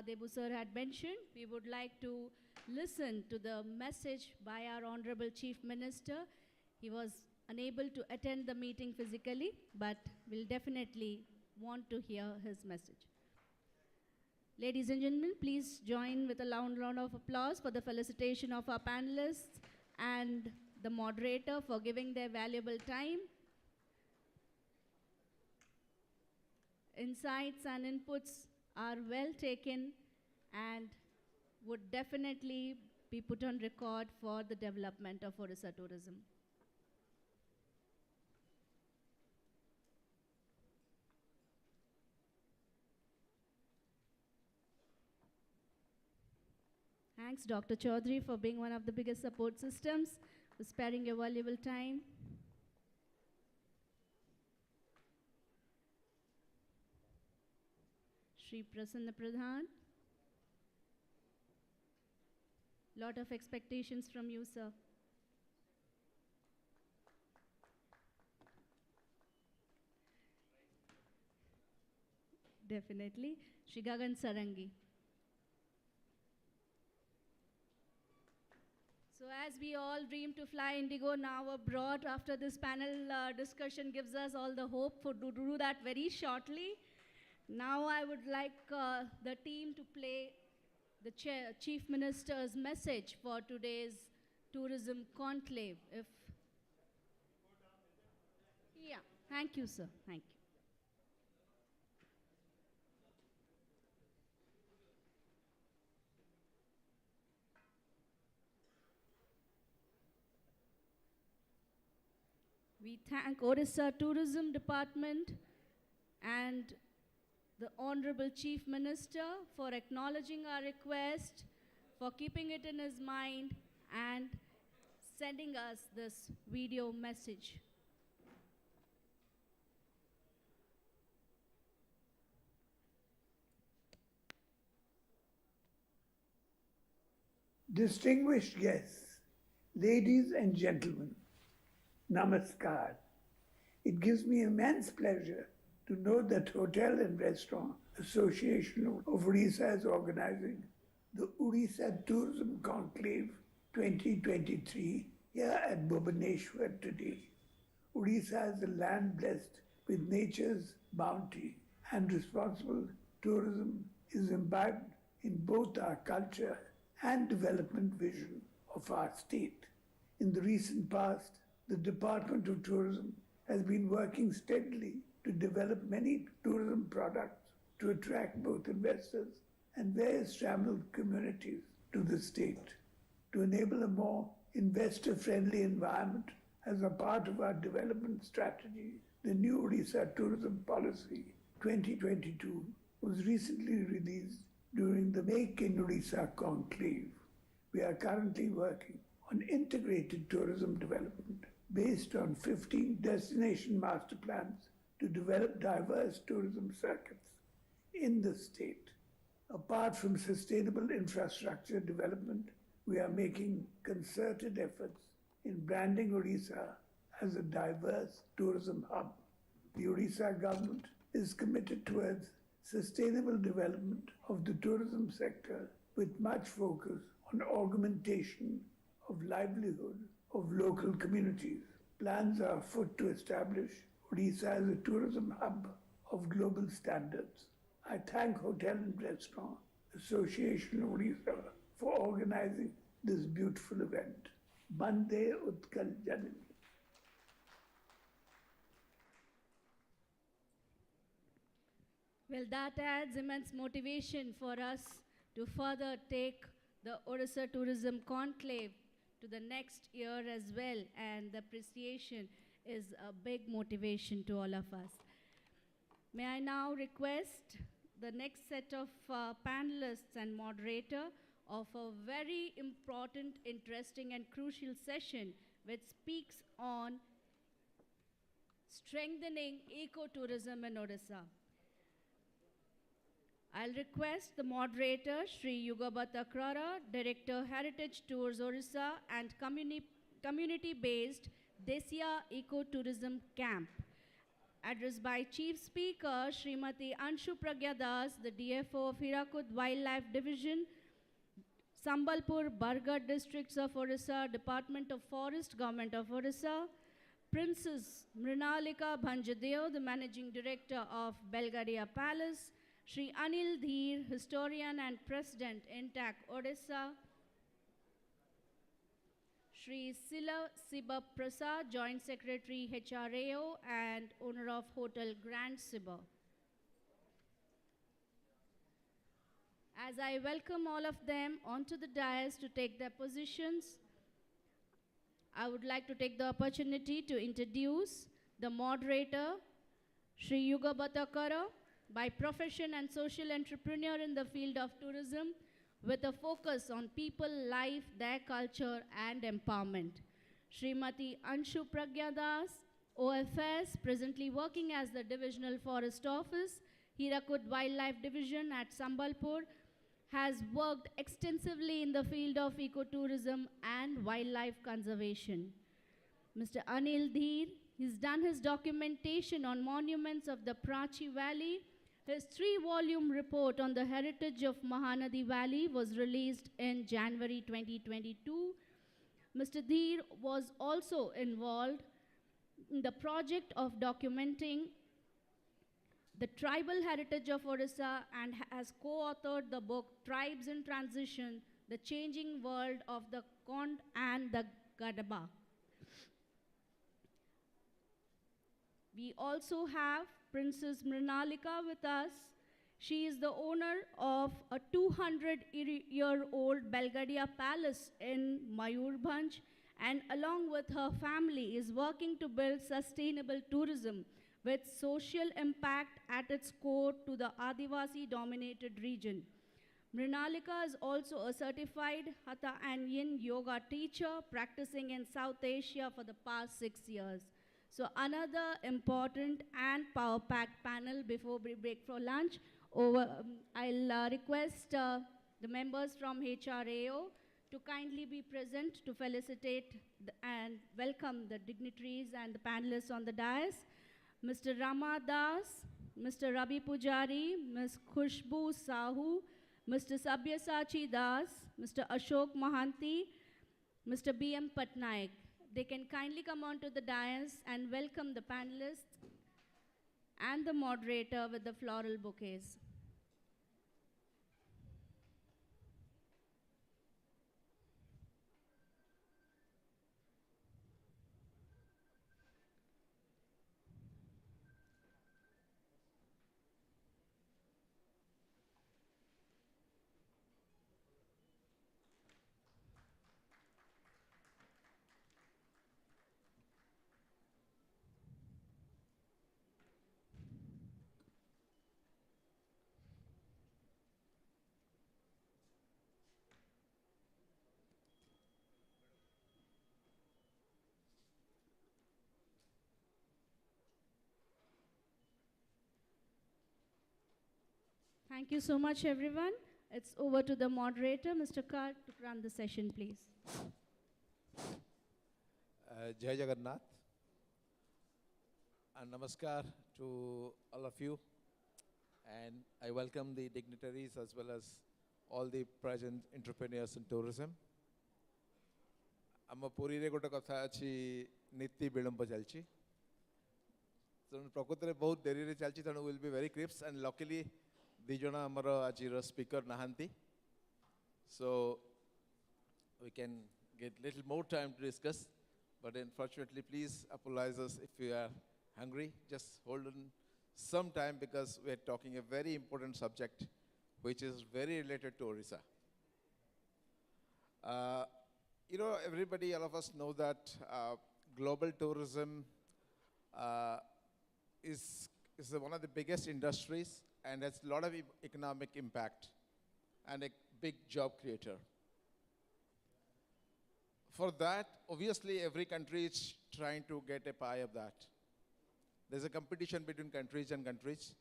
Debu sir had mentioned, we would like to listen to the message by our Honorable Chief Minister. He was unable to attend the meeting physically, but we'll definitely want to hear his message. Ladies and gentlemen, please join with a loud round of applause for the felicitation of our panelists and the moderator for giving their valuable time. Insights and inputs are well taken and would definitely be put on record for the development of Odisha tourism. Thanks, Dr. Chaudhary, for being one of the biggest support systems, for sparing your valuable time. Shri Prasanna Pradhan. Lot of expectations from you, sir. Definitely. Shri Gagan Sarangi. So as we all dream to fly indigo now abroad, after this panel discussion gives us all the hope to do that very shortly. Now I would like the team to play the Chief Minister's message for today's Tourism Conclave. Yeah, thank you, sir. Thank you. We thank Odisha Tourism Department and the Honorable Chief Minister for acknowledging our request, for keeping it in his mind and sending us this video message. Distinguished guests, ladies and gentlemen, Namaskar. It gives me immense pleasure to know that Hotel and Restaurant Association of Odisha is organizing the Odisha Tourism Conclave 2023 here at Bhubaneswar today. Odisha is a land blessed with nature's bounty, and responsible tourism is imbibed in both our culture and development vision of our state. In the recent past, the Department of Tourism has been working steadily to develop many tourism products to attract both investors and various travel communities to the state. To enable a more investor-friendly environment as a part of our development strategy, the new Odisha Tourism Policy 2022 was recently released during the Make in Odisha Conclave. We are currently working on integrated tourism development based on 15 destination master plans to develop diverse tourism circuits in the state. Apart from sustainable infrastructure development, we are making concerted efforts in branding Odisha as a diverse tourism hub. The Odisha government is committed towards sustainable development of the tourism sector with much focus on augmentation of livelihood of local communities. Plans are afoot to establish Odisha as a tourism hub of global standards. I thank Hotel and Restaurant Association of Odisha for organizing this beautiful event. Bande Utkal Janani. Well, that adds immense motivation for us to further take the Odisha Tourism Conclave to the next year as well, and the appreciation is a big motivation to all of us. May I now request the next set of panelists and moderator of a very important, interesting and crucial session which speaks on strengthening ecotourism in Odisha. I'll request the moderator, Sri Yugabat Akrara, Director Heritage Tours Odisha and community-based Desia Eco-Tourism Camp. Addressed by Chief Speaker Srimati Anshu Pragya Das, the DFO of Hirakud Wildlife Division, Sambalpur, Bargarh districts of Odisha, Department of Forest, Government of Odisha, Princess Mrinalika Bhanjadeo, the Managing Director of Belgaria Palace, Shri Anil Dheer, Historian and President, INTAC Odisha, Shri Sila Siba Prasad, Joint Secretary, HRAO, and owner of Hotel Grand Siba. As I welcome all of them onto the dais to take their positions, I would like to take the opportunity to introduce the moderator, Shri Yuga Batakara, by profession and social entrepreneur in the field of tourism, with a focus on people, life, their culture, and empowerment. Srimati Anshu Pragya Das, OFS, presently working as the Divisional Forest Office, Hirakud Wildlife Division at Sambalpur, has worked extensively in the field of ecotourism and wildlife conservation. Mr. Anil Dheer, he's done his documentation on monuments of the Prachi Valley. His 3-volume report on the heritage of Mahanadi Valley was released in January 2022. Mr. Dheer was also involved in the project of documenting the tribal heritage of Odisha and has co-authored the book Tribes in Transition, The Changing World of the Kond and the Gadaba. We also have Princess Mrinalika with us. She is the owner of a 200-year-old Belgaria Palace in Mayurbhanj, and along with her family is working to build sustainable tourism with social impact at its core to the Adivasi-dominated region. Mrinalika is also a certified Hatha and Yin yoga teacher practicing in South Asia for the past 6 years. So another important and power-packed panel before we break for lunch. I'll request the members from HRAO to kindly be present to felicitate and welcome the dignitaries and the panelists on the dais. Mr. Rama Das, Mr. Rabi Pujari, Ms. Khushbu Sahu, Mr. Sabyasachi Das, Mr. Ashok Mahanti, Mr. B.M. Patnaik. They can kindly come onto the dais and welcome the panelists and the moderator with the floral bouquets. Thank you so much, everyone. It's over to the moderator, Mr. Kar, to run the session, please. Jai Jagannath and Namaskar to all of you, and I welcome the dignitaries as well as all the present entrepreneurs in tourism. ଆମ ପୁରୀରେ ଗୋଟେ କଥା ଅଛି ନୀତି ବିଳମ୍ବ ଚାଲିଛି ତେଣୁ ପ୍ରକୃତରେ ବହୁତ ଡେରିରେ ଚାଲିଛି ତେଣୁ will be very crisp and luckily ଦୁଇ ଜଣ ଆମର ଆଜିର ସ୍ପିକର ନାହାନ୍ତି so we can get little more time to discuss, but unfortunately please apologize us if you are hungry. Just hold on some time because we are talking a very important subject which is very related to Odisha. You know, everybody, all of us know that global tourism is one of the biggest industries and has a lot of economic impact and a big job creator. For that, obviously, every country is trying to get a pie of that. There's a competition between countries and countries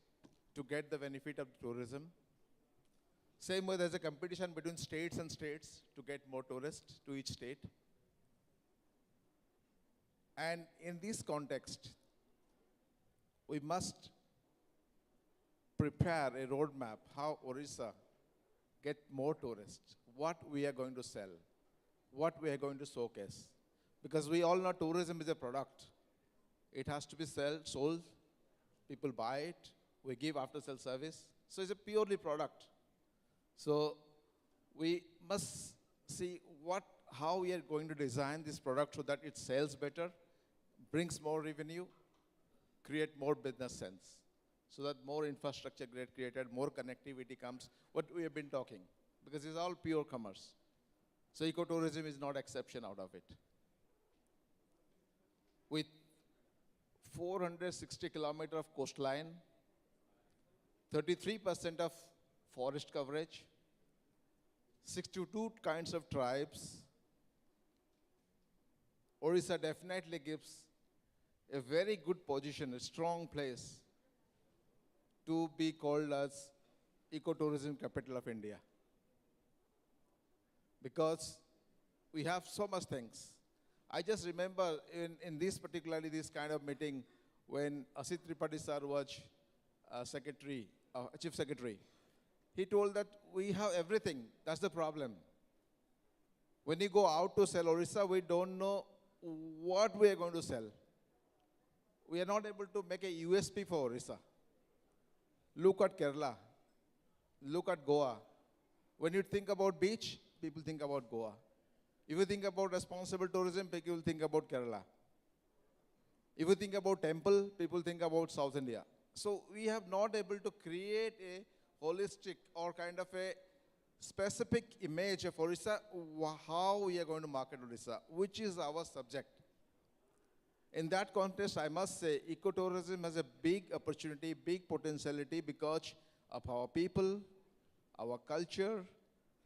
to get the benefit of tourism. Same way, there's a competition between states and states to get more tourists to each state. And in this context, we must prepare a roadmap how Odisha get more tourists, what we are going to sell, what we are going to showcase. Because we all know tourism is a product. It has to be sold, people buy it, we give after-sale service. So it's a purely product. So we must see how we are going to design this product so that it sells better, brings more revenue, create more business sense, so that more infrastructure get created, more connectivity comes, what we have been talking, because it's all pure commerce. So ecotourism is not exception out of it. With 460 kilometers of coastline, 33% of forest coverage, 62 kinds of tribes, Odisha definitely gives a very good position, a strong place to be called as ecotourism capital of India. Because we have so much things. I just remember in this particularly this kind of meeting when Asit Tripathi sir was chief secretary, he told that we have everything, that's the problem. When you go out to sell Odisha, we don't know what we are going to sell. We are not able to make a USP for Odisha. Look at Kerala, look at Goa. When you think about beach, people think about Goa. If you think about responsible tourism, people think about Kerala. If you think about temple, people think about South India. So we have not able to create a holistic or kind of a specific image of Odisha, how we are going to market Odisha, which is our subject. In that context, I must say, ecotourism has a big opportunity, big potentiality because of our people, our culture,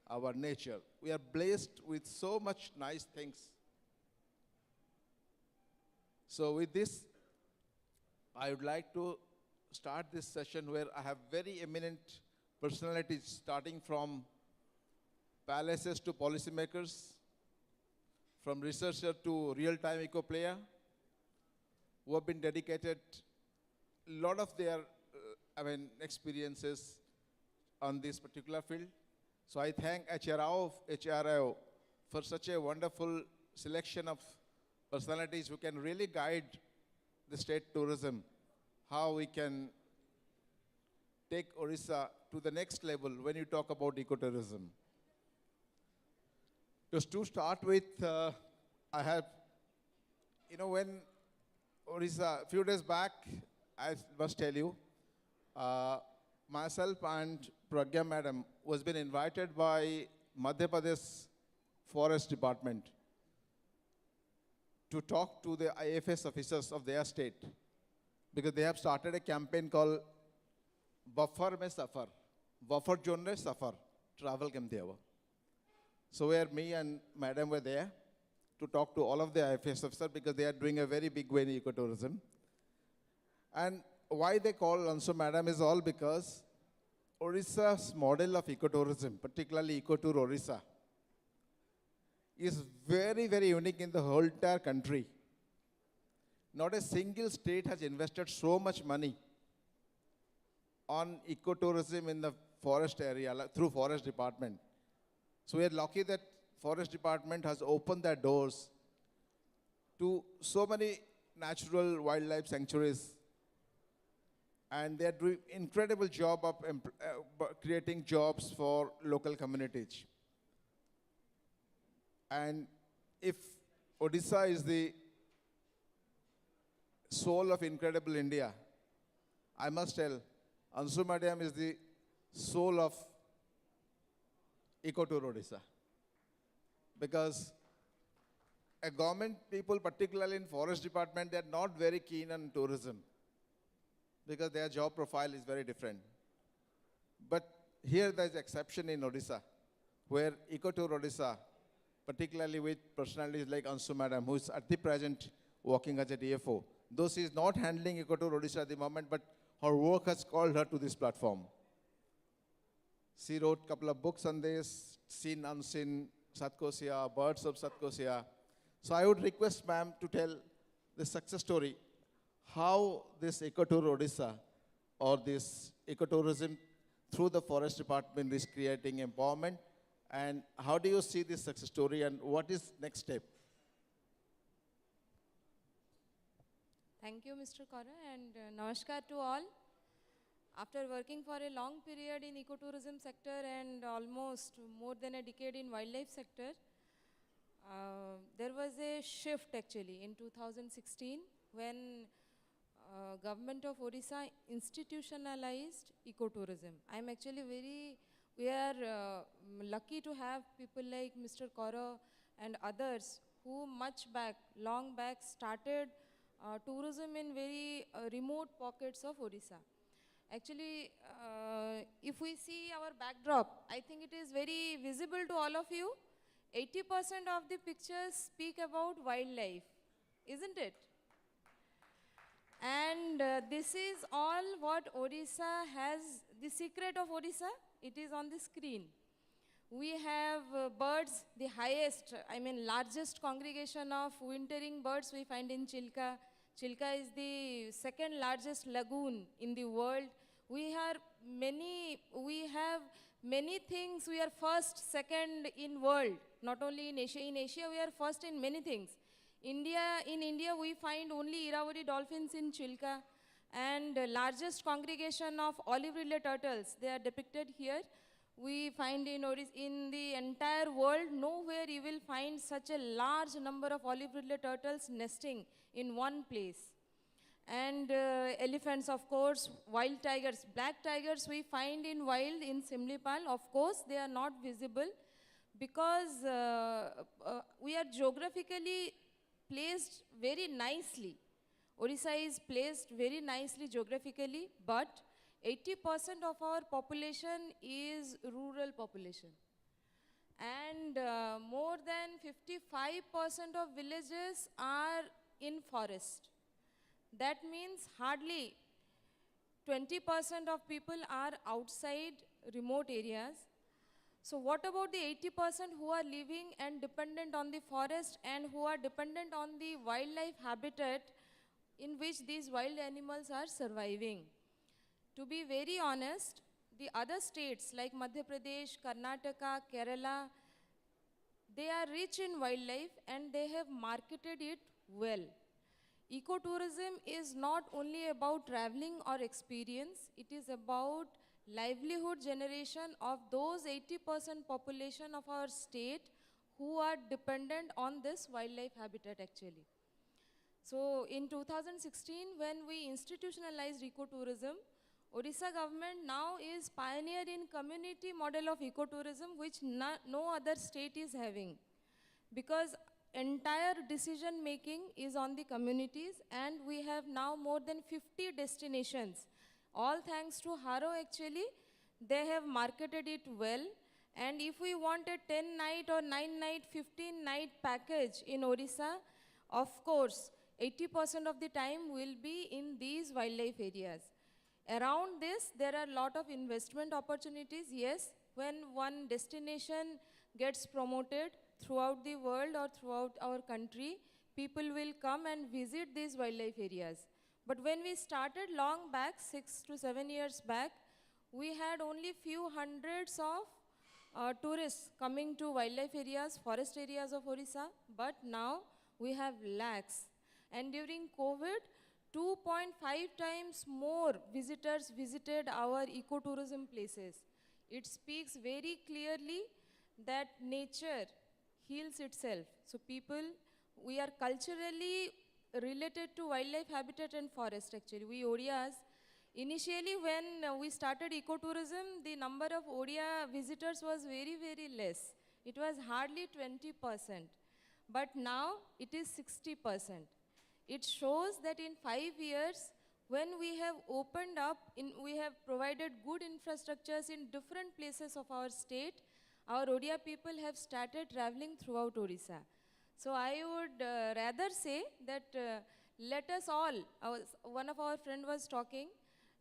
our nature. We are blessed with so much nice things. So with this, I would like to start this session where I have very eminent personalities starting from palaces to policymakers, from researcher to real-time eco player, who have been dedicated a lot of their experiences on this particular field. So I thank HRAO for such a wonderful selection of personalities who can really guide the state tourism, how we can take Odisha to the next level when you talk about ecotourism. Just to start with, I have, when Odisha, a few days back, I must tell you, myself and Pragya madam was been invited by Madhya Pradesh Forest Department to talk to the IFS officers of their state, because they have started a campaign called Buffer Mein Safar, Buffer Zone Mein Safar, Travel Kam Deva. So where me and madam were there to talk to all of the IFS officers because they are doing a very big way in ecotourism. And why they call Ansu madam is all because Odisha's model of ecotourism, particularly Ecotour Odisha, is very, very unique in the whole entire country. Not a single state has invested so much money on ecotourism in the forest area through forest department. So we are lucky that forest department has opened their doors to so many natural wildlife sanctuaries, and they are doing incredible job of creating jobs for local communities. And if Odisha is the soul of incredible India, I must tell, Ansu madam is the soul of Ecotour Odisha. Because a government people, particularly in forest department, they are not very keen on tourism because their job profile is very different. But here there is exception in Odisha, where Ecotour Odisha, particularly with personalities like Ansu madam, who is at the present working as a DFO, though she is not handling Ecotour Odisha at the moment, but her work has called her to this platform. She wrote a couple of books on this, Seen, Unseen, Satkosia, Birds of Satkosia. So I would request ma'am to tell the success story, how this Ecotour Odisha or this ecotourism through the forest department is creating empowerment, and how do you see this success story and what is next step? Thank you, Mr. Kora, and namaskar to all. After working for a long period in ecotourism sector and almost more than a decade in wildlife sector, there was a shift actually in 2016 when government of Odisha institutionalized ecotourism. I'm actually we are lucky to have people like Mr. Kora and others who long back started tourism in very remote pockets of Odisha. Actually, if we see our backdrop, I think it is very visible to all of you. 80% of the pictures speak about wildlife, isn't it? And this is all what Odisha has, the secret of Odisha, it is on the screen. We have birds, the highest, largest congregation of wintering birds we find in Chilka. Chilka is the second largest lagoon in the world. We have many things. We are first, second in world, not only in Asia. In Asia, we are first in many things. In India, we find only Irrawaddy dolphins in Chilka, and largest congregation of olive-ridley turtles. They are depicted here. We find in the entire world, nowhere you will find such a large number of olive-ridley turtles nesting in one place. And elephants, of course, wild tigers. Black tigers we find in wild in Simlipal. Of course, they are not visible because we are geographically placed very nicely. Odisha is placed very nicely geographically, but 80% of our population is rural population. And more than 55% of villages are in forest. That means hardly 20% of people are outside remote areas. So what about the 80% who are living and dependent on the forest and who are dependent on the wildlife habitat in which these wild animals are surviving? To be very honest, the other states like Madhya Pradesh, Karnataka, Kerala, they are rich in wildlife and they have marketed it well. Ecotourism is not only about traveling or experience, it is about livelihood generation of those 80% population of our state who are dependent on this wildlife habitat actually. So in 2016, when we institutionalized ecotourism, Odisha government now is pioneer in community model of ecotourism, which no other state is having. Because entire decision making is on the communities, and we have now more than 50 destinations. All thanks to HRAO actually, they have marketed it well. And if we want a 10-night or 9-night, 15-night package in Odisha, of course, 80% of the time will be in these wildlife areas. Around this, there are a lot of investment opportunities. Yes, when one destination gets promoted throughout the world or throughout our country, people will come and visit these wildlife areas. But when we started long back, 6 to 7 years back, we had only few hundreds of tourists coming to wildlife areas, forest areas of Odisha, but now we have lakhs. And during COVID, 2.5 times more visitors visited our ecotourism places. It speaks very clearly that nature heals itself. So people, we are culturally related to wildlife habitat and forest actually. We Odias, initially when we started ecotourism, the number of Odia visitors was very, very less. It was hardly 20%. But now it is 60%. It shows that in 5 years, when we have opened up, we have provided good infrastructures in different places of our state, our Odia people have started traveling throughout Odisha. So I would rather say that let us all, one of our friend was talking,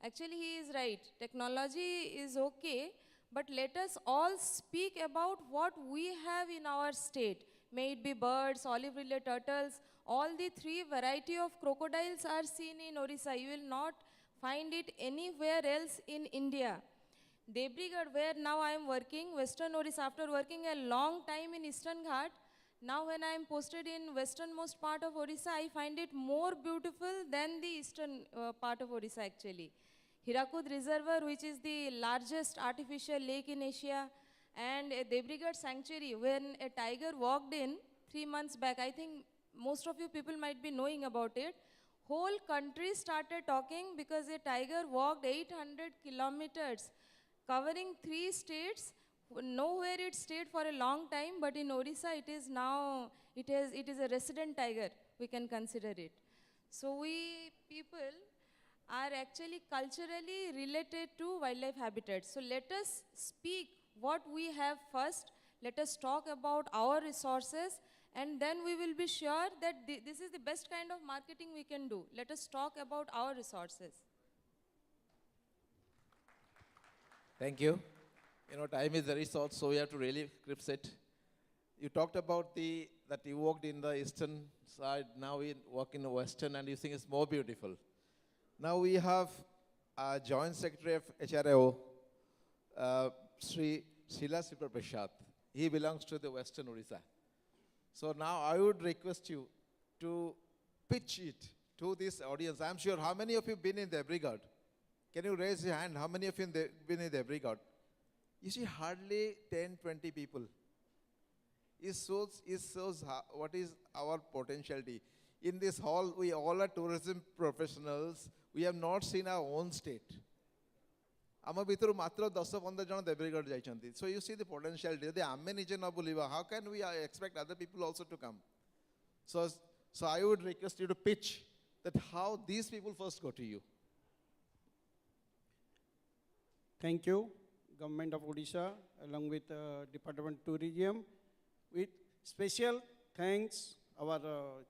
actually he is right, technology is okay, but let us all speak about what we have in our state. May it be birds, olive-ridley turtles, all the 3 variety of crocodiles are seen in Odisha. You will not find it anywhere else in India. Debrigad, where now I am working, Western Odisha, after working a long time in Eastern Ghat, now when I am posted in westernmost part of Odisha, I find it more beautiful than the eastern part of Odisha actually. Hirakud Reservoir, which is the largest artificial lake in Asia, and a Debrigad sanctuary, when a tiger walked in 3 months back, I think most of you people might be knowing about it. Whole country started talking because a tiger walked 800 kilometers, covering 3 states. Nowhere it stayed for a long time, but in Odisha it is now, it is a resident tiger, we can consider it. So we people are actually culturally related to wildlife habitats. So let us speak what we have first, let us talk about our resources, and then we will be sure that this is the best kind of marketing we can do. Let us talk about our resources. Thank you. You know, time is very short, so we have to really crisp it. You talked about that you worked in the eastern side, now we work in the western, and you think it's more beautiful. Now we have a Joint Secretary of HRAO, Sri Sheila Sipar Prasad. He belongs to the Western Odisha. So now I would request you to pitch it to this audience. I'm sure, how many of you been in the Debrigad? Can you raise your hand? How many of you been in the Debrigad? You see hardly 10, 20 people. It shows what is our potentiality. In this hall, we all are tourism professionals. We have not seen our own state. Ama bitaru matra 10-15 jana Debrigad jayichanti. So you see the potentiality. Jodi ame nije na buliva, how can we expect other people also to come? So I would request you to pitch that how these people first go to you. Thank you, Government of Odisha, along with Department of Tourism. With special thanks, our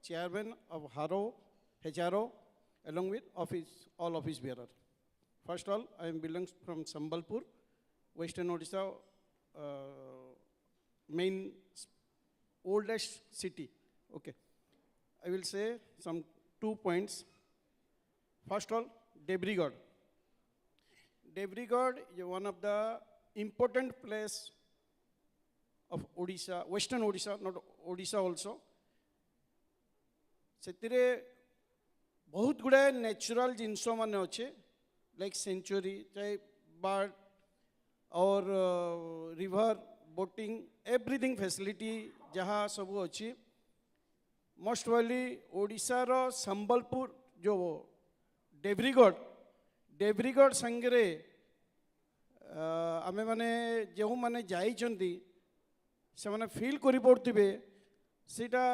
chairman of HRAO, along with all office bearers. First of all, I belongs from Sambalpur, Western Odisha, main oldest city. Okay, I will say some 2 points. First of all, Debrigad. Debrigad is one of the important place of Odisha, Western Odisha, not Odisha also. Setire बहुत गुड़ाए natural जिनसों माने होचे, like sanctuary, चाहे bird और river, boating, everything facility जहाँ सब होची. Most probably Odisha रो संबलपुर जो Debrigad संगरे आमे माने जो माने जाई चंदी से माने feel करी पड़ती बे सीटा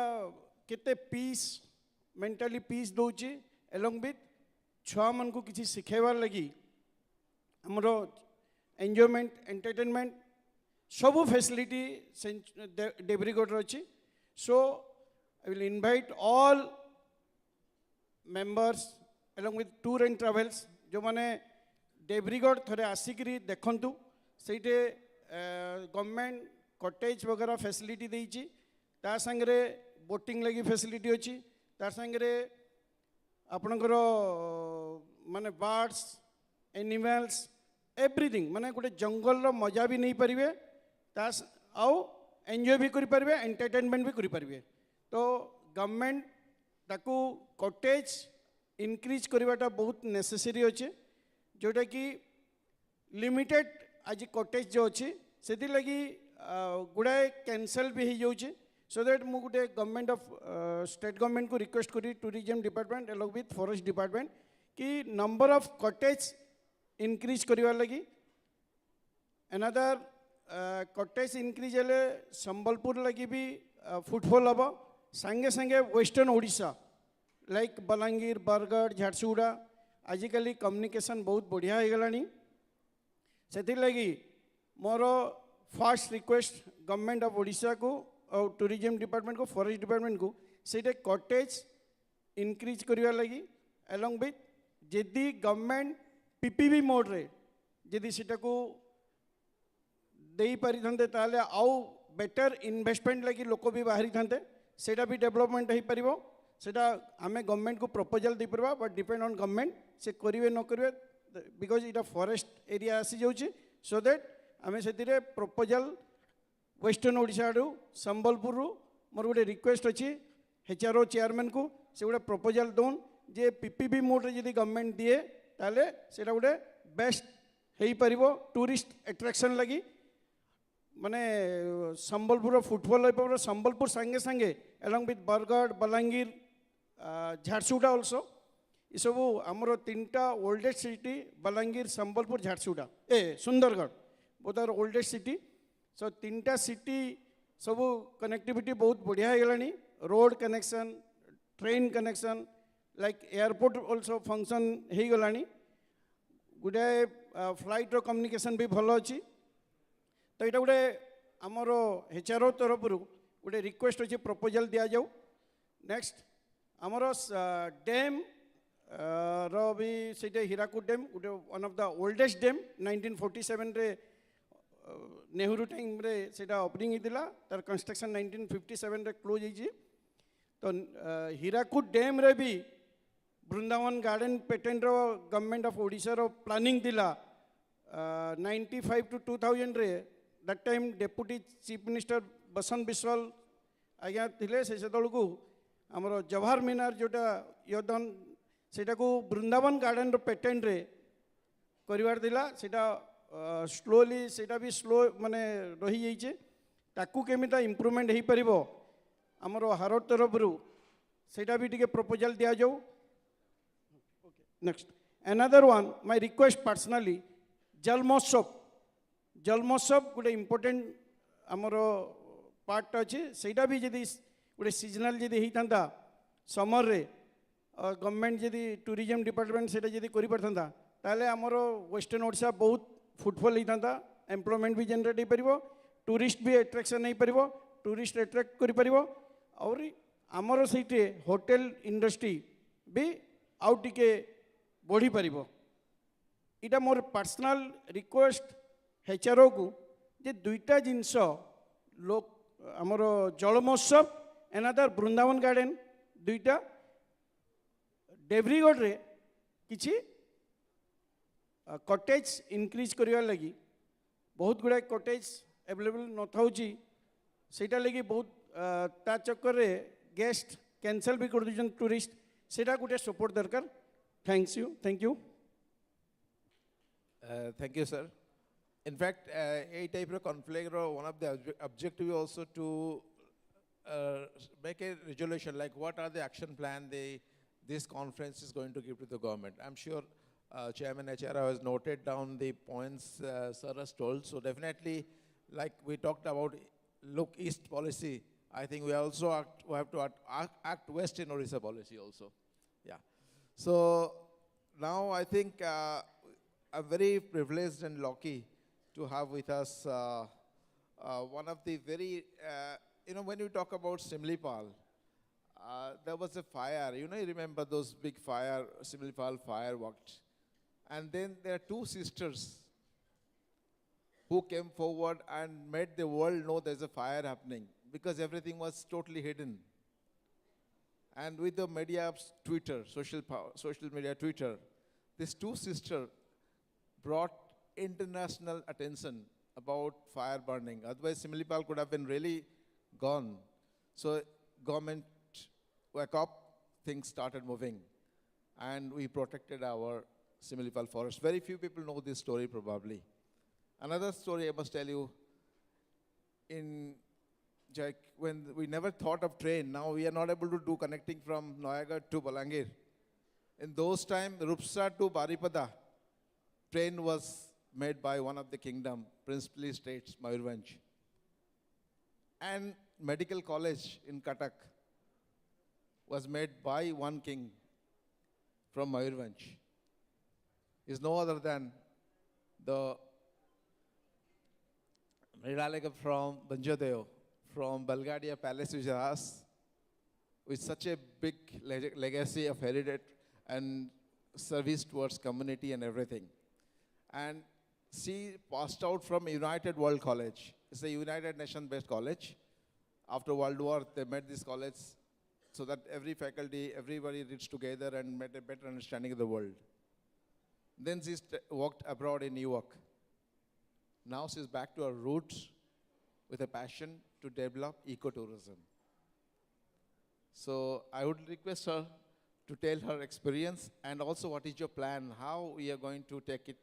कितने peace mentally peace Dochi along with छुआ मन को किसी सिखेवार लगी हमरो enjoyment entertainment सबू facility Debrigad रोची. So I will invite all members along with tour and travels जो माने Debrigad थोड़े आसिकरी देखंतु सेटे गवर्नमेंट कॉटेज वगैरह फैसिलिटी देइची ता संगरे बोटिंग लगी फैसिलिटी होची ता संगरे आपनकर माने बर्ड्स एनिमल्स एवरीथिंग माने गोटे जंगल रो मजा भी नहीं परिबे ता आउ एन्जॉय भी करि परिबे एंटरटेनमेंट भी करि परिबे. तो गवर्नमेंट ताकू कॉटेज इंक्रीज करवाटा बहुत नेसेसरी होचे जोटा कि लिमिटेड आज कॉटेज जो अच्छी से लगी गुड़ाए कैंसल भी हो जाऊँचे. सो दैट मु गोटे गवर्नमेंट ऑफ स्टेट गवर्नमेंट को रिक्वेस्ट करी tourism department along with forest department कि नंबर ऑफ कॉटेज इंक्रीज करवा लगी. अनदर कॉटेज इंक्रीज हेले संबलपुर लगी भी फुटफॉल हम संगे संगे वेस्टर्न ओडिशा लाइक बलांगीर बरगढ़ झारसुगुड़ा आजिकल कम्युनिकेशन बहुत बढ़िया हो गलानी. से लगी मोर first request government of Odisha को और टूरिज्म डिपार्टमेंट को फॉरेस्ट डिपार्टमेंट को से कॉटेज इंक्रीज करवा लगी अलॉन्ग विथ जदि गवर्नमेंट पीपीपी मोड रे जदि सेटा को देई पारि थांते ताले आउ बेटर इन्वेस्टमेंट लगी लोक भी बाहरी थांते सेटा भी डेवलपमेंट हो पारिबो. सेटा आमे गवर्नमेंट को proposal they Parba but depend on government से करिवे न करिवे बिकॉज इटा फॉरेस्ट एरिया आसी जाउची सो दैट आमे सेतिरे प्रपोजल वेस्टर्न ओडिशा आडू संबलपुर मोर गोटे रिक्वेस्ट अच्छी HRO चेयरमैन को से गोटे प्रपोजल दोन जे PPP मोड रे यदि गवर्नमेंट दिए ताले सेटा गोटे बेस्ट हेई परिबो टूरिस्ट अट्रैक्शन लगी माने संबलपुर फुटबॉल हो संबलपुर संगे संगे along with Bargarh Balangir Jharsuguda also ये सब आमर तीनटा oldest city Balangir Sambalpur Jharsuguda Sundargarh both are oldest city so तीनटा सिटी सब कनेक्टिविटी बहुत बढ़िया हो गलानी road connection train connection like airport also function हो गलानी गुडाए फ्लाइट रो कम्युनिकेशन भी भल अच्छी तो यहाँ गोटे आमर HRO तरफ गोटे रिक्वेस्ट अच्छे प्रपोजल दि जाऊ नेक्स्ट आमर डैम री से हीराकुद डैम गोटे one of the oldest dam 1947 रे नेहरू टाइम रे सेटा ओपनिंग होता तार कंस्ट्रक्शन 1957 रे क्लोज होइछि तो हीराकुद डैम रे भी वृंदावन गार्डन पेटेंट रो गवर्नमेंट ऑफ ओडिशा रो प्लानिंग दिला 95 to 2000 रे that time deputy chief minister Basant Biswal आज्ञा थिले से सेतलकू आमर जवाहर मीनार जोटा योदन सेटा को वृंदावन गार्डन रो पेटेंट रे करिवार दिला सेटा स्लोली सेटा भी स्लो माने रही जाइछे ताकू केमिता इंप्रूवमेंट हो परिबो आमर हारोड तरफ सेटा भी टिके प्रपोजल दिया जाऊ next another one my request personally जल महोत्सव गोटे इम्पोर्टेंट आमर पार्ट अच्छे सेटा भी जदि गोटे सीजनाल जदि होता समर रे गवर्नमेंट जदि टूरिज्म डिपार्टमेंट सेटा जदि करि परथंता ताले आमर वेस्टर्न ओडिशा बहुत फुटफॉल होता एम्प्लॉयमेंट भी जनरेट हो पारिबो टूरिस्ट भी अट्रैक्शन हो पारिबो टूरिस्ट अट्रैक्ट करि पारिबो और आमर सेठी होटल इंडस्ट्री भी आउ टिके बढ़ी पारिबो इटा मोर पर्सनल रिक्वेस्ट HRO को जे दुईटा जिनस लोक आमर जल महोत्सव एनादर वृंदावन गार्डन दुईटा डेब्रीगढ़ रे किछि कटेज इनक्रीज करिया लगी बहुत गुड़ा कटेज अवेलेबल न थाउची सेटा लगी बहुत ता चक्कर रे गेस्ट कैंसल भी कर दउछन टूरिस्ट सेटा गोटे सपोर्ट दरकार thank you Thank you, sir. In fact, a type of conflict, one of the objective also to make a resolution, like what are the action plan this conference is going to give to the government. I'm sure Chairman HRAO has noted down the points sir has told. So definitely, like we talked about, look east policy. I think we also have to act west in Odisha policy also. Yeah. So now I think I'm very privileged and lucky to have with us one of the very, when you talk about Simlipal, there was a fire, you remember those big fire, Simlipal fireworks. And then there are two sisters who came forward and made the world know there's a fire happening because everything was totally hidden. And with the media, Twitter, social media, Twitter, these two sisters brought international attention about fire burning. Otherwise, Simlipal could have been really gone. So government woke up, things started moving, and we protected our Simlipal forest. Very few people know this story probably. Another story I must tell you, when we never thought of train, now we are not able to do connecting from Noyagarh to Balangir. In those times, Rupsa to Baripada, train was made by one of the kingdom, princely states, Mayurvanch. And medical college in Cuttack was made by one king from Mayurvanch. Is no other than the Niralaga from Banjadev, from Belgadia Palace Vijaras, with such a big legacy of heritage and service towards community and everything. And she passed out from United World College. It's a United Nations-based college. After World War, they made this college so that every faculty, everybody reads together and made a better understanding of the world. Then she worked abroad in New York. Now she's back to her roots with a passion to develop ecotourism. So I would request her to tell her experience and also what is your plan, how we are going to take it,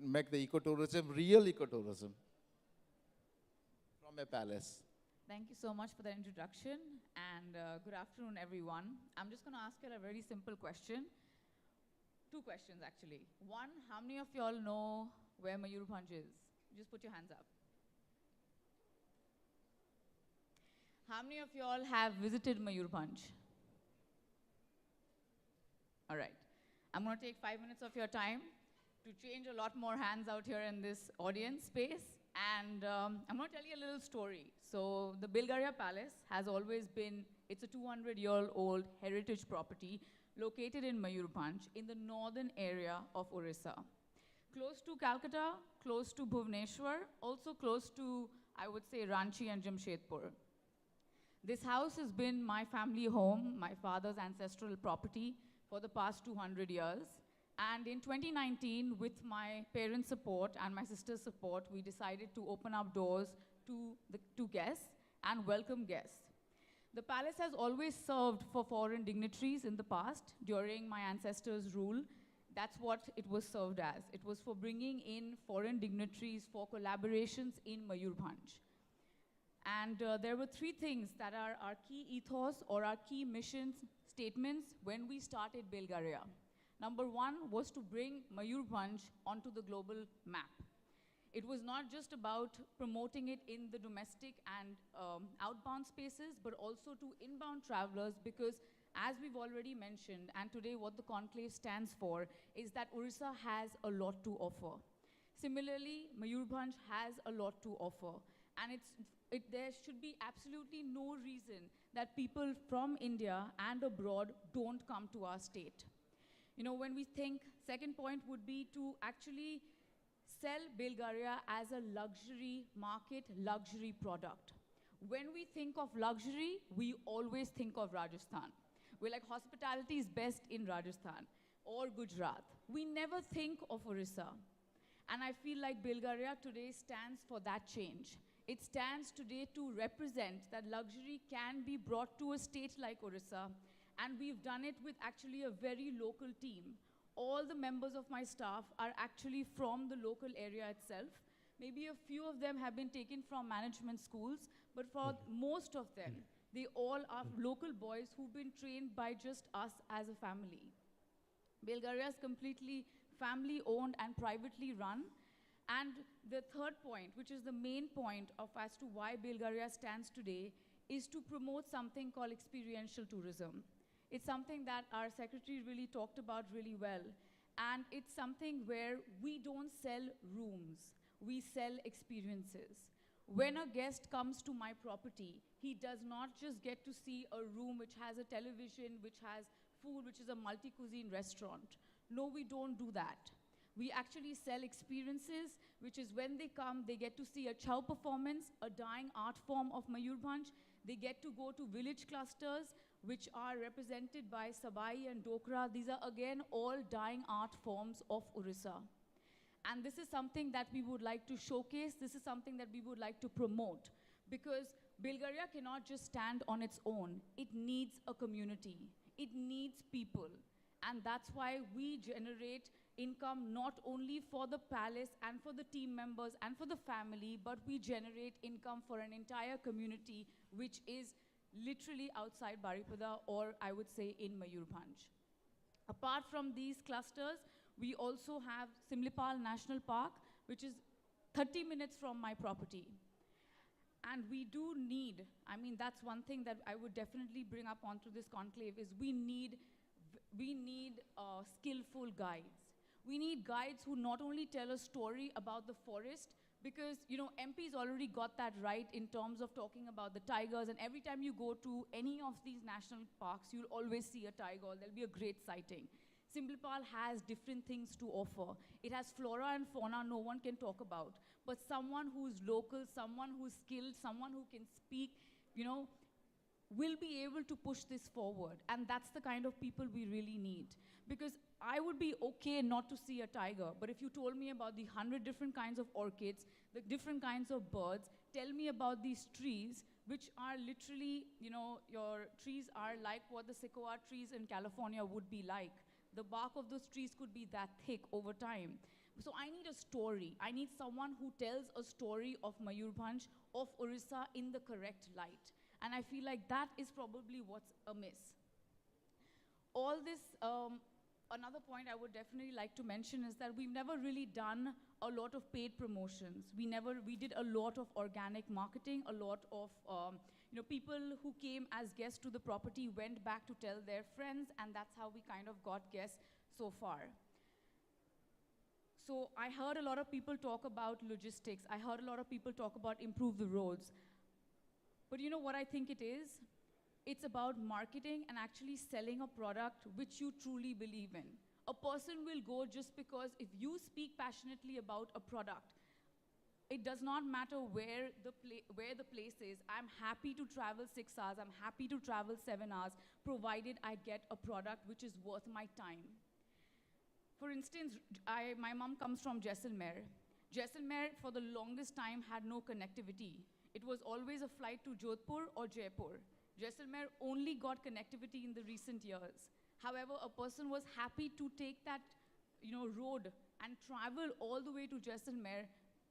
make the ecotourism real ecotourism from a palace. Thank you so much for the introduction, and good afternoon, everyone. I'm just going to ask you a very simple question. Two questions, actually. One, how many of you all know where Mayurbhanj is? Just put your hands up. How many of you all have visited Mayurbhanj? All right. I'm going to take 5 minutes of your time to change a lot more hands out here in this audience space. And I'm going to tell you a little story. So the Bilgaria Palace has always been, it's a 200-year-old heritage property located in Mayurbhanj in the northern area of Orissa. Close to Calcutta, close to Bhubaneswar, also close to, I would say, Ranchi and Jamshedpur. This house has been my family home, my father's ancestral property for the past 200 years. And in 2019, with my parents' support and my sister's support, we decided to open up doors to guests and welcome guests. The palace has always served for foreign dignitaries in the past during my ancestors' rule. That's what it was served as. It was for bringing in foreign dignitaries for collaborations in Mayurbhanj. And there were three things that are our key ethos or our key mission statements when we started Bilgaria. Number one was to bring Mayurbhanj onto the global map. It was not just about promoting it in the domestic and outbound spaces, but also to inbound travelers, because as we've already mentioned, and today what the conclave stands for, is that Orissa has a lot to offer. Similarly, Mayurbhanj has a lot to offer. And there should be absolutely no reason that people from India and abroad don't come to our state. You know, when we think, second point would be to actually sell Bilgaria as a luxury market, luxury product. When we think of luxury, we always think of Rajasthan. We're like, hospitality is best in Rajasthan or Gujarat. We never think of Orissa. And I feel like Bilgaria today stands for that change. It stands today to represent that luxury can be brought to a state like Orissa. And we've done it with actually a very local team. All the members of my staff are actually from the local area itself. Maybe a few of them have been taken from management schools, but for most of them, they all are local boys who've been trained by just us as a family. Bilgaria is completely family-owned and privately run. And the third point, which is the main point of as to why Bilgaria stands today, is to promote something called experiential tourism. It's something that our secretary really talked about really well. And it's something where we don't sell rooms, we sell experiences. When a guest comes to my property, he does not just get to see a room which has a television, which has food, which is a multi-cuisine restaurant. No, we don't do that. We actually sell experiences, which is when they come, they get to see a chow performance, a dying art form of Mayurbhanj. They get to go to village clusters, which are represented by Sabai and Dokra. These are again all dying art forms of Orissa. And this is something that we would like to showcase. This is something that we would like to promote, because Bilgaria cannot just stand on its own. It needs a community. It needs people. And that's why we generate income not only for the palace and for the team members and for the family, but we generate income for an entire community, which is literally outside Baripada, or I would say in Mayurbhanj. Apart from these clusters, we also have Simlipal National Park, which is 30 minutes from my property. And we do need, I mean, that's one thing that I would definitely bring up onto this conclave, is we need skillful guides. We need guides who not only tell a story about the forest, because, you know, MP's already got that right in terms of talking about the tigers, and every time you go to any of these national parks, you'll always see a tiger. There'll be a great sighting. Simlipal has different things to offer. It has flora and fauna no one can talk about, but someone who's local, someone who's skilled, someone who can speak, you know, will be able to push this forward. And that's the kind of people we really need. Because I would be okay not to see a tiger, but if you told me about the 100 different kinds of orchids, the different kinds of birds, tell me about these trees, which are literally, you know, your trees are like what the sequoia trees in California would be like. The bark of those trees could be that thick over time. So I need a story. I need someone who tells a story of Mayurbhanj, of Orissa in the correct light. And I feel like that is probably what's amiss. All this, another point I would definitely like to mention is that we've never really done a lot of paid promotions. We did a lot of organic marketing, a lot of, people who came as guests to the property went back to tell their friends, and that's how we kind of got guests so far. So I heard a lot of people talk about logistics. I heard a lot of people talk about improve the roads. But you know what I think it is? It's about marketing and actually selling a product which you truly believe in. A person will go just because if you speak passionately about a product, it does not matter where the place is. I'm happy to travel 6 hours. I'm happy to travel 7 hours, provided I get a product which is worth my time. For instance, my mom comes from Jaisalmer. Jaisalmer, for the longest time, had no connectivity. It was always a flight to Jodhpur or Jaipur. Jaisalmer only got connectivity in the recent years. However, a person was happy to take that, road and travel all the way to Jaisalmer,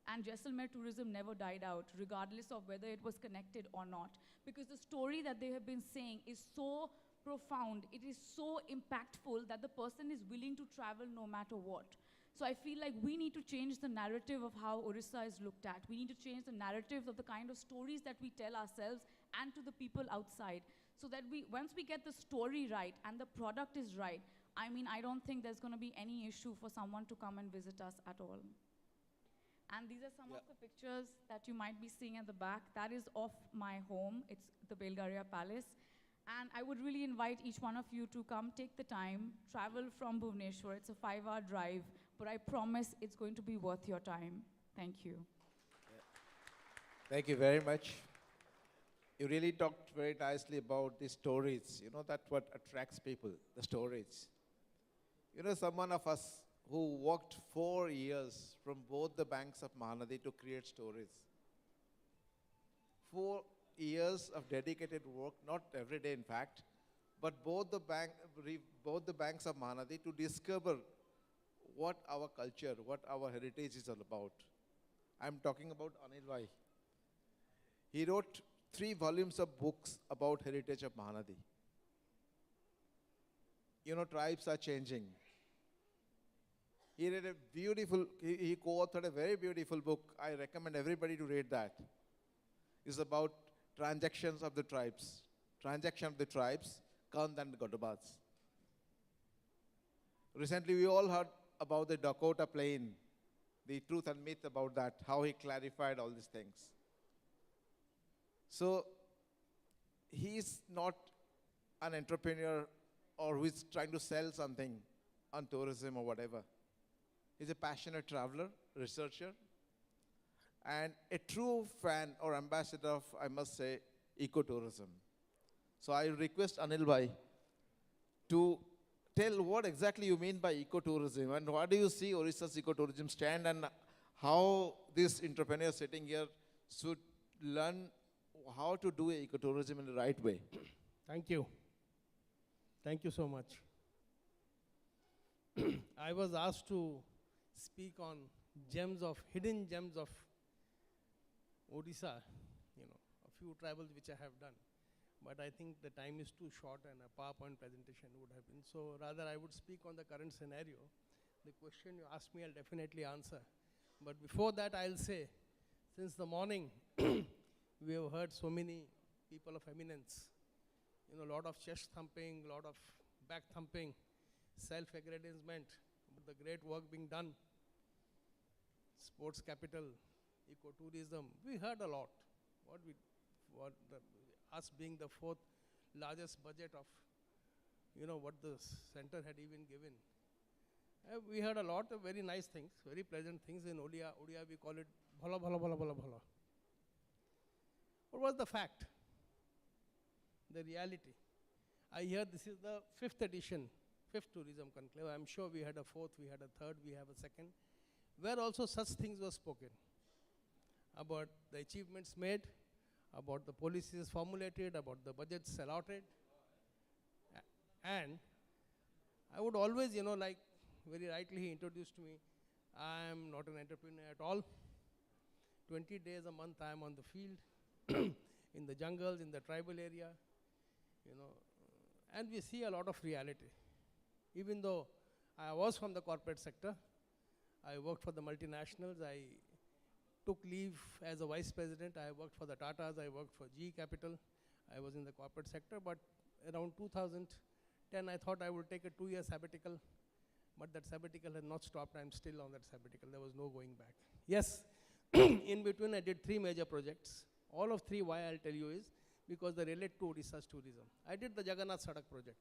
and Jaisalmer tourism never died out, regardless of whether it was connected or not. Because the story that they have been saying is so profound, it is so impactful that the person is willing to travel no matter what. So I feel like we need to change the narrative of how Orissa is looked at. We need to change the narrative of the kind of stories that we tell ourselves and to the people outside. So that once we get the story right and the product is right, I don't think there's going to be any issue for someone to come and visit us at all. And these are some of the pictures that you might be seeing at the back. That is of my home. It's the Belgaria Palace. And I would really invite each one of you to come take the time, travel from Bhubaneswar. It's a 5-hour drive, but I promise it's going to be worth your time. Thank you. Thank you very much. You really talked very nicely about the stories. That's what attracts people, the stories. Someone of us who worked 4 years from both the banks of Mahanadi to create stories. 4 years of dedicated work, not every day in fact, but both the banks of Mahanadi to discover what our culture, what our heritage is all about. I'm talking about Anil Bhai. He wrote 3 volumes of books about heritage of Mahanadi. Tribes are changing. He co-authored a very beautiful book. I recommend everybody to read that. It's about transactions of the tribes. Transaction of the tribes, Kand and Godobas. Recently, we all heard about the Dakota Plain, the truth and myth about that, how he clarified all these things. So, he's not an entrepreneur or who is trying to sell something on tourism or whatever. He's a passionate traveler, researcher, and a true fan or ambassador of, I must say, ecotourism. So I request Anil Bhai to tell what exactly you mean by ecotourism and what do you see Orissa's ecotourism stand and how this entrepreneur sitting here should learn how to do ecotourism in the right way. Thank you. Thank you so much. I was asked to speak on hidden gems of Odisha, a few travels which I have done. But I think the time is too short and a PowerPoint presentation would have been. So rather I would speak on the current scenario. The question you asked me, I'll definitely answer. But before that, I'll say, since the morning, we have heard so many people of eminence, a lot of chest thumping, a lot of back thumping, self-aggrandizement, the great work being done, sports capital, ecotourism. We heard a lot. Us being the 4th largest budget of, what the center had even given. We heard a lot of very nice things, very pleasant things. In Odia we call it bhala, bhala, bhala, bhala, bhala. What was the fact? the reality. I hear this is the 5th edition, 5th Tourism Conclave. I'm sure we had a 4th, we had a 3rd, we have a 2nd, where also such things were spoken about the achievements made, about the policies formulated, about the budgets allotted. And I would always, like very rightly he introduced me, I am not an entrepreneur at all. 20 days a month I am on the field, in the jungles, in the tribal area, and we see a lot of reality. Even though I was from the corporate sector, I worked for the multinationals, I took leave as a vice president, I worked for the Tatas, I worked for GE Capital, I was in the corporate sector, but around 2010 I thought I would take a 2-year sabbatical, but that sabbatical has not stopped. I'm still on that sabbatical. There was no going back. Yes, in between I did 3 major projects. All of 3, why I'll tell you is, because they relate to Odisha's tourism. I did the Jagannath Sadak project.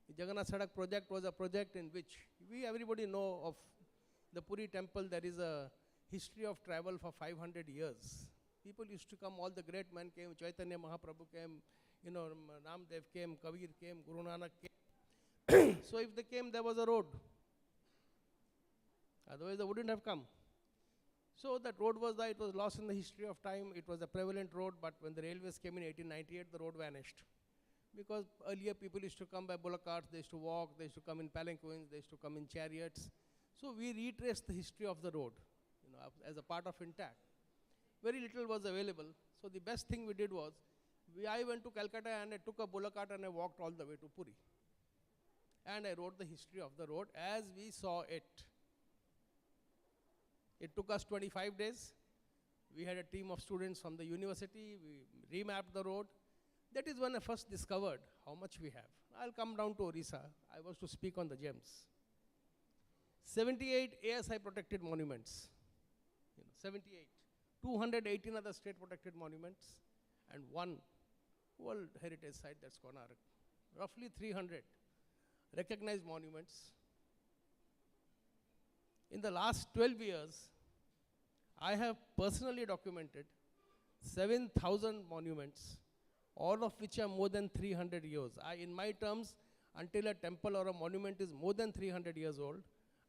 The Jagannath Sadak project was a project in which everybody know of the Puri temple. There is a history of travel for 500 years. People used to come, all the great men came, Chaitanya Mahaprabhu came, Ramdev came, Kabir came, Guru Nanak came. So if they came, there was a road. Otherwise they wouldn't have come. So that road was there, it was lost in the history of time. It was a prevalent road, but when the railways came in 1898, the road vanished. Because earlier people used to come by bullock carts, they used to walk, they used to come in palanquins, they used to come in chariots. So we retraced the history of the road, as a part of intact. Very little was available. So the best thing we did was, I went to Calcutta and I took a bullock cart and I walked all the way to Puri. And I wrote the history of the road as we saw it. It took us 25 days. We had a team of students from the university. We remapped the road. That is when I first discovered how much we have. I'll come down to Odisha. I was to speak on the gems. 78 ASI protected monuments. 78. 218 other state protected monuments. And 1 World Heritage Site, that's Konark. Roughly 300 recognized monuments. In the last 12 years, I have personally documented 7,000 monuments, all of which are more than 300 years. In my terms, until a temple or a monument is more than 300 years old,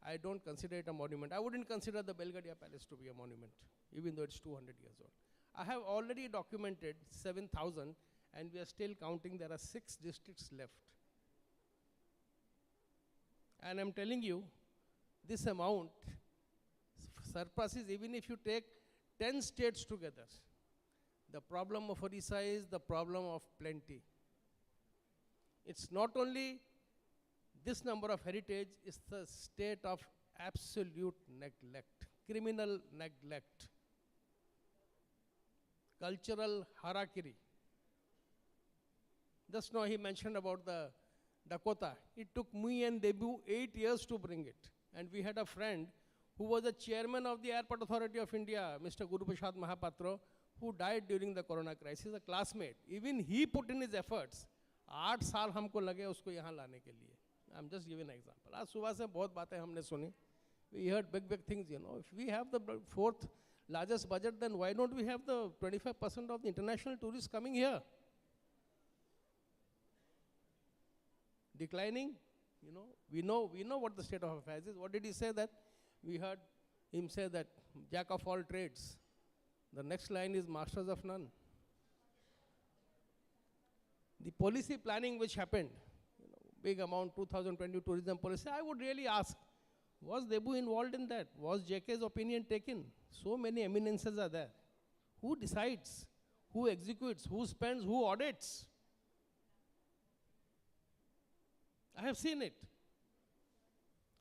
I don't consider it a monument. I wouldn't consider the Belgravia Palace to be a monument, even though it's 200 years old. I have already documented 7,000, and we are still counting. There are 6 districts left. And I'm telling you, this amount surpasses even if you take 10 states together. The problem of Odisha is the problem of plenty. It's not only this number of heritage, it's the state of absolute neglect, criminal neglect, cultural harakiri. Just now he mentioned about the Dakota. It took me and Debu 8 years to bring it. And we had a friend who was the chairman of the Airport Authority of India, Mr. Guru Prasad Mahapatra, who died during the corona crisis, a classmate. Even he put in his efforts. 8 साल हमको लगे उसको यहाँ लाने के लिए. I'm just giving an example. आज सुबह से बहुत बातें हमने सुनी. We heard big things, If we have the 4th largest budget, then why don't we have the 25% of the international tourists coming here? Declining, we know what the state of affairs is. What did he say that? We heard him say that jack of all trades. The next line is masters of none. The policy planning which happened, big amount, 2020 tourism policy, I would really ask, was Debu involved in that? Was JK's opinion taken? So many eminences are there. Who decides? Who executes? Who spends? Who audits? I have seen it.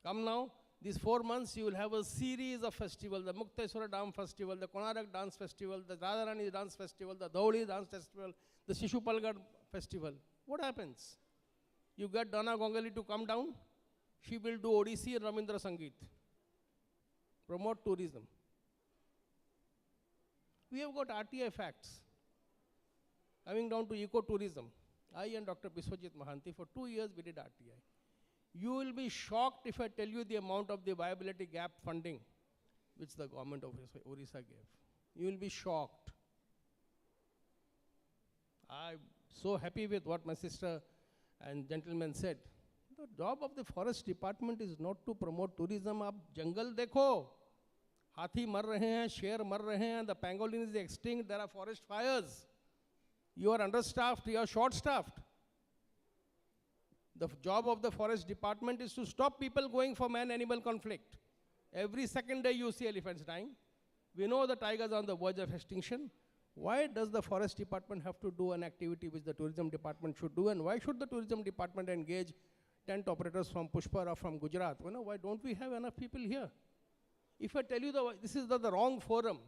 Come now, these 4 months you will have a series of festivals, the Mukteswara Dam Festival, the Konarak Dance Festival, the Radharani Dance Festival, the Dhauli Dance Festival, the Shishupalgarh Festival. What happens? You get Dana Gongali to come down, she will do Odissi and Ramindra Sangeet. Promote tourism. We have got RTI facts. Coming down to ecotourism. I and Dr. Biswajit Mahanti, for 2 years we did RTI. You will be shocked if I tell you the amount of the viability gap funding which the government of Odisha gave. You will be shocked. so happy with what my sister and gentleman said. The job of the forest department is not to promote tourism. आप जंगल देखो, हाथी मर रहे हैं, शेर मर रहे हैं, the pangolin is extinct, there are forest fires. You are understaffed, you are short-staffed. The job of the forest department is to stop people going for man-animal conflict. Every second day you see elephants dying. We know the tigers are on the verge of extinction. Why does the forest department have to do an activity which the tourism department should do, and why should the tourism department engage tent operators from Pushpar or from Gujarat? You know, why don't we have enough people here? If I tell you this is the wrong forum,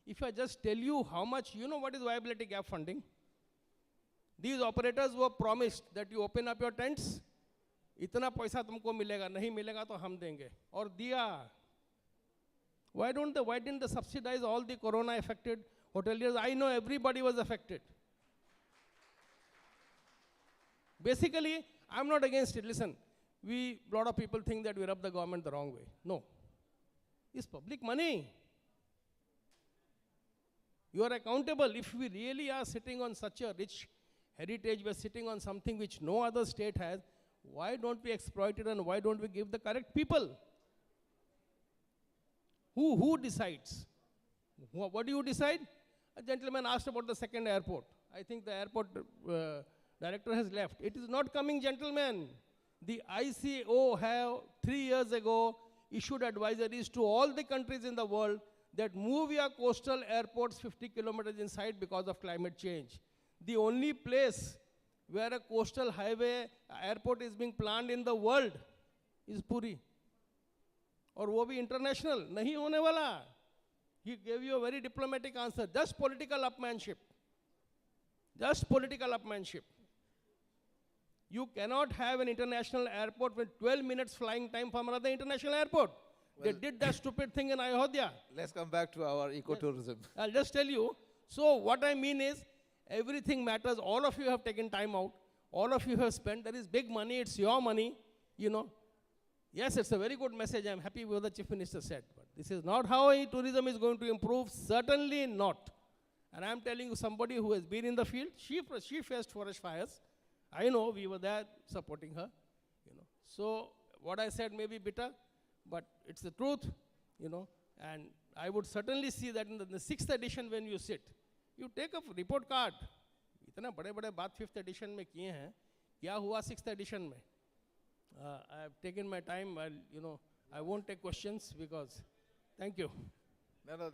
if I just tell you how much, you know what is viability gap funding? These operators were promised that you open up your tents, इतना पैसा तुमको मिलेगा, नहीं मिलेगा तो हम देंगे, और दिया. Why didn't they subsidize all the corona affected hoteliers? I know everybody was affected. Basically, I'm not against it. Listen, a lot of people think that we rub the government the wrong way. No. It's public money. You are accountable. If we really are sitting on such a rich heritage, we're sitting on something which no other state has, why don't we exploit it, and why don't we give the correct people? Who decides? What do you decide? A gentleman asked about the second airport. I think the airport director has left. It is not coming, gentlemen. The ICO have 3 years ago issued advisories to all the countries in the world that move your coastal airports 50 kilometers inside because of climate change. The only place where a coastal highway airport is being planned in the world is Puri. और वो भी international, नहीं होने वाला. He gave you a very diplomatic answer. Just political upmanship. Just political upmanship. You cannot have an international airport with 12 minutes flying time from another international airport. They did that stupid thing in Ayodhya. Let's come back to our ecotourism. I'll just tell you. So what I mean is, everything matters. All of you have taken time out. All of you have spent. There is big money. It's your money. You know. Yes, it's a very good message. I'm happy with what the Chief Minister said. But this is not how tourism is going to improve. Certainly not. And I'm telling you, somebody who has been in the field, she faced forest fires. I know, we were there supporting her. You know. So what I said may be bitter, but it's the truth. You know. And I would certainly see that in the 6th edition when you sit, you take a report card. इतना बड़े-बड़े बात 5th edition में किए हैं, क्या हुआ 6th edition में? I have taken my time. I won't take questions because, thank you. No,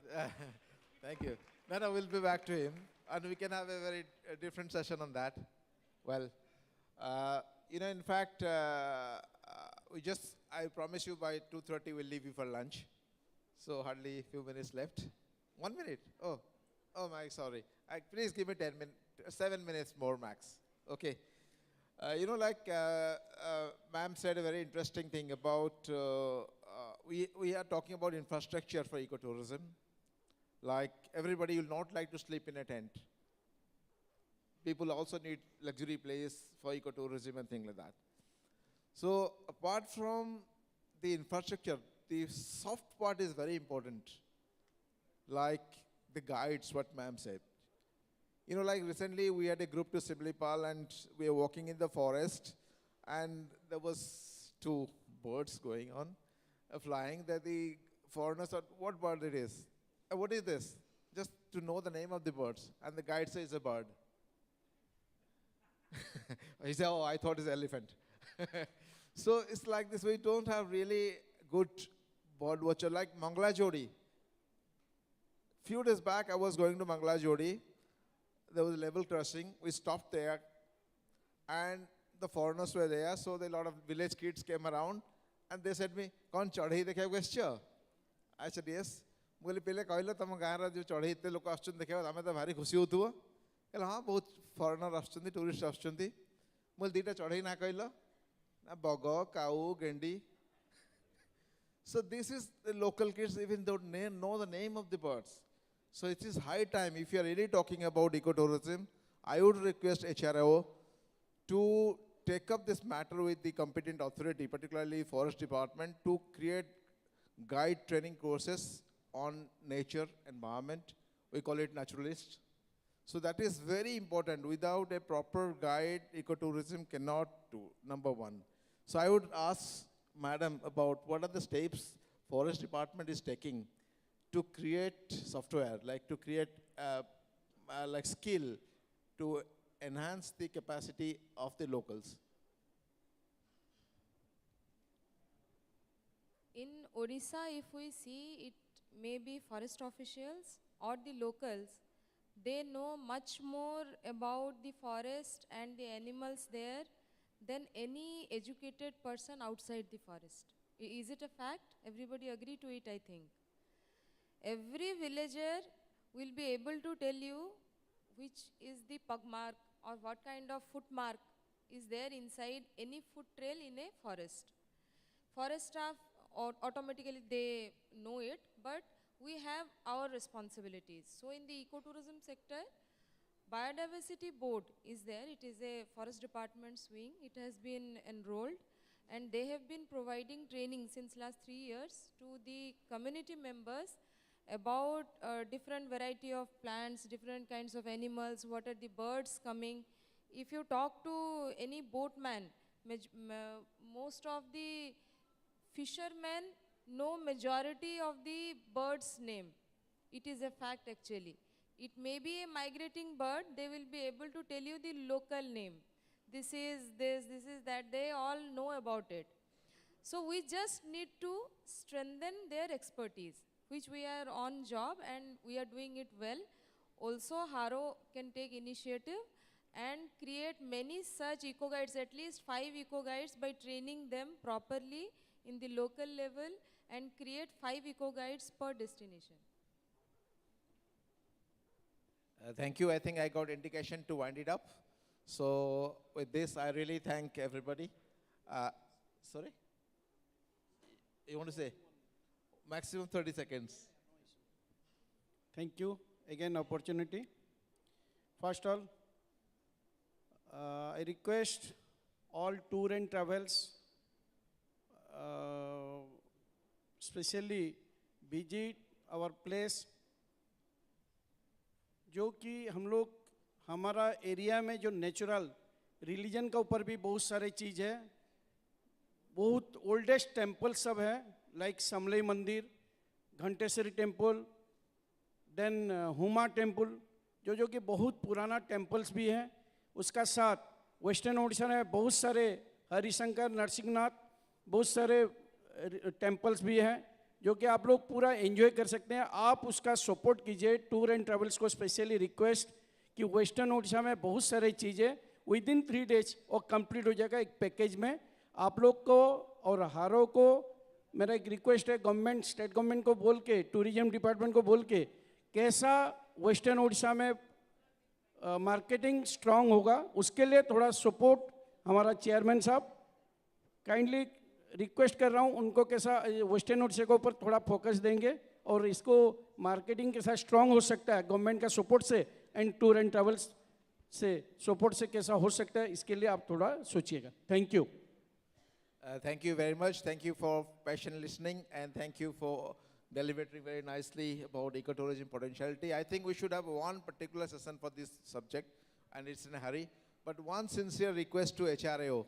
thank you. No, we'll be back to him, and we can have a very different session on that. Well, in fact, I promise you by 2:30 we'll leave you for lunch. So hardly a few minutes left. 1 minute? Oh my, sorry. Please give me 7 minutes more max. Okay. Ma'am said a very interesting thing about, we are talking about infrastructure for ecotourism. Like, everybody will not like to sleep in a tent. People also need luxury place for ecotourism and things like that. So, apart from the infrastructure, the soft part is very important. Like the guides, what ma'am said. Like recently we had a group to Simlipal and we were walking in the forest and there was 2 birds going on, flying, that the foreigners thought, what bird it is? What is this? Just to know the name of the birds. And the guide says it's a bird. He said, oh, I thought it's elephant. So it's like this, we don't have really good bird watcher like Mangla Jodi. Few days back I was going to Mangla Jodi. There was a level crossing. We stopped there, and the foreigners were there. So a lot of village kids came around, and they said me, "Kaun chadhi dekha question?" I said, "Yes." Mule pele kahila tama gaara jo chadhi itte lok ashchun dekha ame to bhari khushi hotuva. Kala ha bahut foreigner ashchundi, tourist ashchundi. Mule dita chadhi na kahila na baga, cow, gendi. So this is the local kids even don't know the name of the birds. So it is high time, if you are really talking about ecotourism, I would request HRAO to take up this matter with the competent authority, particularly Forest Department, to create guide training courses on nature, environment. We call it naturalist. So that is very important. Without a proper guide, ecotourism cannot do, number one. So I would ask Madam about what are the steps Forest Department is taking to create software, like to create like skill to enhance the capacity of the locals. In Odisha, if we see, it may be forest officials or the locals, they know much more about the forest and the animals there than any educated person outside the forest. Is it a fact? Everybody agree to it, I think. Every villager will be able to tell you which is the pug mark or what kind of foot mark is there inside any foot trail in a forest. Forest staff automatically they know it, but we have our responsibilities. So in the ecotourism sector, Biodiversity Board is there. It is a forest department's wing. It has been enrolled and they have been providing training since last 3 years to the community members about different variety of plants, different kinds of animals, what are the birds coming. If you talk to any boatman, most of the fishermen know majority of the bird's name. It is a fact actually. It may be a migrating bird, they will be able to tell you the local name. This is this is that, they all know about it. So we just need to strengthen their expertise, which we are on job and we are doing it well. Also, HRAO can take initiative and create many such eco guides, at least 5 eco guides, by training them properly in the local level and create 5 eco guides per destination. Thank you. I think I got indication to wind it up. So with this, I really thank everybody. Sorry? You want to say? Maximum 30 seconds. Thank you. Again, opportunity. First of all, I request all tour and travels, especially visit our place, जो कि हम लोग हमारा area में जो natural religion का ऊपर भी बहुत सारे चीज़ है, बहुत ओल्डेस्ट टेम्पल सब है, लाइक समलई मंदिर, Ghanteshwari temple, then Huma temple, जो कि बहुत पुराना टेम्पल्स भी है. उसका साथ वेस्टर्न ओडिशा में बहुत सारे हरिशंकर, नरसिंहनाथ, बहुत सारे टेम्पल्स भी हैं जो कि आप लोग पूरा एंजॉय कर सकते हैं. आप उसका सपोर्ट कीजिए. टूर एंड ट्रैवल्स को स्पेशली रिक्वेस्ट कि वेस्टर्न ओडिशा में बहुत सारी चीज़ें विद इन 3 days और कंप्लीट हो जाएगा एक पैकेज में. आप लोग को और HRAO को मेरा एक रिक्वेस्ट है, गवर्नमेंट, स्टेट गवर्नमेंट को बोल के, टूरिज्म डिपार्टमेंट को बोल के, कैसा वेस्टर्न ओडिशा में मार्केटिंग स्ट्रांग होगा, उसके लिए थोड़ा सपोर्ट हमारा चेयरमैन साहब काइंडली रिक्वेस्ट कर रहा हूँ, उनको कैसा वेस्टर्न ओडिशा के ऊपर थोड़ा फोकस देंगे और इसको मार्केटिंग कैसा स्ट्रांग हो सकता है गवर्नमेंट का सपोर्ट से एंड टूर एंड ट्रैवल्स से सपोर्ट से कैसा हो सकता है, इसके लिए आप थोड़ा सोचिएगा. Thank you. Thank you very much. Thank you for patient listening and thank you for deliberating very nicely about ecotourism potentiality. I think we should have one particular session for this subject and it's in a hurry. But one sincere request to HRAO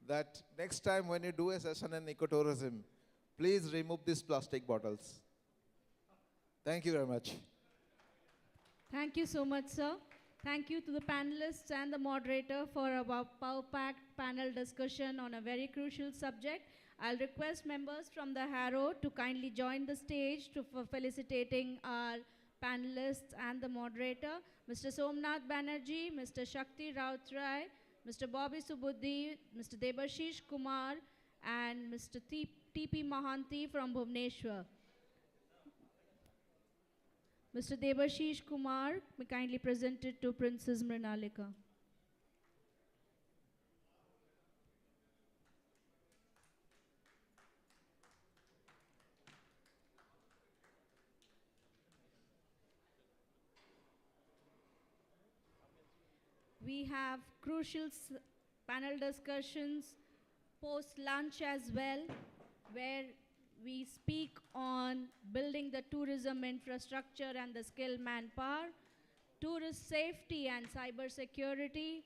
that next time when you do a session in ecotourism, please remove these plastic bottles. Thank you very much. Thank you so much, sir. Thank you to the panelists and the moderator for a power-packed panel discussion on a very crucial subject. I'll request members from the HRAO to kindly join the stage for felicitating our panelists and the moderator, Mr. Somnath Banerjee, Mr. Shakti Rautrai, Mr. Bobby Subudhi, Mr. Debashish Kumar, and Mr. T.P. Mahanti from Bhubaneswar. Mr. Debashish Kumar, may kindly present it to Princess Mrinalika. We have crucial panel discussions post-lunch as well, where we speak on building the tourism infrastructure and the skilled manpower. tourist safety and cyber security,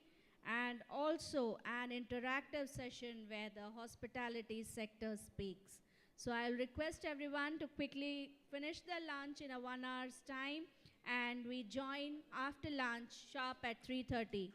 and also an interactive session where the hospitality sector speaks. So I'll request everyone to quickly finish their lunch in a 1 hour's time, and we join after lunch sharp at 3:30.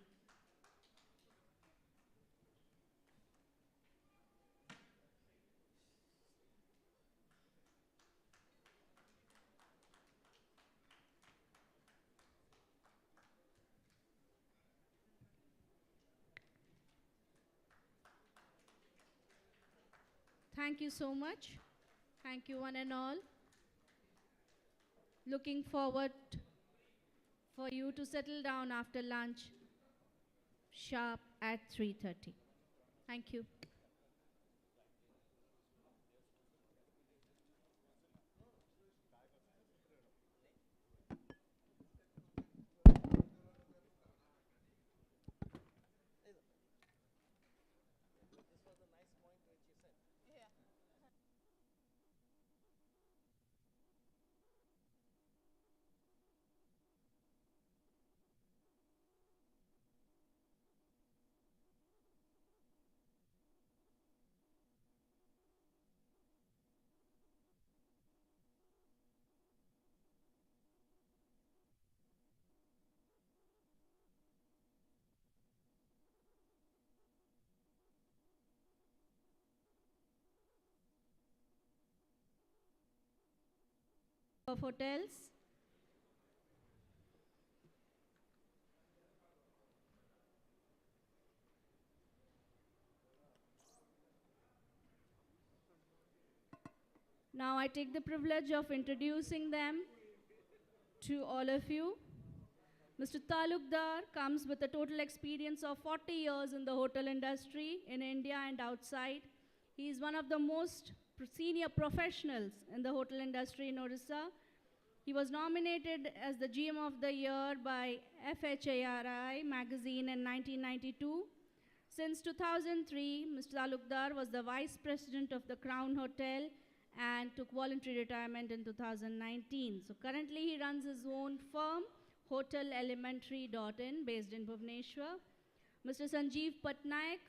Thank you so much. Thank you one and all. Looking forward for you to settle down after lunch sharp at 3:30. Thank you. Of hotels. Now I take the privilege of introducing them to all of you. Mr. Talukdar comes with a total experience of 40 years in the hotel industry in India and outside. He is one of the most senior professionals in the hotel industry in Odisha. He was nominated as the GM of the Year by FHRAI magazine in 1992. Since 2003, Mr. Talukdar was the Vice President of the Crown Hotel and took voluntary retirement in 2019. So currently he runs his own firm, HotelElementary.in, based in Bhubaneswar. Mr. Sanjeev Patnaik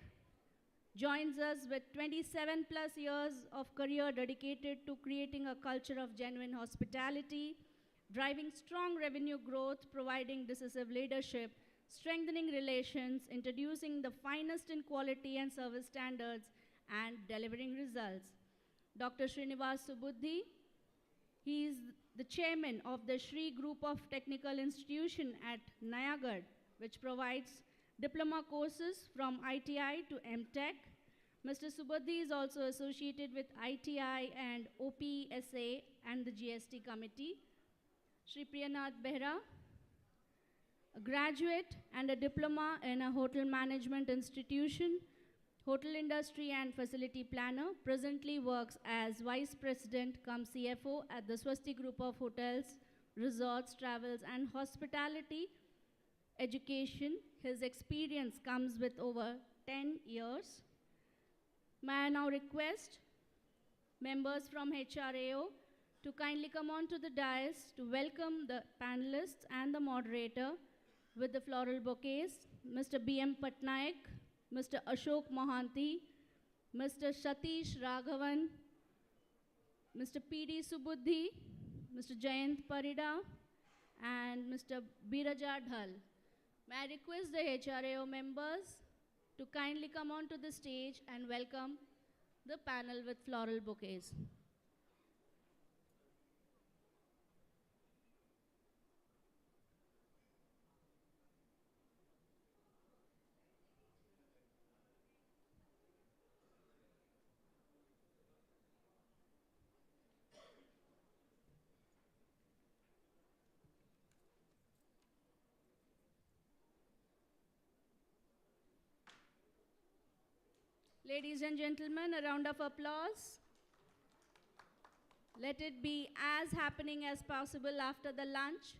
joins us with 27 plus years of career dedicated to creating a culture of genuine hospitality, driving strong revenue growth, providing decisive leadership, strengthening relations, introducing the finest in quality and service standards, and delivering results. Dr. Srinivas Subuddhi, he is the chairman of the Shri Group of Technical Institution at Nayagarh, which provides diploma courses from ITI to MTech. Mr. Subuddhi is also associated with ITI and OPSA and the GST committee. Shri Priyanath Behra, a graduate and a diploma in a hotel management institution, hotel industry and facility planner, presently works as Vice President cum CFO at the Swosti Group of Hotels, Resorts, Travels and Hospitality Education. His experience comes with over 10 years. May I now request members from HRAO to kindly come on to the dais to welcome the panelists and the moderator with the floral bouquets. Mr. B.M. Patnaik, Mr. Ashok Mohanty, Mr. Satish Raghavan, Mr. P.D. Subuddhi, Mr. Jayant Parida, and Mr. Biraja Dhal. May I request the HRAO members to kindly come on to the stage and welcome the panel with floral bouquets. Ladies and gentlemen, a round of applause. Let it be as happening as possible after the lunch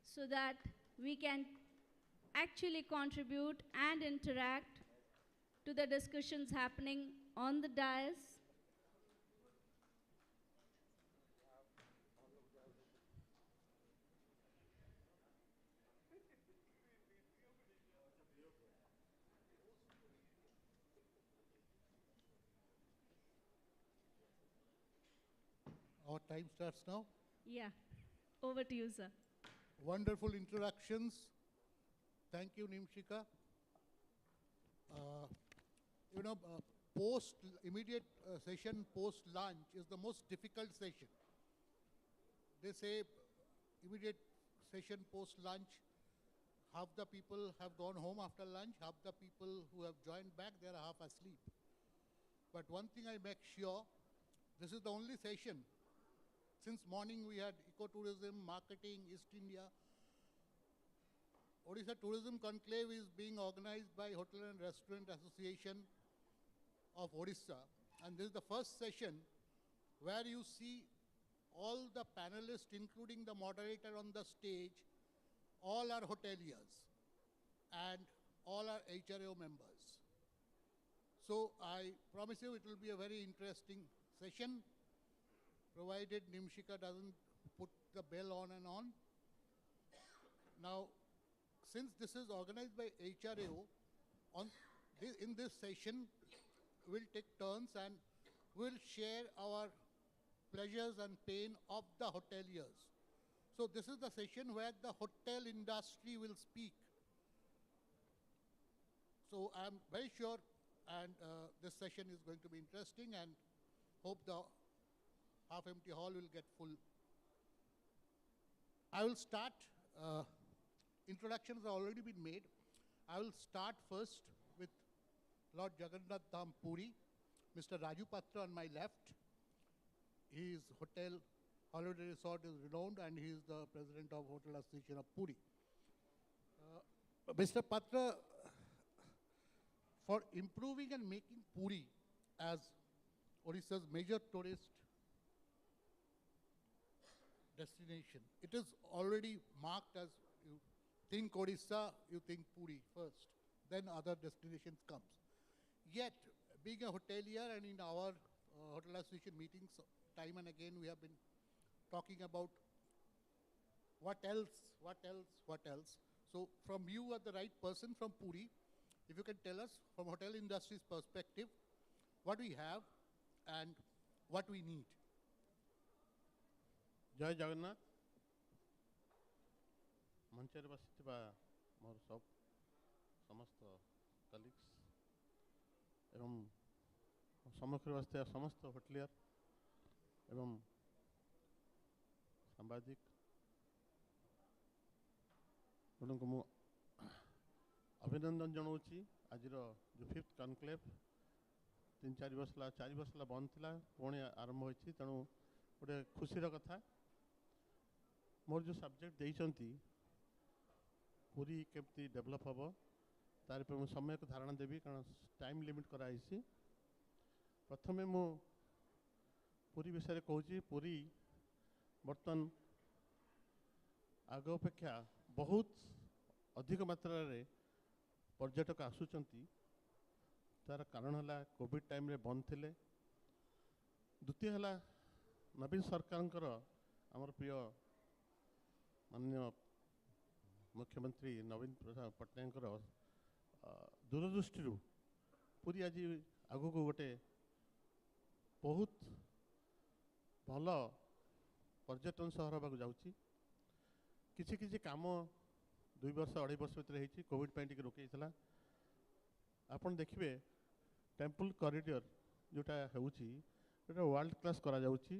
so that we can actually contribute and interact to the discussions happening on the dais. Our time starts now. Yeah, over to you, sir. Wonderful introductions. Thank you, Nimshika. Immediate session post lunch is the most difficult session. They say immediate session post lunch, half the people have gone home after lunch, half the people who have joined back, they are half asleep. But one thing I make sure, this is the only session. Since morning we had ecotourism, marketing, East India. Odisha Tourism Conclave is being organized by Hotel and Restaurant Association of Odisha. And this is the first session where you see all the panelists, including the moderator on the stage, all are hoteliers and all are HRAO members. So I promise you it will be a very interesting session, provided Nimshika doesn't put the bell on and on. Now, since this is organized by HRAO, in this session, we'll take turns and we'll share our pleasures and pain of the hoteliers. So this is the session where the hotel industry will speak. So I'm very sure and this session is going to be interesting and hope the half-empty hall will get full. I will start, introductions have already been made. I will start first with Lord Jagannath Dham Puri, Mr. Raju Patra on my left. His hotel holiday resort is renowned and he is the president of Hotel Association of Puri. Mr. Patra, for improving and making Puri as Odisha's major tourist destination, it is already marked as you think Odisha, you think Puri first, then other destinations comes. Yet, being a hotelier and in our Hotel Association meetings, time and again we have been talking about what else. So from you are the right person from Puri, if you can tell us from hotel industry's perspective, what we have and what we need. Jai Jagannath. Manchere basiଥିବା ମୋର ସମସ୍ତ colleagues ଏବଂ ସମ୍ମୁଖରେ ବସିଥିବା ସମସ୍ତ hotelier ଏବଂ ସାମ୍ବାଦିକ ମାନଙ୍କୁ ମୁଁ ଅଭିନନ୍ଦନ ଜଣାଉଛି। ଆଜିର ଯେଉଁ 5th କନକ୍ଲେଭ୍ 3-4 ବର୍ଷ ହେଲା 4 ବର୍ଷ ହେଲା ବନ୍ଦ ଥିଲା, ପୁଣି ଆରମ୍ଭ ହୋଇଛି, ତେଣୁ ଗୋଟେ ଖୁସିର କଥା। ମୋର ଯେଉଁ ସବଜେକ୍ଟ ଦେଇଛନ୍ତି ପୁରୀ କେମିତି ଡେଭଲପ୍ ହେବ ତାର ଉପରେ ମୁଁ ସମୟକୁ ଧାରଣା ଦେବି, କାରଣ ଟାଇମ୍ ଲିମିଟ୍ କରାଯାଇଛି। ପ୍ରଥମେ ମୁଁ ପୁରୀ ବିଷୟରେ କହୁଛି। ପୁରୀ ବର୍ତ୍ତମାନ ଆଗ ଅପେକ୍ଷା ବହୁତ ଅଧିକ ମାତ୍ରାରେ ପର୍ଯ୍ୟଟକ ଆସୁଛନ୍ତି। ତାର କାରଣ ହେଲା କୋଭିଡ୍ ଟାଇମ୍ରେ ବନ୍ଦ ଥିଲେ। ଦ୍ୱିତୀୟ ହେଲା ନବୀନ ସରକାରଙ୍କର, ଆମର ପ୍ରିୟ ମାନନୀୟ ମୁଖ୍ୟମନ୍ତ୍ରୀ ନବୀନ ପଟ୍ଟନାୟକଙ୍କର ଦୂରଦୃଷ୍ଟିରୁ ପୁରୀ ଆଜି ଆଗକୁ ଗୋଟେ ବହୁତ ଭଲ ପର୍ଯ୍ୟଟନ ସହର ହେବାକୁ ଯାଉଛି। କିଛି କିଛି କାମ 2 ବର୍ଷ 2.5 ବର୍ଷ ଭିତରେ ହେଇଛି, କୋଭିଡ୍ ପାଇଁ ଟିକେ ରୋକିଯାଇଥିଲା। ଆପଣ ଦେଖିବେ ଟେମ୍ପଲ୍ କରିଡର୍ ଯେଉଁଟା ହେଉଛି ସେଇଟା ୱାର୍ଲଡ କ୍ଲାସ୍ କରାଯାଉଛି।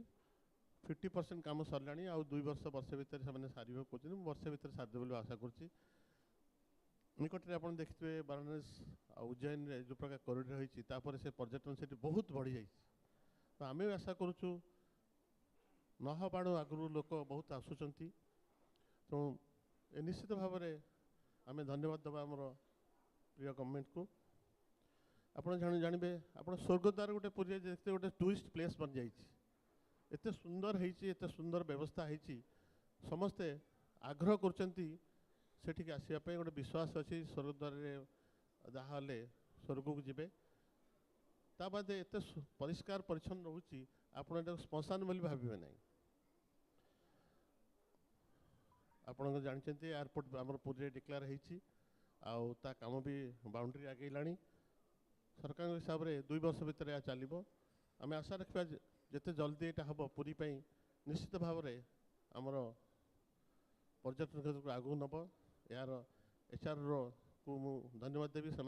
50% କାମ ସରିଲାଣି, ଆଉ 2 ବର୍ଷ ବର୍ଷେ ଭିତରେ ସେମାନେ ସାରିବେ କହୁଛନ୍ତି। ମୁଁ ବର୍ଷେ ଭିତରେ ସାରିଦେବେ ବୋଲି ଆଶା କରୁଛି। ନିକଟରେ ଆପଣ ଦେଖିଥିବେ ବାରାଣସୀ ଆଉ ଉଜ୍ଜୟିନରେ ଯେଉଁ ପ୍ରକାର କରିଡର୍ ହେଇଛି, ତାପରେ ସେ ପର୍ଯ୍ୟଟନ ସେଠି ବହୁତ ବଢ଼ିଯାଇଛି। ତ ଆମେ ଆଶା କରୁଛୁ ନହବାଣୁ ଆଗରୁ ଲୋକ ବହୁତ ଆସୁଛନ୍ତି, ତେଣୁ ଏ ନିଶ୍ଚିତ ଭାବରେ ଆମେ ଧନ୍ୟବାଦ ଦେବା ଆମର ପ୍ରିୟ ଗଭର୍ଣ୍ଣମେଣ୍ଟକୁ। ଆପଣ ଜାଣିବେ ଆପଣ ସ୍ୱର୍ଗଦ୍ୱାର ଗୋଟେ ପୁରୀରେ ଯେତେ ଗୋଟେ ଟୁରିଷ୍ଟ ପ୍ଲେସ୍ ବନିଯାଇଛି, ଏତେ ସୁନ୍ଦର ହେଇଛି, ଏତେ ସୁନ୍ଦର ବ୍ୟବସ୍ଥା ହେଇଛି, ସମସ୍ତେ ଆଗ୍ରହ କରୁଛନ୍ତି ସେଠିକି ଆସିବା ପାଇଁ। ଗୋଟେ ବିଶ୍ୱାସ ଅଛି ସ୍ୱର୍ଗଦ୍ୱାରରେ ଯାହା ହେଲେ ସ୍ୱର୍ଗକୁ ଯିବେ। ତା ବାଦେ ଏତେ ପରିଷ୍କାର ପରିଚ୍ଛନ୍ନ ରହୁଛି, ଆପଣ ଏଟାକୁ ଶ୍ମଶାନ ବୋଲି ଭାବିବେ ନାହିଁ। ଆପଣଙ୍କ ଜାଣିଛନ୍ତି ଏୟାରପୋର୍ଟ ଆମର ପୁରୀରେ ଡିକ୍ଲେୟାର ହେଇଛି, ଆଉ ତା କାମ ବି ବାଉଣ୍ଡରୀ ଆଗେଇଲାଣି। ସରକାରଙ୍କ ହିସାବରେ 2 ବର୍ଷ ଭିତରେ ଏହା ଚାଲିବ। ଆମେ ଆଶା ରଖିବା ଯେତେ ଜଲ୍ଦି ଏଇଟା ହେବ ପୁରୀ ପାଇଁ निश्चित भाव में आमर पर्यटन क्षेत्र को आगू नब यार HR को मु धन्यवाद देवी से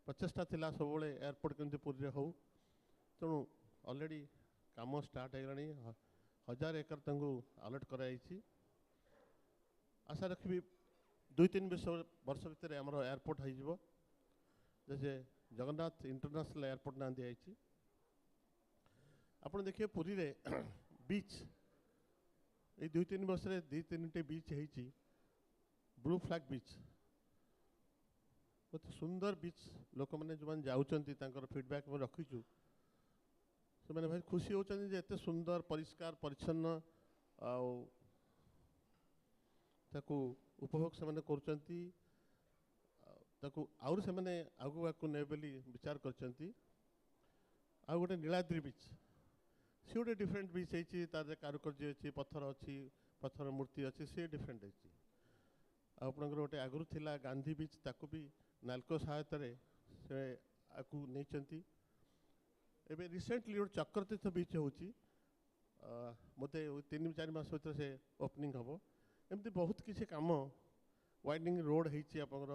प्रचेषा थिला सब एयरपोर्ट केमती पुरी हो तेणु ऑलरेडी काम स्टार्ट हो 1000 एकर अलर्ट कराई आशा रखी 2-3 वर्ष भितर आमर एयरपोर्ट हो जैसे जगन्नाथ इंटरनेशनल एयरपोर्ट ना दिखाई आप देखिए पुरी रे बीच ये 2-3 वर्ष 2-3 बीच है ब्लू फ्लैग बीच बहुत सुंदर बीच लोक मैंने जो जाऊँगी फीडबैक में रखीचु से मैंने भाई खुशी होती एत सुंदर परिष्कार परिच्छन्न ताकू उपभोग से आउर से मैंने आगू आगू ने विचार कर गोटे नीलाद्री बीच सी गोटे डिफरेन्ट बीच है कारुकार्य अच्छी पत्थर अच्छी पत्थर मूर्ति अच्छी सी डिफरेन्ट है आपंकर गोटे आगुरी थिला गांधी बीच ताकू भी नाल्को सहायता से आपको नहीं एवं रिसेंटली गोटे चक्रतीर्थ बीच हो मत 3-4 मास भर से ओपनिंग हम एमती बहुत किसी कम वाइडनिंग रोड होकर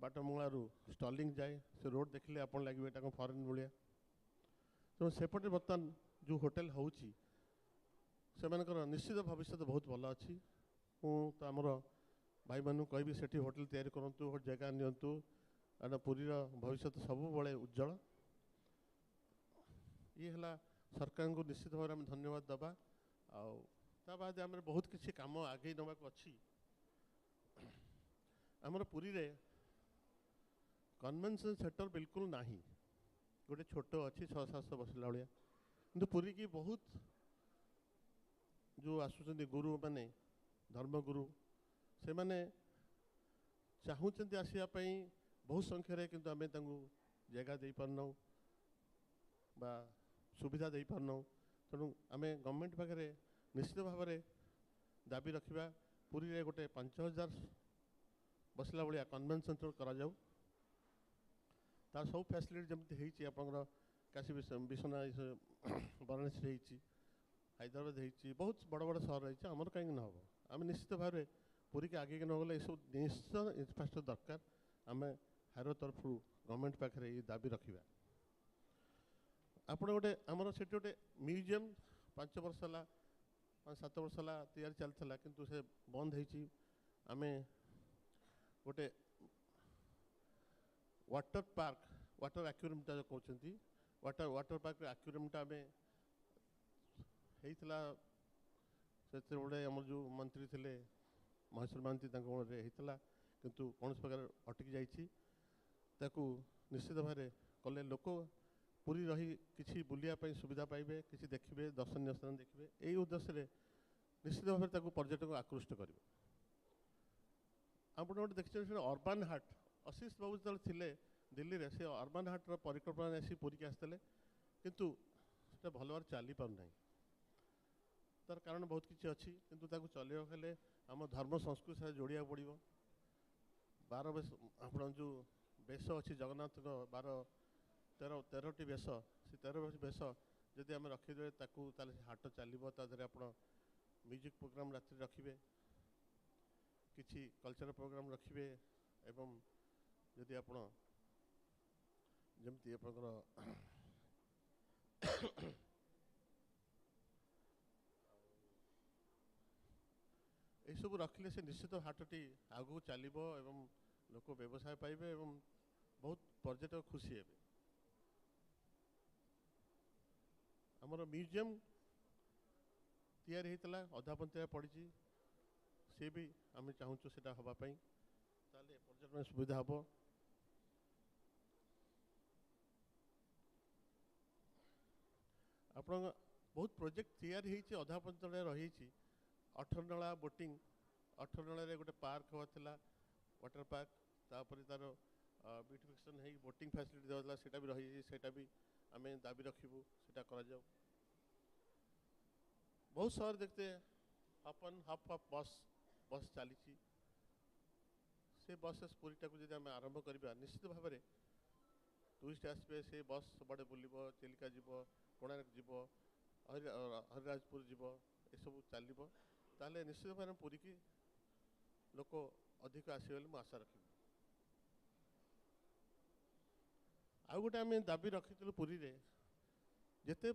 बाटमूलू स्टलिंग जाए से रोड देखले आप लगे यहाँ फरेन भाया तो सेपटे बर्तमान जो होटेल होची से निश्चित भविष्य बहुत भल अच्छी तो आमर भाई मानू कहि से होटेल तैयारी करूँ जगह नियंतु पुरीर भविष्य सब बड़े उज्जवल ये है सरकार को निश्चित भाव में धन्यवाद दबा बाद आम बहुत किसी काम आगे नवाक अच्छी आमर पुरी रे कन्वेंशन सेंटर बिल्कुल नहीं गोटे छोट अच्छी 600-700 बसला भाया किंतु पुरी की बहुत जो आसुच्च गुरु माने धर्मगुरु से मैंने चाहूँगी आसवाई बहुत संख्यार किंतु आम जगह दे पारना बा सुविधा दे पारना तेणु आम गवर्नमेंट पाखे निश्चित भाव में दाबी रखा पुरी रे गोटे 5000 बसला भाया कन्वेंशन सेंटर करा जाऊ तार सब फैसिलिटी जमी होती आप काशी विश्वनाथ वाराणसी हैदराबाद होती बहुत बड़ बड़ सहर रही आमर कहीं न हम आम निश्चित भाव में पुरी के आगे न गले सब निश्चय इंफ्रास्ट्रक्चर दरकार आम हायर तरफ गवर्नमेंट पाखे ये दाबी रखा आपण गोटे आमर से गोटे म्यूजियम 5 वर्ष है 5-7 वर्ष है तैयारी चलता किंतु से बंद आम गोटे वाटर पार्क वाटर एक्वेरियमटा जो कहते वाटर पार्क एक्वेरियमटा आम होता से आम जो मंत्री थे महेश्वर महांती होता किंतु कौन प्रकार अटकी जाकू निश्चित भाव में कले लोक पूरी रही किसी बुलियापाई सुविधा पाइबे किसी देखिए दर्शनीय स्थान देखिए यही उद्देश्य निश्चित भाव में पर्यटक आकृष्ट करेंगे आप गोटे देखते अर्बान हाट आशीष बाबू जो थे दिल्ली में से अर्बान हाट्र परिकल्पना आसी पूरी की आसते किंतु से भल भाव चली पारना तार कारण बहुत किसी अच्छी किंतु ताकू चलने हेले आम धर्म संस्कृति से जोड़िया पड़ो 12 बेश आप जो बेश अच्छी जगन्नाथ 13टी बेश से 13 बेश जदि आम रखीदे हाट चलो आप म्यूजिक प्रोग्राम रात्रि रखिए किसी कल्चरल प्रोग्राम रखिए एवं जदि आप जमती सब रखिले से निश्चित हाटटी आगू चलो एवं लोक व्यवसाय पाइबे एवं बहुत पर्यटक खुशी हे आमर म्यूजियम तैयारी होता अधापंतिया पड़ी सी भी आम चाहूँ से हाँपाई ताले पर्यटन सुविधा हम आप बहुत प्रोजेक्ट तैयारी होती अधापंत रही 18 नला बोटिंग 18 नल गोटे पार्क होता वाटर पार्क तापर तार ब्यूटिफिकेशन है बोटिंग फैसिलिटी दिया सेटा भी रही सेटा भी आम दाबी रखू से बहुत शहर देखते हाफ एंड हाफ बस बस चली से बसेस पूरीटा को जब आम आरंभ करवा निश्चित भाव में टूरिस्ट आसपे से बस बड़े बुल चिलिका जीव कोणार्क जीव हरिराजपुर जीव एसबू चलो ताले निश्चित भाव पुरी की लोक अधिक आसवे बोली आशा रखी आउ गोटे आम दाबी रखी पुरी रे जिते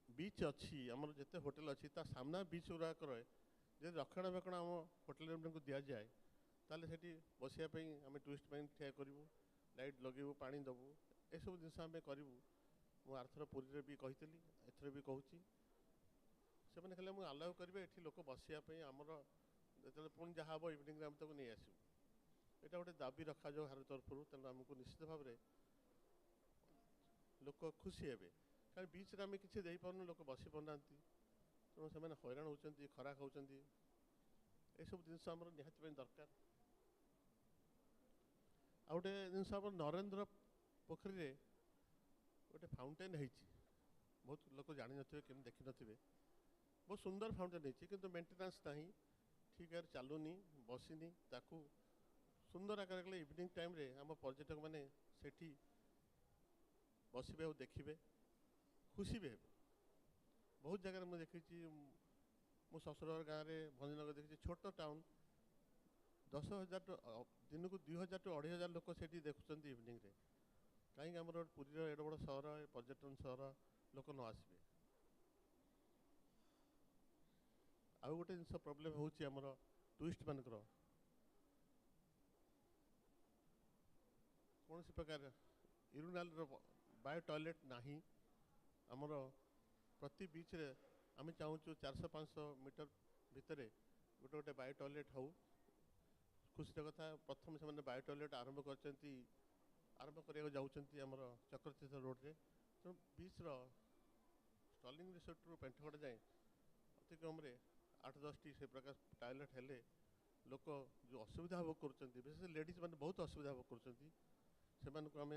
बीच अच्छी आमर जिते होटेल अच्छी ता सामना बीच गुड़ाक रहे जो रक्षणाबेक्षण आम होटेल को दि जाए ताले सेठी बसिया आम टूरिस्ट ठिया करूँ लाइट लगेबू पानी देवु एसबू जिन आम करूँ मुझे आरथर पुरी भी कही एथर भी कहूँ से मैंने खाली मुझे आलाउ करेंगे ये लोक बसापी आमर जो पुणी जहाँ हम इवनिंग आम तक नहीं आसू यहाँ गोटे दाबी रखा जाओ हार तरफ तेणु आमको निश्चित भाव में लोक खुशी हे कारण बीच रे आम किसी दे पार्न लोक बसी पारना तेणु से हैरान होती खरा खाऊँ यू जिन आम निहाती दरकार आ गोटे जिन नरेंद्र पोखरी गोटे फाउंटेन है बहुत लोग जानी नथिबे केम देखि नथिबे बहुत सुंदर फाउंटेन है किंतु मेंटेनेंस नहीं ठीक है चलुनी बसिनी ताकू सुंदर आकार कले इवनिंग टाइम रे आम पर्यटक मैंने सेठी बसबे और देखिए खुशी भी हेबे बहुत जगह मुझे देखी मो ससुर गाँव में भंजनगर देखी छोट टाउन 10,000 दिन को 2,000 टू 2,500 लोक से देखुं इवनिंग रे कहीं आम पुरी एड बड़ सहर पर्यटन सहर लोक न आसबे आउ गोटे जिन प्रोब्लेम होमर टूरिस्ट मानकर कौन प्रकार यूरिनाल बायो टॉयलेट नहीं आमर प्रति बीच रे आम चाहूँ 400-500 मीटर भितर गोटे गोटे बायो टॉयलेट हो खुशी कथा प्रथम से बायो टॉयलेट आरंभ करने जाऊँगी आमर चक्रतीर्थ रोड रे तेणु बीच स्टॉलिंग रिसोर्ट रू पेंटगड़ जाए अति कम 8-10 टी से प्रकार टॉयलेट हेले लोक जो असुविधा भोग कर विशेष लेडीज मैंने बहुत असुविधा भोग कर आम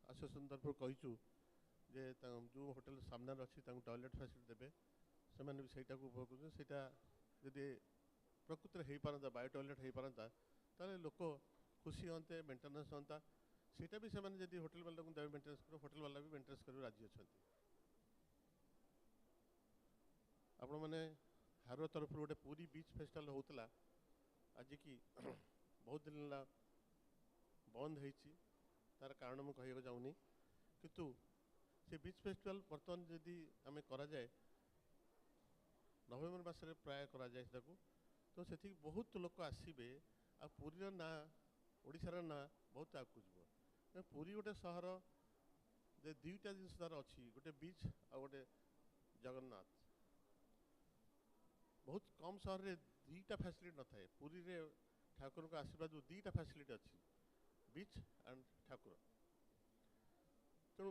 आसोसिएशन तरफ कहीचु जे जो होटेल सामने अच्छी टॉयलेट फैसिलिटी देवे से भी सहीटा उपभोग करटा जदि प्रकृति हो पारता बायो टॉयलेट हो पारता ताले लोक खुशी होते मेंटेनेंस होता सीटा भी से होटेल वाला को देवे मेंटेनेंस कर होटेल वाला भी मेंटेनेंस कर राजी अच्छा आपण मैंने हारो तरफ गोटे पूरी बीच फेस्टिवल होता आज की बहुत दिन बंद होती तार कारण मुझे कहना चाहूनी किंतु से बीच फेस्टिवल बर्तमान जदि आम कराए नवेम्बर मसरे प्राय कराए तो से बहुत लोक आसबे आ पुरीर ना ओडिशार ना बहुत आगू जीव पुरी गोटे सहर जे दुईटा जिन तार अच्छी गोटे बीच आ गोटे जगन्नाथ बहुत कम सहर रे दुईटा फैसिलिटी न थाए पुरी रे ठाकुर को आशीर्वाद दुईटा फैसिलिटी अच्छी बीच एंड ठाकुर तेणु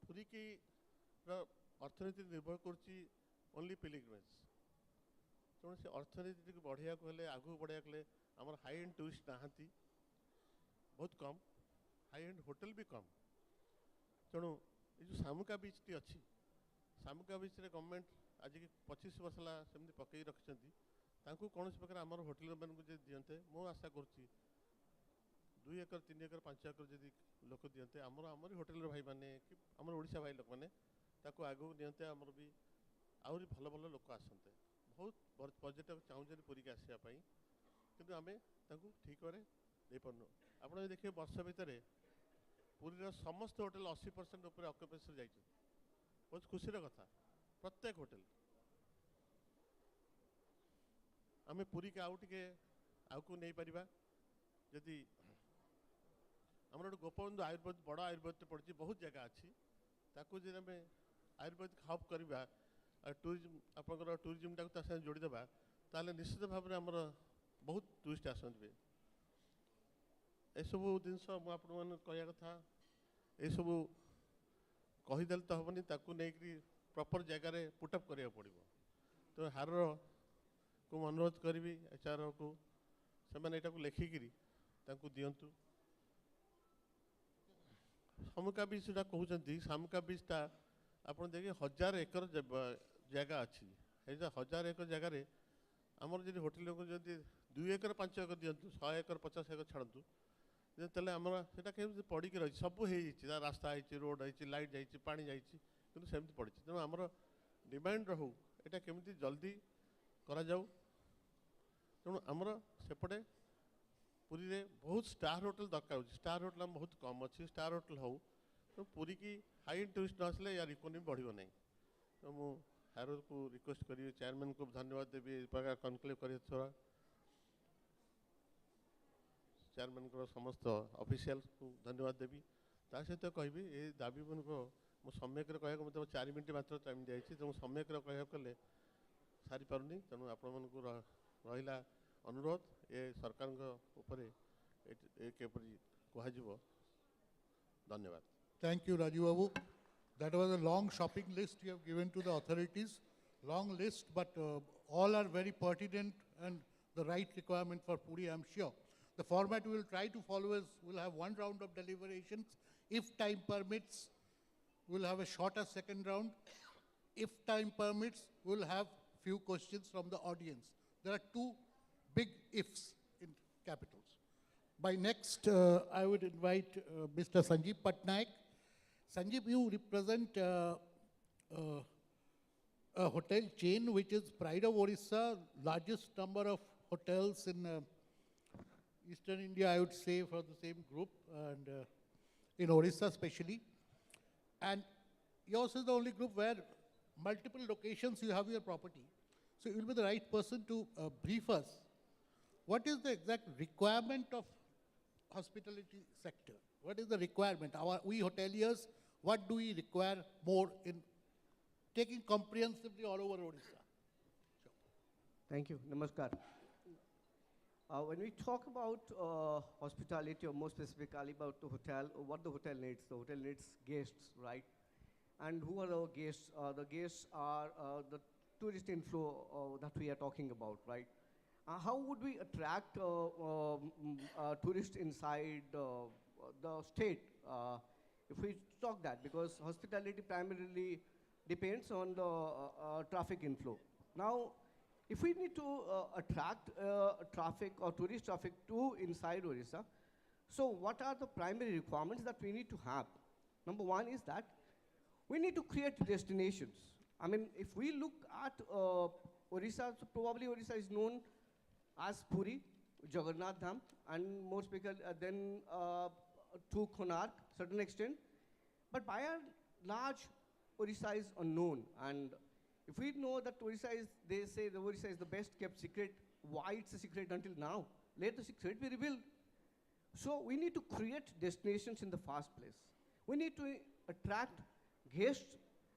पुरी की अर्थनीति निर्भर करुच्ची ओनली पिलिग्रिमेज तेणु से अर्थनीति को बढ़िया को हेले आगू बढ़िया को आमर हाई एंड टूरिस्ट नहांती बहुत कम हाई एंड होटेल भी कम तेणु ये जो सामुका बीच टी अच्छी सामुका बीच रे गवर्नमेंट आज की 25 वर्ष है सेमती पकई रखिंट कौन प्रकार आमर होटेल मान दिंते मु आशा करुच्ची 2 एकर 3 एकर 5 एकर जदि लोक दिंते आमर होटेल भाई मैंने कि आम ओडिशा भाई लोक मैंने आगू नियंते आमर भी आहरी भल भल लोक आसते बहुत पर्यटक चाहूँ पुरी की आसवाई कि आम ठीक दे पार्नु आप देखिए वर्ष भितर पुरीर समस्त होटेल 80% उपर ऑक्युपेंसी जाइए बहुत खुशीर कथा प्रत्येक होटेल आम पुरी के आउ टे आगू नहीं पारिबा जदि आम गोटे गोपबंधु आयुर्वेद बड़ आयुर्वेद पड़ी बहुत जगह अच्छी ताकू जब आम आयुर्वेदिक हब करवा टूरिज्म आपंकर टूरिज्म टाक जोड़ीदेवा ताले निश्चित भाव में आमर बहुत टूरिस्ट आसते एसबू जिनस मुझे कहया कथा यू कहीदे तो हेनी ताकू नहीं प्रॉपर जगह पुटअप करा पड़ो तो हार को अनुरोध करी HR को से लेखिकी दिंतु सामुका बीच जो कहते सामुका बीचटा आप देखिए 1000 एकर जगह अच्छी 1000 एकर जगार आमर जी होटेल को जब 2 एकर 5 एकर दिंतु 100 एकर 50 एकर छाड़ू तेल आमर से पड़ी रही सब हो रास्ता है रोड है लाइट जा पानी जामती पड़ी तेणु आमर डिमांड रहू एटा केमिति जल्दी करा जाऊ तेणु आमर सेपटे पुरी रे बहुत स्टार होटल दरकार होची स्टार होटल हम बहुत कम अच्छी स्टार होटल हो तो पुरी की हाई टूरिस्ट न आसले यार इकोनॉमी बढ़िबो नहीं तो मु हारो को रिक्वेस्ट करी चेयरमैन को धन्यवाद देबी ए प्रकार कनक्लेव करी थोड़ा चेयरमैन को समस्त ऑफिशियल्स को धन्यवाद देबी ता सहित कहबी ए दाबी मन को मु सम्यक रे कहया मतलब 4 मिनिट मात्र टाइम दियाछि तो सम्यक रे कहया कले सारी पारुनी तेणु आपण मन को रहिला अनुरोध ए सरकार ऊपर केपरी कह धन्यवाद Thank you, Raju Babu. That was a long shopping list you have given to the authorities. Long list, but all are very pertinent and the right requirement for Puri, I'm sure. The format we will try to follow is we'll have one round of deliberations. If time permits, we'll have a shorter second round. If time permits, we'll have few questions from the audience. There are two big ifs in capitals. By next, I would invite Mr. Sanjeev Patnaik. Sanjeev, you represent a hotel chain which is Pride of Odisha, largest number of hotels in Eastern India, I would say, for the same group, and in Odisha especially. And yours is the only group where multiple locations you have your property. So you will be the right person to brief us. What is the exact requirement of hospitality sector? What is the requirement? We hoteliers, what do we require more in taking comprehensively all over Odisha? Thank you. Namaskar. When we talk about hospitality, or more specifically about the hotel, what the hotel needs guests, right? And who are our guests? The guests are the tourist inflow that we are talking about, right? How would we attract tourists inside the state? If we talk that, because hospitality primarily depends on the traffic inflow. Now, if we need to attract traffic or tourist traffic to inside Odisha, so what are the primary requirements that we need to have? Number one is that we need to create destinations. I mean, if we look at Odisha, so probably Odisha is known as Puri, Jagannath Dham, and more specifically then to Konark, certain extent. But by and large, Odisha is unknown. And if we know that Odisha is, they say the Odisha is the best kept secret, why it's a secret until now? Let the secret be revealed. So we need to create destinations in the first place. We need to attract guests,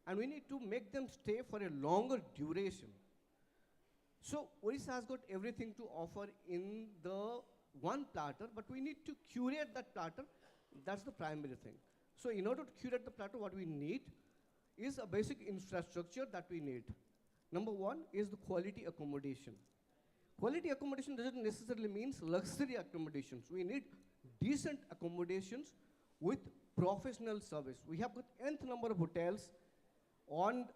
and we need to make them stay for a longer duration. So Odisha has got everything to offer in the one platter, but we need to curate that platter. That's the primary thing. So in order to curate the platter, what we need is a basic infrastructure that we need. Number one is the quality accommodation. Quality accommodation doesn't necessarily mean luxury accommodations. We need decent accommodations with professional service. We have got nth number of hotels on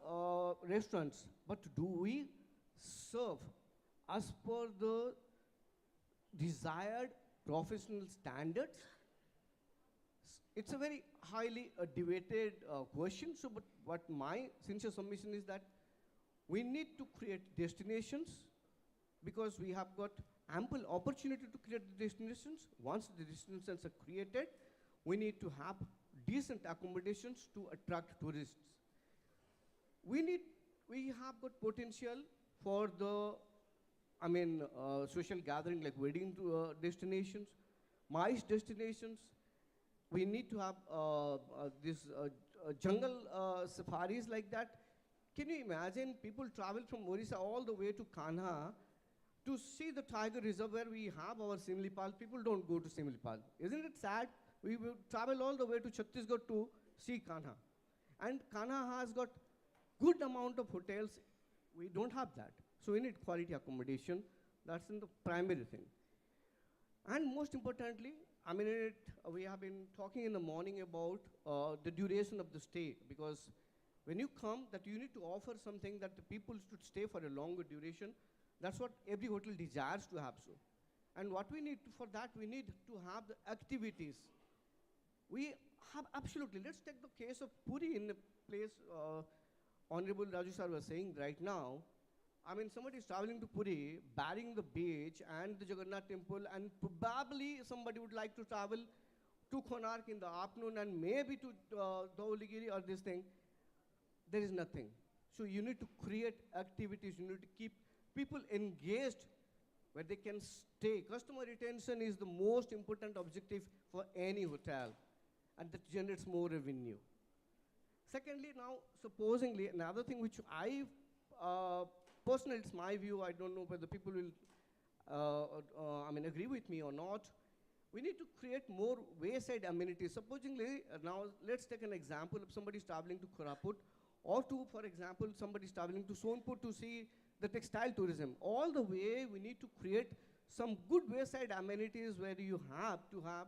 restaurants, but do we serve as per the desired professional standards? It's a very highly debated question. So, but what my sincere submission is that we need to create destinations, because we have got ample opportunity to create the destinations. Once the destinations are created, we need to have decent accommodations to attract tourists. We have got potential for the, social gathering like wedding destinations, MICE destinations. We need to have jungle safaris like that. Can you imagine people travel from Odisha all the way to Kanha to see the tiger reserve where we have our Simlipal? People don't go to Simlipal. Isn't it sad? We will travel all the way to Chhattisgarh to see Kanha. And Kanha has got good amount of hotels. We don't have that. So we need quality accommodation. That's in the primary thing. And most importantly, we have been talking in the morning about the duration of the stay, because when you come, that you need to offer something that the people should stay for a longer duration. That's what every hotel desires to have so. And what we need for that, we need to have the activities. We have absolutely, let's take the case of Puri in a place Honorable Raju sir was saying right now, I mean, somebody is traveling to Puri, barring the beach and the Jagannath temple, and probably somebody would like to travel to Konark in the afternoon and maybe to Dhauligiri or this thing. There is nothing. So you need to create activities, you need to keep people engaged where they can stay. Customer retention is the most important objective for any hotel, and that generates more revenue. Secondly, now, supposingly, another thing which I, personally, it's my view, I don't know whether people will, agree with me or not. We need to create more wayside amenities. Supposingly, now, let's take an example of somebody traveling to Koraput, or to, for example, somebody traveling to Sonpur to see the textile tourism. All the way, we need to create some good wayside amenities where you have to have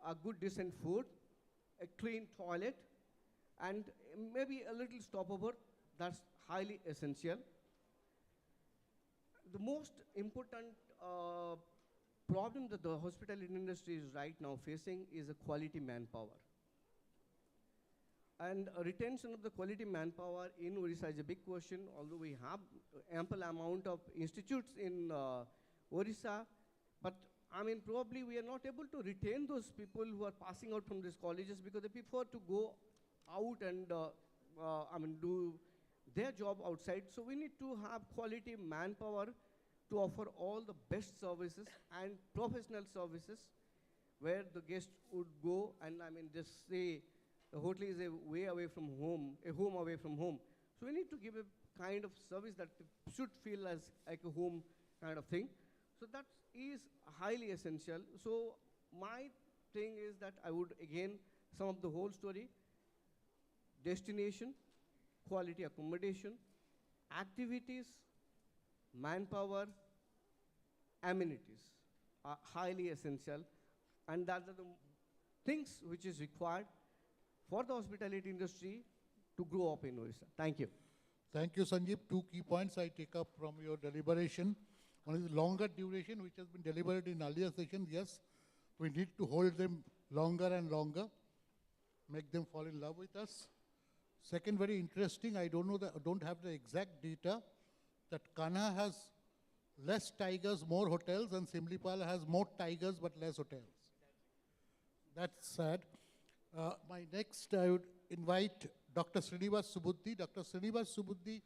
a good, decent food, a clean toilet, and maybe a little stopover. That's highly essential. The most important problem that the hospitality industry is right now facing is a quality manpower. And retention of the quality manpower in Odisha is a big question, although we have ample amount of institutes in Odisha, but probably we are not able to retain those people who are passing out from these colleges because they prefer to go out and do their job outside. So we need to have quality manpower to offer all the best services and professional services where the guest would go and just say the hotel is a way away from home, a home away from home. So we need to give a kind of service that should feel as like a home kind of thing. So that is highly essential. So my thing is that I would again sum up the whole story. Destination, quality accommodation, activities, manpower, amenities are highly essential, and that are the things which is required for the hospitality industry to grow up in Odisha. Thank you. Thank you, Sanjeev. Two key points I take up from your deliberation. One is longer duration, which has been deliberated in earlier sessions. Yes, we need to hold them longer and longer, make them fall in love with us. Second, very interesting, I don't have the exact data, that Kanha has less tigers, more hotels, and Simlipal has more tigers but less hotels. That's sad. My next, I would invite Dr. Srinivas Subudhi. Dr. Srinivas Subudhi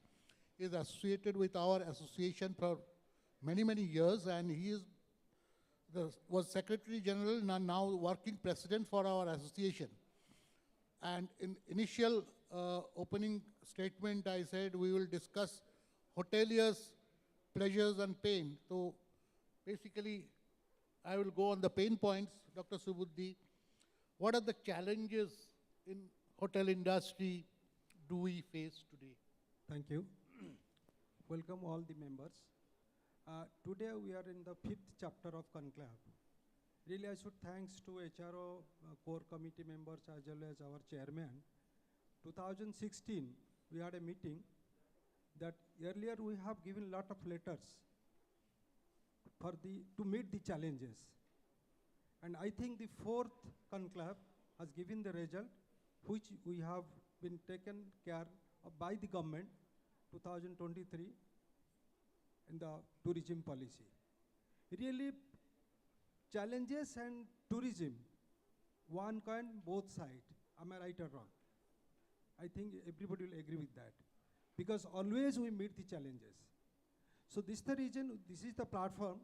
is associated with our association for many, many years, and he is was Secretary General and now working President for our association. And in initial opening statement, I said we will discuss hoteliers' pleasures and pain. So basically, I will go on the pain points, Dr. Subudhi. What are the challenges in hotel industry do we face today? Thank you. Welcome all the members. Today we are in the 5th chapter of Conclave. Really I should thanks to HRAO core committee members as well as our chairman. 2016 we had a meeting that earlier we have given lot of letters to meet the challenges. And I think the 4th conclave has given the result which we have been taken care of by the government 2023 in the tourism policy. Really challenges and tourism, one coin, both sides. Am I right or wrong? I think everybody will agree with that. Because always we meet the challenges. So this is the reason, this is the platform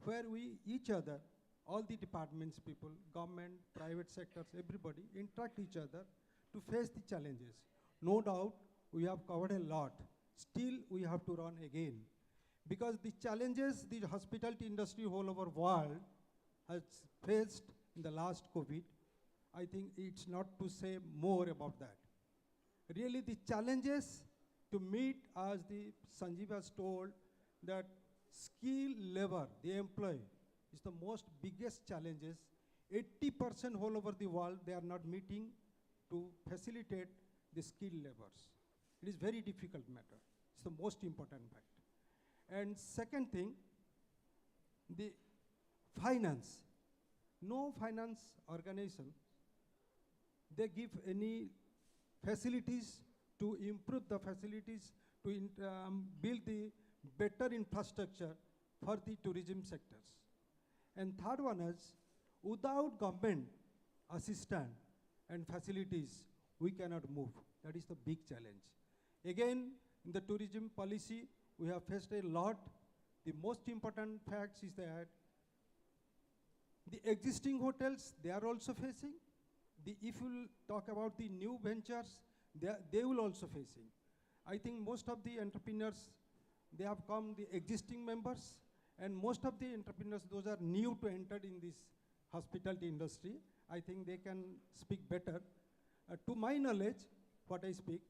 where we, each other, all the departments, people, government, private sectors, everybody, interact each other to face the challenges. No doubt, we have covered a lot. Still, we have to run again. Because the challenges the hospitality industry all over world has faced in the last COVID, I think it's not to say more about that. Really, the challenges to meet, as the Sanjeev has told, that skill labor, the employee, is the most biggest challenges. 80% all over the world, they are not meeting to facilitate the skilled labors. It is very difficult matter. It's the most important fact. And second thing, the finance. No finance organization, they give any facilities to improve the facilities, to build the better infrastructure for the tourism sectors. And third one is, without government assistance and facilities, we cannot move. That is the big challenge. Again, in the tourism policy, we have faced a lot. The most important facts is that the existing hotels, they are also facing. If you talk about the new ventures, they will also facing. I think most of the entrepreneurs, they have come, the existing members, and most of the entrepreneurs, those are new to enter in this hospitality industry. I think they can speak better. To my knowledge, what I speak,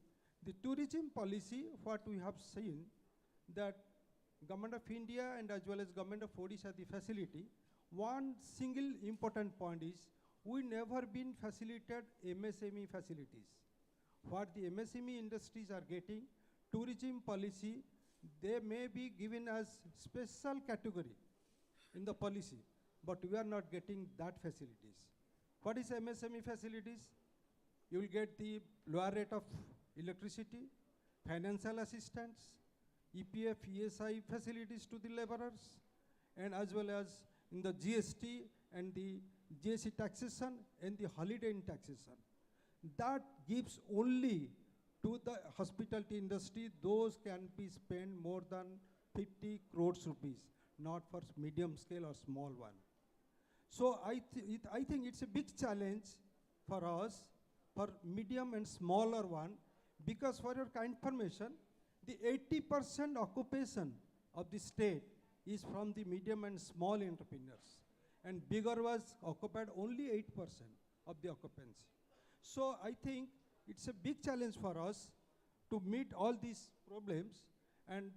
the tourism policy, what we have seen, that Government of India and as well as Government of Odisha, the facility, one single important point is, we never been facilitated MSME facilities. What the MSME industries are getting, tourism policy, they may be given as special category in the policy, but we are not getting that facilities. What is MSME facilities? You will get the lower rate of electricity, financial assistance, EPF, ESI facilities to the laborers, and as well as in the GST and the GST taxation and the holiday in taxation. That gives only to the hospitality industry, those can be spent more than 50 crores rupees, not for medium scale or small one. So I think it's a big challenge for us, for medium and smaller one, because for your kind information, the 80% occupation of the state is from the medium and small entrepreneurs. And bigger was occupied only 8% of the occupancy. So I think it's a big challenge for us to meet all these problems. And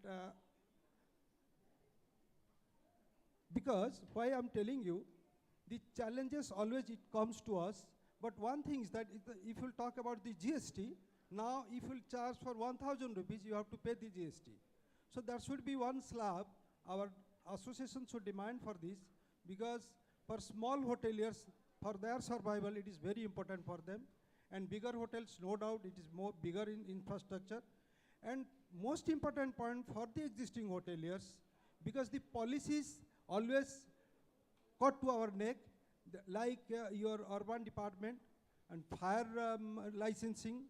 because why I'm telling you, the challenges always it comes to us. But one thing is that if you talk about the GST, now if you charge for 1,000 rupees, you have to pay the GST. So there should be one slab. Our association should demand for this, because for small hoteliers, for their survival, it is very important for them. And bigger hotels, no doubt, it is more bigger in infrastructure. And most important point for the existing hoteliers, because the policies always cut to our neck, like your urban department and fire licensing,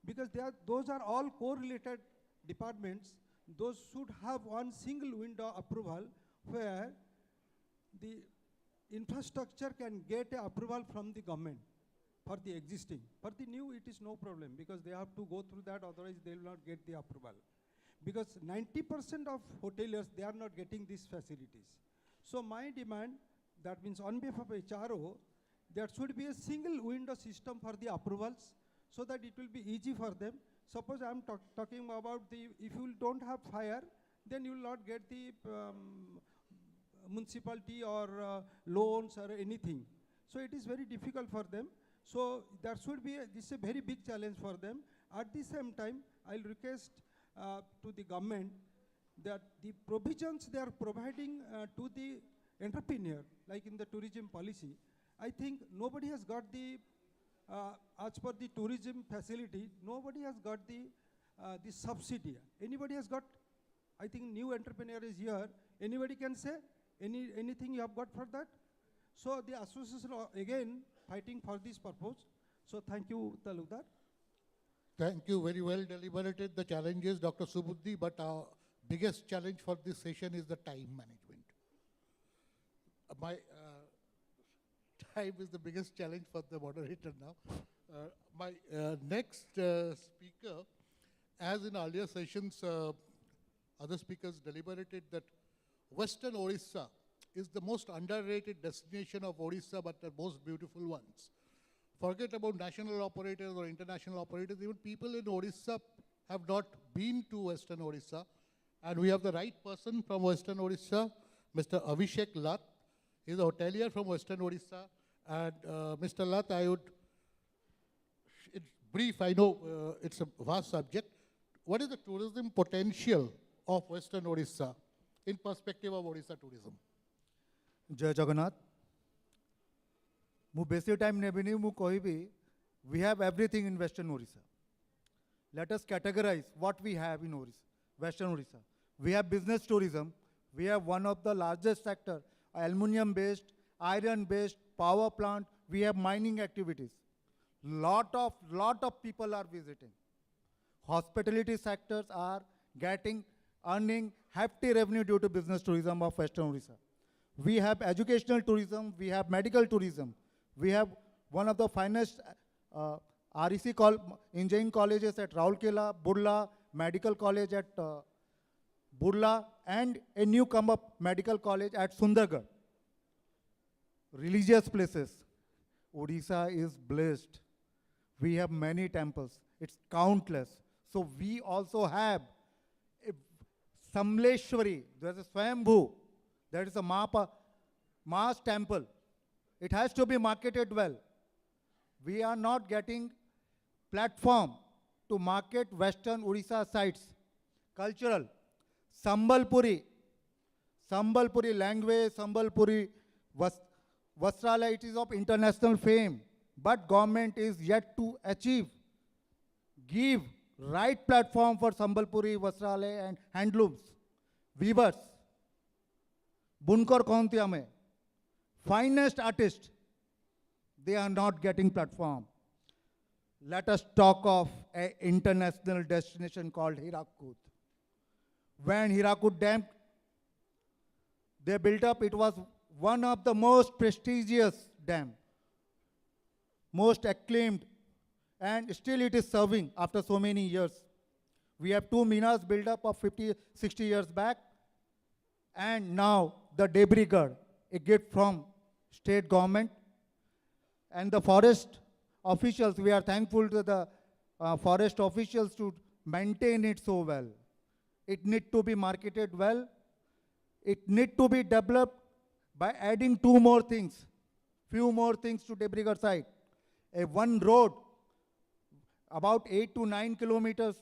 because those are all correlated departments. Those should have one single window approval where the infrastructure can get a approval from the government for the existing. For the new, it is no problem, because they have to go through that, otherwise they will not get the approval. Because 90% of hoteliers, they are not getting these facilities. So my demand, that means on behalf of HRO, there should be a single window system for the approvals, so that it will be easy for them. Suppose I'm talking about if you don't have fire, then you will not get the municipality or loans or anything. So it is very difficult for them. So there should be, this is a very big challenge for them. At the same time, I'll request to the government that the provisions they are providing to the entrepreneur, like in the tourism policy, I think nobody has got the, as per the tourism facility, nobody has got the subsidy. Anybody has got, I think new entrepreneur is here, anybody can say, anything you have got for that? So the association again fighting for this purpose. So thank you, Talukdar. Thank you, very well deliberated the challenges, Dr. Subuddhi, but our biggest challenge for this session is the time management. My time is the biggest challenge for the moderator now. My next speaker, as in earlier sessions, other speakers deliberated that Western Odisha is the most underrated destination of Odisha, but the most beautiful ones. Forget about national operators or international operators, even people in Odisha have not been to Western Odisha. And we have the right person from Western Odisha, Mr. Abhishek Lat. He's a hotelier from Western Odisha. And Mr. Lat, it's brief, I know it's a vast subject. What is the tourism potential of Western Odisha in perspective of Odisha tourism? Jai Jagannath. Mu basic time nebini mu kohibi, we have everything in Western Odisha. let us categorize what we have in Odisha, Western Odisha. We have business tourism. We have one of the largest sector, aluminum-based, iron-based power plant. We have mining activities. Lot of people are visiting. Hospitality sectors are earning hefty revenue due to business tourism of Western Odisha. We have educational tourism. We have medical tourism. We have one of the finest REC engineering colleges at Raulkela, Burla, medical college at Burla, and a newcomer medical college at Sundargarh. Religious places. Odisha is blessed. We have many temples. It's countless. So we also have Samleshwari. There's a Swayambhu. There is a Ma's temple. It has to be marketed well. We are not getting platform to market Western Odisha sites. Cultural. Sambalpuri language, Sambalpuri Vastrala, it is of international fame. But government is yet to give right platform for Sambalpuri, Vastrale and handlooms, weavers, bunkar kauntiya mein, finest artists, they are not getting platform. Let us talk of an international destination called Hirakud. When Hirakud Dam, they built up, it was one of the most prestigious dam, most acclaimed, and still it is serving after so many years. We have two minas built up of 50, 60 years back, and now the debris guard, a gift from state government, and the forest officials, we are thankful to the forest officials to maintain it so well. It needs to be marketed well. It needs to be developed by adding few more things to Debrigarh side. One road, about 8 to 9 kilometers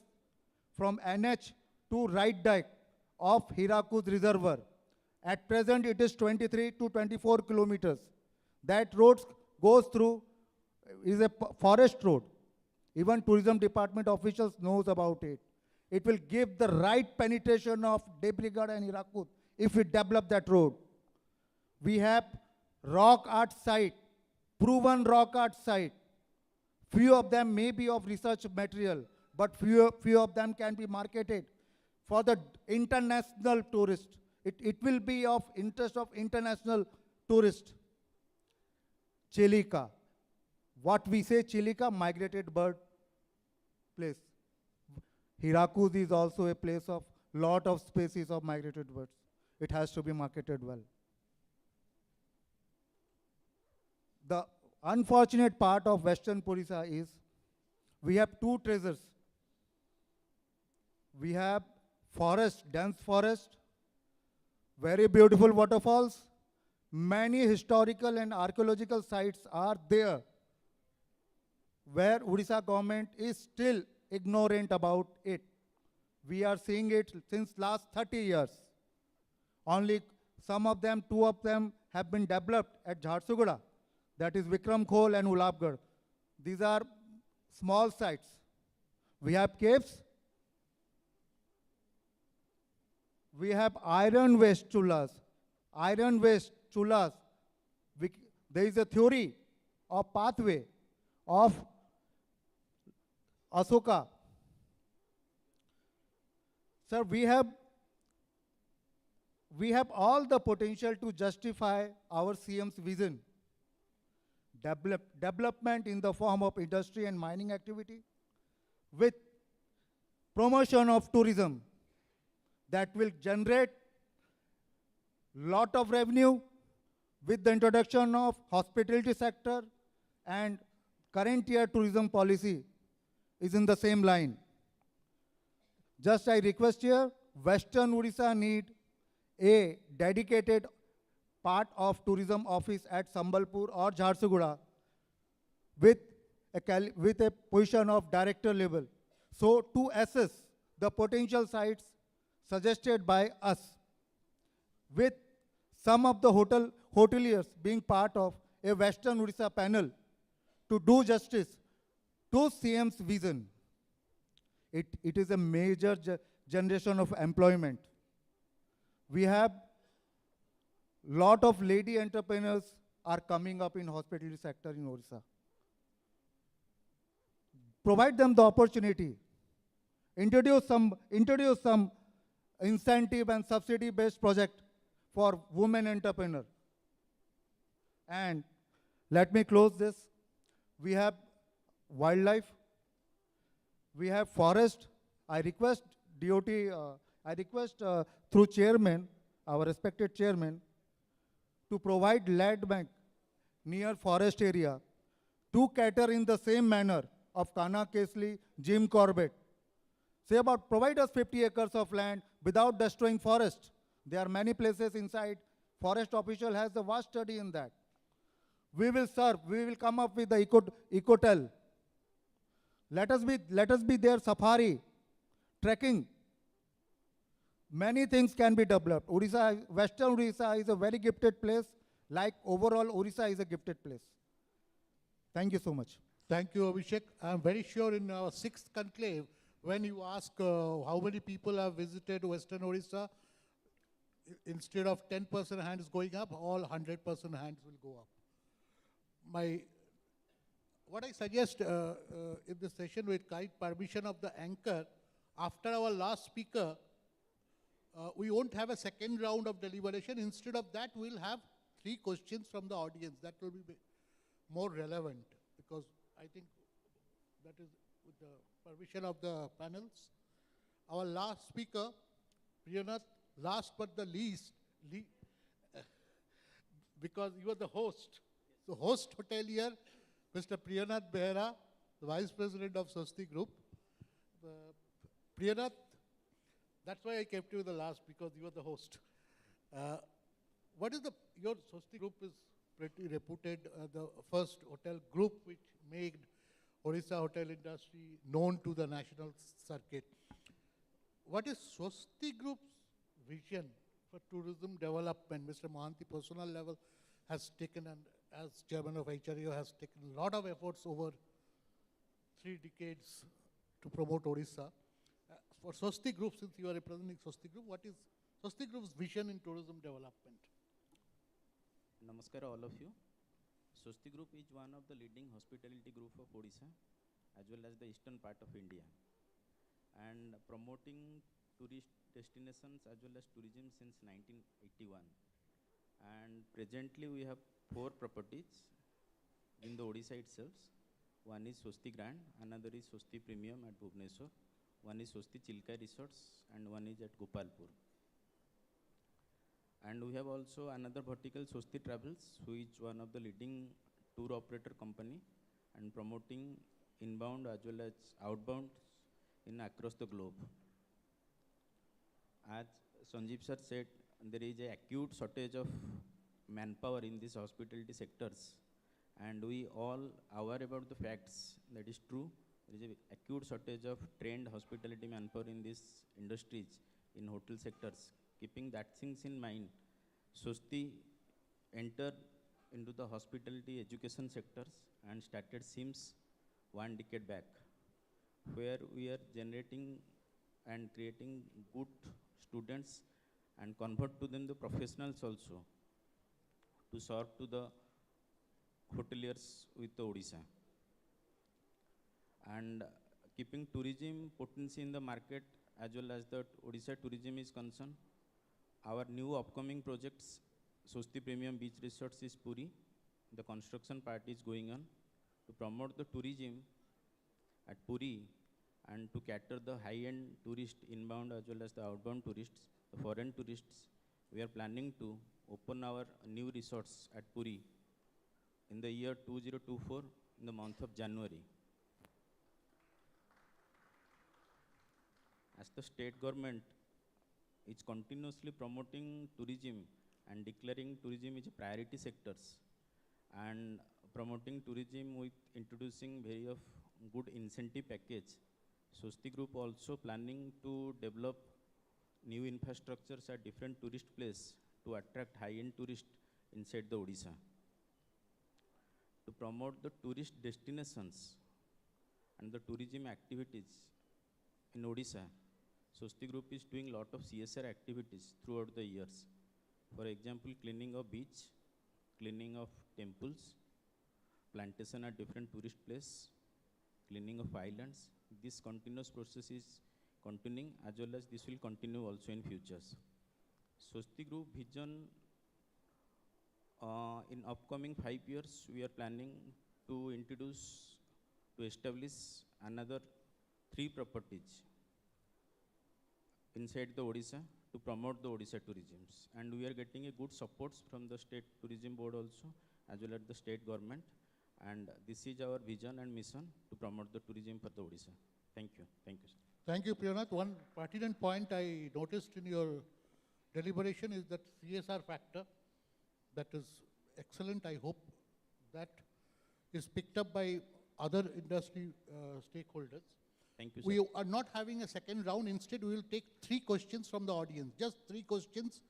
from NH to right dike of Hirakud Reservoir. At present, it is 23 to 24 kilometers. That road goes through, is a forest road. Even tourism department officials knows about it. It will give the right penetration of Debrigarh and Hirakud if we develop that road. We have rock art site, proven rock art site. Few of them may be of research material, but few of them can be marketed for the international tourist. It will be of interest of international tourist. Chilika. What we say Chilika, migrated bird place. Hirakud is also a place of lot of species of migrated birds. It has to be marketed well. The unfortunate part of Western Odisha is we have two treasures. We have forest, dense forest, very beautiful waterfalls. Many historical and archaeological sites are there where Odisha government is still ignorant about it. We are seeing it since last 30 years. Only some of them, two of them have been developed at Jharsuguda. That is Vikram Khol and Ulapgarh. These are small sites. We have caves. We have iron waste chullas. Iron waste chullas. There is a theory of pathway of Asoka. Sir, we have all the potential to justify our CM's vision. Development in the form of industry and mining activity with promotion of tourism that will generate lot of revenue with the introduction of hospitality sector, and current year tourism policy is in the same line. Just I request here, Western Odisha need a dedicated part of tourism office at Sambalpur or Jharsuguda with a position of director level. So to assess the potential sites suggested by us, with some of the hoteliers being part of a Western Odisha panel to do justice to CM's vision. It is a major generation of employment. We have lot of lady entrepreneurs are coming up in hospitality sector in Odisha. Provide them the opportunity. Introduce some incentive and subsidy based project for women entrepreneur. And let me close this. We have wildlife. We have forest. I request DOT, through chairman, our respected chairman, to provide land bank near forest area to cater in the same manner of Kana Kesli, Jim Corbett. Say about provide us 50 acres of land without destroying forest. There are many places inside. Forest official has a vast study in that. We will serve. We will come up with the ecotel. Let us be there. Safari, trekking. Many things can be developed. Odisha, Western Odisha is a very gifted place. Like overall, Odisha is a gifted place. Thank you so much. Thank you, Abhishek. I'm very sure in our 6th conclave, when you ask how many people have visited Western Odisha, instead of 10% hands going up, all 100% hands will go up. What I suggest in this session, with kind permission of the anchor, after our last speaker, we won't have a second round of deliberation. Instead of that, we'll have 3 questions from the audience. That will be more relevant, because I think that is with the permission of the panels. Our last speaker, Priyanath, last but the least, because you are the host. The host hotelier, Mr. Priyanath Behera, the Vice President of Swosti Group. Priyanath, that's why I kept you the last, because you are the host. Your Swosti Group is pretty reputed, the first hotel group which made Odisha hotel industry known to the national circuit. What is Swosti Group's vision for tourism development? Mr. Mohanty, personal level, has taken, and as chairman of HRAO, has taken a lot of efforts over 3 decades to promote Odisha. For Swosti Group, since you are representing Swosti Group, what is Swosti Group's vision in tourism development? Namaskar all of you. Swosti Group is one of the leading hospitality group of Odisha as well as the eastern part of India, and promoting tourist destinations as well as tourism since 1981. And presently we have 4 properties in the Odisha itself. One is Swosti Grand, another is Swosti Premium at Bhubaneswar, one is Swosti Chilka Resorts, and one is at Gopalpur. And we have also another vertical, Swosti Travels, who is one of the leading tour operator company and promoting inbound as well as outbound in across the globe. As Sanjeev sir said, there is an acute shortage of manpower in these hospitality sectors, and we all aware about the facts. That is true. There is an acute shortage of trained hospitality manpower in these industries, in hotel sectors. Keeping that things in mind, Swosti entered into the hospitality education sectors and started since 1 decade back, where we are generating and creating good students and convert to them the professionals also to serve to the hoteliers with the Odisha. And keeping tourism potency in the market as well as the Odisha tourism is concerned, our new upcoming projects, Swosti Premium Beach Resorts is Puri. The construction part is going on to promote the tourism at Puri and to cater the high-end tourist inbound as well as the outbound tourists, the foreign tourists. We are planning to open our new resorts at Puri in the year 2024 in the month of January. As the state government is continuously promoting tourism and declaring tourism is a priority sectors and promoting tourism with introducing very of good incentive package. Swosti Group also planning to develop new infrastructures at different tourist places to attract high-end tourists inside the Odisha. To promote the tourist destinations and the tourism activities, in Odisha, Swosti Group is doing a lot of CSR activities throughout the years. For example, cleaning of beach, cleaning of temples, plantation at different tourist places, cleaning of islands. This continuous process is continuing, as well as this will continue also in futures. Swosti Group vision, in upcoming 5 years, we are planning to establish another 3 properties inside the Odisha to promote the Odisha tourism. And we are getting a good support from the state tourism board also, as well as the state government. And this is our vision and mission to promote the tourism for the Odisha. Thank you. Thank you, sir. Thank you, Priyanath. One pertinent point I noticed in your deliberation is that CSR factor. That is excellent. I hope that is picked up by other industry stakeholders. Thank you, sir. We are not having a second round. Instead, we will take 3 questions from the audience. Just 3 questions.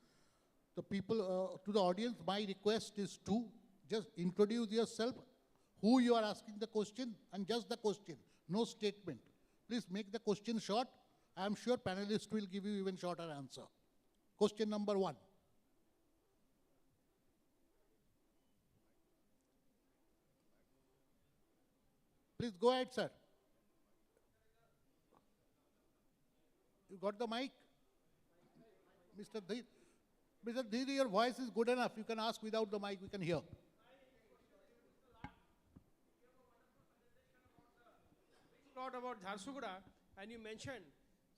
The people to the audience, my request is to just introduce yourself, who you are asking the question, and just the question, no statement. Please make the question short. I am sure panelists will give you even shorter answer. Question number 1. Please go ahead, sir. You got the mic? Mr. Dhir. Mr. Dhir, your voice is good enough. You can ask without the mic, we can hear. Lot about Jharsuguda, and you mentioned,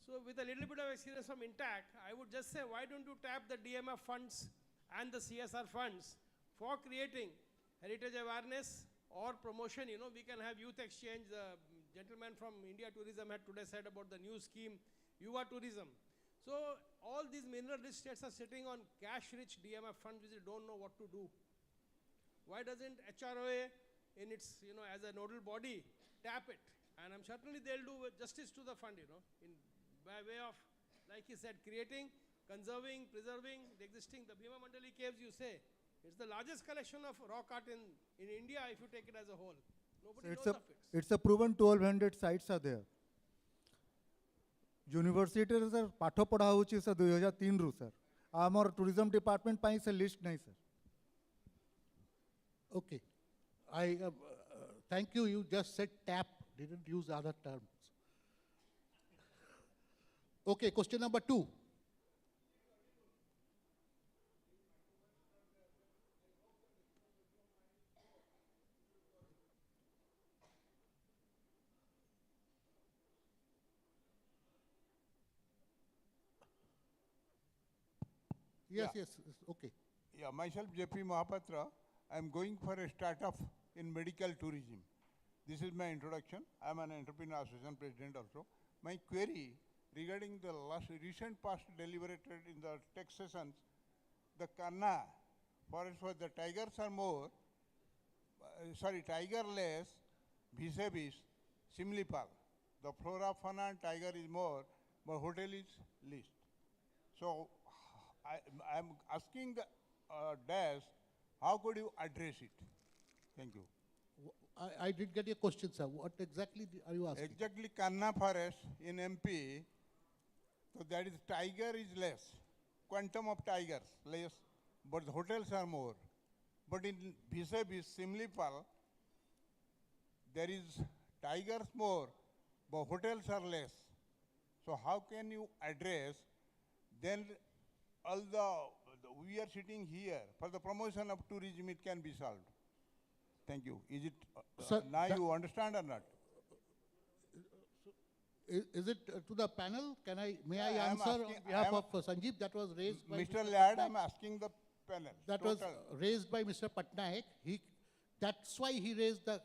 so with a little bit of experience from Intact, I would just say, why don't you tap the DMF funds and the CSR funds for creating heritage awareness or promotion? You know, we can have youth exchange. The gentleman from India Tourism had today said about the new scheme, Yuva Tourism. So all these mineral-rich states are sitting on cash-rich DMF funds which they don't know what to do. Why doesn't HRAO in its, you know, as a nodal body, tap it? And I'm certainly they'll do justice to the fund, you know, by way of, like he said, creating, conserving, preserving the existing, the Bhima Mandali caves, you say, it's the largest collection of rock art in India if you take it as a whole. Nobody knows of it. It's a proven 1200 sites are there. University sir पाठ पढ़ा होची sir 2003 रु sir आमर tourism department पाई से list नहीं sir. Okay. I thank you. You just said tap, didn't use other terms. Okay, question number 2. Yes, yes, okay. Yeah, myself JP Mahapatra. I am going for a startup in medical tourism. This is my introduction. I am an entrepreneur association president also. My query regarding the recent past deliberated in the text sessions, the Kanna forest for the tigers are more, tiger less, vis-a-vis Simlipal. The flora, fauna and tiger is more, but hotel is least. So I am asking the DAS, how could you address it? Thank you. I did get your question, sir. What exactly are you asking? Exactly, Kanna forest in MP, so that is tiger is less, quantum of tigers less, but the hotels are more. But in vis-a-vis Simlipal, there is tigers more, but hotels are less. So how can you address? Then all we are sitting here for the promotion of tourism, it can be solved. Thank you. Is it Sir, now you understand or not? Is it to the panel? May I I am answer on asking- behalf I am- of Sanjeev? That was raised by Mr. Mr. Laird, Patnaik. I'm asking the panel. That was total. raised by Mr. Patnaik. That's why he raised the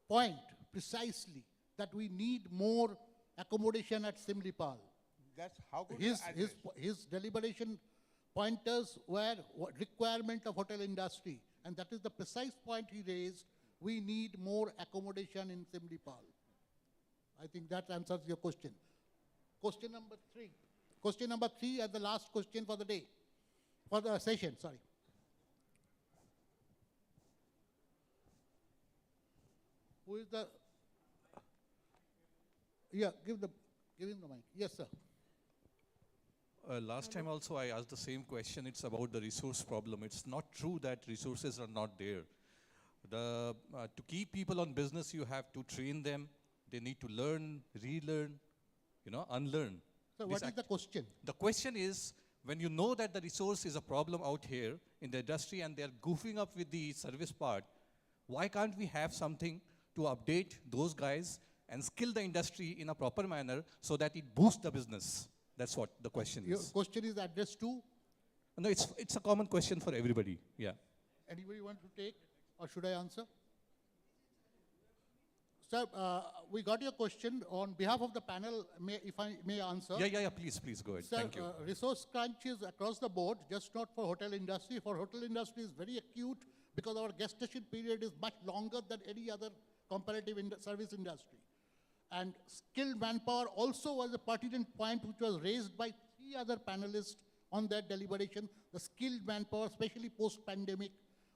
point precisely that we need more accommodation at Simlipal. That's how could you address? His deliberation pointers were requirement of hotel industry, and that is the precise point he raised. We need more accommodation in Simlipal. I think that answers your question. Question number 3. Question number 3 and the last question for the day, for the session, sorry. Who is the, yeah, give the Give him the mic. Yes, sir. Last time also I asked the same question. It's about the resource problem. It's not true that resources are not there. To keep people on business, you have to train them. They need to learn, relearn, unlearn. So what is the question? The question is, when you know that the resource is a problem out here in the industry and they're goofing up with the service part, why can't we have something to update those guys and skill the industry in a proper manner so that it boosts the business? That's what the question is. Your question is addressed to? No, it's a common question for everybody, yeah. Anybody want to take, or should I answer? Sir, we got your question. On behalf of the panel, if I may answer. Yeah, please go ahead. Sir, Thank you. Resource crunch is across the board, just not for hotel industry. For hotel industry is very acute because our gestation period is much longer than any other comparative service industry. And skilled manpower also was a pertinent point which was raised by 3 other panelists on that deliberation. The skilled manpower, especially post-pandemic,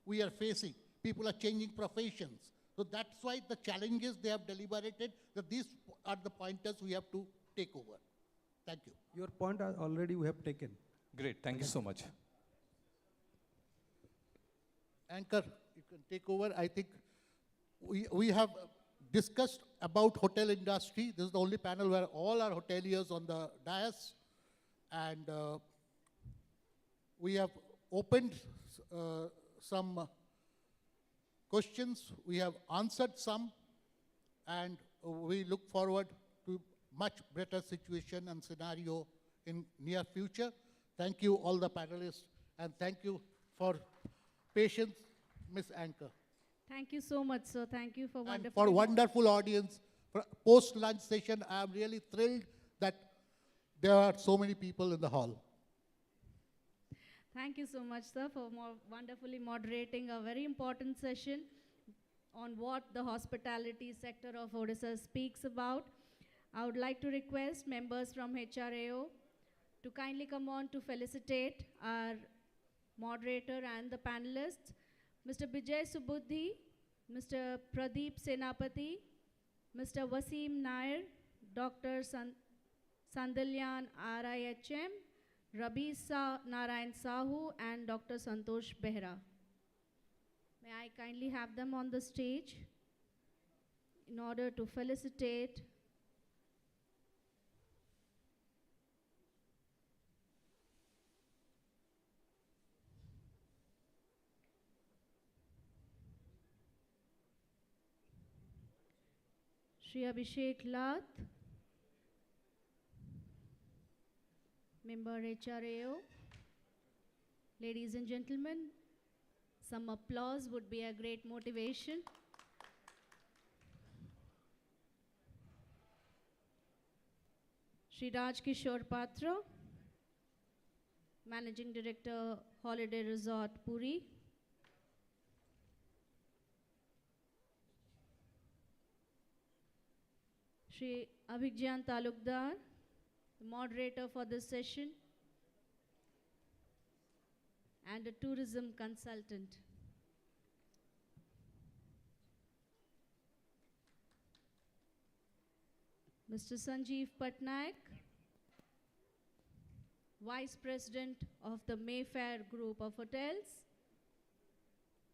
we are facing. People are changing professions. So that's why the challenges they have deliberated, that these are the pointers we have to take over. Thank you. Your point already we have taken. Great, thank you so much. Anchor, you can take over. I think we have discussed about hotel industry. This is the only panel where all our hoteliers on the dais. And we have opened some questions. We have answered some. And we look forward to much better situation and scenario in near future. Thank you, all the panelists. And thank you for patience, Ms. Anchor. Thank you so much, sir. Thank you for And wonderful. for wonderful audience. For post-lunch session, I am really thrilled that there are so many people in the hall. Thank you so much, sir, for wonderfully moderating a very important session on what the hospitality sector of Odisha speaks about. I would like to request members from HRAO to kindly come on to felicitate our moderator and the panelists. Mr. Bijay Subuddhi, Mr. Pradeep Senapati, Mr. Wasim Nair, Dr. Sandalyan RIHM, Rabi Narayan Sahu, and Dr. Santosh Behra. May I kindly have them on the stage in order to felicitate Shri Abhishek Lath, member HRAO. Ladies and gentlemen, some applause would be a great motivation. Shri Raj Kishore Patra, Managing Director, Holiday Resort, Puri. Shri Abhigyan Talukdar, the moderator for this session, and a tourism consultant. Mr. Sanjeev Patnaik, Vice President of the Mayfair Group of Hotels.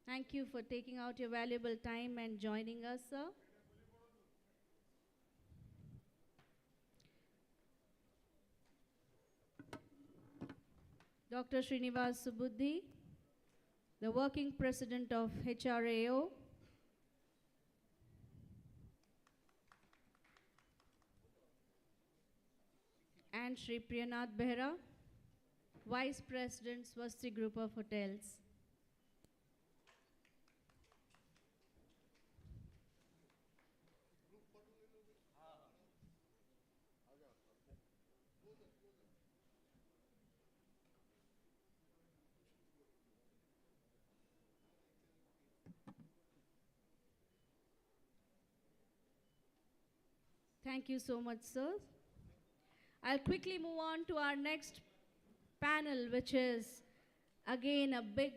Thank you for taking out your valuable time and joining us, sir. Dr. Srinivas Subuddhi, the Working President of HRAO. And Shri Priyanath Behra, Vice President, Swosti Group of Hotels. Thank you so much, sir. I'll quickly move on to our next panel, which is again a big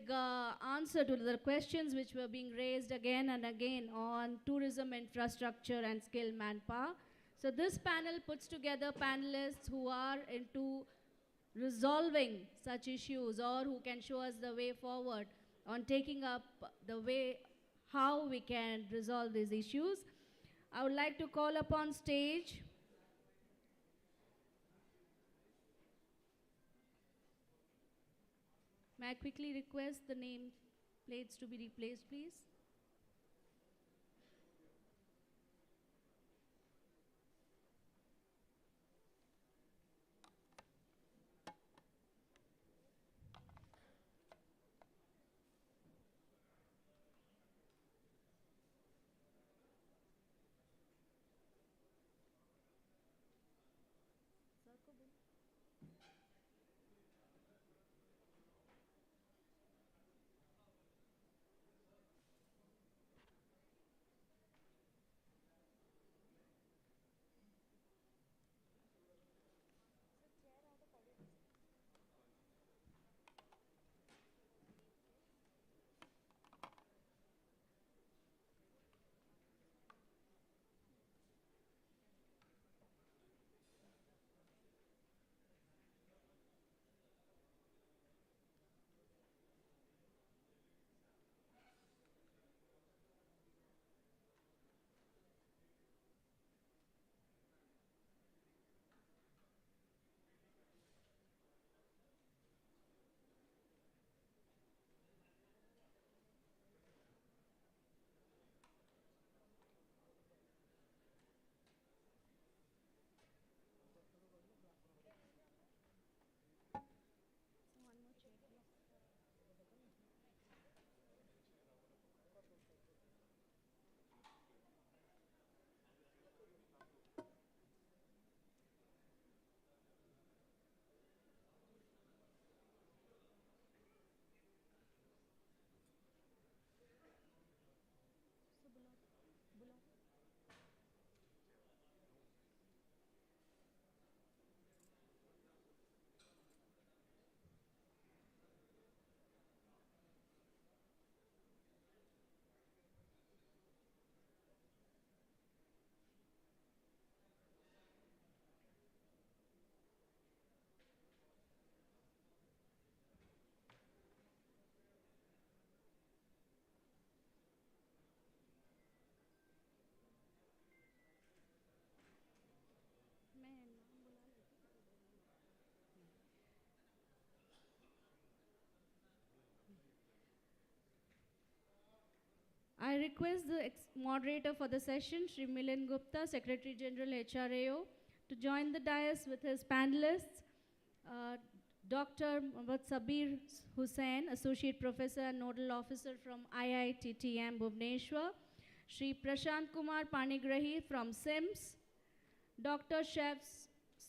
answer to the questions which were being raised again and again on tourism infrastructure and skilled manpower. So this panel puts together panelists who are into resolving such issues or who can show us the way forward on taking up the way how we can resolve these issues. I would like to call upon stage may I quickly request the name plates to be replaced, please? I request the moderator for the session, Shri Milind Gupta, Secretary General HRAO, to join the dais with his panelists, Dr. Mohammad Sabir Hussain, Associate Professor and Nodal Officer from IITTM Bhubaneswar, Shri Prashant Kumar Panigrahi from SIMS, Dr. Chef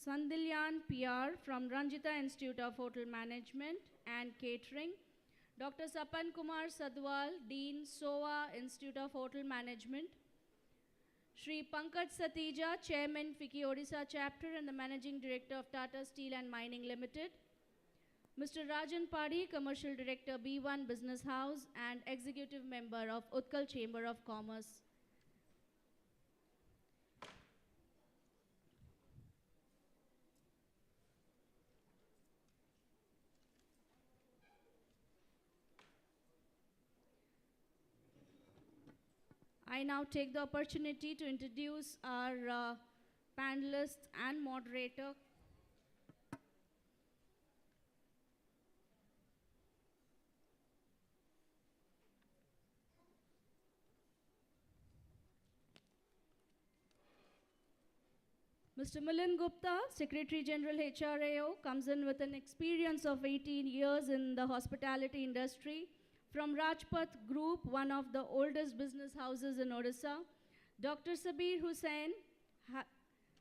Sandilyan PR from Ranjita Institute of Hotel Management and Catering, Dr. Sapan Kumar Sadwal, Dean, SOA Institute of Hotel Management, Shri Pankaj Satija, Chairman, FICCI Odisha Chapter and the Managing Director of Tata Steel and Mining Limited, Mr. Rajan Padi, Commercial Director, B1 Business House and Executive Member of Utkal Chamber of Commerce. I now take the opportunity to introduce our panelists and moderator. Mr. Milind Gupta, Secretary General HRAO, comes in with an experience of 18 years in the hospitality industry from Rajpath Group, one of the oldest business houses in Odisha. Dr. Sabir Hussain,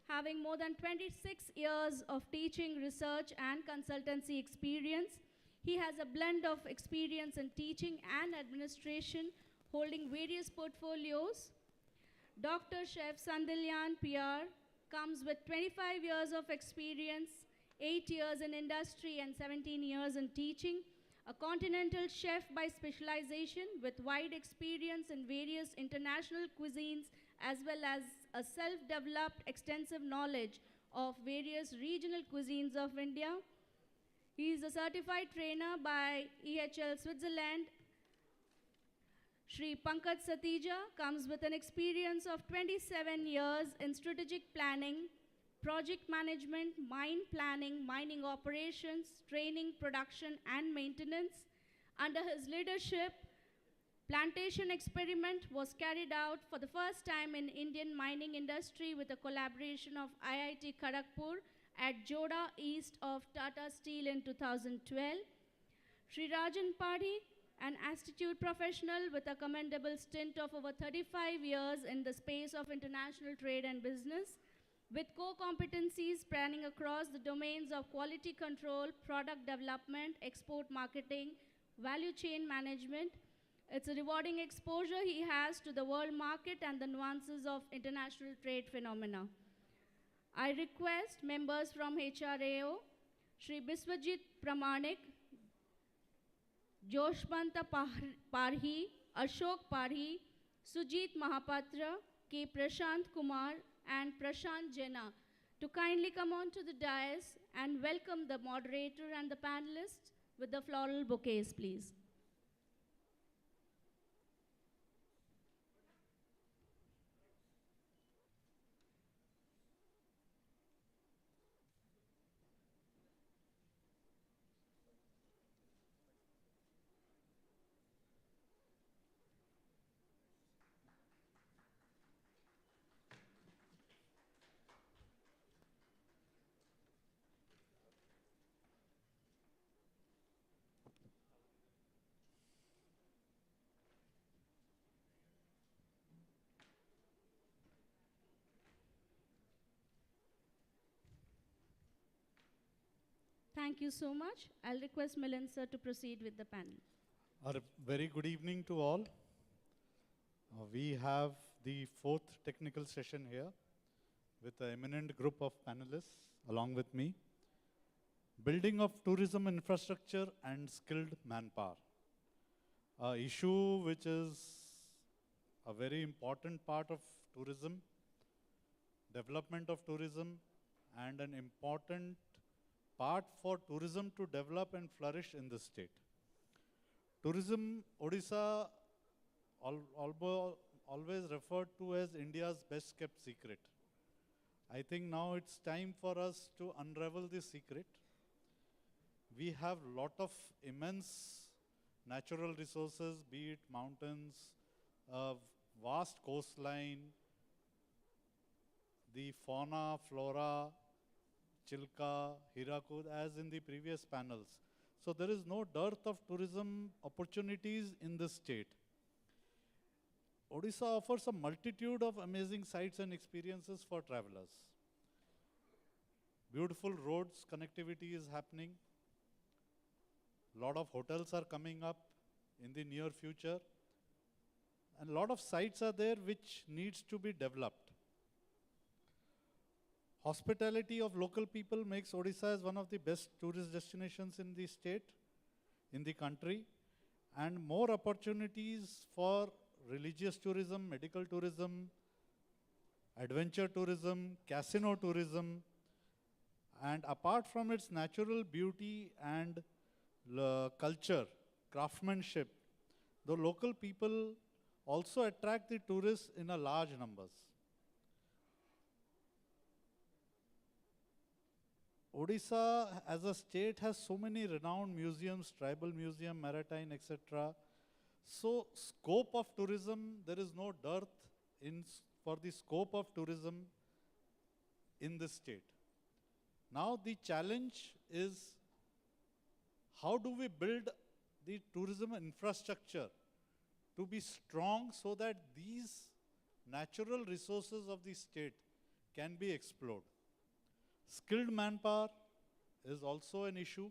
having more than 26 years of teaching, research, and consultancy experience. He has a blend of experience in teaching and administration, holding various portfolios. Dr. Chef Sandilyan PR comes with 25 years of experience, 8 years in industry and 17 years in teaching, a continental chef by specialization with wide experience in various international cuisines as well as a self-developed extensive knowledge of various regional cuisines of India. He is a certified trainer by EHL Switzerland. Shri Pankaj Satija comes with an experience of 27 years in strategic planning, project management, mine planning, mining operations, training, production, and maintenance. Under his leadership, plantation experiment was carried out for the first time in Indian mining industry with a collaboration of IIT Kharagpur at Joda east of Tata Steel in 2012. Sri Rajan Padhi, an institute professional with a commendable stint of over 35 years in the space of international trade and business, with core competencies spanning across the domains of quality control, product development, export marketing, value chain management. It's a rewarding exposure he has to the world market and the nuances of international trade phenomena. I request members from HRAO, Shri Biswajit Pramanik, Joshmanta Parhi, Ashok Parhi, Sujit Mahapatra, K. Prashant Kumar, and Prashant Jena to kindly come on to the dais and welcome the moderator and the panelists with the floral bouquets, please. Thank you so much. I'll request Milan sir to proceed with the panel. A very good evening to all. We have the fourth technical session here with an eminent group of panelists along with me. Building of tourism infrastructure and skilled manpower. An issue which is a very important part of tourism, development of tourism, and an important part for tourism to develop and flourish in the state. Tourism, Odisha, always referred to as India's best kept secret. I think now it's time for us to unravel this secret. We have lot of immense natural resources, be it mountains, vast coastline, the fauna, flora, Chilka, Hirakud, as in the previous panels. So there is no dearth of tourism opportunities in the state. Odisha offers a multitude of amazing sights and experiences for travelers. Beautiful roads, connectivity is happening. Lot of hotels are coming up in the near future. And a lot of sites are there which needs to be developed. Hospitality of local people makes Odisha as one of the best tourist destinations in the state, in the country, and more opportunities for religious tourism, medical tourism, adventure tourism, casino tourism, and apart from its natural beauty and culture, craftsmanship, the local people also attract the tourists in a large numbers. Odisha as a state has so many renowned museums, tribal museum, maritime, etc. So scope of tourism, there is no dearth for the scope of tourism in the state. Now the challenge is how do we build the tourism infrastructure to be strong so that these natural resources of the state can be explored. Skilled manpower is also an issue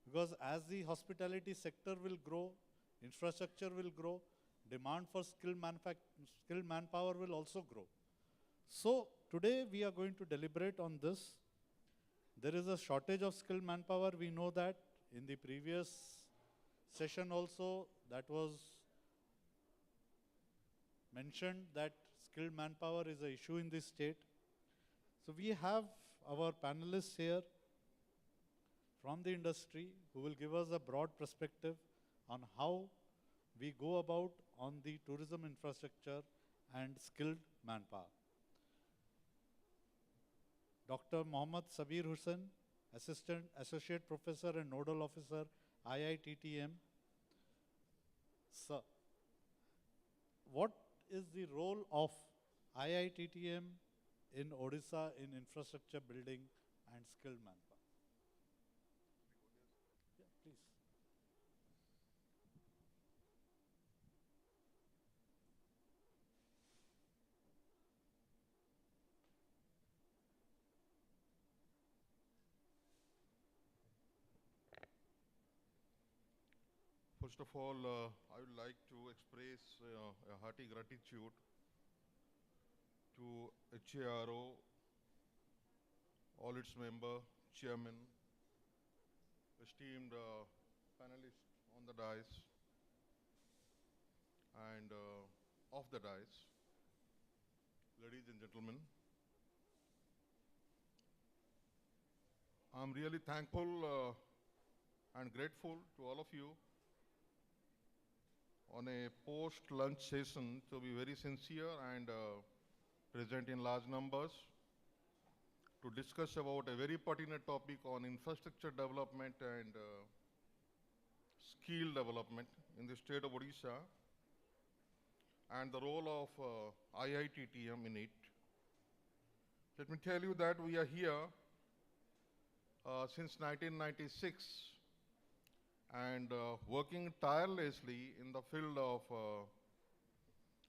because as the hospitality sector will grow, infrastructure will grow, demand for skilled manpower will also grow. So today we are going to deliberate on this. There is a shortage of skilled manpower, we know that. In the previous session also that was mentioned that skilled manpower is an issue in this state. So we have our panelists here from the industry who will give us a broad perspective on how we go about on the tourism infrastructure and skilled manpower. Dr. Mohammad Sabir Hussain, Associate Professor and Nodal Officer, IITTM. Sir, what is the role of IITTM in Odisha in infrastructure building and skilled manpower? Yeah, please. First of all, I would like to express a hearty gratitude to HRAO, all its member, chairman, esteemed panelists on the dais and off the dais, ladies and gentlemen. I'm really thankful and grateful to all of you on a post-lunch session to be very sincere and present in large numbers to discuss about a very pertinent topic on infrastructure development and skill development in the state of Odisha and the role of IITTM in it. Let me tell you that we are here since 1996 and working tirelessly in the field of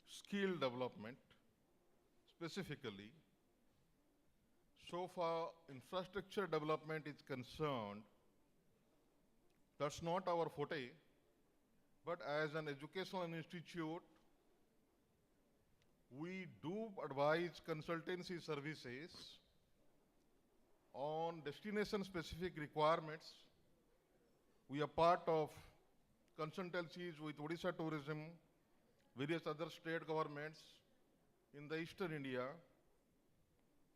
skill development specifically. So far infrastructure development is concerned, that's not our forte, but as an educational institute, we do advise consultancy services on destination specific requirements. We are part of consultancies with Odisha Tourism, various other state governments in the Eastern India.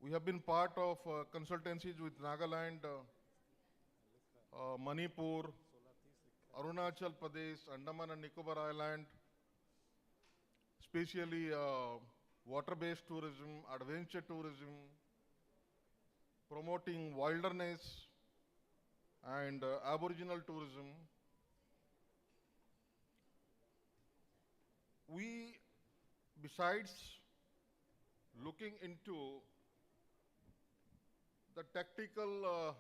We have been part of consultancies with Nagaland, Manipur, Arunachal Pradesh, Andaman and Nicobar Island, especially water-based tourism, adventure tourism, promoting wilderness and aboriginal tourism. We, besides looking into the tactical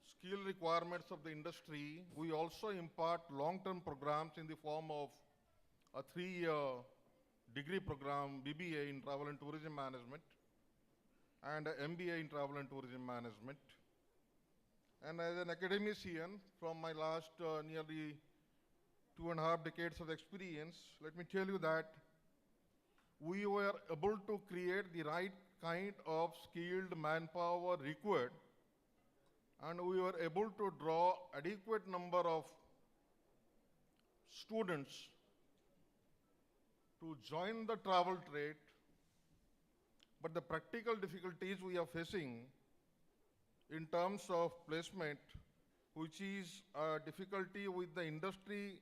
skill requirements of the industry, we also impart long-term programs in the form of a 3-year degree program, BBA in Travel and Tourism Management, and a MBA in Travel and Tourism Management. And as an academician, from my last nearly 2.5 decades of experience, let me tell you that we were able to create the right kind of skilled manpower required, and we were able to draw adequate number of students to join the travel trade. But the practical difficulties we are facing in terms of placement, which is a difficulty with the industry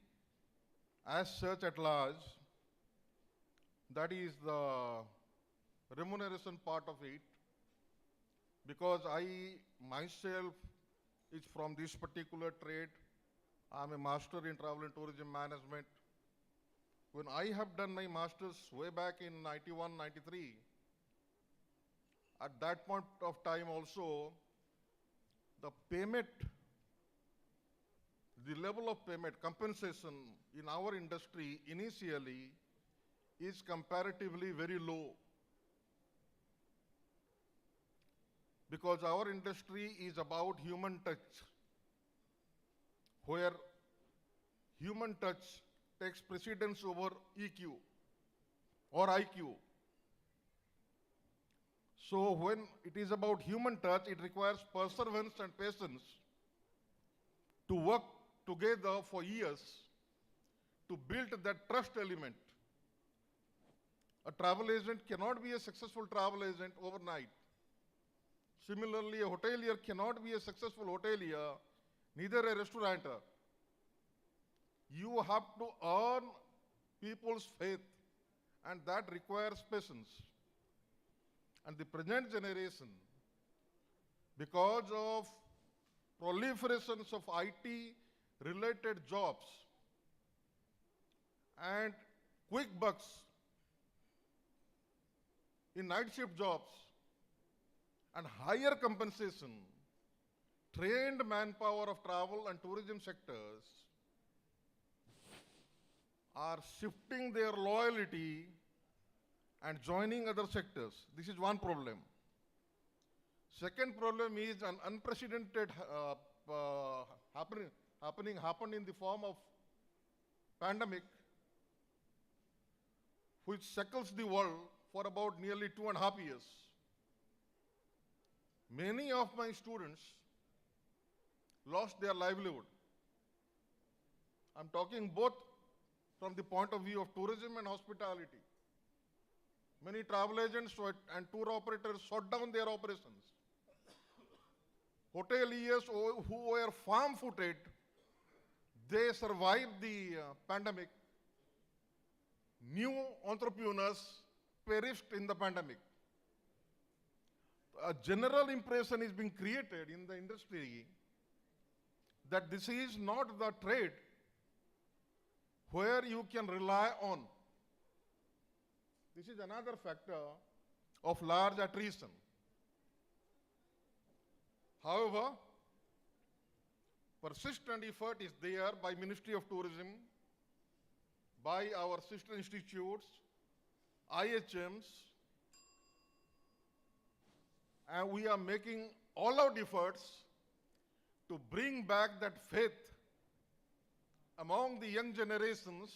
as such at large, that is the remuneration part of it, because I myself is from this particular trade. I'm a master in travel and tourism management. When I have done my masters way back in 91, 93, at that point of time also, the payment, the level of payment, compensation in our industry initially is comparatively very low, because our industry is about human touch, where human touch takes precedence over EQ or IQ. So when it is about human touch, it requires perseverance and patience to work together for years to build that trust element. A travel agent cannot be a successful travel agent overnight. Similarly, a hotelier cannot be a successful hotelier, neither a restaurateur. You have to earn people's faith, and that requires patience. And the present generation, because of proliferations of IT-related jobs and quick bucks in night shift jobs and higher compensation, trained manpower of travel and tourism sectors are shifting their loyalty and joining other sectors. This is one problem. Second problem is an unprecedented happened in the form of pandemic, which shackles the world for about nearly 2.5 years. Many of my students lost their livelihood. I'm talking both from the point of view of tourism and hospitality. Many travel agents and tour operators shut down their operations. Hoteliers who were farm-footed, they survived the pandemic. New entrepreneurs perished in the pandemic. A general impression is being created in the industry that this is not the trade where you can rely on. This is another factor of large attrition. However, persistent effort is there by Ministry of Tourism, by our sister institutes, IHMs, and we are making all-out efforts to bring back that faith among the young generations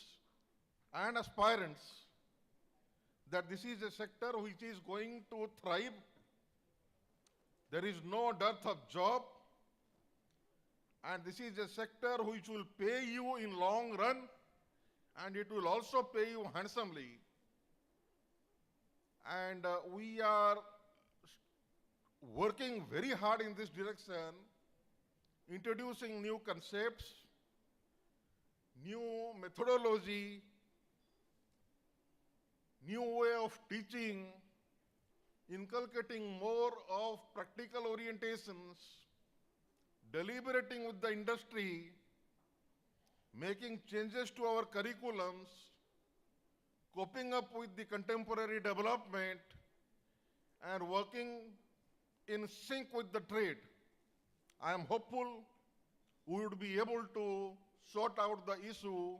and aspirants that this is a sector which is going to thrive. There is no dearth of job, and this is a sector which will pay you in long run, and it will also pay you handsomely. And we are working very hard in this direction, introducing new concepts, new methodology, new way of teaching, inculcating more of practical orientations, deliberating with the industry, making changes to our curriculums, coping up with the contemporary development, and working in sync with the trade. I am hopeful we would be able to sort out the issue,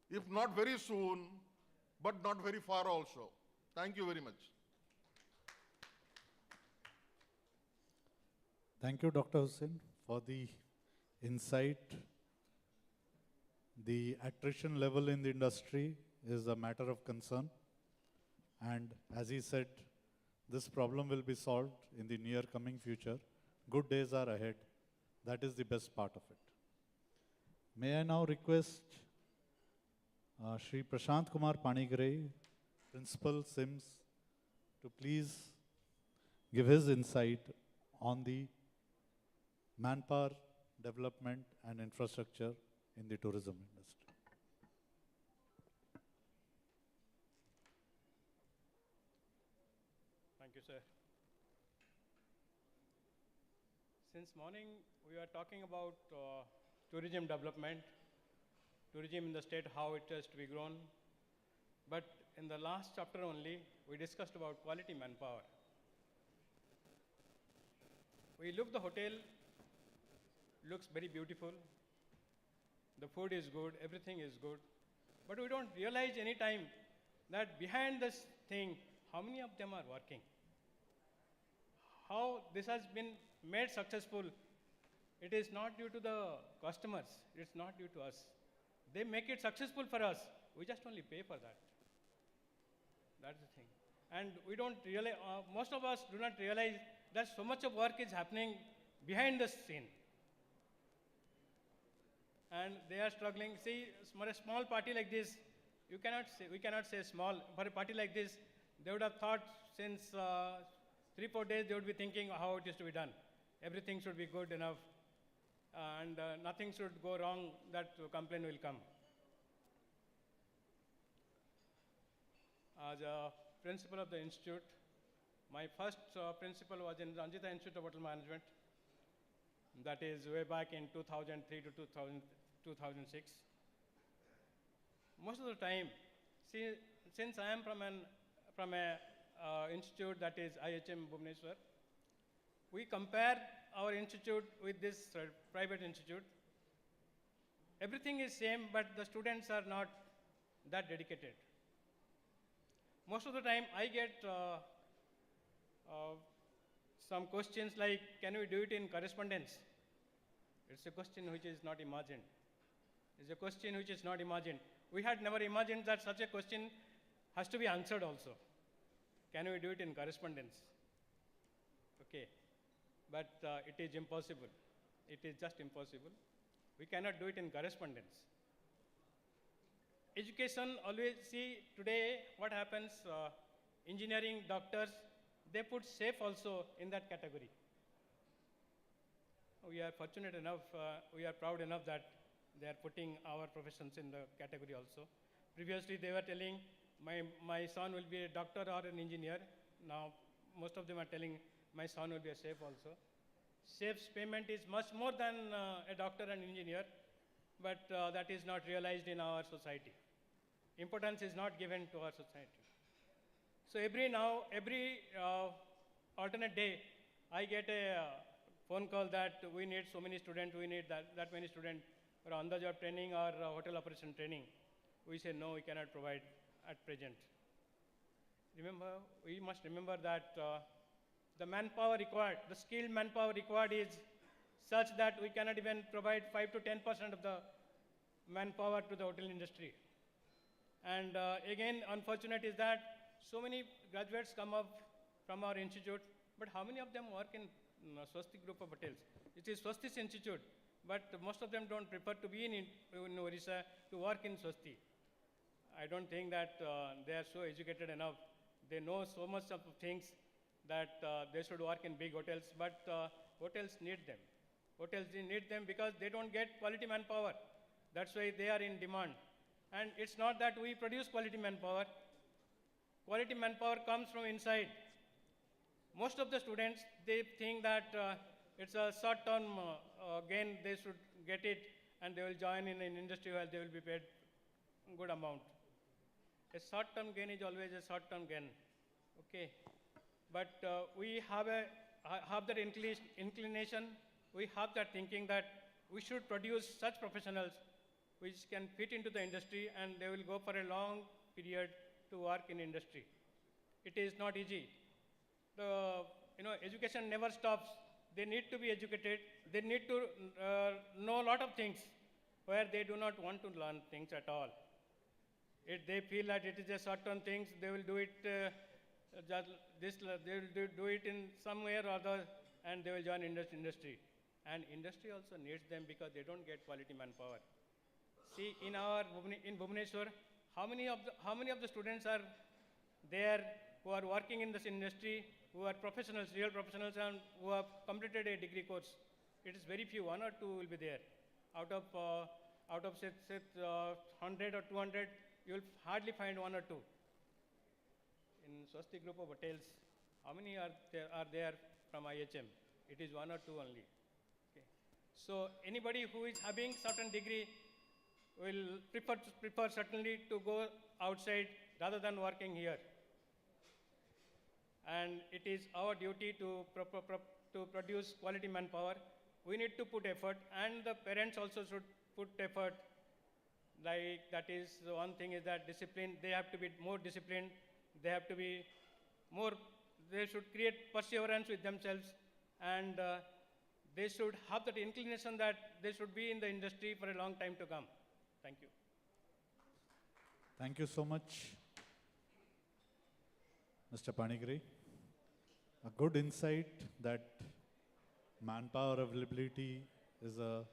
if not very soon, but not very far also. Thank you very much. Thank you, Dr. Hussain, for the insight. The attrition level in the industry is a matter of concern. And as he said, this problem will be solved in the near coming future. Good days are ahead. That is the best part of it. May I now request Shri Prashant Kumar Panigrey, Principal SIMS, to please give his insight on the manpower development and infrastructure in the tourism industry. Thank you, sir. Since morning, we are talking about tourism development, tourism in the state, how it has to be grown. But in the last chapter only, we discussed about quality manpower. We look the hotel, looks very beautiful. The food is good, everything is good. But we don't realize any time that behind this thing, how many of them are working? How this has been made successful, it is not due to the customers, it's not due to us. They make it successful for us, we just only pay for that. That's the thing. And we don't realize, most of us do not realize that so much of work is happening behind the scene. And they are struggling. See, for a small party like this, we cannot say small. For a party like this, they would have thought since 3-4 days, they would be thinking how it is to be done. Everything should be good enough, and nothing should go wrong that complaint will come. As a principal of the institute, my first principal was in Ranjita Institute of Hotel Management. That is way back in 2003 to 2006. Most of the time, since I am from a institute that is IHM Bhubaneswar, we compare our institute with this private institute. Everything is same, but the students are not that dedicated. Most of the time, I get some questions like, can we do it in correspondence? It's a question which is not imagined. It's a question which is not imagined. We had never imagined that such a question has to be answered also. Can we do it in correspondence? Okay, but it is impossible. It is just impossible. We cannot do it in correspondence. Education, always see today what happens, engineering, doctors, they put safe also in that category. We are fortunate enough, we are proud enough that they are putting our professions in the category also. Previously they were telling my son will be a doctor or an engineer. Now most of them are telling my son will be a safe also. Safe's payment is much more than a doctor and engineer, but that is not realized in our society. Importance is not given to our society. So every alternate day, I get a phone call that we need so many students, we need that many students for on-the-job training or hotel operation training. We say no, we cannot provide at present. Remember, we must remember that the manpower required, the skilled manpower required is such that we cannot even provide 5 to 10% of the manpower to the hotel industry. And again, unfortunate is that so many graduates come up from our institute, but how many of them work in Swosti group of hotels? It is Swosti's institute, but most of them don't prefer to be in Odisha to work in Swosti. I don't think that they are so educated enough. They know so much of things that they should work in big hotels, but hotels need them. Hotels need them because they don't get quality manpower. That's why they are in demand. And it's not that we produce quality manpower. Quality manpower comes from inside. Most of the students, they think that it's a short-term gain, they should get it, and they will join in an industry where they will be paid a good amount. A short-term gain is always a short-term gain, okay? But we have that inclination, we have that thinking that we should produce such professionals which can fit into the industry and they will go for a long period to work in industry. It is not easy. Education never stops. They need to be educated. They need to know a lot of things where they do not want to learn things at all. If they feel that it is a short-term things, they will do it they will do it in some way or other, and they will join industry. And industry also needs them because they don't get quality manpower. See, in Bhubaneswar, how many of the students are there who are working in this industry, who are professionals, real professionals, and who have completed a degree course? It is very few, 1 or 2 will be there. Out of say 100 or 200, you will hardly find 1 or 2. In Swosti group of hotels, how many are there from IHM? It is 1 or 2 only. Okay. So anybody who is having certain degree will prefer certainly to go outside rather than working here. And it is our duty to produce quality manpower. We need to put effort, and the parents also should put effort. Like, that is one thing is that discipline. They have to be more disciplined. They have to be more. They should create perseverance with themselves, and they should have that inclination that they should be in the industry for a long time to come. Thank you. Thank you so much, Mr. Panigiri. A good insight that manpower availability is a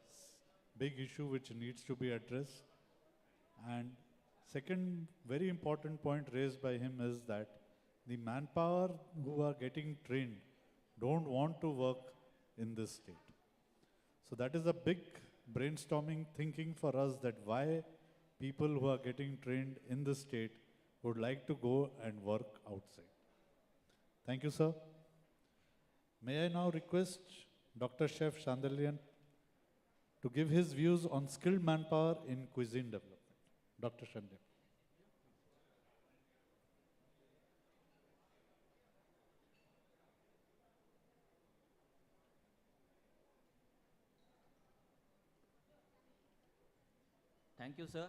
big issue which needs to be addressed, and Second very important point raised by him is that the manpower who are getting trained don't want to work in this state. So that is a big brainstorming thinking for us, that why people who are getting trained in this state would like to go and work outside. Thank you, sir. May I now request Dr. Chef Chandelian to give his views on skilled manpower in cuisine development. Dr. Chandelian. Thank you, sir.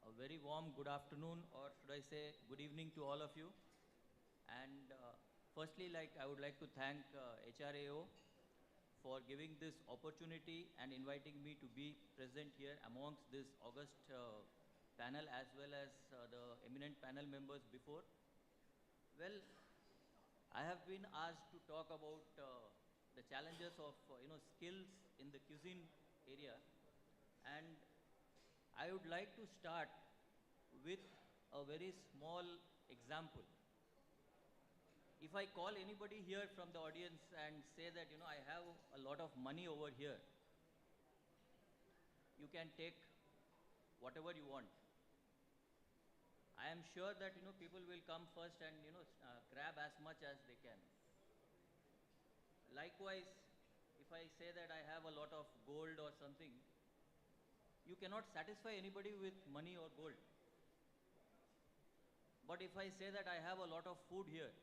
A very warm good afternoon, or should I say good evening to all of you. And firstly, I would like to thank HRAO for giving this opportunity and inviting me to be present here amongst this august panel, as well as the eminent panel members before. Well, I have been asked to talk about the challenges of skills in the cuisine area, and I would like to start with a very small example. If I call anybody here from the audience and say that, I have a lot of money over here, you can take whatever you want. I am sure that, people will come first and, grab as much as they can. Likewise, if I say that I have a lot of gold or something, you cannot satisfy anybody with money or gold. But if I say that I have a lot of food here,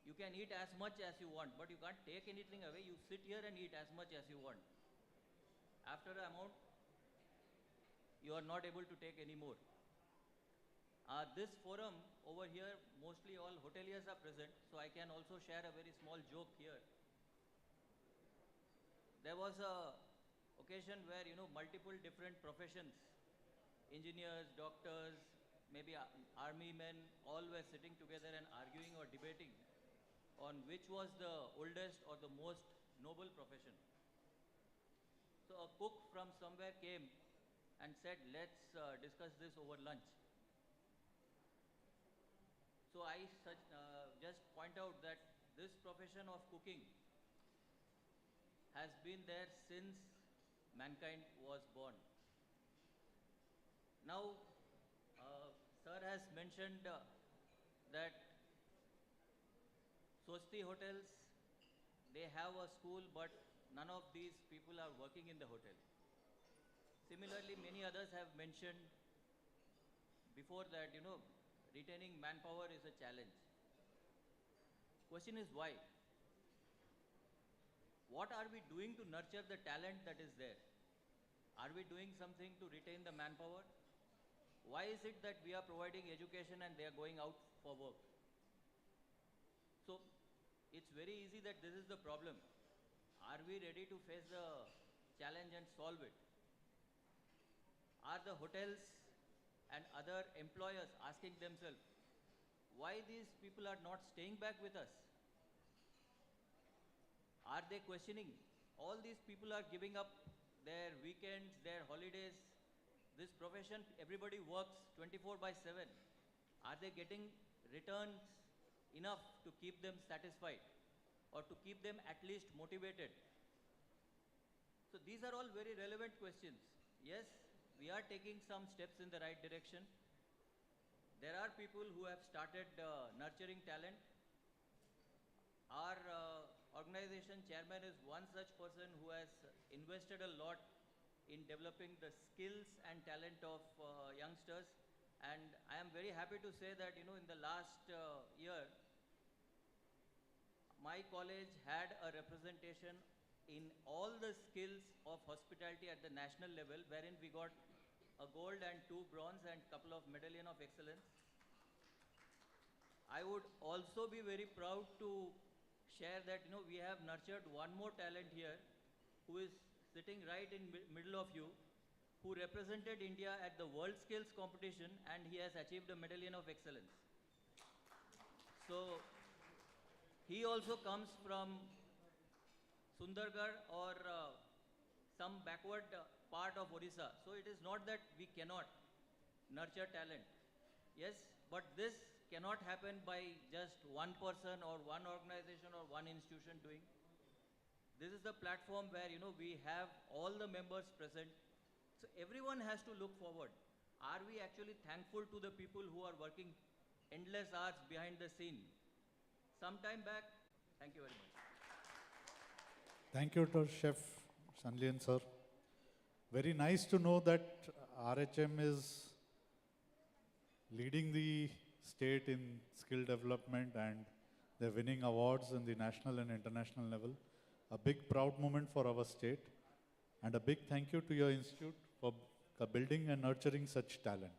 you can eat as much as you want, but you can't take anything away. You sit here and eat as much as you want. After the amount, you are not able to take any more. This forum over here, mostly all hoteliers are present, so I can also share a very small joke here. There was a occasion where, multiple different professions, engineers, doctors, maybe army men, all were sitting together and arguing or debating on which was the oldest or the most noble profession. So a cook from somewhere came and said, let's discuss this over lunch. So I just point out that this profession of cooking has been there since mankind was born. Now, sir has mentioned that Swosti hotels, they have a school, but none of these people are working in the hotel. Similarly, many others have mentioned before that, retaining manpower is a challenge. Question is why? What are we doing to nurture the talent that is there? Are we doing something to retain the manpower? Why is it that we are providing education and they are going out for work? So, it's very easy that this is the problem. Are we ready to face the challenge and solve it? Are the hotels and other employers asking themselves, why these people are not staying back with us? Are they questioning? All these people are giving up their weekends, their holidays. This profession, everybody works 24/7. Are they getting returns enough to keep them satisfied or to keep them at least motivated? So these are all very relevant questions. Yes, we are taking some steps in the right direction. There are people who have started nurturing talent. Our organization chairman is one such person who has invested a lot in developing the skills and talent of youngsters. And I am very happy to say that, in the last year, my college had a representation in all the skills of hospitality at the national level, wherein we got a gold and 2 bronze and couple of medallion of excellence. I would also be very proud to share that, we have nurtured one more talent here who is sitting right in middle of you, who represented India at the World Skills competition, and he has achieved a medallion of excellence. So, he also comes from Sundargarh or some backward part of Odisha. So it is not that we cannot. nurture talent. Yes, but this cannot happen by just one person or one organization or one institution doing. This is the platform where, we have all the members present. So everyone has to look forward. Are we actually thankful to the people who are working endless hours behind the scene? Some time back, thank you very much. Thank you to Chef Sanlian sir. Very nice to know that RHM is leading the state in skill development and they're winning awards in the national and international level. A big proud moment for our state and a big thank you to your institute for building and nurturing such talent.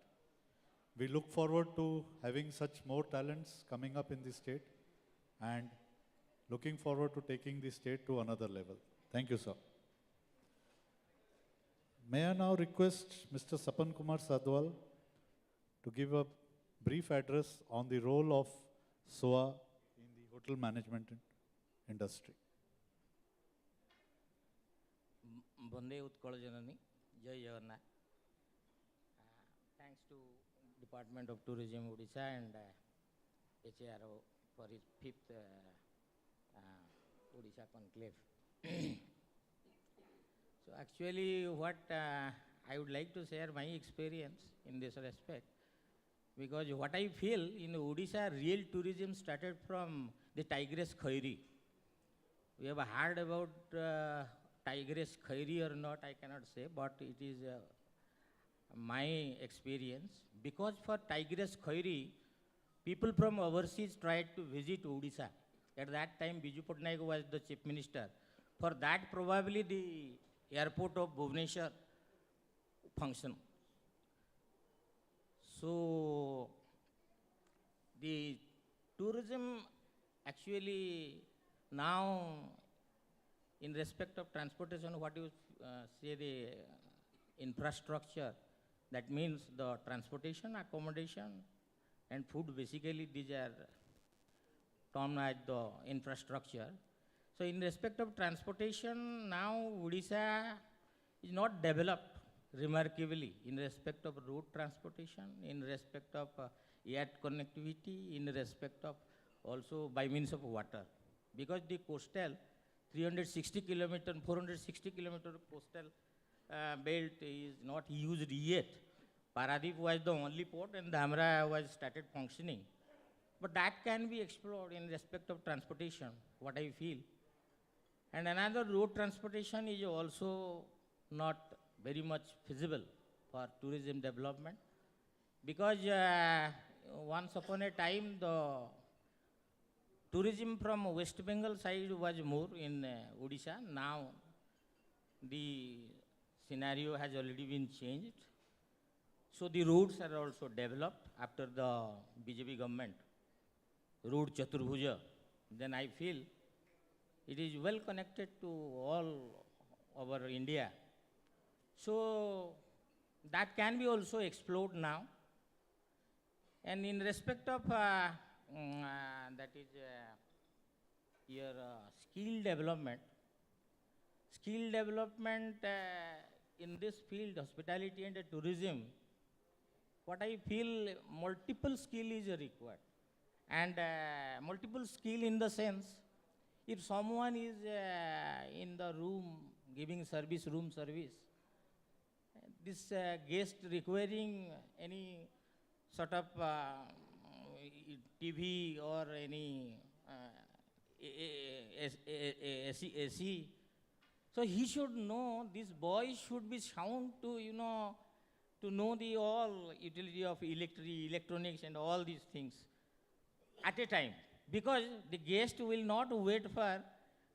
We look forward to having such more talents coming up in the state and looking forward to taking the state to another level. Thank you, sir. May I now request Mr. Sapan Kumar Sadwal to give a brief address on the role of SOA in the hotel management industry. Bande Utkal Janani, Jai Jagannath. Thanks to Department of Tourism Odisha and HRAO for its 5th Odisha Conclave. So actually what I would like to share my experience in this respect, because what I feel in Odisha, real tourism started from the Tigress Khairi. We have heard about Tigress Khairi or not, I cannot say, but it is my experience. Because for Tigress Khairi, people from overseas tried to visit Odisha. At that time, Biju Patnaik was the chief minister. For that, probably the airport of Bhubaneswar function. So, the tourism actually now, in respect of transportation, what you say the infrastructure, that means the transportation, accommodation, and food, basically these are termed as the infrastructure. So in respect of transportation, now Odisha is not developed remarkably in respect of road transportation, in respect of air connectivity, in respect of also by means of water. Because the coastal 360 kilometer, 460 kilometer coastal belt is not used yet. Paradip was the only port and Dhamra was started functioning. But that can be explored in respect of transportation, what I feel. And another, road transportation is also not very much feasible for tourism development, because once upon a time the tourism from West Bengal side was more in Odisha. Now the scenario has already been changed. So the roads are also developed after the BJP government, road Chaturbhuja. Then I feel it is well connected to all over India. So that can be also explored now. And in respect of that is your skill development in this field, hospitality and tourism, what I feel, multiple skill is required. And multiple skill in the sense, if someone is in the room giving service, room service, this guest requiring any sort of TV or any AC, so he should know, this boy should be sound to, to know the all utility of electronics and all these things at a time. Because the guest will not wait for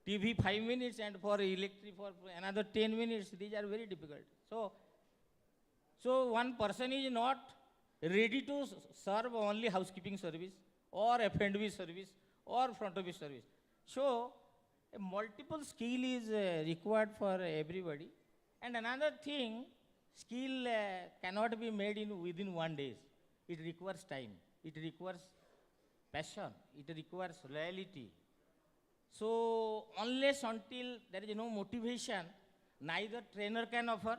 TV 5 minutes and for electric for another 10 minutes. These are very difficult. So one person is not ready to serve only housekeeping service or F&B service or front office service. So a multiple skill is required for everybody. And another thing, skill cannot be made within 1 day. It requires time. It requires passion. It requires loyalty. So unless until there is no motivation, neither trainer can offer,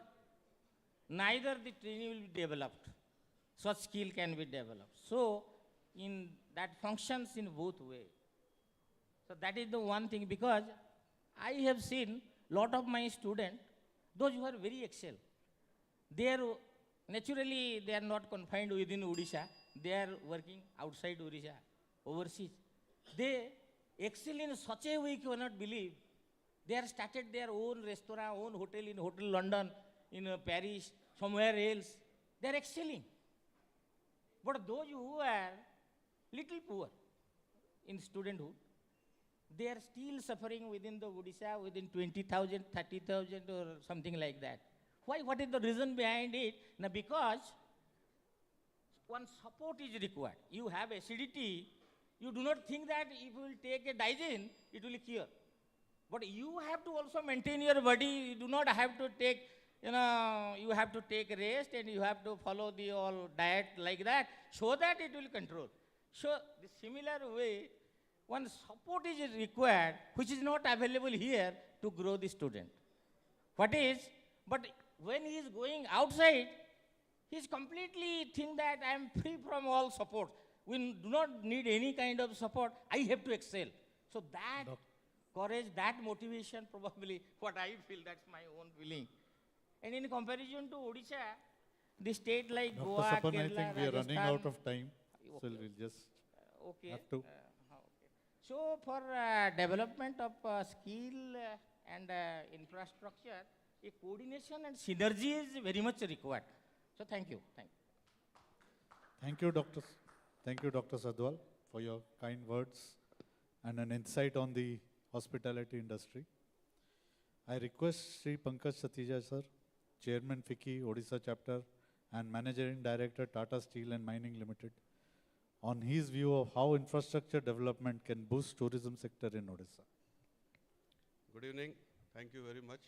neither the training will be developed. such skill can be developed. So in that functions in both way. So that is the one thing, because I have seen lot of my students, those who are very excel, they are naturally they are not confined within Odisha. They are working outside Odisha, overseas. They excel in such a way you cannot believe. They have started their own restaurant, own hotel in Hotel London, in Paris, somewhere else. They are excelling. But those who are little poor in studenthood, they are still suffering within the Odisha, within 20,000, 30,000 or something like that. Why? What is the reason behind it? Now, because one support is required. You have acidity, you do not think that if you will take a Digene, it will cure. But you have to also maintain your body. You do not have to take, you have to take rest and you have to follow the all diet like that, so that it will control. So the similar way, one support is required, which is not available here to grow the student. What is? But when he is going outside, he is completely think that I am free from all support. We do not need any kind of support. I have to excel. So that courage, that motivation, probably what I feel, that's my own feeling. And in comparison to Odisha, the state like Dr. Goa, Sapan, Kerala, I think we are running Rajasthan, out of time, so Okay. we'll just okay. have to. Okay. So for development of skill and infrastructure, a coordination and synergy is very much required. So thank you. Thank you. Thank you, Dr. Sadwal, for your kind words and an insight on the hospitality industry. I request Sri Pankaj Satija sir, Chairman FICCI Odisha Chapter and Managing Director Tata Steel and Mining Limited, on his view of how infrastructure development can boost tourism sector in Odisha. Good evening. Thank you very much.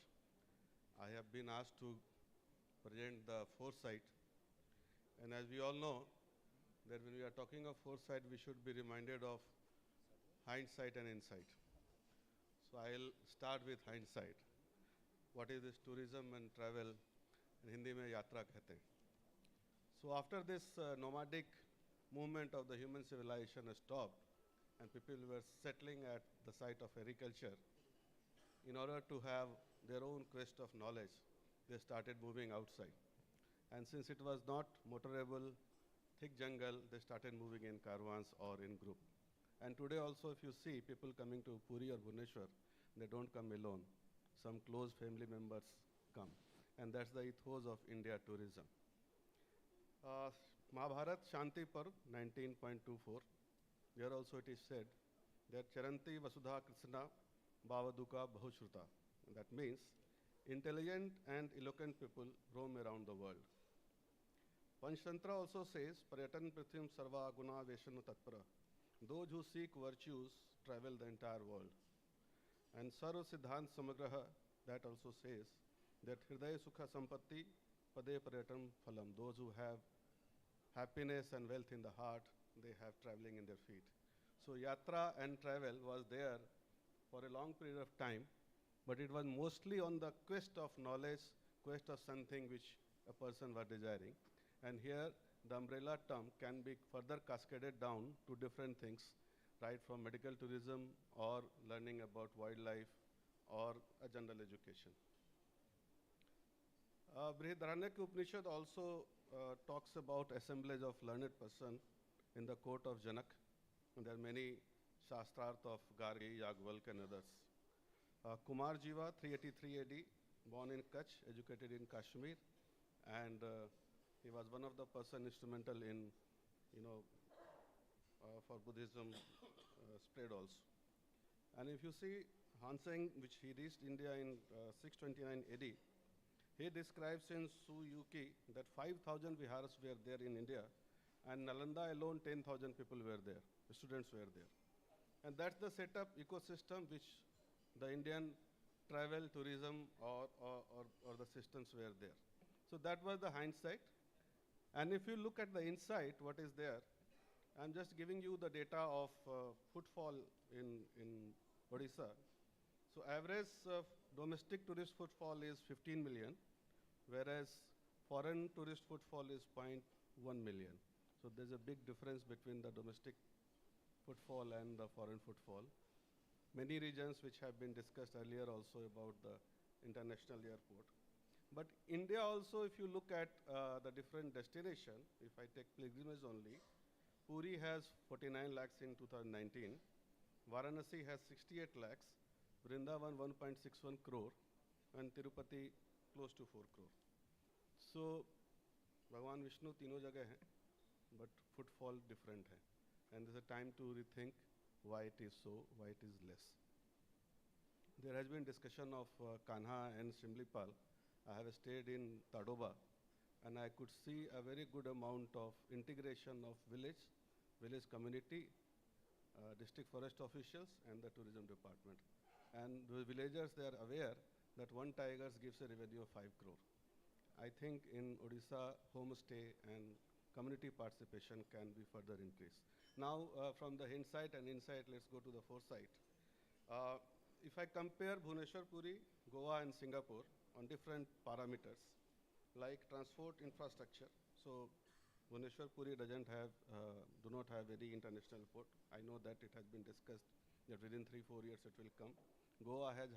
I have been asked to present the foresight. And as we all know, that when we are talking of foresight, we should be reminded of hindsight and insight. So I'll start with hindsight. What is this tourism and travel? In Hindi mein yatra kehte hain. So after this nomadic movement of the human civilization has stopped and people were settling at the site of agriculture, in order to have their own quest of knowledge, they started moving outside. And since it was not motorable, thick jungle, they started moving in caravans or in group. And today also, if you see people coming to Puri or Bhubaneswar, they don't come alone. Some close family members come. And that's the ethos of India tourism. Mahabharat Shanti Parv 19.24, there also it is said that Charanti Vasudha Krishna Bhavaduka Bahushruta. That means intelligent and eloquent people roam around the world. Panchtantra also says, Paryatan Prithim Sarva Guna Veshanu Tatpara. Those who seek virtues travel the entire world. And Sarva Siddhant Samagraha, that also says that Hridaya Sukha Sampatti Pade Paryatam Phalam. Those who have happiness and wealth in the heart, they have traveling in their feet. So yatra and travel was there for a long period of time, but it was mostly on the quest of knowledge, quest of something which a person was desiring. And here the umbrella term can be further cascaded down to different things, right from medical tourism or learning about wildlife or a general education. Brihadaranyaka Upanishad also talks about assemblage of learned person in the court of Janak. And there are many Shastrarth of Gargi, Yagvalk and others. Kumar Jiva, 383 AD, born in Kutch, educated in Kashmir, and he was one of the person instrumental in, for Buddhism spread also. And if you see Hanseng, which he reached India in 629 AD, he describes in Suyuki that 5,000 viharas were there in India, and Nalanda alone 10,000 people were there, students were there. And that's the setup ecosystem which the Indian travel, tourism or the systems were there. So that was the hindsight. And if you look at the insight, what is there, I'm just giving you the data of footfall in Odisha. So average domestic tourist footfall is 15 million, whereas foreign tourist footfall is 1 million. So there's a big difference between the domestic footfall and the foreign footfall. Many regions which have been discussed earlier also about the international airport. But India also, if you look at the different destination, if I take pilgrimage only, Puri has 49 lakhs in 2019, Varanasi has 68 lakhs, Vrindavan 1.61 crore, and Tirupati close to 4 crore. So, Bhagwan Vishnu तीनों जगह हैं, but footfall different है. And there's a time to rethink why it is so, why it is less. There has been discussion of Kanha and Shimlipal. I have stayed in Tadoba, and I could see a very good amount of integration of village community, district forest officials, and the tourism department. And the villagers, they are aware that one tiger gives a revenue of 5 crore. I think in Odisha, homestay and community participation can be further increased. Now, from the hindsight and insight, let's go to the foresight. If I compare Bhubaneswar, Puri, Goa, and Singapore on different parameters, like transport infrastructure. So, Bhubaneswar, Puri do not have any international port. I know that it has been discussed that within 3-4 years it will come. Goa has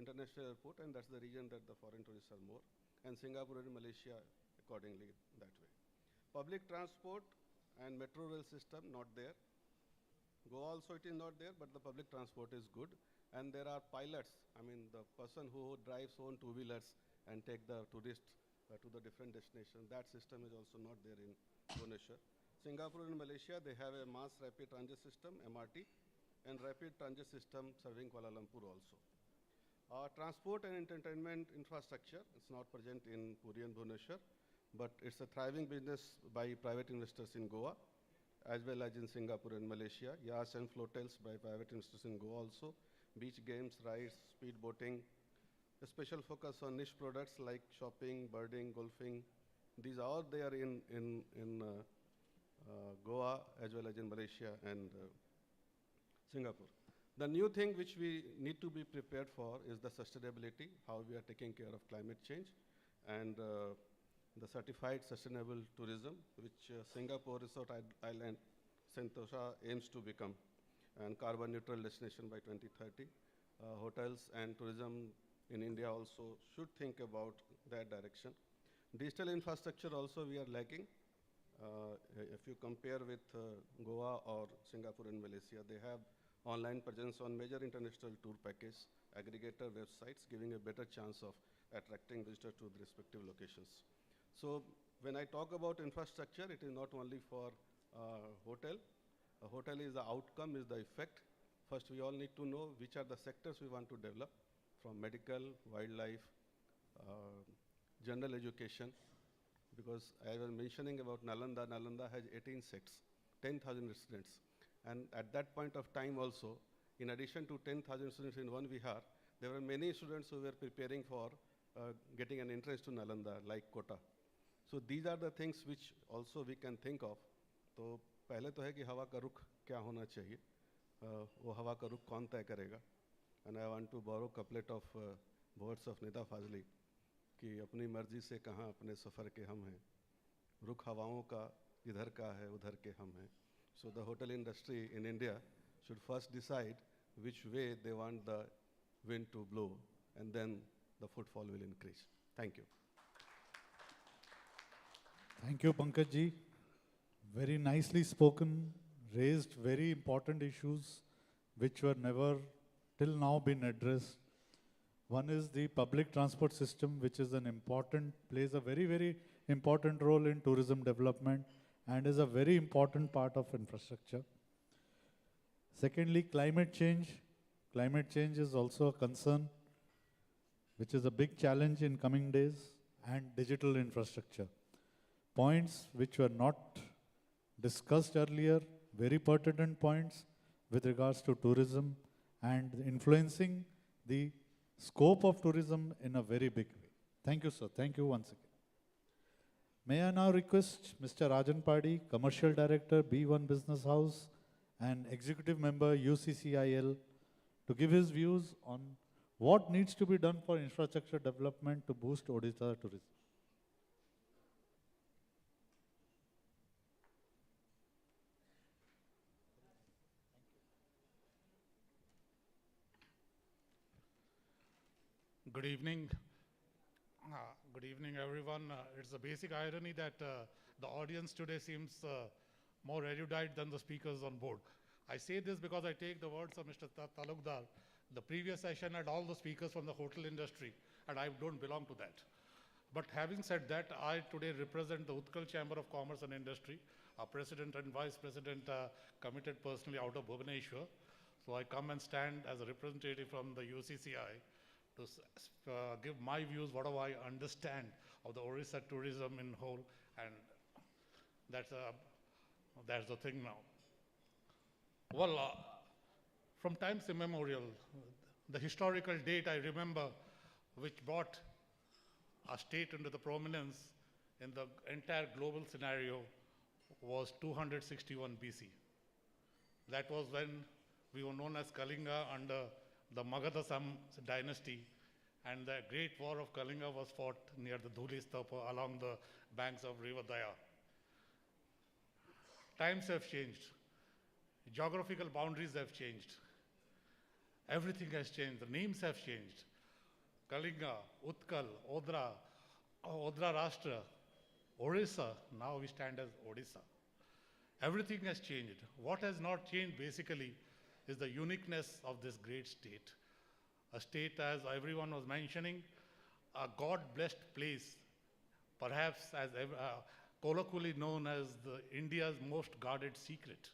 international airport, and that's the region that the foreign tourists are more. And Singapore and Malaysia accordingly that way. Public transport and metro rail system not there. Goa also it is not there, but the public transport is good. And there are pilots, the person who drives own two-wheelers and take the tourists to the different destinations. That system is also not there in Bhubaneswar. Singapore and Malaysia, they have a mass rapid transit system, MRT, and rapid transit system serving Kuala Lumpur also. Transport and entertainment infrastructure, it's not present in Puri and Bhubaneswar, but it's a thriving business by private investors in Goa, as well as in Singapore and Malaysia. Yachts and flotels by private investors in Goa also. Beach games, rides, speed boating. A special focus on niche products like shopping, birding, golfing. These are all there in Goa, as well as in Malaysia and Singapore. The new thing which we need to be prepared for is the sustainability, how we are taking care of climate change, and the certified sustainable tourism, which Singapore Resort Island, Sentosa aims to become, and carbon neutral destination by 2030. Hotels and tourism in India also should think about that direction. Digital infrastructure also we are lacking. If you compare with Goa or Singapore and Malaysia, they have online presence on major international tour package, aggregator websites, giving a better chance of attracting visitors to the respective locations. So when I talk about infrastructure, it is not only for hotel. A hotel is the outcome, is the effect. First, we all need to know which are the sectors we want to develop, from medical, wildlife, general education. Because I was mentioning about Nalanda. Nalanda has 18 sects, 10,000 students. And at that point of time also, in addition to 10,000 students in one Vihar, there were many students who were preparing for getting an entrance to Nalanda, like Kota. So these are the things which also we can think of. तो पहले तो है कि हवा का रुख क्या होना चाहिए, वो हवा का रुख कौन तय करेगा. And I want to borrow a couplet of words of Nida Fazli कि अपनी मर्जी से कहाँ अपने सफ़र के हम हैं, रुख हवाओं का इधर का है उधर के हम हैं. So the hotel industry in India should first decide which way they want the wind to blow, and then the footfall will increase. Thank you. Thank you, Pankaj ji. Very nicely spoken, raised very important issues which were never till now been addressed. One is the public transport system, which is plays a very, very important role in tourism development and is a very important part of infrastructure. Secondly, climate change. Climate change is also a concern, which is a big challenge in coming days, and digital infrastructure. Points which were not discussed earlier, very pertinent points with regards to tourism and influencing the scope of tourism in a very big way. Thank you, sir. Thank you once again. May I now request Mr. Rajan Padi, Commercial Director, B1 Business House, and Executive Member, UCCIL, to give his views on what needs to be done for infrastructure development to boost Odisha tourism. Good evening. Good evening, everyone. It's a basic irony that the audience today seems more erudite than the speakers on board. I say this because I take the words of Mr. Talukdar. The previous session had all the speakers from the hotel industry, and I don't belong to that. But having said that, I today represent the Utkal Chamber of Commerce and Industry. Our president and vice president committed personally out of Bhubaneswar. So I come and stand as a representative from the UCCI to give my views, what do I understand of the Odisha tourism in whole, and that's the thing now. Well, from times immemorial, the historical date I remember which brought our state into the prominence in the entire global scenario was 261 BC. That was when we were known as Kalinga under the Magadha dynasty, and the Great War of Kalinga was fought near the Dhuli Stupa along the banks of River Daya. Times have changed. Geographical boundaries have changed. Everything has changed. The names have changed. Kalinga, Utkal, Odra, Odra Rashtra, Orissa, now we stand as Odisha. Everything has changed. What has not changed basically is the uniqueness of this great state. A state, as everyone was mentioning, a God-blessed place, perhaps as colloquially known as India's most guarded secret.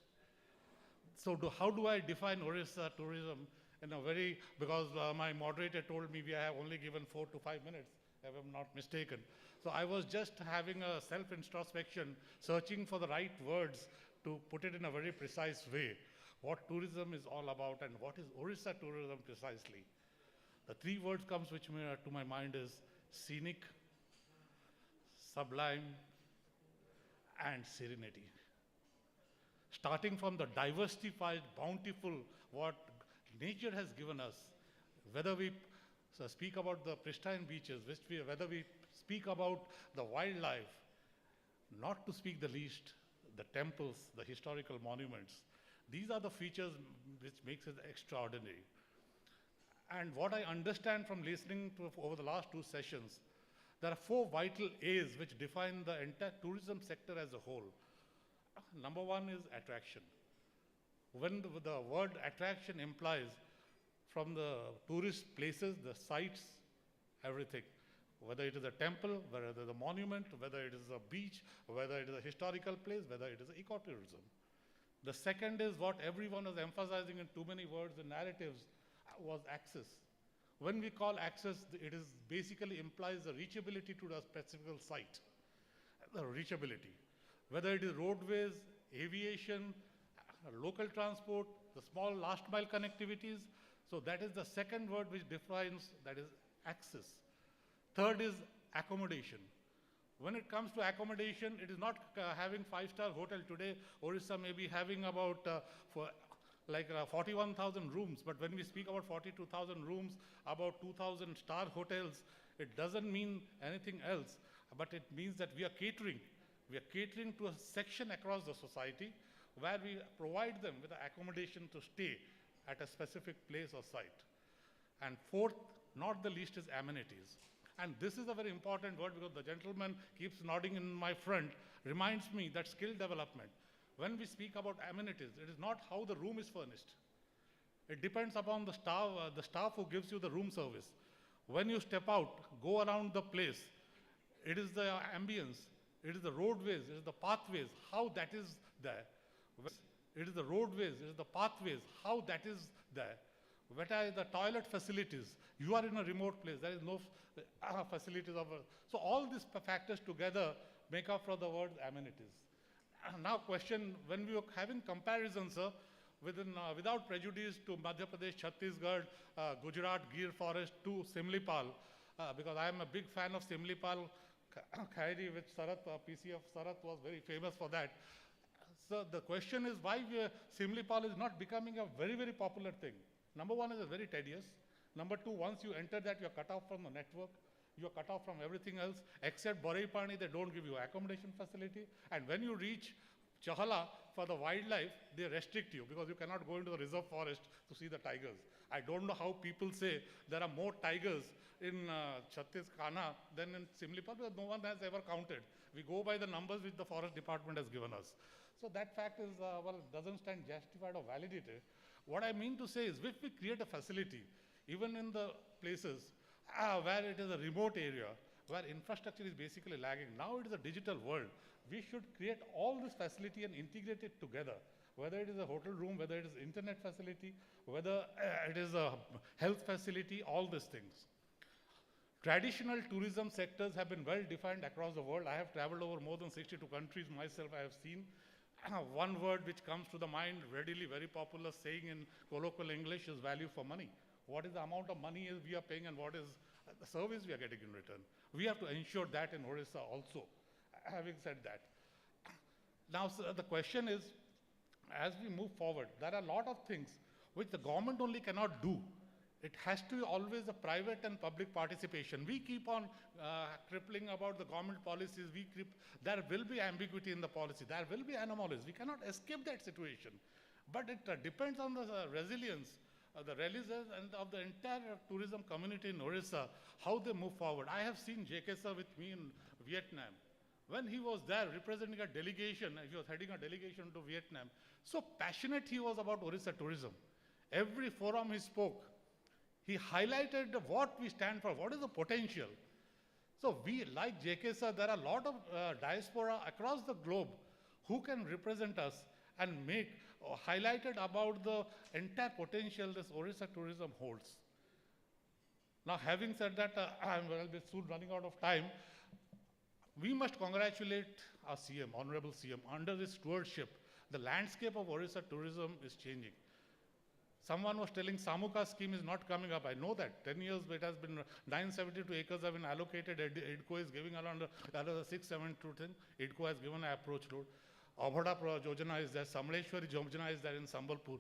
So how do I define Odisha tourism in a very, because my moderator told me we have only given 4 to 5 minutes, if I'm not mistaken. So I was just having a self-introspection, searching for the right words to put it in a very precise way. What tourism is all about and what is Odisha tourism precisely. The 3 words comes which to my mind is scenic, sublime, and serenity. Starting from the diversified, bountiful, what nature has given us, whether we speak about the pristine beaches, whether we speak about the wildlife, not to speak the least, the temples, the historical monuments. These are the features which makes it extraordinary. And what I understand from listening to over the last 2 sessions, there are 4 vital A's which define the entire tourism sector as a whole. Number 1 is attraction. When the word attraction implies from the tourist places, the sites, everything. Whether it is a temple, whether it is a monument, whether it is a beach, whether it is a historical place, whether it is ecotourism. The second is what everyone is emphasizing in too many words and narratives was access. When we call access, it is basically implies the reachability to the specific site. The reachability. Whether it is roadways, aviation, local transport, the small last mile connectivities. So that is the second word which defines, that is access. Third is accommodation. When it comes to accommodation, it is not having 5-star hotel today. Odisha may be having about 41,000 rooms, but when we speak about 42,000 rooms, about 2,000 star hotels, it doesn't mean anything else, but it means that we are catering. We are catering to a section across the society where we provide them with the accommodation to stay at a specific place or site. And fourth, not the least, is amenities. And this is a very important word because the gentleman keeps nodding in my front, reminds me that skill development. When we speak about amenities, it is not how the room is furnished. It depends upon the staff who gives you the room service. When you step out, go around the place, it is the ambience, it is the roadways, it is the pathways, how that is there. It is the roadways, it is the pathways, how that is there. What are the toilet facilities? You are in a remote place, there is no facilities of. So all these factors together make up for the word amenities. Now question, when we were having comparisons, sir, without prejudice to Madhya Pradesh, Chhattisgarh, Gujarat, Gir Forest to Simlipal, because I am a big fan of Simlipal, Khairi, which Sarat, PC of Sarat was very famous for that. So the question is why Simlipal is not becoming a very, very popular thing. Number 1 is very tedious. Number 2, once you enter that, you are cut off from the network. You are cut off from everything else. Except Boraipani, they don't give you accommodation facility. And when you reach Chahala, for the wildlife, they restrict you because you cannot go into the reserve forest to see the tigers. I don't know how people say there are more tigers in Chhattisgarh than in Simlipat because no one has ever counted. We go by the numbers which the forest department has given us. So that fact is, well, doesn't stand justified or validated. What I mean to say is if we create a facility, even in the places where it is a remote area, where infrastructure is basically lagging, now it is a digital world. We should create all this facility and integrate it together, whether it is a hotel room, whether it is internet facility, whether it is a health facility, all these things. Traditional tourism sectors have been well defined across the world. I have traveled over more than 62 countries myself. I have seen one word which comes to the mind readily, very popular saying in colloquial English is value for money. What is the amount of money we are paying and what is the service we are getting in return? We have to ensure that in Odisha also. Having said that, now the question is, as we move forward, there are a lot of things which the government only cannot do. It has to be always a private and public participation. We keep on crippling about the government policies. There will be ambiguity in the policy. There will be anomalies. We cannot escape that situation. But it depends on the resilience, the and of the entire tourism community in Odisha, how they move forward. I have seen J.K. sir with me in Vietnam. When he was there representing a delegation, he was heading a delegation to Vietnam, so passionate he was about Odisha tourism. Every forum he spoke, he highlighted what we stand for, what is the potential. So we, like JK sir, there are a lot of diaspora across the globe who can represent us and make highlighted about the entire potential this Odisha tourism holds. Now, having said that, I will be soon running out of time. We must congratulate our CM, Honorable CM. Under his stewardship, the landscape of Odisha tourism is changing. Someone was telling Samuka scheme is not coming up. I know that. 10 years, it has been 972 acres have been allocated. EDCO is giving around another 672 thing. EDCO has given an approach road. Abhada Jojana is there. Samleshwari Jojana is there in Sambalpur.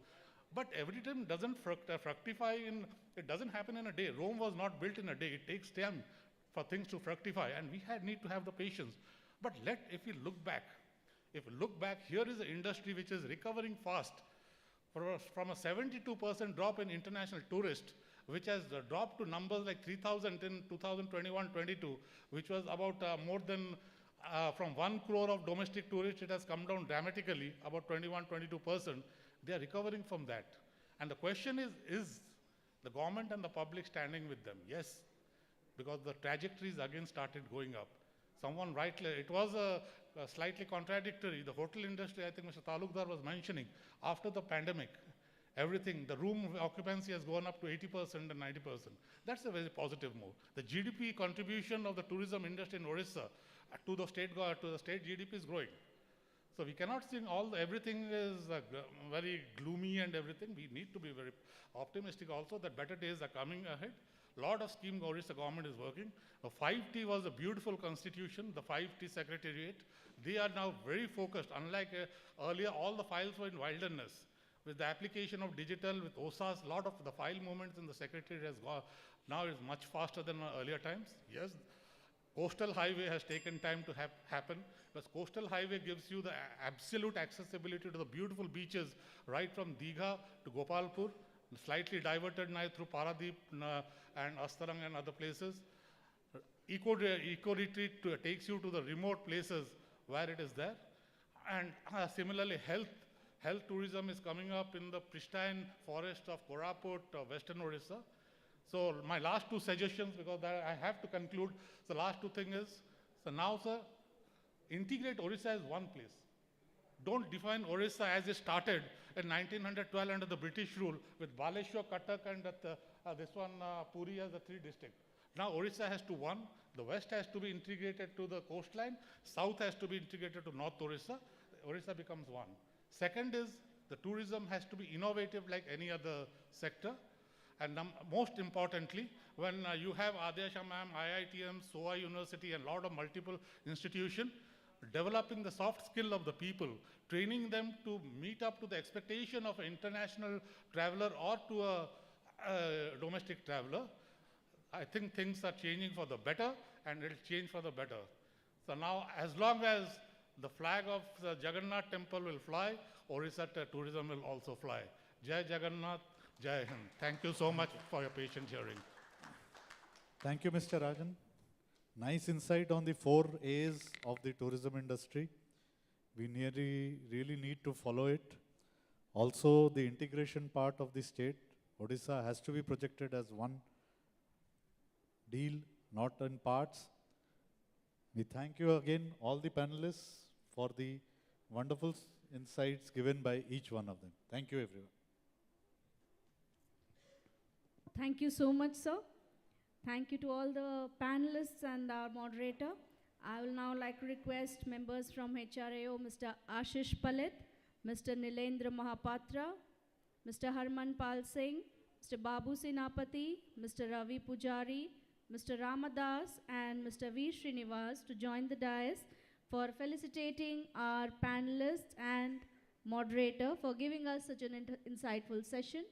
But every time doesn't fructify it doesn't happen in a day. Rome was not built in a day. It takes time for things to fructify, and we need to have the patience. But if we look back, here is an industry which is recovering fast. From a 72% drop in international tourists, which has dropped to numbers like 3,000 in 2021-22, which was about more than, from 1 crore of domestic tourists, it has come down dramatically, about 21-22%. They are recovering from that. And the question is the government and the public standing with them? Yes, because the trajectories again started going up. Someone rightly, it was slightly contradictory. The hotel industry, I think Mr. Talukdar was mentioning, after the pandemic, everything, the room occupancy has gone up to 80% and 90%. That's a very positive move. The GDP contribution of the tourism industry in Odisha to the state GDP is growing. So we cannot think everything is very gloomy and everything. We need to be very optimistic also that better days are coming ahead. Lot of scheme Odisha government is working. The 5T was a beautiful constitution, the 5T Secretariat. They are now very focused. Unlike earlier, all the files were in wilderness. With the application of digital, with OSAS, a lot of the file movements in the Secretariat has gone. Now it's much faster than earlier times. Yes, Coastal Highway has taken time to happen, because Coastal Highway gives you the absolute accessibility to the beautiful beaches right from Digha to Gopalpur, slightly diverted now through Paradeep and Astarang and other places. Eco retreat takes you to the remote places where it is there. And similarly, health tourism is coming up in the pristine forest of Koraput, Western Odisha. So my last two suggestions, because I have to conclude, the last two things is, so now, sir, integrate Odisha as one place. Don't define Odisha as it started in 1912 under the British rule with Baleshwar, Cuttack and this one Puri as the 3 districts. Now Odisha has to one. The west has to be integrated to the coastline. South has to be integrated to North Odisha. Odisha becomes one. Second is the tourism has to be innovative like any other sector. And most importantly, when you have Adesha ma'am, IITM, SOA University and a lot of multiple institutions, developing the soft skill of the people, training them to meet up to the expectation of an international traveler or to a domestic traveler, I think things are changing for the better and it will change for the better. So now, as long as the flag of the Jagannath temple will fly, Odisha tourism will also fly. Jai Jagannath, Jai Hind. Thank you so much for your patient hearing. Thank you, Mr. Rajan. Nice insight on the 4 A's of the tourism industry. We really need to follow it. Also, the integration part of the state, Odisha has to be projected as one deal, not in parts. We thank you again, all the panelists, for the wonderful insights given by each one of them. Thank you, everyone. Thank you so much, sir. Thank you to all the panelists and our moderator. I will now like to request members from HRAO, Mr. Ashish Palit, Mr. Nilendra Mahapatra, Mr. Harman Pal Singh, Mr. Babu Sinapati, Mr. Ravi Pujari, Mr. Ramadas, and Mr. V. Srinivas to join the dais for felicitating our panelists and moderator for giving us such an insightful session.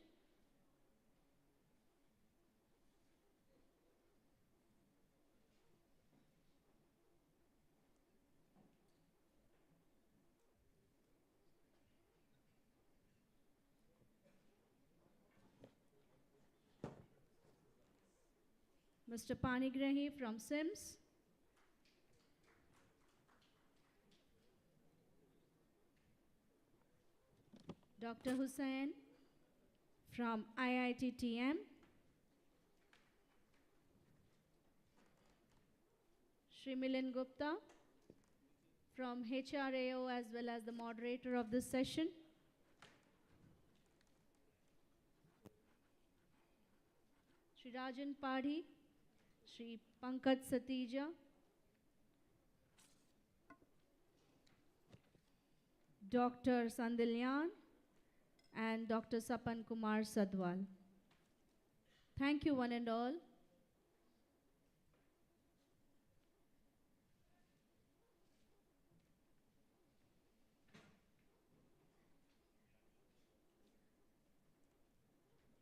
Mr. Panigrahi from SIMS. Dr. Hussain from IIT-TM. Shri Milind Gupta from HRAO as well as the moderator of this session. Shri Rajan Padhi, Shri Pankaj Satija, Dr. Sandilyan, and Dr. Sapan Kumar Sadwal. Thank you one and all.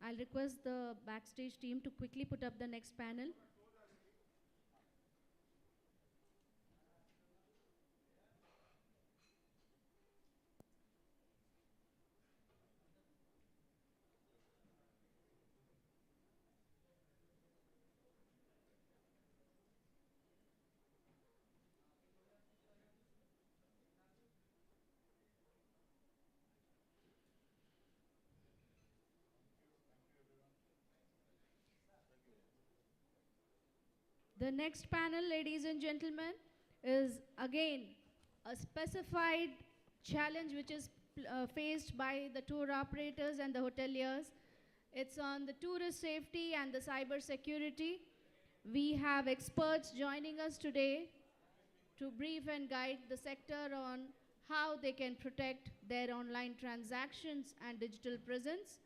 I'll request the backstage team to quickly put up the next panel. The next panel, ladies and gentlemen, is again a specified challenge which is faced by the tour operators and the hoteliers. It's on the tourist safety and the cyber security. We have experts joining us today to brief and guide the sector on how they can protect their online transactions and digital presence.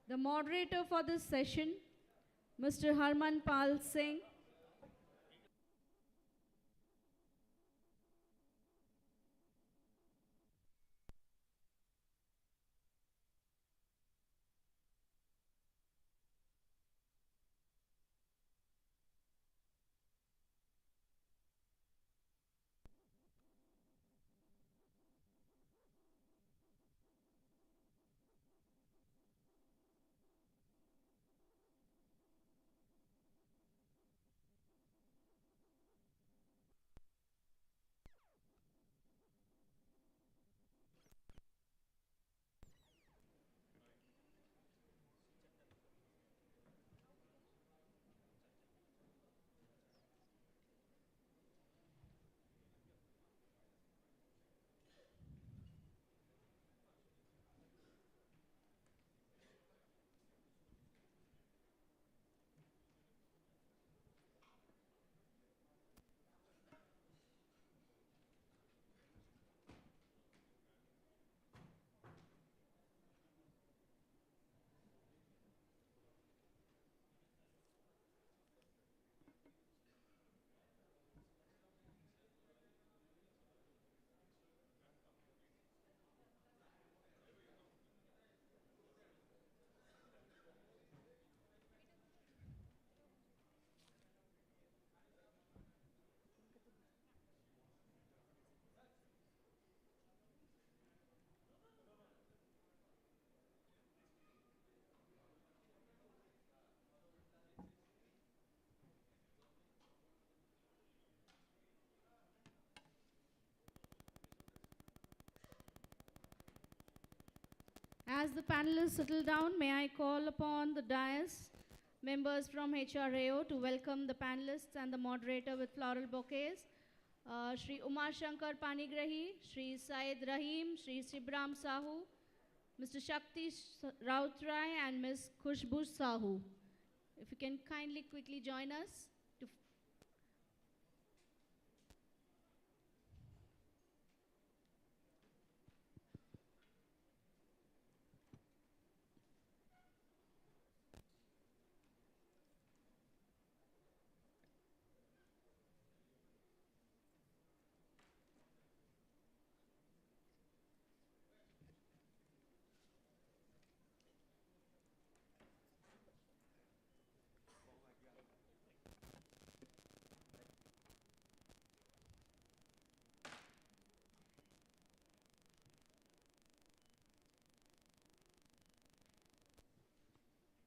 The moderator for this session, Mr. Harman Pal Singh. As the panelists settle down, may I call upon the dais members from HRAO to welcome the panelists and the moderator with floral bouquets. Shri Umar Shankar Panigrahi, Shri Said Rahim, Shri Sibram Sahu, Mr. Shakti Rautrai and Ms. Khushbu Sahu. If you can kindly quickly join us.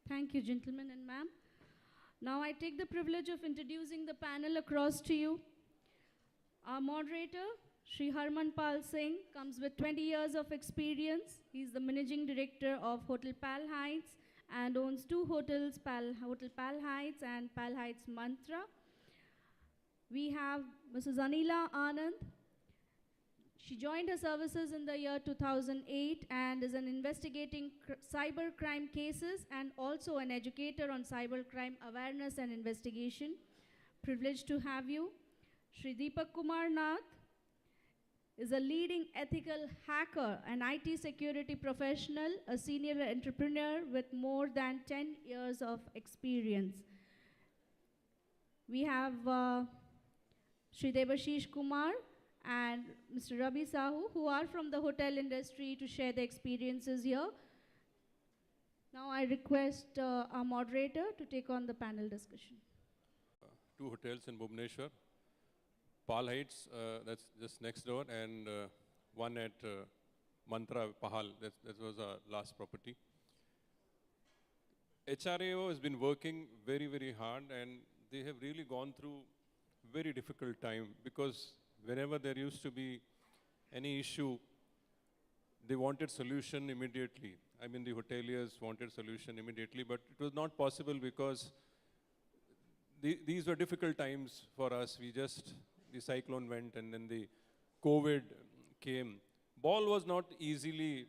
Thank you, gentlemen and ma'am. Now I take the privilege of introducing the panel across to you. Our moderator, Shri Harman Pal Singh, comes with 20 years of experience. He's the managing director of Hotel Pal Heights and owns two hotels, Hotel Pal Heights and Pal Heights Mantra. We have Mrs. Anila Anand. She joined her services in the year 2008 and is an investigating cyber crime cases and also an educator on cyber crime awareness and investigation. Privileged to have you. Shri Deepak Kumar Nath is a leading ethical hacker and IT security professional, a senior entrepreneur with more than 10 years of experience. We have Shri Debashish Kumar and Mr. Rabi Sahu, who are from the hotel industry, to share their experiences here. Now I request our moderator to take on the panel discussion. Two hotels in Bhubaneswar, Pal Heights, that's just next door, and one at Mantra, Pahal, that was our last property. HRAO has been working very, very hard, and they have really gone through very difficult time, because whenever there used to be any issue, they wanted solution immediately. I mean, the hoteliers wanted solution immediately, but it was not possible because these were difficult times for us. The cyclone went and then the COVID came. Ball was not easily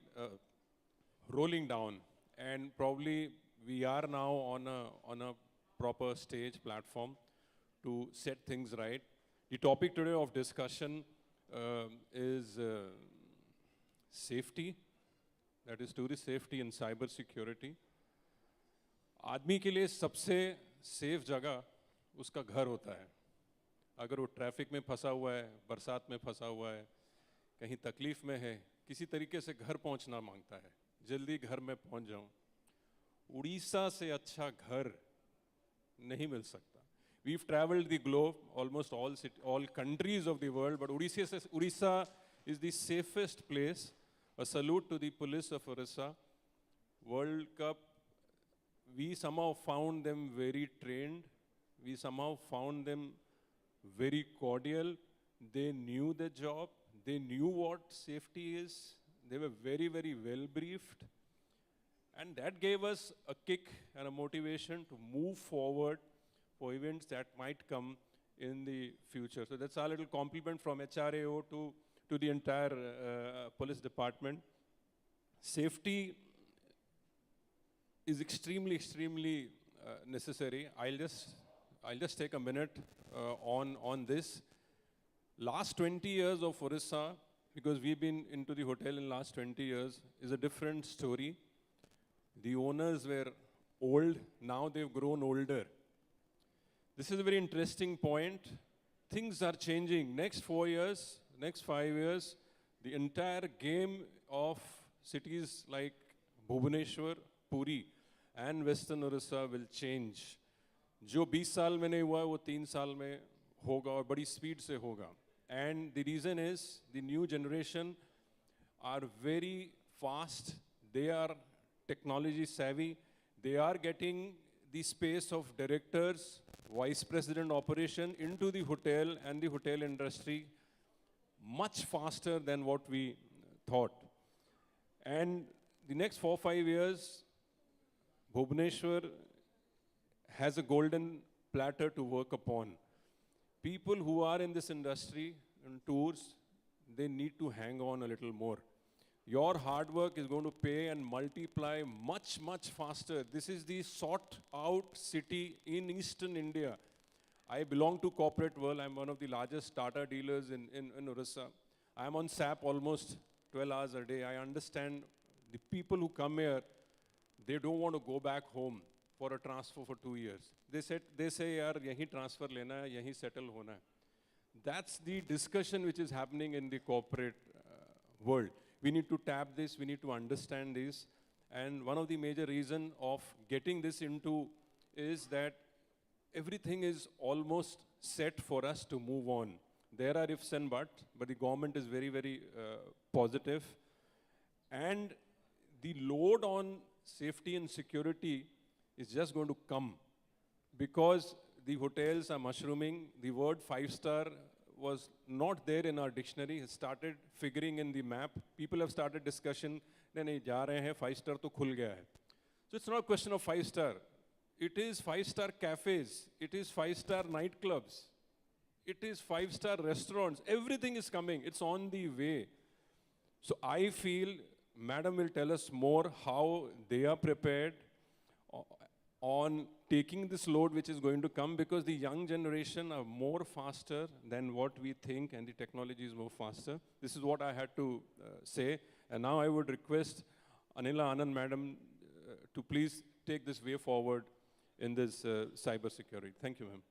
rolling down, and probably we are now on a proper stage platform to set things right. The topic today of discussion is safety, that is tourist safety and cyber security. आदमी के लिए सबसे safe जगह उसका घर होता है. अगर वो ट्रैफिक में फंसा हुआ है, बरसात में फंसा हुआ है, कहीं तकलीफ में है, किसी तरीके से घर पहुंचना मांगता है, जल्दी घर में पहुंच जाऊं. उड़ीसा से अच्छा घर नहीं मिल सकता. We've traveled the globe, almost all countries of the world, but Odisha is the safest place. A salute to the police of Odisha. World Cup, we somehow found them very trained. We somehow found them very cordial. They knew the job. They knew what safety is. They were very, very well briefed. And that gave us a kick and a motivation to move forward for events that might come in the future. So that's our little compliment from HRAO to the entire police department. Safety is extremely, extremely necessary. I'll just take a minute on this. Last 20 years of Odisha, because we've been into the hotel in last 20 years, is a different story. The owners were old, now they've grown older. This is a very interesting point. Things are changing. Next 4 years, next 5 years, the entire game of cities like Bhubaneswar, Puri, and Western Odisha will change. जो 20 साल में नहीं हुआ वो 3 साल में होगा और बड़ी स्पीड से होगा. And the reason is the new generation are very fast. They are technology savvy. They are getting the space of directors, vice president operation into the hotel and the hotel industry much faster than what we thought. And the next 4-5 years, Bhubaneswar has a golden platter to work upon. People who are in this industry, in tours, they need to hang on a little more. Your hard work is going to pay and multiply much, much faster. This is the sought out city in Eastern India. I belong to corporate world. I'm one of the largest Tata dealers in Odisha. I'm on SAP almost 12 hours a day. I understand the people who come here, they don't want to go back home for a transfer for 2 years. They say, yaar, yahi transfer lena hai, yahi settle hona hai. That's the discussion which is happening in the corporate world. We need to tap this, we need to understand this. And one of the major reasons of getting this into is that everything is almost set for us to move on. There are ifs and buts, but the government is very, very positive. And the load on safety and security is just going to come because the hotels are mushrooming. The word 5-star was not there in our dictionary. It started figuring in the map. People have started discussion, nahi, ja rahe hain, 5-star to khul gaya hai. So it's not a question of 5-star. It is 5-star cafes. It is 5-star nightclubs. It is 5-star restaurants. Everything is coming. It's on the way. So I feel Madam will tell us more how they are prepared on taking this load which is going to come, because the young generation are more faster than what we think and the technology is more faster. This is what I had to say. And now I would request Anila Anand Madam to please take this way forward in this cyber security. Thank you, ma'am.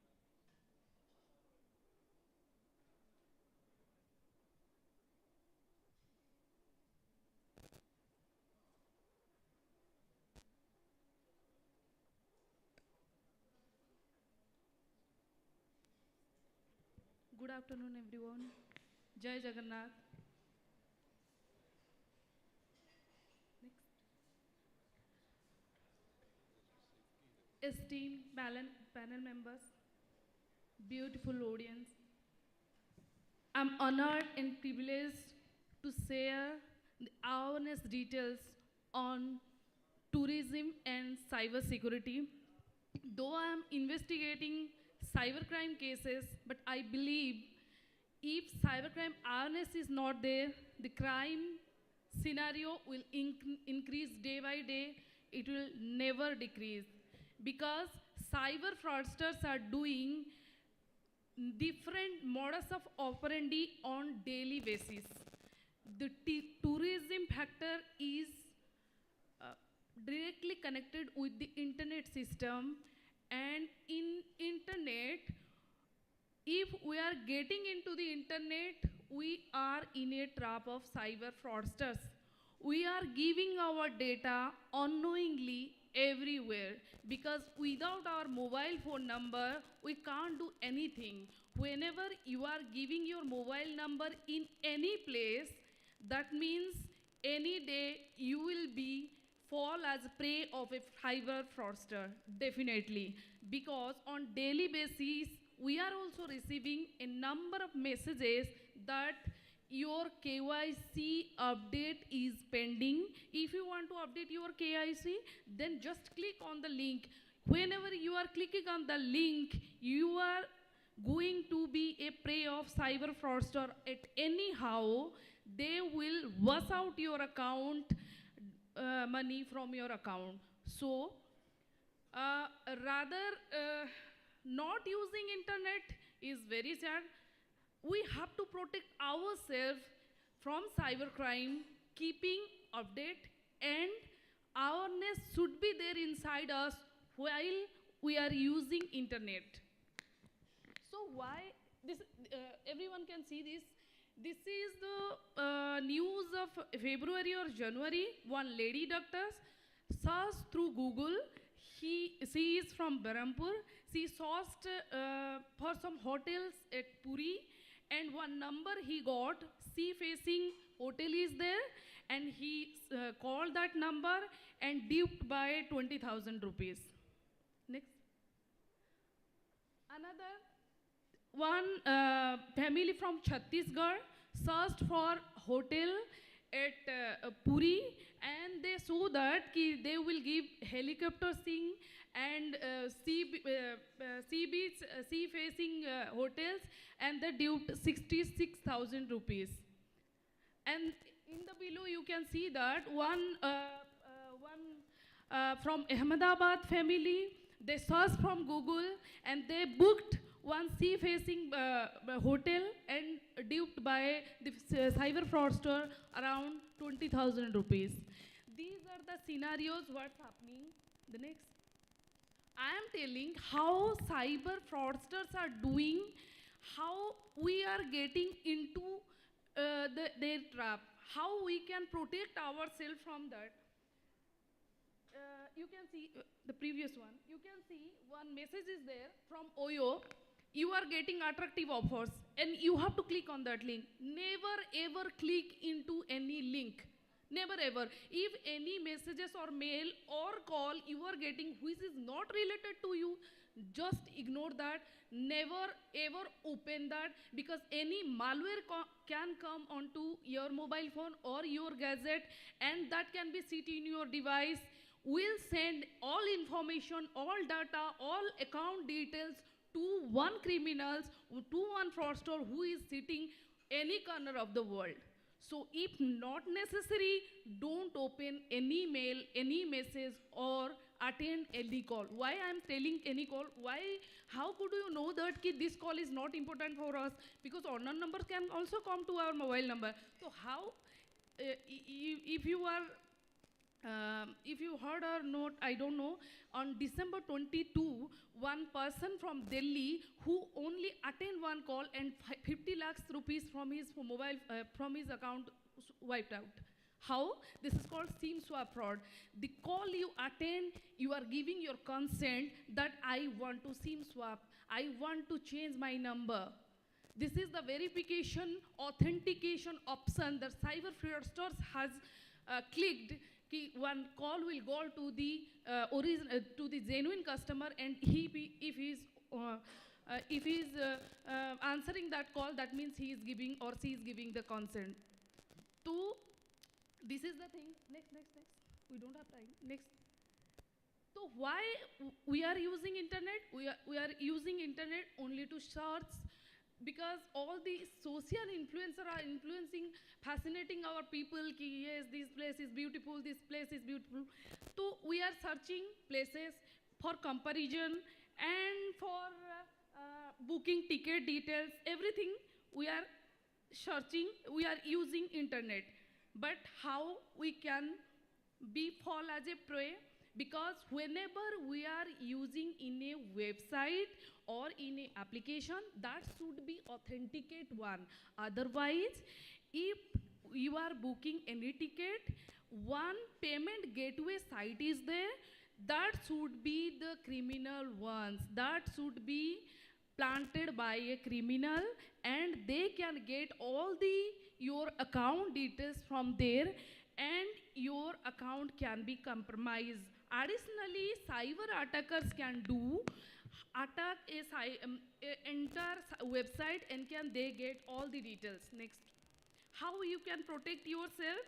Good afternoon, everyone. Jai Jagannath. Next. Esteemed panel members, beautiful audience, I'm honored and privileged to share the awareness details on tourism and cyber security. Though I am investigating cybercrime cases, but I believe if cybercrime awareness is not there, the crime scenario will increase day by day. It will never decrease, because cyber fraudsters are doing different modus of operandi on daily basis. The tourism factor is directly connected with the internet system, and in internet, if we are getting into the internet, we are in a trap of cyber fraudsters. We are giving our data unknowingly everywhere, because without our mobile phone number, we can't do anything. Whenever you are giving your mobile number in any place, that means any day you will fall as prey of a cyber fraudster, definitely. Because on daily basis, we are also receiving a number of messages that your KYC update is pending. If you want to update your KYC, then just click on the link. Whenever you are clicking on the link, you are going to be a prey of cyber fraudster. At anyhow, they will wash out your account, money from your account. So, rather not using internet is very sad. We have to protect ourselves from cybercrime, keeping update, and awareness should be there inside us while we are using internet. So why this? Everyone can see this. This is the news of February or January. One lady doctor searched through Google. She is from Berhampur. She searched for some hotels at Puri, and one number he got, sea-facing hotel is there, and he called that number and duped by 20,000 rupees. Next. Another one family from Chhattisgarh searched for hotel at Puri, and they saw that they will give helicopter scene and sea beach, sea facing hotels, and they duped 66,000 rupees. And in the below you can see that one from Ahmedabad family, they searched from Google and they booked one sea-facing hotel and duped by the cyber fraudster around 20,000 rupees. These are the scenarios what's happening. The next. I am telling how cyber fraudsters are doing, how we are getting into their trap, how we can protect ourselves from that. You can see the previous one. You can see one message is there from Oyo. You are getting attractive offers and you have to click on that link. Never ever click into any link. Never ever. If any messages or mail or call you are getting which is not related to you, just ignore that. Never ever open that, because any malware can come onto your mobile phone or your gadget, and that can be sit in your device. Will send all information, all data, all account details to one criminals, to one fraudster who is sitting any corner of the world. So if not necessary, don't open any mail, any message, or attend any call. Why I'm telling any call? Why? How could you know that this call is not important for us? Because unknown numbers can also come to our mobile number. So how, if you are if you heard or not, I don't know, on December 22, one person from Delhi who only attend one call and 50 lakhs rupees from his mobile, from his account wiped out. How? This is called SIM swap fraud. The call you attend, you are giving your consent that I want to SIM swap, I want to change my number. This is the verification, authentication option that cyber fraudsters has clicked. One call will go to the to the genuine customer, and if he's answering that call, that means he is giving or she is giving the consent. So this is the thing. Next. We don't have time. Next. So why we are using internet? We are using internet only to search, because all the social influencers are influencing, fascinating our people, ki yes, this place is beautiful, this place is beautiful. So we are searching places for comparison and for booking ticket details, everything we are searching, we are using internet. But how we can fall as a prey? Because whenever we are using in a website or in a application, that should be authenticate one. Otherwise, if you are booking any ticket, one payment gateway site is there, that should be the criminal ones. That should be planted by a criminal, and they can get all your account details from there, and your account can be compromised. Additionally, cyber attackers can attack a entire website, and they get all the details. Next. How you can protect yourself?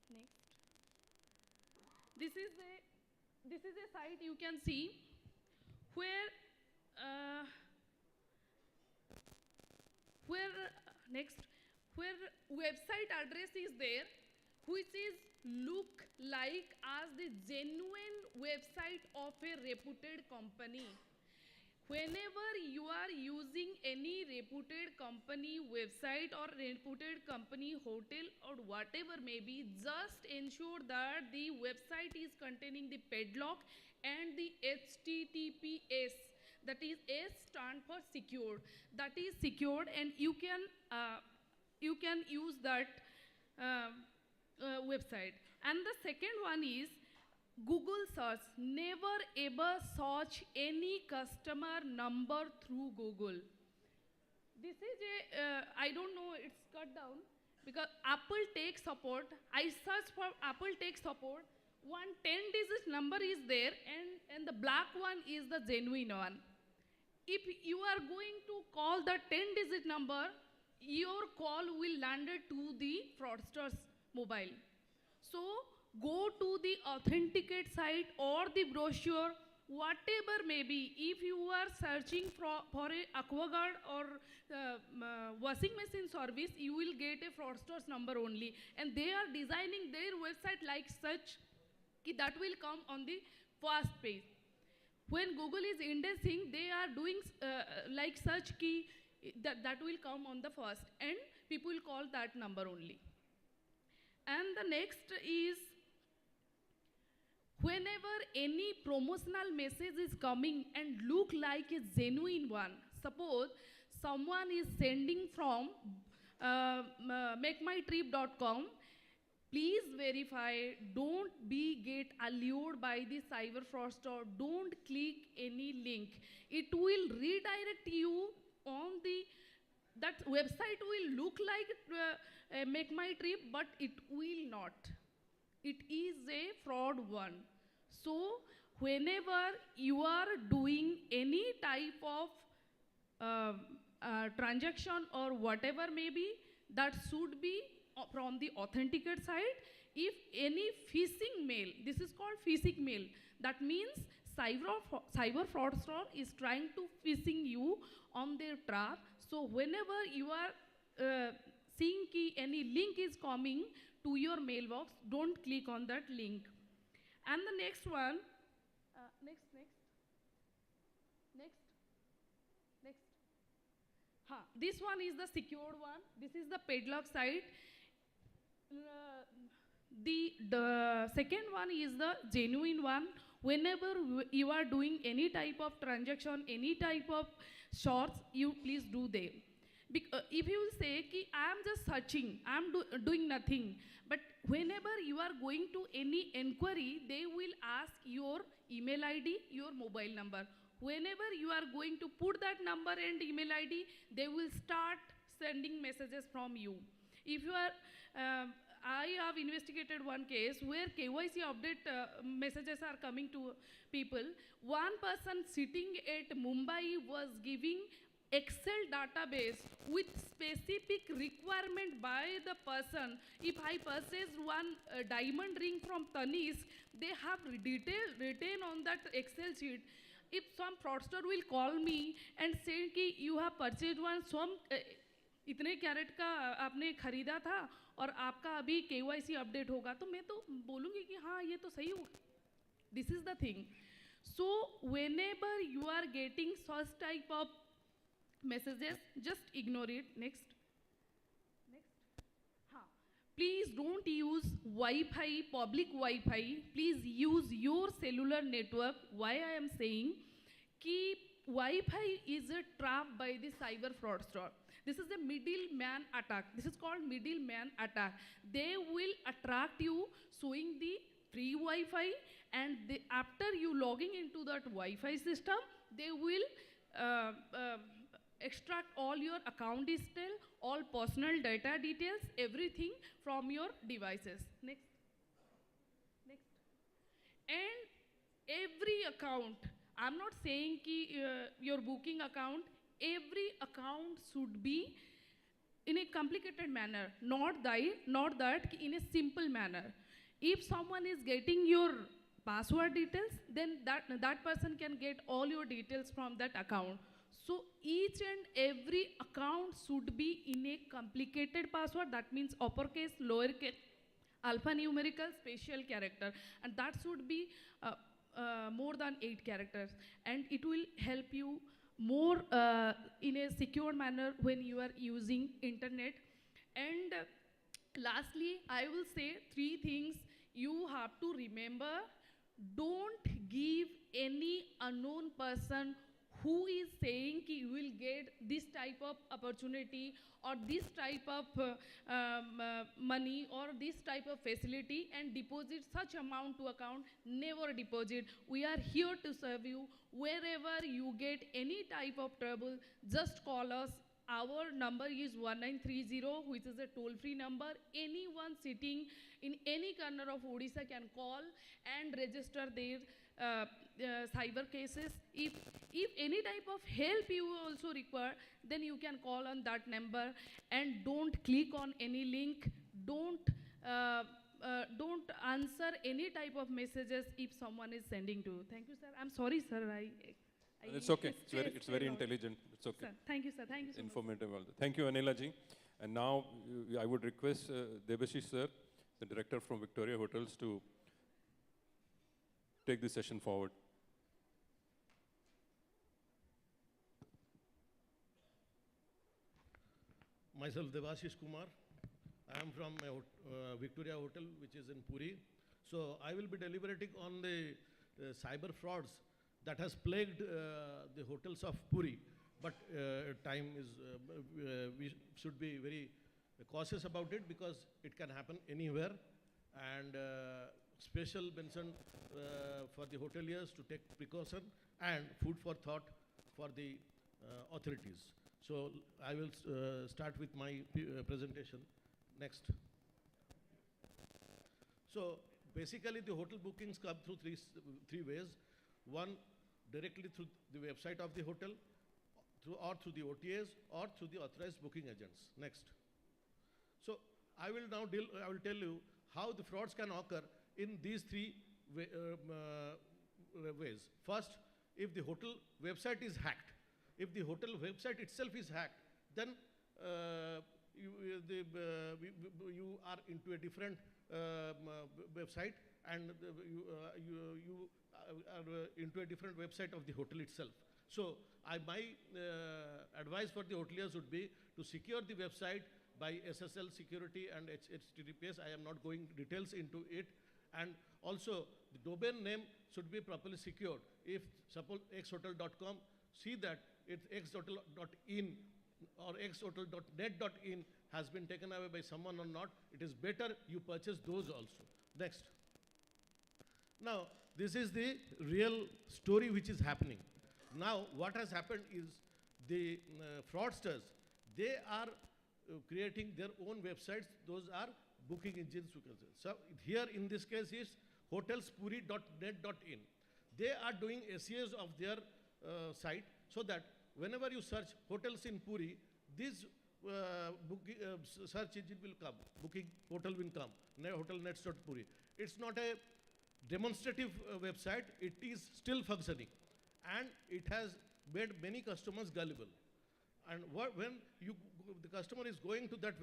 Next. This is a site you can see where website address is there, which is look like as the genuine website of a reputed company. Whenever you are using any reputed company website or reputed company hotel or whatever may be, just ensure that the website is containing the padlock and the HTTPS. That is, S stand for secured. That is secured, and you can use that website. And the second one is Google search. Never ever search any customer number through Google. This is I don't know, it's cut down because Apple Tech support. I search for Apple Tech support. One 10-digit number is there, and the black one is the genuine one. If you are going to call the 10-digit number, your call will land to the fraudster's mobile. So go to the authenticate site or the brochure, whatever may be. If you are searching for a aquaguard or washing machine service, you will get a fraudster's number only. And they are designing their website like such that will come on the first page. When Google is indexing, they are doing like such key that will come on the first, and people will call that number only. And the next is, whenever any promotional message is coming and look like a genuine one, suppose someone is sending from makemytrip.com, please verify, don't get allured by the cyber fraudster, don't click any link. It will redirect you on that website will look like Make My Trip, but it will not. It is a fraud one. So whenever you are doing any type of transaction or whatever may be, that should be from the authenticate side. If any phishing mail, this is called phishing mail, that means cyber fraudster is trying to phishing you on their trap. So whenever you are seeing any link is coming to your mailbox, don't click on that link. And the next one, next. This one is the secured one. This is the padlock site. The second one is the genuine one. Whenever you are doing any type of transaction, any type of shorts, you please do them. If you say, I am just searching, I am doing nothing, but whenever you are going to any inquiry, they will ask your email ID, your mobile number. Whenever you are going to put that number and email ID, they will start sending messages from you. If you are, I have investigated one case where KYC update messages are coming to people. One person sitting at Mumbai was giving Excel database with specific requirement by the person. If I purchase one diamond ring from Tanis, they have detail written on that Excel sheet. If some fraudster will call me and say कि you have purchased one some इतने carat का आपने खरीदा था और आपका अभी KYC update होगा, तो मैं तो बोलूँगी कि हाँ ये तो सही होगा. This is the thing. So whenever you are getting such type of messages, just ignore it. Next. Please don't use Wi-Fi, public Wi-Fi. Please use your cellular network. Why I am saying कि Wi-Fi is a trap by the cyber fraudster. This is a middleman attack. This is called middleman attack. They will attract you showing the free Wi-Fi, and after you logging into that Wi-Fi system, they will extract all your account details, all personal data details, everything from your devices. Next. And every account, I'm not saying your booking account, every account should be in a complicated manner, not that in a simple manner. If someone is getting your password details, then that person can get all your details from that account. So each and every account should be in a complicated password. That means uppercase, lowercase, alphanumerical, special character, and that should be more than 8 characters. And it will help you more in a secure manner when you are using internet. And lastly, I will say 3 things you have to remember. Don't give any unknown person who is saying कि you will get this type of opportunity or this type of money or this type of facility and deposit such amount to account. Never deposit. We are here to serve you. Wherever you get any type of trouble, just call us. our number is 1930, which is a toll-free number. Anyone sitting in any corner of Odisha can call and register their cyber cases. If any type of help you also require, then you can call on that number, and don't click on any link. Don't answer any type of messages if someone is sending to you. Thank you, sir. I'm sorry, sir. It's okay. It's very intelligent. It's okay. Sir, thank you, sir. Thank you so Informative. Also. Thank you, Anila ji. And now I would request Debashish sir, the director from Victoria Hotels, to take this session forward. Myself, Debashish Kumar. I am from Victoria Hotel, which is in Puri. So I will be deliberating on the cyber frauds that has plagued the hotels of Puri. But time is, we should be very cautious about it because it can happen anywhere. And special mention for the hoteliers to take precaution and food for thought for the authorities. So I will start with my presentation. Next. So basically the hotel bookings come through three ways. One, directly through the website of the hotel, or through the OTAs, or through the authorized booking agents. Next. So I will now tell you how the frauds can occur in these three ways. First, if the hotel website is hacked. If the hotel website itself is hacked, then you are into a different website, and you are into a different website of the hotel itself. So my advice for the hoteliers would be to secure the website by SSL security and HTTPS. I am not going details into it. And also the domain name should be properly secured. If suppose xhotel.com, see that it's xhotel.in or xhotel.net.in has been taken away by someone or not. It is better you purchase those also. Next. Now, this is the real story which is happening. Now, what has happened is the fraudsters, they are creating their own websites. Those are booking engines. So here in this case is hotelspuri.net.in. They are doing SEOs of their site so that whenever you search hotels in Puri, this search engine will come, booking hotel will come, hotelnets.puri. It's not a demonstrative website, it is still functioning, and it has made many customers gullible. And when the customer is going to that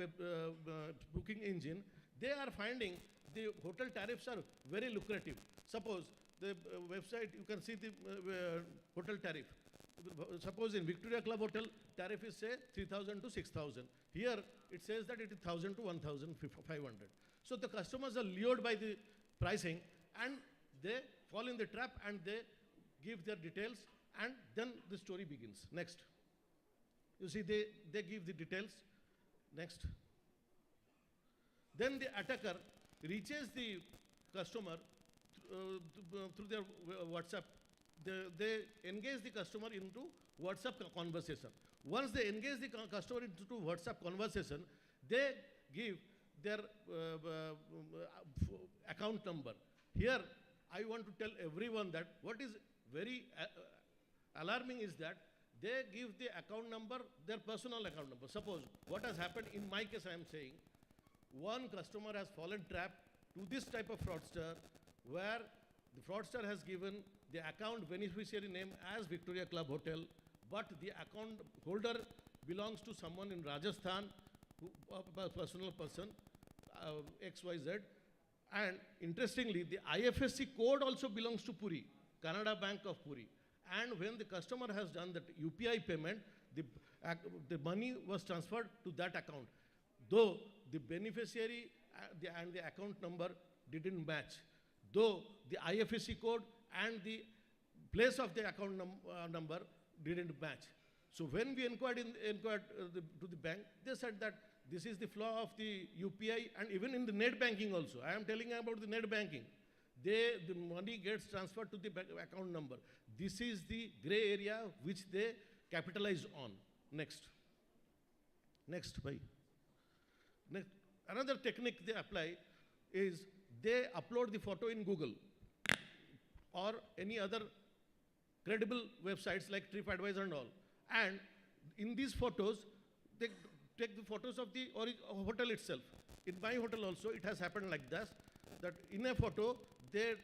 booking engine, they are finding the hotel tariffs are very lucrative. Suppose the website, you can see the hotel tariff. Suppose in Victoria Club Hotel, tariff is say 3,000 to 6,000. Here it says that it is 1,000 to 1,500. So the customers are lured by the pricing, and they fall in the trap, and they give their details, and then the story begins. Next. You see, they give the details. Next. Then the attacker reaches the customer through their WhatsApp. They engage the customer into WhatsApp conversation. Once they engage the customer into WhatsApp conversation, they give their account number. Here, I want to tell everyone that what is very alarming is that they give the account number, their personal account number. Suppose what has happened in my case, I am saying, one customer has fallen trap to this type of fraudster, where the fraudster has given the account beneficiary name as Victoria Club Hotel, but the account holder belongs to someone in Rajasthan, a personal person, XYZ. And interestingly, the IFSC code also belongs to Puri, Canada Bank of Puri. And when the customer has done that UPI payment, the money was transferred to that account, though the beneficiary and the account number didn't match, though the IFSC code and the place of the account number didn't match. So when we inquired to the bank, they said that this is the flaw of the UPI, and even in the net banking also. I am telling you about the net banking. The money gets transferred to the account number. This is the gray area which they capitalize on. Next. Next, bhai. Next, another technique they apply is they upload the photo in Google or any other credible websites like TripAdvisor and all. And in these photos, they take the photos of the hotel itself. In my hotel also, it has happened like this, that in a photo, they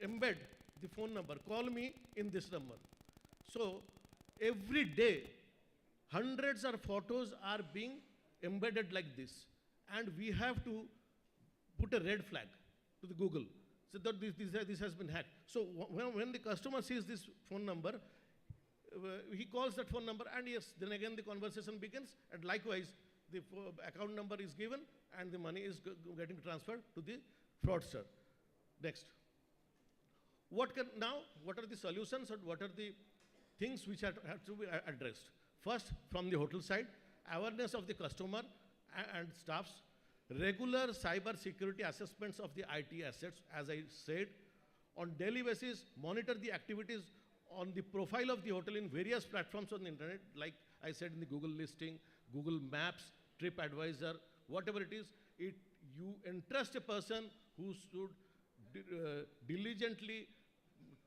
embed the phone number, call me in this number. So every day, hundreds of photos are being embedded like this. And we have to put a red flag to the Google, so that this has been hacked. So when the customer sees this phone number, he calls that phone number, and yes, then again the conversation begins, and likewise, the account number is given, and the money is getting transferred to the fraudster. Next. What are the solutions, and what are the things which have to be addressed? First, from the hotel side, awareness of the customer and staffs, regular cyber security assessments of the IT assets, as I said, on daily basis, monitor the activities on the profile of the hotel in various platforms on the internet, like I said in the Google listing, Google Maps, TripAdvisor, whatever it is, you entrust a person who should diligently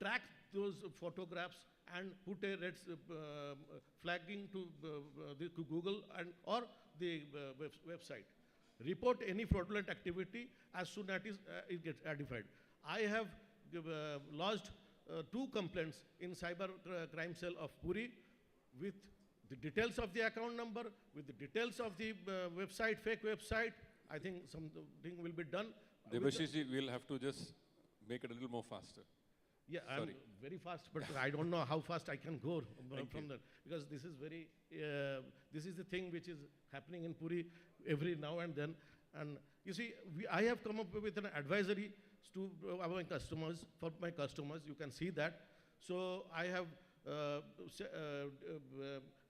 track those photographs and put a red flagging to Google or the website. Report any fraudulent activity as soon as it gets identified. I have lodged 2 complaints in cyber crime cell of Puri with the details of the account number, with the details of the website, fake website. I think something will be done. Debashish ji, we'll have to just make it a little more faster. Yeah, I'm very fast, but I don't know how fast I can go from that, because this is this is the thing which is happening in Puri every now and then. And you see, I have come up with an advisory to our customers, for my customers. You can see that. So I have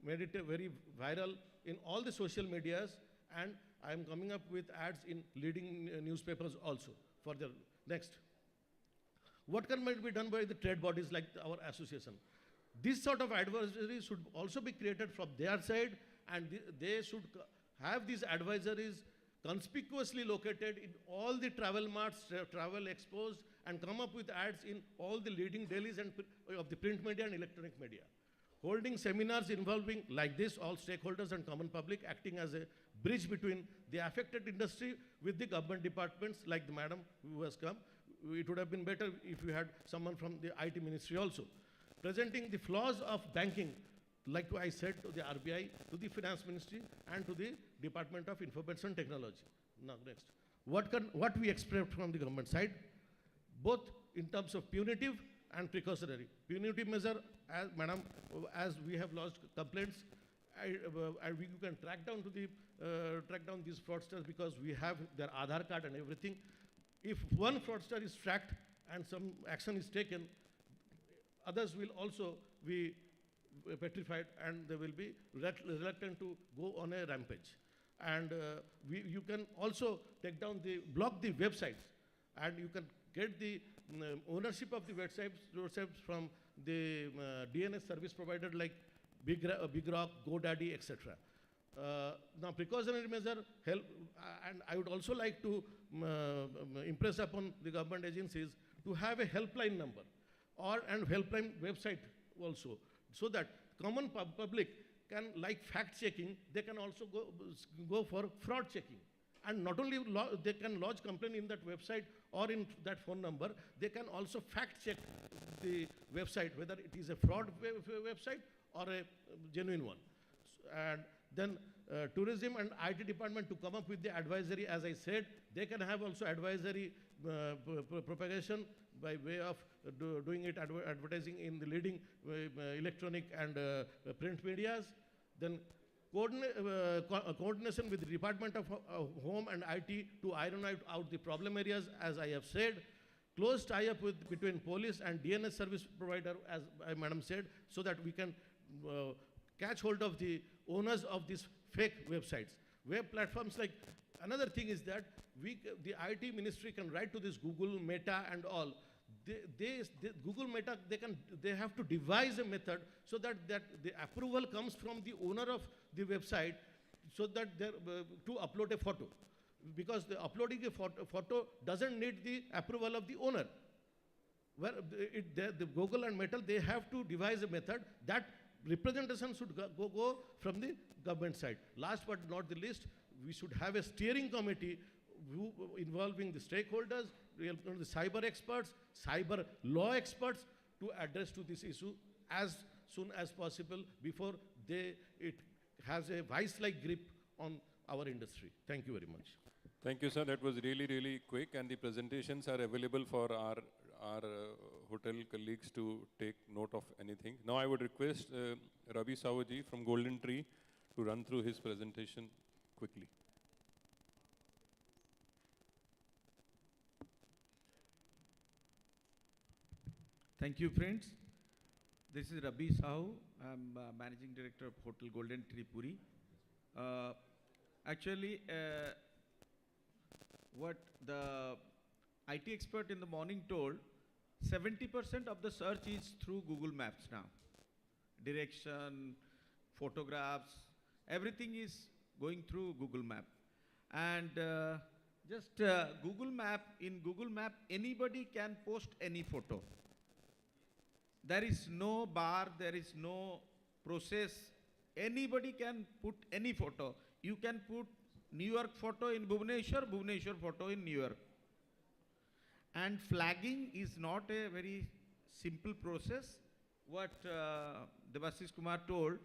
made it very viral in all the social medias, and I am coming up with ads in leading newspapers also for the next. What can be done by the trade bodies like our association? This sort of advisories should also be created from their side, and they should have these advisories conspicuously located in all the travel marts, travel expos, and come up with ads in all the leading dailies and of the print media and electronic media. Holding seminars involving like this all stakeholders and common public, acting as a bridge between the affected industry with the government departments like the madam who has come. It would have been better if we had someone from the IT ministry also. Presenting the flaws of banking, like I said, to the RBI, to the finance ministry, and to the Department of Information Technology. Now next. What we expect from the government side, both in terms of punitive and precautionary. Punitive measure, as madam, as we have lodged complaints, you can track down these fraudsters, because we have their Aadhaar card and everything. If one fraudster is tracked and some action is taken, others will also be petrified, and they will be reluctant to go on a rampage. And you can also block the websites, and you can get the ownership of the websites from the DNS service provider like Big Rock, GoDaddy, etc. Now, precautionary measure help, and I would also like to impress upon the government agencies to have a helpline number and helpline website also, so that common public can, like fact checking, they can also go for fraud checking. And not only they can lodge complaint in that website or in that phone number, they can also fact check the website, whether it is a fraud website or a genuine one. And then tourism and IT department to come up with the advisory, as I said, they can have also advisory propagation by way of doing it advertising in the leading electronic and print medias. Then coordination with the Department of Home and IT to iron out the problem areas, as I have said. Close tie-up between police and DNS service provider, as madam said, so that we can catch hold of the owners of these fake websites. Web platforms, like another thing is that the IT ministry can write to this Google, Meta and all. Google, Meta, they have to devise a method so that the approval comes from the owner of the website, so that to upload a photo. Because the uploading a photo doesn't need the approval of the owner. Where the Google and Metal, they have to devise a method that representation should go from the government side. Last but not the least, we should have a steering committee involving the stakeholders, the cyber experts, cyber law experts to address to this issue as soon as possible before it has a vice-like grip on our industry. Thank you very much. Thank you, sir. That was really, really quick, and the presentations are available for our hotel colleagues to take note of anything. Now I would request Ravi Saoji from Golden Tree to run through his presentation quickly. Thank you, friends. This is Ravi Sahu. I'm Managing Director of Hotel Golden Tree Puri. Actually, what the IT expert in the morning told, 70% of the search is through Google Maps now. Direction, photographs, everything is going through Google Map. And in Google Map, anybody can post any photo. There is no bar, there is no process. Anybody can put any photo. You can put New York photo in Bhubaneswar, Bhubaneswar photo in New York. And flagging is not a very simple process. What Devashish Kumar told,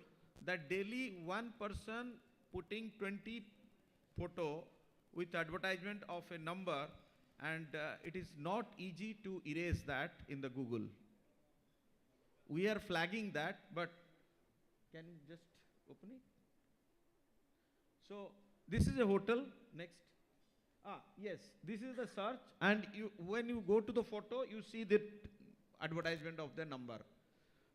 that daily one person putting 20 photo with advertisement of a number, and it is not easy to erase that in the Google. We are flagging that, but can you just open it? So this is a hotel. Next. Yes, this is the search, and when you go to the photo, you see the advertisement of the number.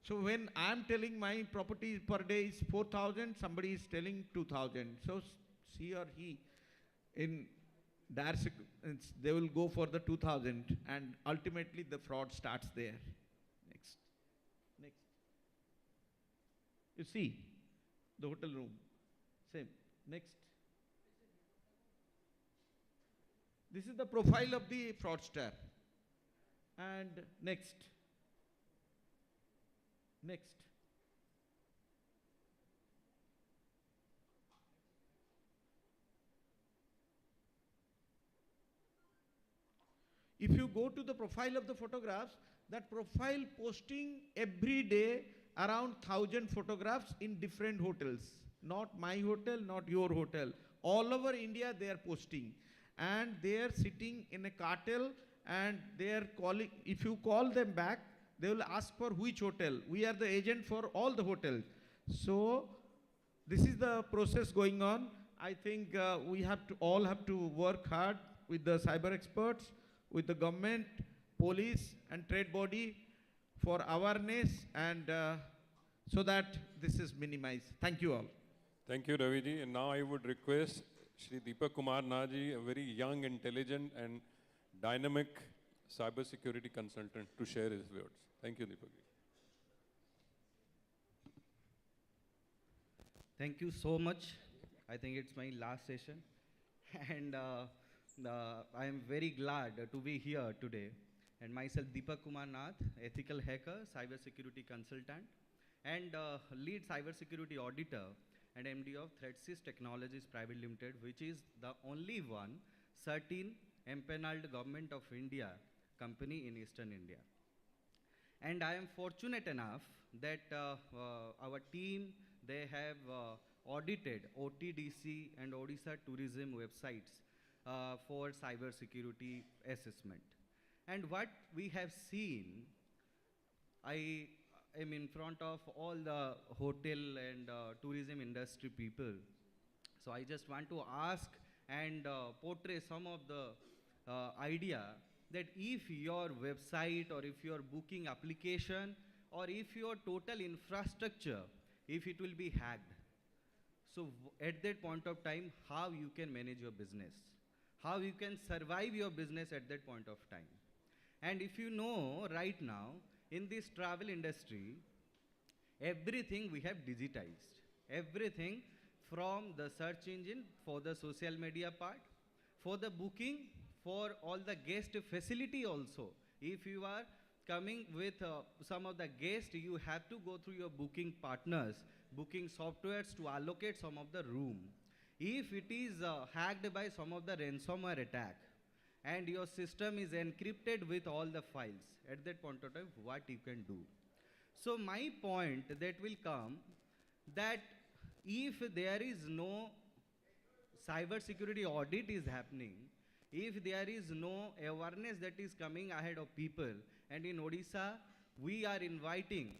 So when I am telling my property per day is 4,000, somebody is telling 2,000. So she or he, in dire sequence, they will go for the 2,000, and ultimately the fraud starts there. Next. Next. You see the hotel room. Same. Next. This is the profile of the fraudster. And next. Next. If you go to the profile of the photographs, that profile posting every day around 1,000 photographs in different hotels. Not my hotel, not your hotel. All over India they are posting. And they are sitting in a cartel, and they are calling. If you call them back, they will ask for which hotel. We are the agent for all the hotels. So this is the process going on. I think we all have to work hard with the cyber experts, with the government, police and trade body for awareness, and so that this is minimized. Thank you all. Thank you, Raviji. And now I would request Shri Deepak Kumar Naji, a very young, intelligent and dynamic cybersecurity consultant, to share his words. Thank you, Deepak. Thank you so much. I think it's my last session. And I am very glad to be here today. And myself, Deepak Kumar Nath, ethical hacker, cybersecurity consultant, and lead cybersecurity auditor and MD of ThreatSys Technologies Private Limited, which is the only one certain empaneled Government of India company in Eastern India. And I am fortunate enough that our team, they have audited OTDC and Odisha Tourism websites for cybersecurity assessment. And what we have seen, I am in front of all the hotel and tourism industry people. So I just want to ask and portray some of the idea that if your website or if your booking application or if your total infrastructure, if it will be hacked, so at that point of time, how you can manage your business, how you can survive your business at that point of time. And if you know right now, in this travel industry, everything we have digitized. Everything from the search engine for the social media part, for the booking, for all the guest facility also. If you are coming with some of the guests, you have to go through your booking partners, booking softwares to allocate some of the room. If it is hacked by some of the ransomware attack and your system is encrypted with all the files, at that point of time, what you can do? So my point that will come that if there is no cyber security audit is happening, if there is no awareness that is coming ahead of people, and in Odisha, we are inviting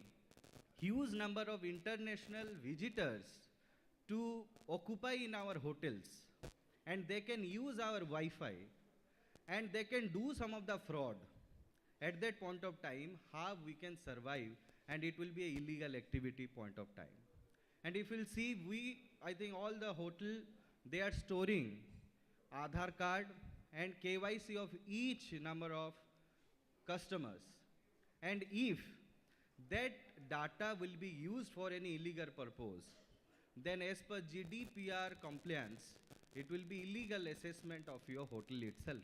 huge number of international visitors to occupy in our hotels, and they can use our Wi-Fi, and they can do some of the fraud. At that point of time, how we can survive, and it will be a illegal activity point of time. And if you'll see, I think all the hotel, they are storing Aadhaar card and KYC of each number of customers. And if that data will be used for any illegal purpose, then as per GDPR compliance, it will be illegal assessment of your hotel itself.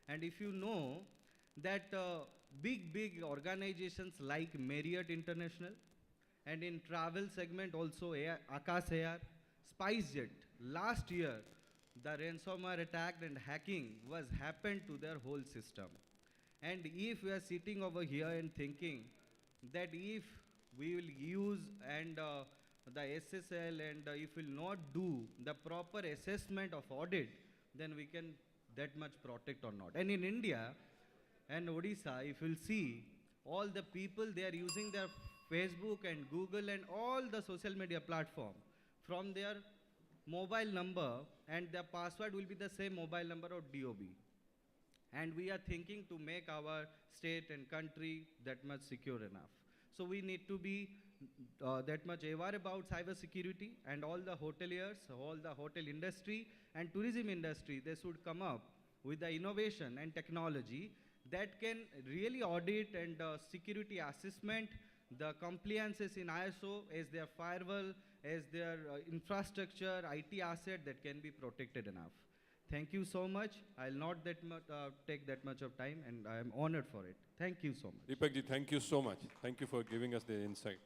And if you know that big organizations like Marriott International, and in travel segment also Akash Air, SpiceJet, last year the ransomware attack and hacking was happened to their whole system. And if we are sitting over here and thinking that if we will use and the SSL and if we will not do the proper assessment of audit, then we can that much protect or not. And in India and Odisha, if you'll see, all the people, they are using their Facebook and Google and all the social media platform from their mobile number, and their password will be the same mobile number of DOB. And we are thinking to make our state and country that much secure enough. So we need to be that much aware about cyber security, and all the hoteliers, all the hotel industry and tourism industry, they should come up with the innovation and technology that can really audit and security assessment the compliances in ISO as their firewall, as their infrastructure, IT asset that can be protected enough. Thank you so much. I'll not take that much of time, and I am honored for it. Thank you so much. Deepak ji, thank you so much. Thank you for giving us the insight.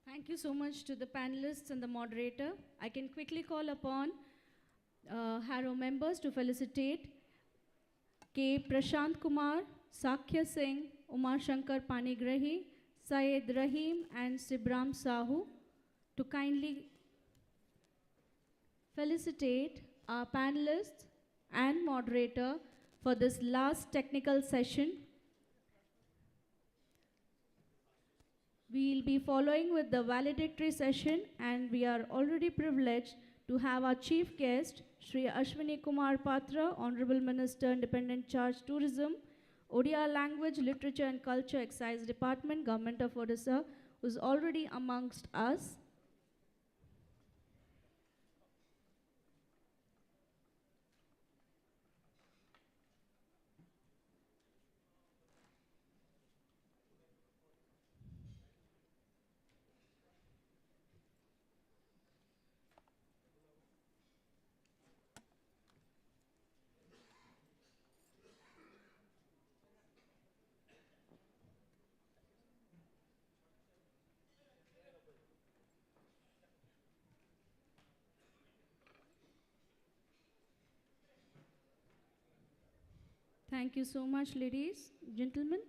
Thank you so much to the panelists and the moderator. I can quickly call upon HRAO members to felicitate K. Prashant Kumar, Sakya Singh, Umar Shankar Panigrahi, Syed Rahim and Sibram Sahu to kindly felicitate our panelists and moderator for this last technical session. We will be following with the valedictory session, and we are already privileged to have our chief guest, Shri Ashwini Kumar Patra, Honorable Minister, Independent Charge Tourism, Odia Language, Literature and Culture Excise Department, Government of Odisha, who is already amongst us. Thank you so much, ladies, gentlemen.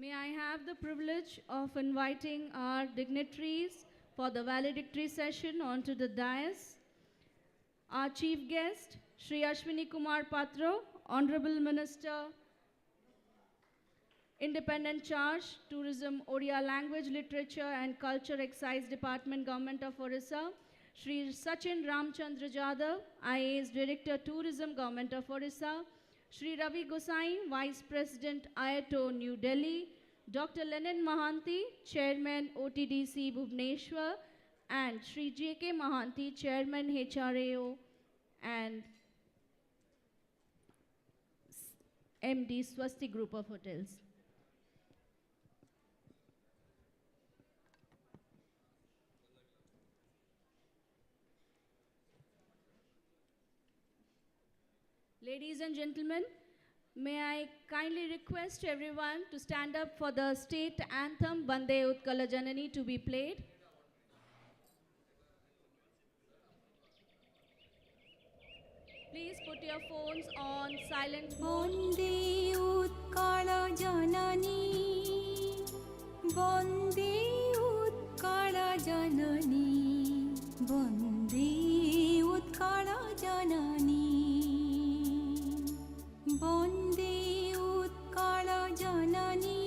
May I have the privilege of inviting our dignitaries for the valedictory session onto the dais. Our chief guest, Shri Ashwini Kumar Patro, Honorable Minister, Independent Charge, Tourism, Odia Language, Literature and Culture Excise Department, Government of Orissa. Shri Sachin Ramchandra Jadhav, IAS Director, Tourism, Government of Orissa. Shri Ravi Gosai, Vice President, IATO, New Delhi. Dr. Lenin Mahanti, Chairman, OTDC, Bhubaneswar. And Shri J.K. Mahanti, Chairman, HRAO and MD, Swosti Group of Hotels. Ladies and gentlemen, may I kindly request everyone to stand up for the state anthem Bande Utkala Janani to be played. Please put your phones on silent mode. Bande Utkala Janani, Bande Utkala Janani, Bande Utkala Janani. Bande Utkala Janani,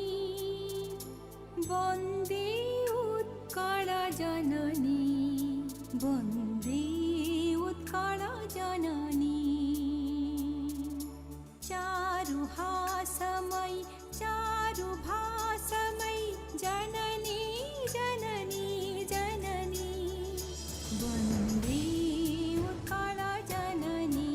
Bande Utkala Janani, Bande Utkala Janani. Charu hasamai, charu bhasamai, Janani, Janani, Janani. Bande Utkala Janani.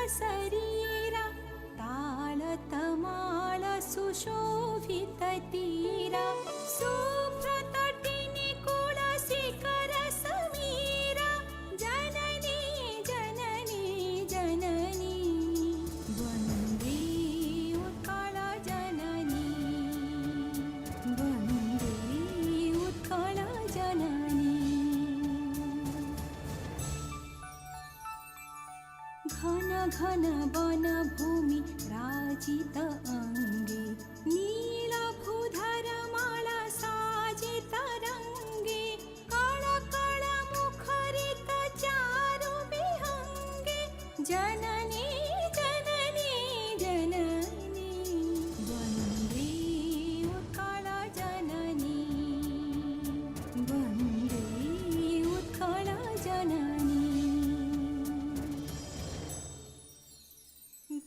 Sarira, Talathamala Sushobhita Tira, Supratatini Kula Sikara Samira, Janani, Janani, Janani, Bande Utkala Janani, Bande Utkala Janani. घन घन one भूमि राजित अंगे नील भूधर माला साजित रंगे कण कण मुखरित चारु विहंगे जननी जननी जननी वंदे उत्कला जननी वंदे उत्कला जननी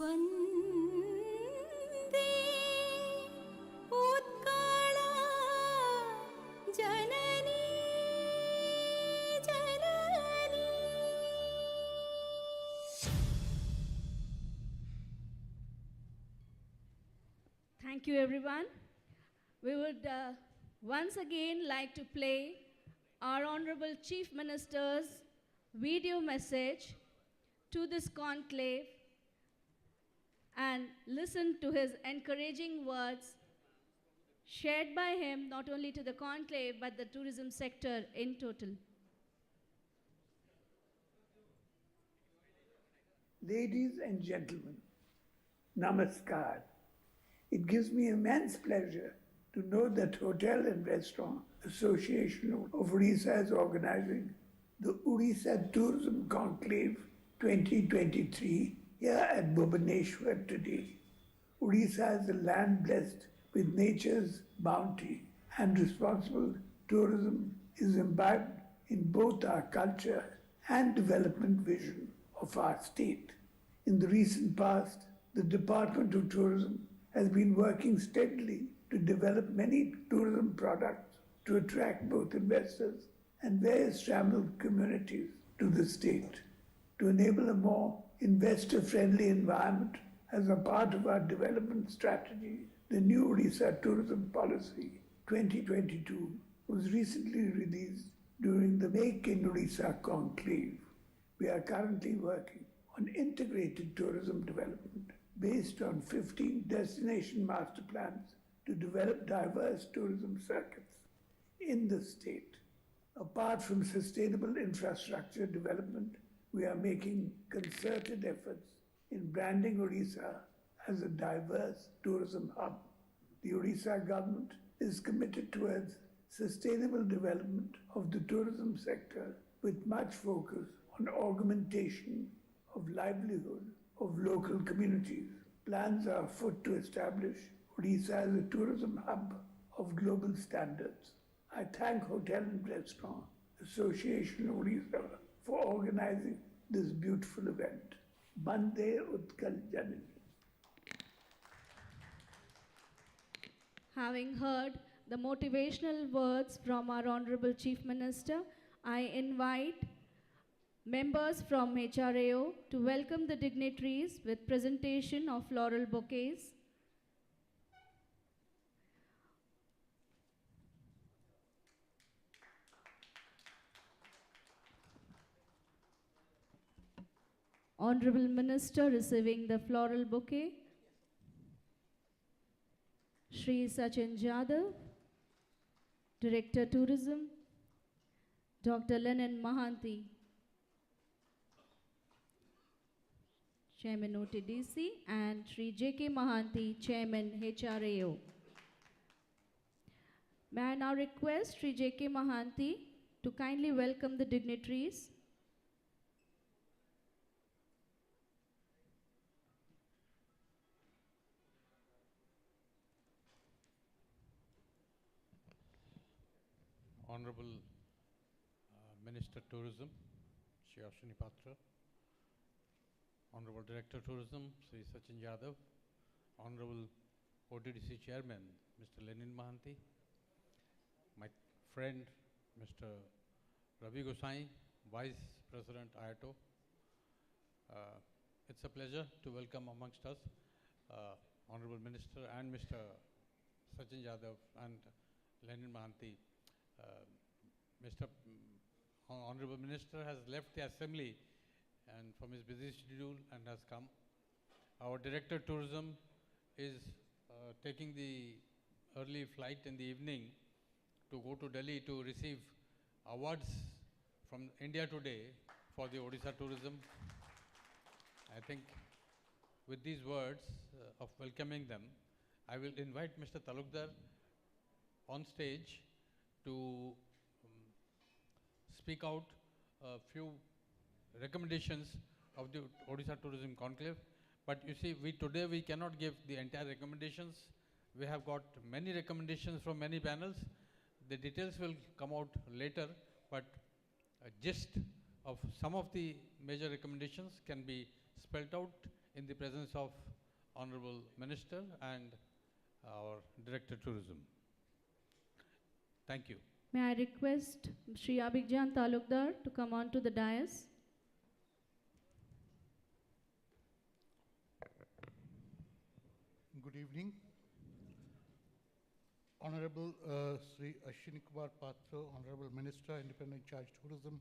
Vande Utkala Janani, Janani. Thank you, everyone. We would once again like to play our Honorable Chief Minister's video message to this conclave and listen to his encouraging words shared by him not only to the conclave but the tourism sector in total. Ladies and gentlemen, Namaskar. It gives me immense pleasure to know that Hotel and Restaurant Association of Odisha is organizing the Odisha Tourism Conclave 2023 here at Bhubaneswar today. Odisha is a land blessed with nature's bounty, and responsible tourism is imbibed in both our culture and development vision of our state. In the recent past, the Department of Tourism has been working steadily to develop many tourism products to attract both investors and various trammeled communities to the state. To enable a more investor-friendly environment as a part of our development strategy, the new Odisha Tourism Policy 2022 was recently released during the Make in Odisha Conclave. We are currently working on integrated tourism development based on 15 destination master plans to develop diverse tourism circuits. in the state. Apart from sustainable infrastructure development, we are making concerted efforts in branding Odisha as a diverse tourism hub. The Odisha government is committed towards sustainable development of the tourism sector with much focus on augmentation of livelihood of local communities. Plans are afoot to establish Odisha as a tourism hub of global standards. I thank Hotel and Restaurant Association Odisha for organizing this beautiful event. Bande Utkal Janani. Having heard the motivational words from our Honorable Chief Minister, I invite members from HRAO to welcome the dignitaries with presentation of floral bouquets. Honorable Minister receiving the floral bouquet, Shri Sachin Jadhav, Director Tourism, Dr. Lenin Mahanti, Chairman OTDC, and Shri J.K. Mahanti, Chairman HRAO. May I now request Shri J.K. Mahanti to kindly welcome the dignitaries. Honorable Minister Tourism, Shri Ashwini Patra, Honorable Director Tourism, Shri Sachin Yadav, Honorable OTDC Chairman, Mr. Lenin Mahanti, my friend, Mr. Ravi Gosai, Vice President IATO. It's a pleasure to welcome amongst us Honorable Minister and Mr. Sachin Yadav and Lenin Mahanti. Honorable Minister has left the Assembly and from his busy schedule and has come. Our Director Tourism is taking the early flight in the evening to go to Delhi to receive awards from India Today for the Odisha Tourism. I think with these words of welcoming them, I will invite Mr. Talukdar on stage to speak out a few recommendations of the Odisha Tourism Conclave. But you see, today we cannot give the entire recommendations. We have got many recommendations from many panels. The details will come out later, but a gist of some of the major recommendations can be spelled out in the presence of Honorable Minister and our Director Tourism. Thank you. May I request Shri Abhigyan Talukdar to come on to the dais. Good evening. Honorable Sri Ashwini Kumar Patra, Honorable Minister, Independent Charge Tourism,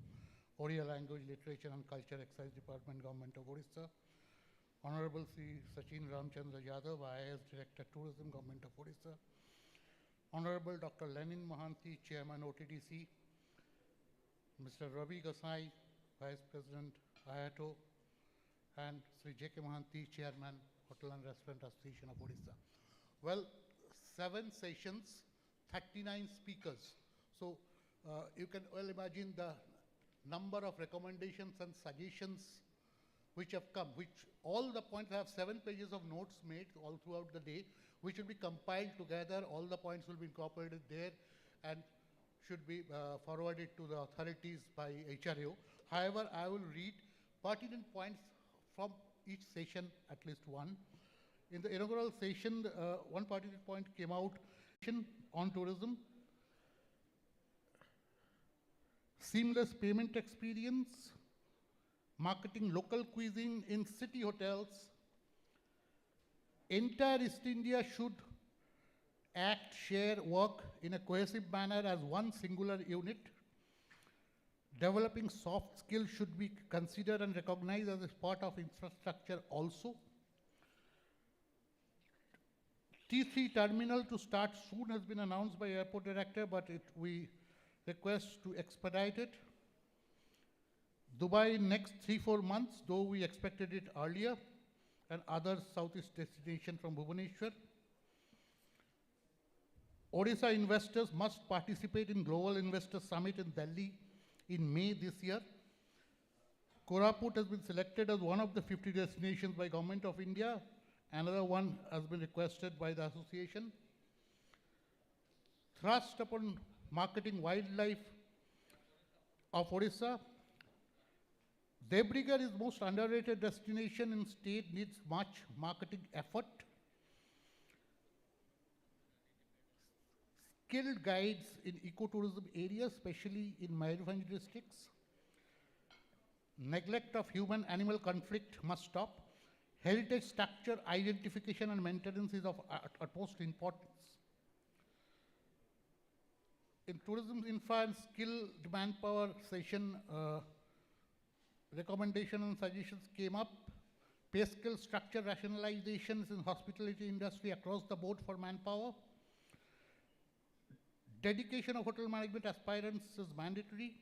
Oriya Language, Literature and Culture, Excise Department, Government of Odisha. Honorable Sri Sachin Ramchandra Yadav, IAS Director Tourism, Government of Odisha. Honorable Dr. Lenin Mahanti, Chairman OTDC, Mr. Ravi Gosai, Vice President IATO, and Sri J.K. Mahanti, Chairman Hotel and Restaurant Association of Odisha. Well, 7 sessions, 39 speakers. So you can well imagine the number of recommendations and suggestions which have come, which all the points have 7 pages of notes made all throughout the day, which will be compiled together. All the points will be incorporated there and should be forwarded to the authorities by HRAO. However, I will read pertinent points from each session, at least one. In the inaugural session, one pertinent point came out on tourism, seamless payment experience, marketing local cuisine in city hotels. Entire East India should act, share, work in a cohesive manner as one singular unit. Developing soft skills should be considered and recognized as a part of infrastructure also. T3 terminal to start soon has been announced by airport director, but we request to expedite it. Dubai in next 3-4 months, though we expected it earlier, and other Southeast destination from Bhubaneswar. Odisha investors must participate in Global Investor Summit in Delhi in May this year. Koraput has been selected as one of the 50 destinations by Government of India. Another one has been requested by the association. Thrust upon marketing wildlife of Odisha. Debrigar is most underrated destination in state, needs much marketing effort. Skilled guides in ecotourism areas, especially in Mayurbhanj districts. Neglect of human-animal conflict must stop. Heritage structure identification and maintenance is of utmost importance. In tourism infra and skill manpower session, recommendation and suggestions came up. Pay scale structure rationalizations in hospitality industry across the board for manpower. Dedication of hotel management aspirants is mandatory.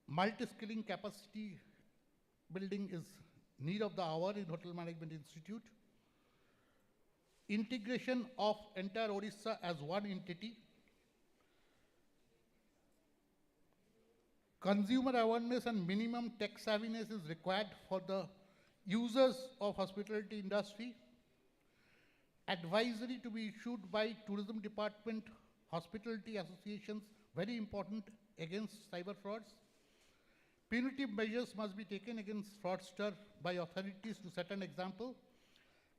Multi-skilling capacity building is need of the hour in Hotel Management Institute. Integration of entire Odisha as one entity. Consumer awareness and minimum tech savviness is required for the users of hospitality industry. Advisory to be issued by Tourism Department, hospitality associations, very important against cyber frauds. Punitive measures must be taken against fraudster by authorities to set an example.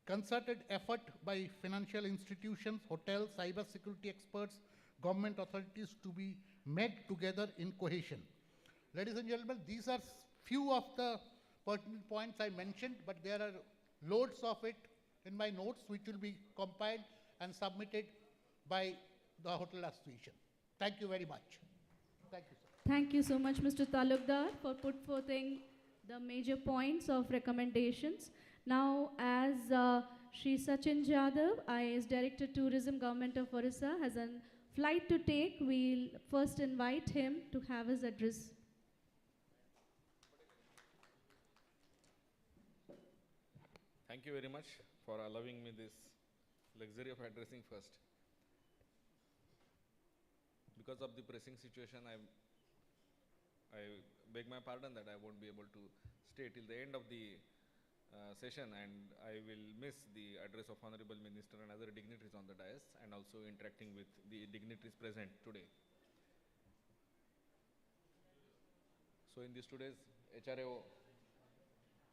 Concerted effort by financial institutions, hotels, cyber security experts, government authorities to be made together in cohesion. Ladies and gentlemen, these are few of the pertinent points I mentioned, but there are loads of it in my notes which will be compiled and submitted by the Hotel Association. Thank you very much. Thank you, sir. Thank you so much, Mr. Talukdar, for put forthing the major points of recommendations. Now, as Shri Sachin Jadhav, IAS Director Tourism, Government of Odisha, has a flight to take, we'll first invite him to have his address. Thank you very much for allowing me this luxury of addressing first. Because of the pressing situation, I beg my pardon that I won't be able to stay till the end of the session, and I will miss the address of Honorable Minister and other dignitaries on the dais, and also interacting with the dignitaries present today. So in this today's HRAO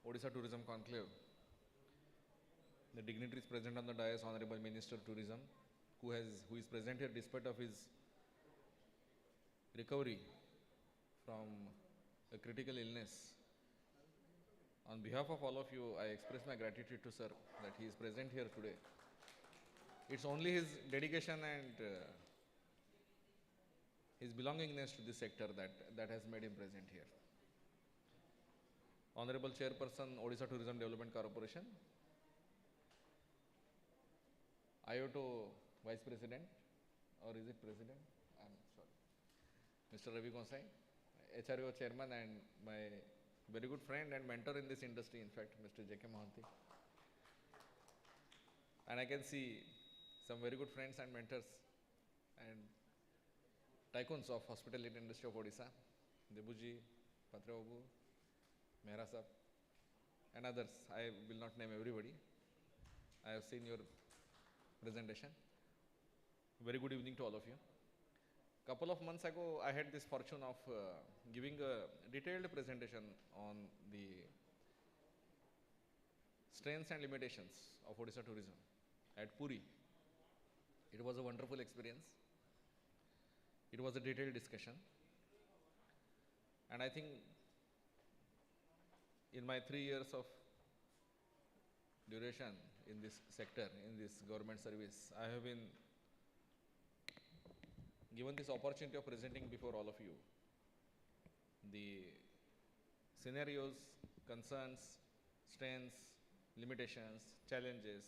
Odisha Tourism Conclave, the dignitaries present on the dais, Honorable Minister of Tourism, who is present here despite of his recovery from a critical illness. On behalf of all of you, I express my gratitude to sir that he is present here today. It's only his dedication and his belongingness to this sector that has made him present here. Honorable Chairperson, Odisha Tourism Development Corporation, IOTO Vice President, or is it President? I'm sorry. Mr. Ravi Gonsai, HRAO Chairman, and my very good friend and mentor in this industry, in fact, Mr. J.K. Mohanty. And I can see some very good friends and mentors and tycoons of hospitality industry of Odisha, Debuji, Patrababu, Mehra Sahab, and others. I will not name everybody. I have seen your presentation. Very good evening to all of you. Couple of months ago, I had this fortune of giving a detailed presentation on the strengths and limitations of Odisha tourism at Puri. It was a wonderful experience. It was a detailed discussion. And I think in my 3 years of duration in this sector, in this government service, I have been given this opportunity of presenting before all of you the scenarios, concerns, strengths, limitations, challenges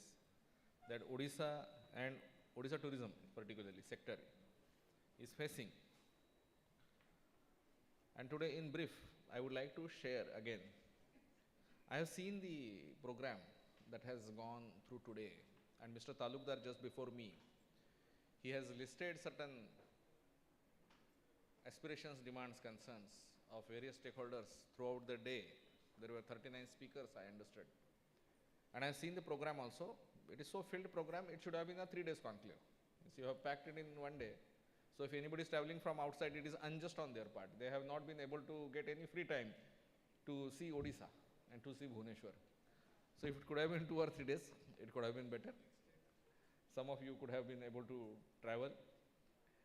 that Odisha and Odisha tourism particularly sector is facing. And today in brief, I would like to share again. I have seen the program that has gone through today, and Mr. Talukdar just before me, he has listed certain aspirations, demands, concerns of various stakeholders throughout the day. There were 39 speakers, I understood. And I have seen the program also. It is so filled program, it should have been a 3 days conclave. So you have packed it in one day. So if anybody is traveling from outside, it is unjust on their part. They have not been able to get any free time to see Odisha and to see Bhubaneswar. So if it could have been 2 or 3 days, it could have been better. Some of you could have been able to travel.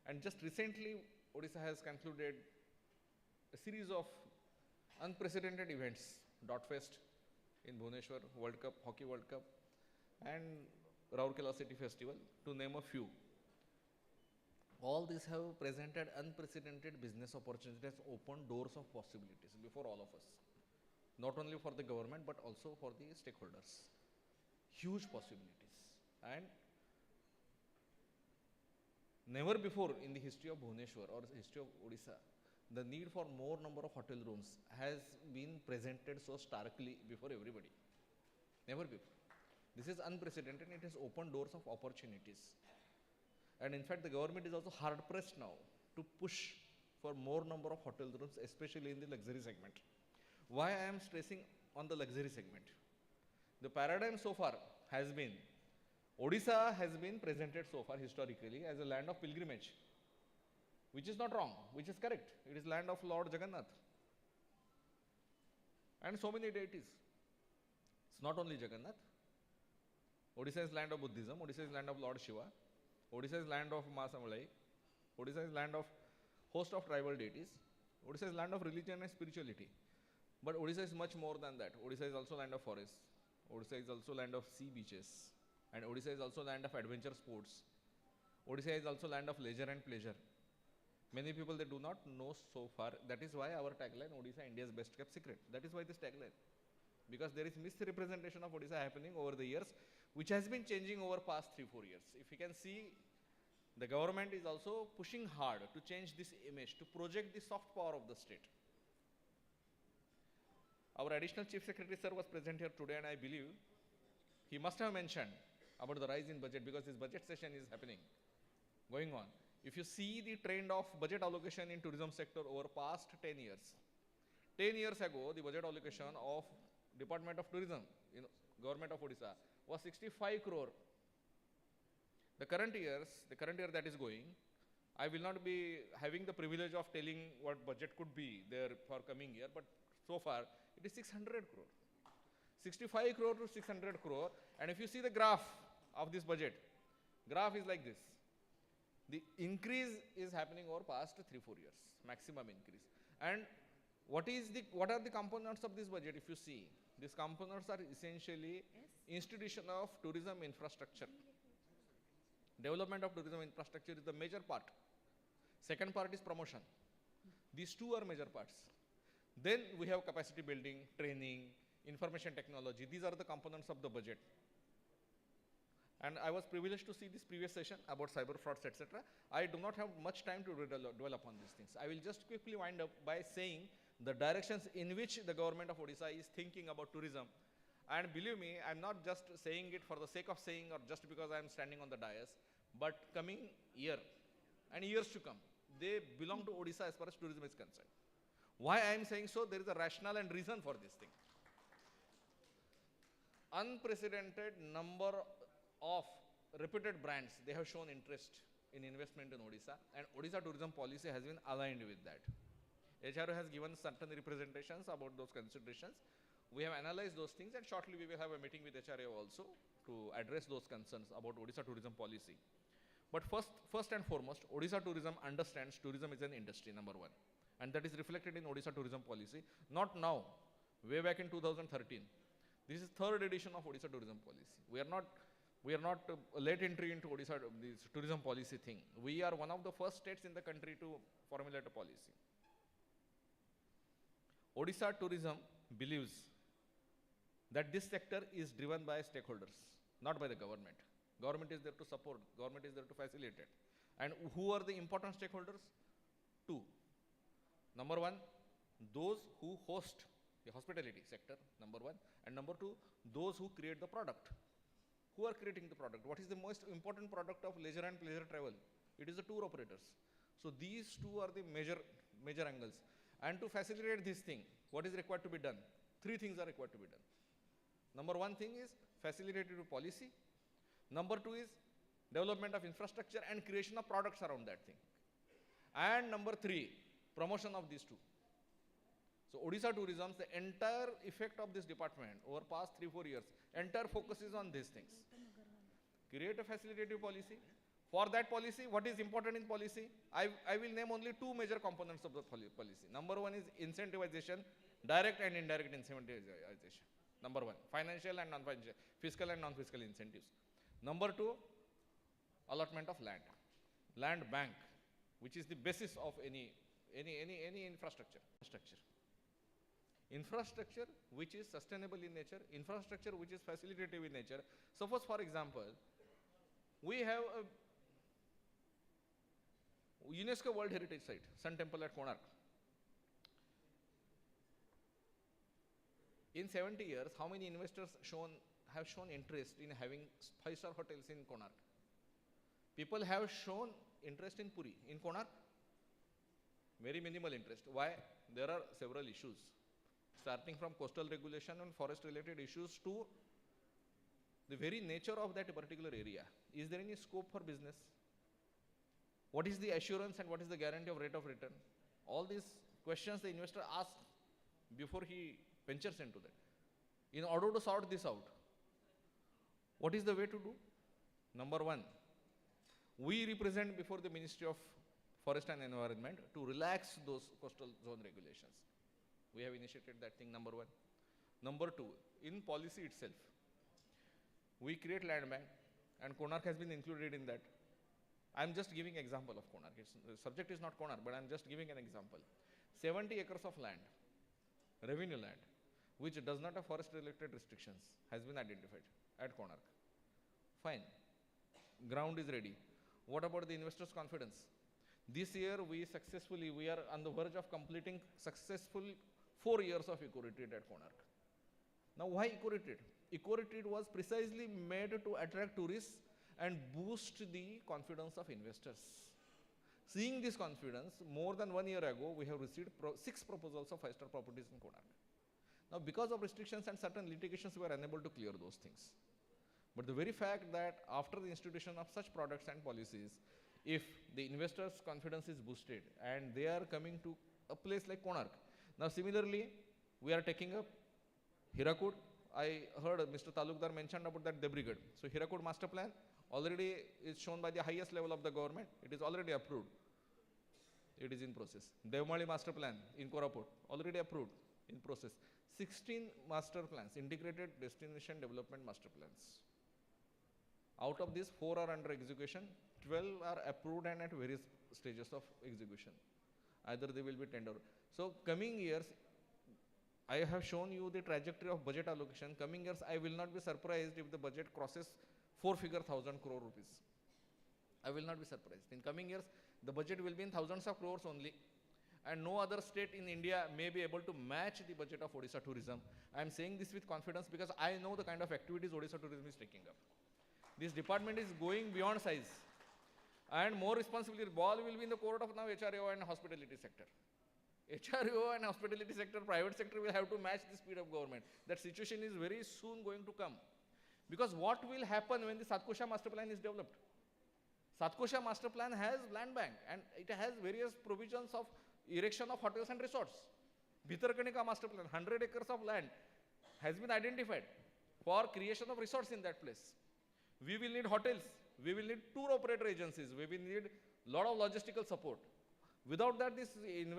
And just recently, Odisha has concluded a series of unprecedented events. Dot Fest in Bhubaneswar, World Cup, Hockey World Cup, and Rourkela City Festival, to name a few. All these have presented unprecedented business opportunities, opened doors of possibilities before all of us. Not only for the government, but also for the stakeholders. Huge possibilities. And never before in the history of Bhubaneswar or the history of Odisha, the need for more number of hotel rooms has been presented so starkly before everybody. Never before. This is unprecedented. It has opened doors of opportunities. And in fact, the government is also hard pressed now to push for more number of hotel rooms, especially in the luxury segment. Why I am stressing on the luxury segment? The paradigm so far has been, Odisha has been presented so far historically as a land of pilgrimage, which is not wrong, which is correct. It is land of Lord Jagannath and so many deities. It's not only Jagannath. Odisha is land of Buddhism, Odisha is land of Lord Shiva, Odisha is land of Ma Samalai, Odisha is land of host of tribal deities, Odisha is land of religion and spirituality. But Odisha is much more than that. Odisha is also land of forests, Odisha is also land of sea beaches, and Odisha is also land of adventure sports. Odisha is also land of leisure and pleasure. Many people, they do not know so far. That is why our tagline, Odisha, India's best kept secret. That is why this tagline. Because there is misrepresentation of Odisha happening over the years, which has been changing over past 3-4 years. If you can see, the government is also pushing hard to change this image, to project the soft power of the state. Our additional Chief Secretary, sir, was present here today, and I believe he must have mentioned about the rise in budget, because this budget session is happening, going on. If you see the trend of budget allocation in tourism sector over past 10 years, 10 years ago, the budget allocation of Department of Tourism in Government of Odisha was 65 crore. The current year that is going, I will not be having the privilege of telling what budget could be there for coming year, but so far it is 600 crore. 65 crore to 600 crore, and if you see the graph of this budget, graph is like this. The increase is happening over past 3-4 years, maximum increase. And what are the components of this budget? If you see, these components are essentially institution of tourism infrastructure. Development of tourism infrastructure is the major part. Second part is promotion. These two are major parts. Then we have capacity building, training, information technology. These are the components of the budget. And I was privileged to see this previous session about cyber frauds, etc. I do not have much time to dwell upon these things. I will just quickly wind up by saying the directions in which the government of Odisha is thinking about tourism. And believe me, I'm not just saying it for the sake of saying or just because I'm standing on the dais, but coming year and years to come, they belong to Odisha as far as tourism is concerned. Why I am saying so? There is a rationale and reason for this thing. Unprecedented number of reputed brands, they have shown interest in investment in Odisha, and Odisha tourism policy has been aligned with that. HRAO has given certain representations about those considerations. We have analyzed those things, and shortly we will have a meeting with HRAO also to address those concerns about Odisha tourism policy. But first and foremost, Odisha tourism understands tourism is an industry, number one. And that is reflected in Odisha tourism policy. Not now, way back in 2013. This is third edition of Odisha tourism policy. We are not late entry into Odisha this tourism policy thing. We are one of the first states in the country to formulate a policy. Odisha tourism believes that this sector is driven by stakeholders, not by the government. Government is there to support, government is there to facilitate. And who are the important stakeholders? Two. Number one, those who host the hospitality sector, number one. And number two, those who create the product. Who are creating the product? What is the most important product of leisure and pleasure travel? It is the tour operators. So these two are the major angles. And to facilitate this thing, what is required to be done? Three things are required to be done. Number one thing is facilitated policy. Number two is development of infrastructure and creation of products around that thing. And number three, promotion of these two. So Odisha Tourism, the entire effect of this department over past 3-4 years, entire focus is on these things. Create a facilitative policy. For that policy, what is important in policy? I will name only two major components of the policy. Number one is incentivization, direct and indirect incentivization. Number one, financial and non-financial, fiscal and non-fiscal incentives. Number two, allotment of land, land bank, which is the basis of any infrastructure. Infrastructure which is sustainable in nature, infrastructure which is facilitative in nature. Suppose, for example, we have a UNESCO World Heritage Site, Sun Temple at Konark. In 70 years, how many investors have shown interest in having 5-star hotels in Konark? People have shown interest in Puri. In Konark, very minimal interest. Why? There are several issues, starting from coastal regulation and forest-related issues to the very nature of that particular area. Is there any scope for business? What is the assurance and what is the guarantee of rate of return? All these questions the investor asks before he ventures into that. In order to sort this out, what is the way to do? Number one, we represent before the Ministry of Forest and Environment to relax those coastal zone regulations. We have initiated that thing, number one. Number two, in policy itself, we create land bank and Konark has been included in that. I'm just giving example of Konark. The subject is not Konark, but I'm just giving an example. 70 acres of land, revenue land, which does not have forest-related restrictions, has been identified at Konark. Fine. Ground is ready. What about the investors' confidence? This year, we are on the verge of completing successful 4 years of eco-retreat at Konark. Now, why eco-retreat? Eco-retreat was precisely made to attract tourists and boost the confidence of investors. Seeing this confidence, more than 1 year ago, we have received 6 proposals of 5-star properties in Konark. Now, because of restrictions and certain litigations, we were unable to clear those things. But the very fact that after the institution of such products and policies, if the investors' confidence is boosted and they are coming to a place like Konark. Now, similarly, we are taking up Hirakud. I heard Mr. Talukdar mentioned about that Debrigad. So, Hirakud master plan already is shown by the highest level of the government. It is already approved. It is in process. Devmali master plan in Koraput, already approved, in process. 16 master plans, integrated destination development master plans. Out of these, 4 are under execution, 12 are approved and at various stages of execution. Either they will be tendered. So, coming years, I have shown you the trajectory of budget allocation. Coming years, I will not be surprised if the budget crosses 4-figure 1,000 crore rupees. I will not be surprised. In coming years, the budget will be in thousands of crores only. And no other state in India may be able to match the budget of Odisha Tourism. I am saying this with confidence because I know the kind of activities Odisha Tourism is taking up. This department is going beyond size. And more responsibility, ball will be in the court of now HRAO and hospitality sector. HRAO and hospitality sector, private sector will have to match the speed of government. That situation is very soon going to come. Because what will happen when the Satkosha master plan is developed? Satkosha master plan has land bank and it has various provisions of erection of hotels and resorts. Bhitarkanika master plan, 100 acres of land has been identified for creation of resorts in that place. We will need hotels, we will need tour operator agencies, we will need lot of logistical support. Without that, this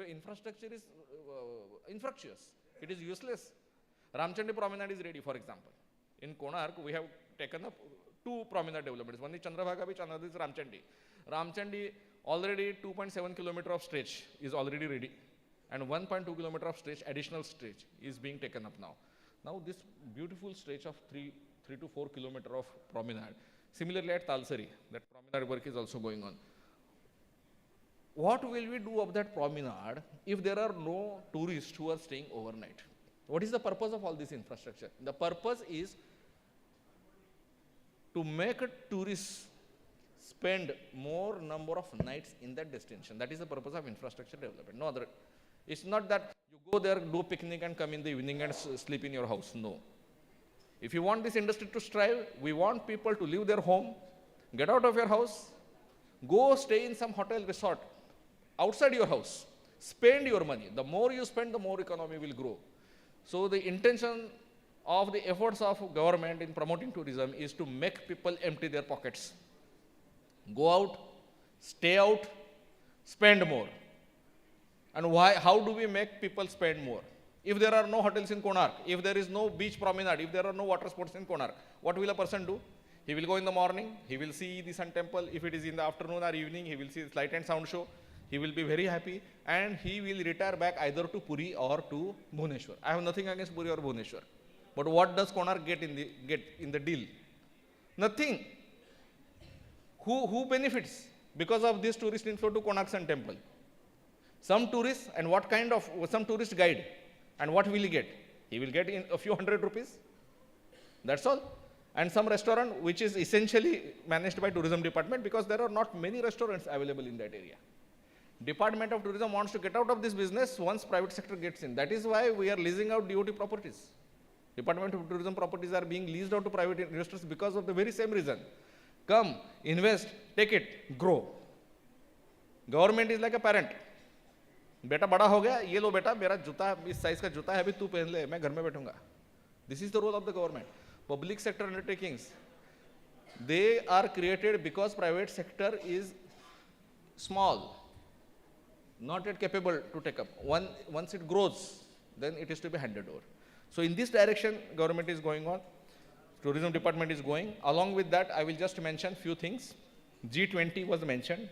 infrastructure is infructuous. It is useless. Ramchandi promenade is ready, for example. In Konark, we have taken up 2 promenade developments. One is Chandrabhaga Beach, another is Ramchandi. Ramchandi, already 2.7 kilometer of stretch is already ready. And 1.2 kilometer of stretch, additional stretch, is being taken up now. Now, this beautiful stretch of 3 to 4 kilometer of promenade. Similarly, at Talsari, that promenade work is also going on. what will we do of that promenade if there are no tourists who are staying overnight? What is the purpose of all this infrastructure? The purpose is to make a tourist spend more number of nights in that destination. That is the purpose of infrastructure development. No other. It's not that you go there, do picnic and come in the evening and sleep in your house. No. If you want this industry to strive, we want people to leave their home, get out of your house, go stay in some hotel resort outside your house. Spend your money. The more you spend, the more economy will grow. So the intention of the efforts of government in promoting tourism is to make people empty their pockets. Go out, stay out, spend more. And why? How do we make people spend more? If there are no hotels in Konark, if there is no beach promenade, if there are no water sports in Konark, what will a person do? He will go in the morning, he will see the Sun Temple. If it is in the afternoon or evening, he will see the light and sound show. He will be very happy and he will retire back either to Puri or to Bhubaneswar. I have nothing against Puri or Bhubaneswar. But what does Konark get in the deal? Nothing. Who benefits because of this tourist inflow to Konark Sun Temple? Some tourists, and what kind of, some tourist guide, and what will he get? He will get in a few hundred rupees. That's all. And some restaurant which is essentially managed by tourism department because there are not many restaurants available in that area. Department of Tourism wants to get out of this business once private sector gets in. That is why we are leasing out DOT properties. Department of Tourism properties are being leased out to private investors because of the very same reason. Come, invest, take it, grow. Government is like a parent. बेटा बड़ा हो गया, ये लो बेटा, मेरा जूता इस size का जूता है, अभी तू पहन ले, मैं घर में बैठूंगा. This is the role of the government. Public sector undertakings, they are created because private sector is small, not yet capable to take up. Once it grows, then it is to be handed over. So in this direction, government is going on. Tourism department is going. Along with that, I will just mention few things. G20 was mentioned.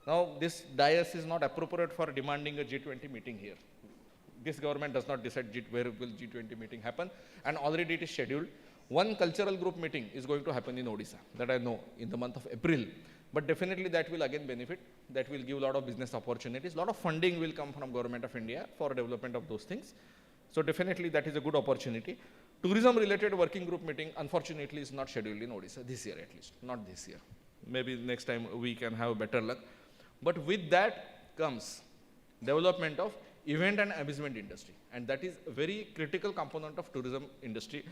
Now, this dais is not appropriate for demanding a G20 meeting here. This government does not decide where will G20 meeting happen, and already it is scheduled. One cultural group meeting is going to happen in Odisha, that I know, in the month of April. But definitely that will again benefit, that will give a lot of business opportunities. A lot of funding will come from Government of India for development of those things. So definitely that is a good opportunity. Tourism related working group meeting, unfortunately, is not scheduled in Odisha, this year at least, not this year. Maybe next time we can have better luck. But with that comes development of event and amusement industry. And that is a very critical component of tourism industry,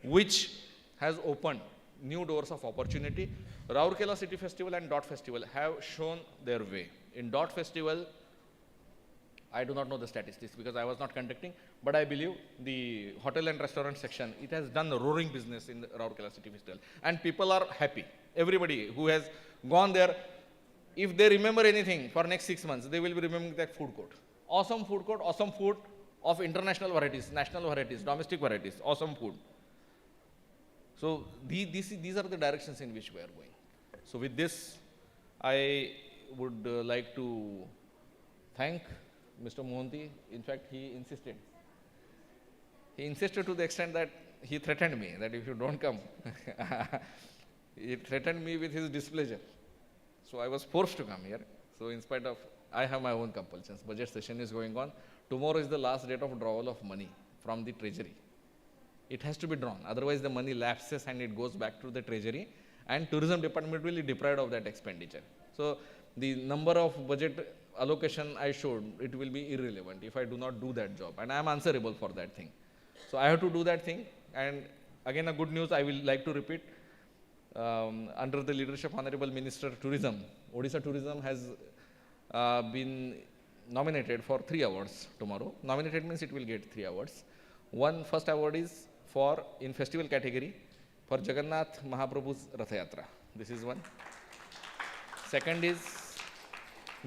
which has opened new doors of opportunity. Rourkela City Festival and Dot Festival have shown their way. In Dot Festival, I do not know the statistics because I was not conducting, but I believe the hotel and restaurant section, it has done a roaring business in the Rourkela City Festival. And people are happy. Everybody who has gone there, if they remember anything for next 6 months, they will be remembering that food court, awesome food of international varieties, national varieties, domestic varieties, awesome food. So these are the directions in which we are going. So with this, I would like to thank Mr. Mohanty. In fact, he insisted. He insisted to the extent that he threatened me that if you don't come, he threatened me with his displeasure. So I was forced to come here. So in spite of, I have my own compulsions. Budget session is going on. Tomorrow is the last date of drawal of money from the treasury. It has to be drawn. Otherwise the money lapses and it goes back to the treasury and tourism department will be deprived of that expenditure. So the number of budget allocation I showed, it will be irrelevant if I do not do that job. And I am answerable for that thing. So I have to do that thing. And again, a good news I will like to repeat. Under the leadership of Honorable Minister of Tourism, Odisha Tourism has been nominated for 3 awards tomorrow. Nominated means it will get 3 awards. First award is for, in festival category, for Jagannath Mahaprabhu's Ratha Yatra. This is one. Second is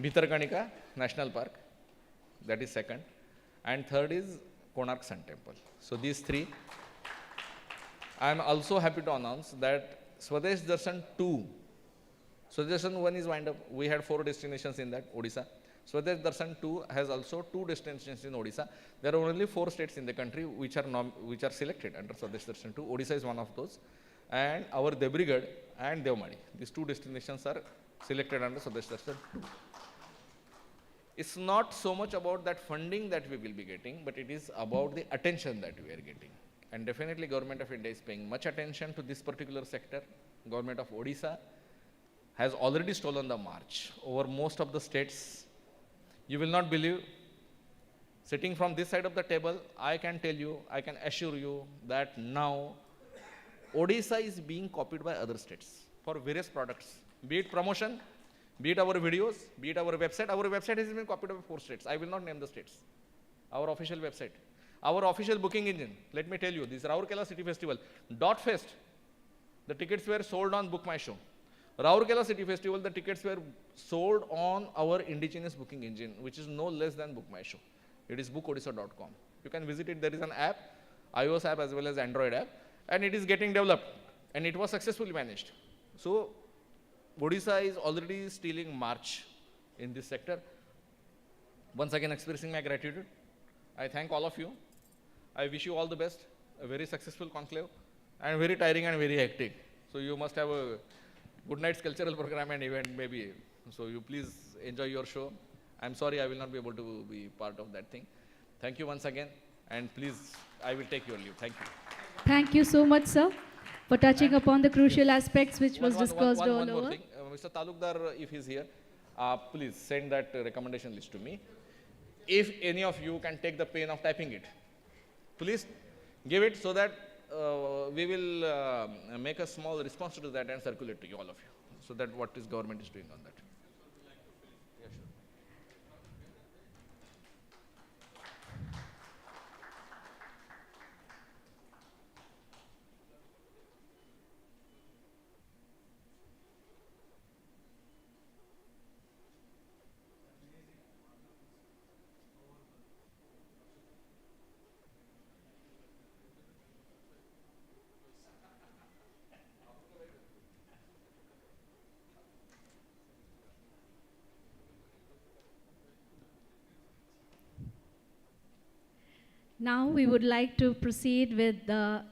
Bhitarkanika National Park. That is second. And third is Konark Sun Temple. So these 3. I am also happy to announce that Swadesh Darshan 2, Swadesh Darshan 1 is wind up. We had 4 destinations in that, Odisha. Swadesh Darshan 2 has also 2 destinations in Odisha. There are only 4 states in the country which are selected under Swadesh Darshan 2. Odisha is one of those. And our Debrigad and Devmadi, these 2 destinations are selected under Swadesh Darshan 2. it's not so much about that funding that we will be getting, but it is about the attention that we are getting. And definitely Government of India is paying much attention to this particular sector. Government of Odisha has already stolen the march over most of the states. You will not believe, sitting from this side of the table, I can tell you, I can assure you that now Odisha is being copied by other states for various products, be it promotion, be it our videos, be it our website. Our website has been copied by 4 states. I will not name the states. Our official website. Our official booking engine, let me tell you, this Raurkela City Festival, Dot Fest, the tickets were sold on Book My Show. Raurkela City Festival, the tickets were sold on our indigenous booking engine, which is no less than Book My Show. It is bookodisha.com. You can visit it. There is an app, iOS app as well as Android app, and it is getting developed, and it was successfully managed. So, Odisha is already stealing march in this sector. Once again, expressing my gratitude. I thank all of you. I wish you all the best, a very successful conclave, and very tiring and very hectic. So you must have a good night's cultural program and event maybe. So you please enjoy your show. I'm sorry I will not be able to be part of that thing. Thank you once again, and please, I will take your leave. Thank you. Thank you so much, sir, for touching upon the crucial aspects which was discussed all one more over. thing. Mr. Talukdar, if he's here, please send that recommendation list to me. If any of you can take the pain of typing it, please give it so that we will make a small response to that and circulate to you, all of you, so that what is government is doing on that. Yeah, sure. Now we would like to proceed with the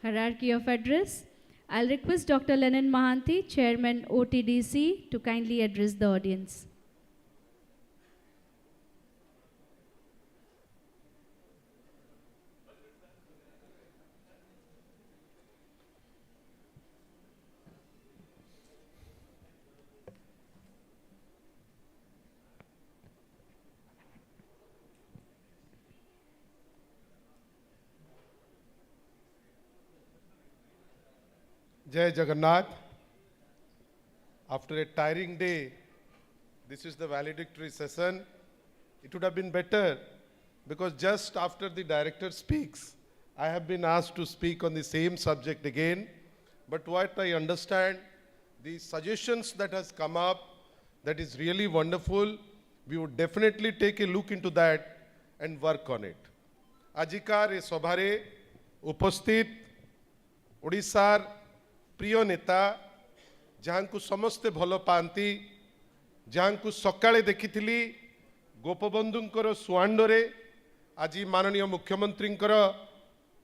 hierarchy of address. I'll request Dr. Lenin Mahanti, Chairman OTDC, to kindly address the audience. Jai Jagannath. After a tiring day, this is the valedictory session. It would have been better because just after the director speaks, I have been asked to speak on the same subject again. But what I understand, the suggestions that has come up, that is really wonderful. We would definitely take a look into that and work on it. Ajikar e sobhare upasthit Odisar प्रिय नेता जहाँ को समस्ते भल पाती जहाँ को सकाळे देखिथिली गोपबंधुंकर सुआंडरे आज माननीय मुख्यमंत्री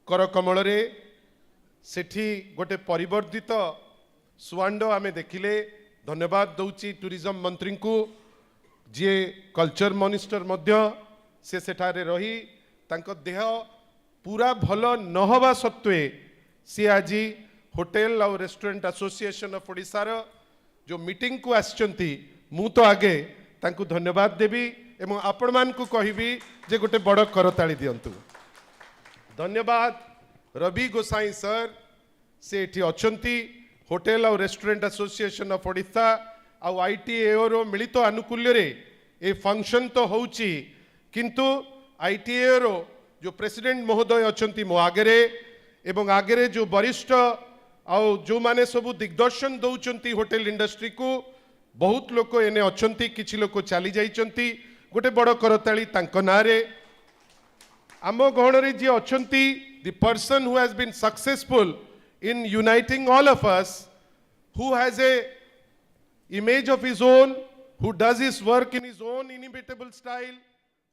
करकमल रे सेठी गोटे परिवर्तित सुआंड आमे देखिले धन्यवाद दउची टूरिज्म मंत्री को जे कल्चर मिनिस्टर मध्य से सेठारे रही तांको देह पूरा भल नहवा सत्वे सी आज होटेल और रेस्टोरेंट एसोसिएशन ऑफ ओडिशा रो जो मीटिंग को आछंती मु तो आगे तांको धन्यवाद देबी एवं आपण मान को कहिबी जे गोटे बड़ करताली दियंतु। धन्यवाद रवि गोसाई सर से एठी अछंती होटेल और रेस्टोरेंट एसोसिएशन ऑफ ओडिशा आ आईटीएओ रो मिलित अनुकूल्य रे ए फंक्शन तो होउची किंतु आईटीएओ रो जो प्रेसिडेंट महोदय अछंती मो आगरे एवं आगरे जो वरिष्ठ आउ जो माने सबु दिग्दर्शन दौचंती होटेल इंडस्ट्री को बहुत लोक एने अछंती किछि लोक चली जाइचंती गोटे बड़ करताली तांको नारे आम गहण रे जे अछंती the person who has been successful in uniting all of us who has a image of his own who does his work in his own inimitable style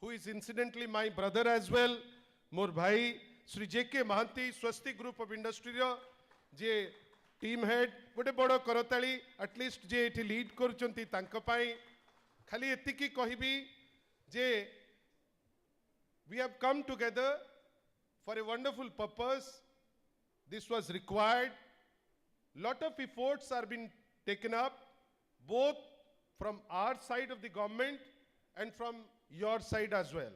who is incidentally my brother as well मोर भाई Shri JK Mohanty Swosti group of industry जे team head गोटे बड़ करताली at least जे एठी lead करूचंती तांको पाई खाली एतिकी कहबी Je, we have come together for a wonderful purpose. This was required. Lot of efforts are being taken up, both from our side of the government and from your side as well.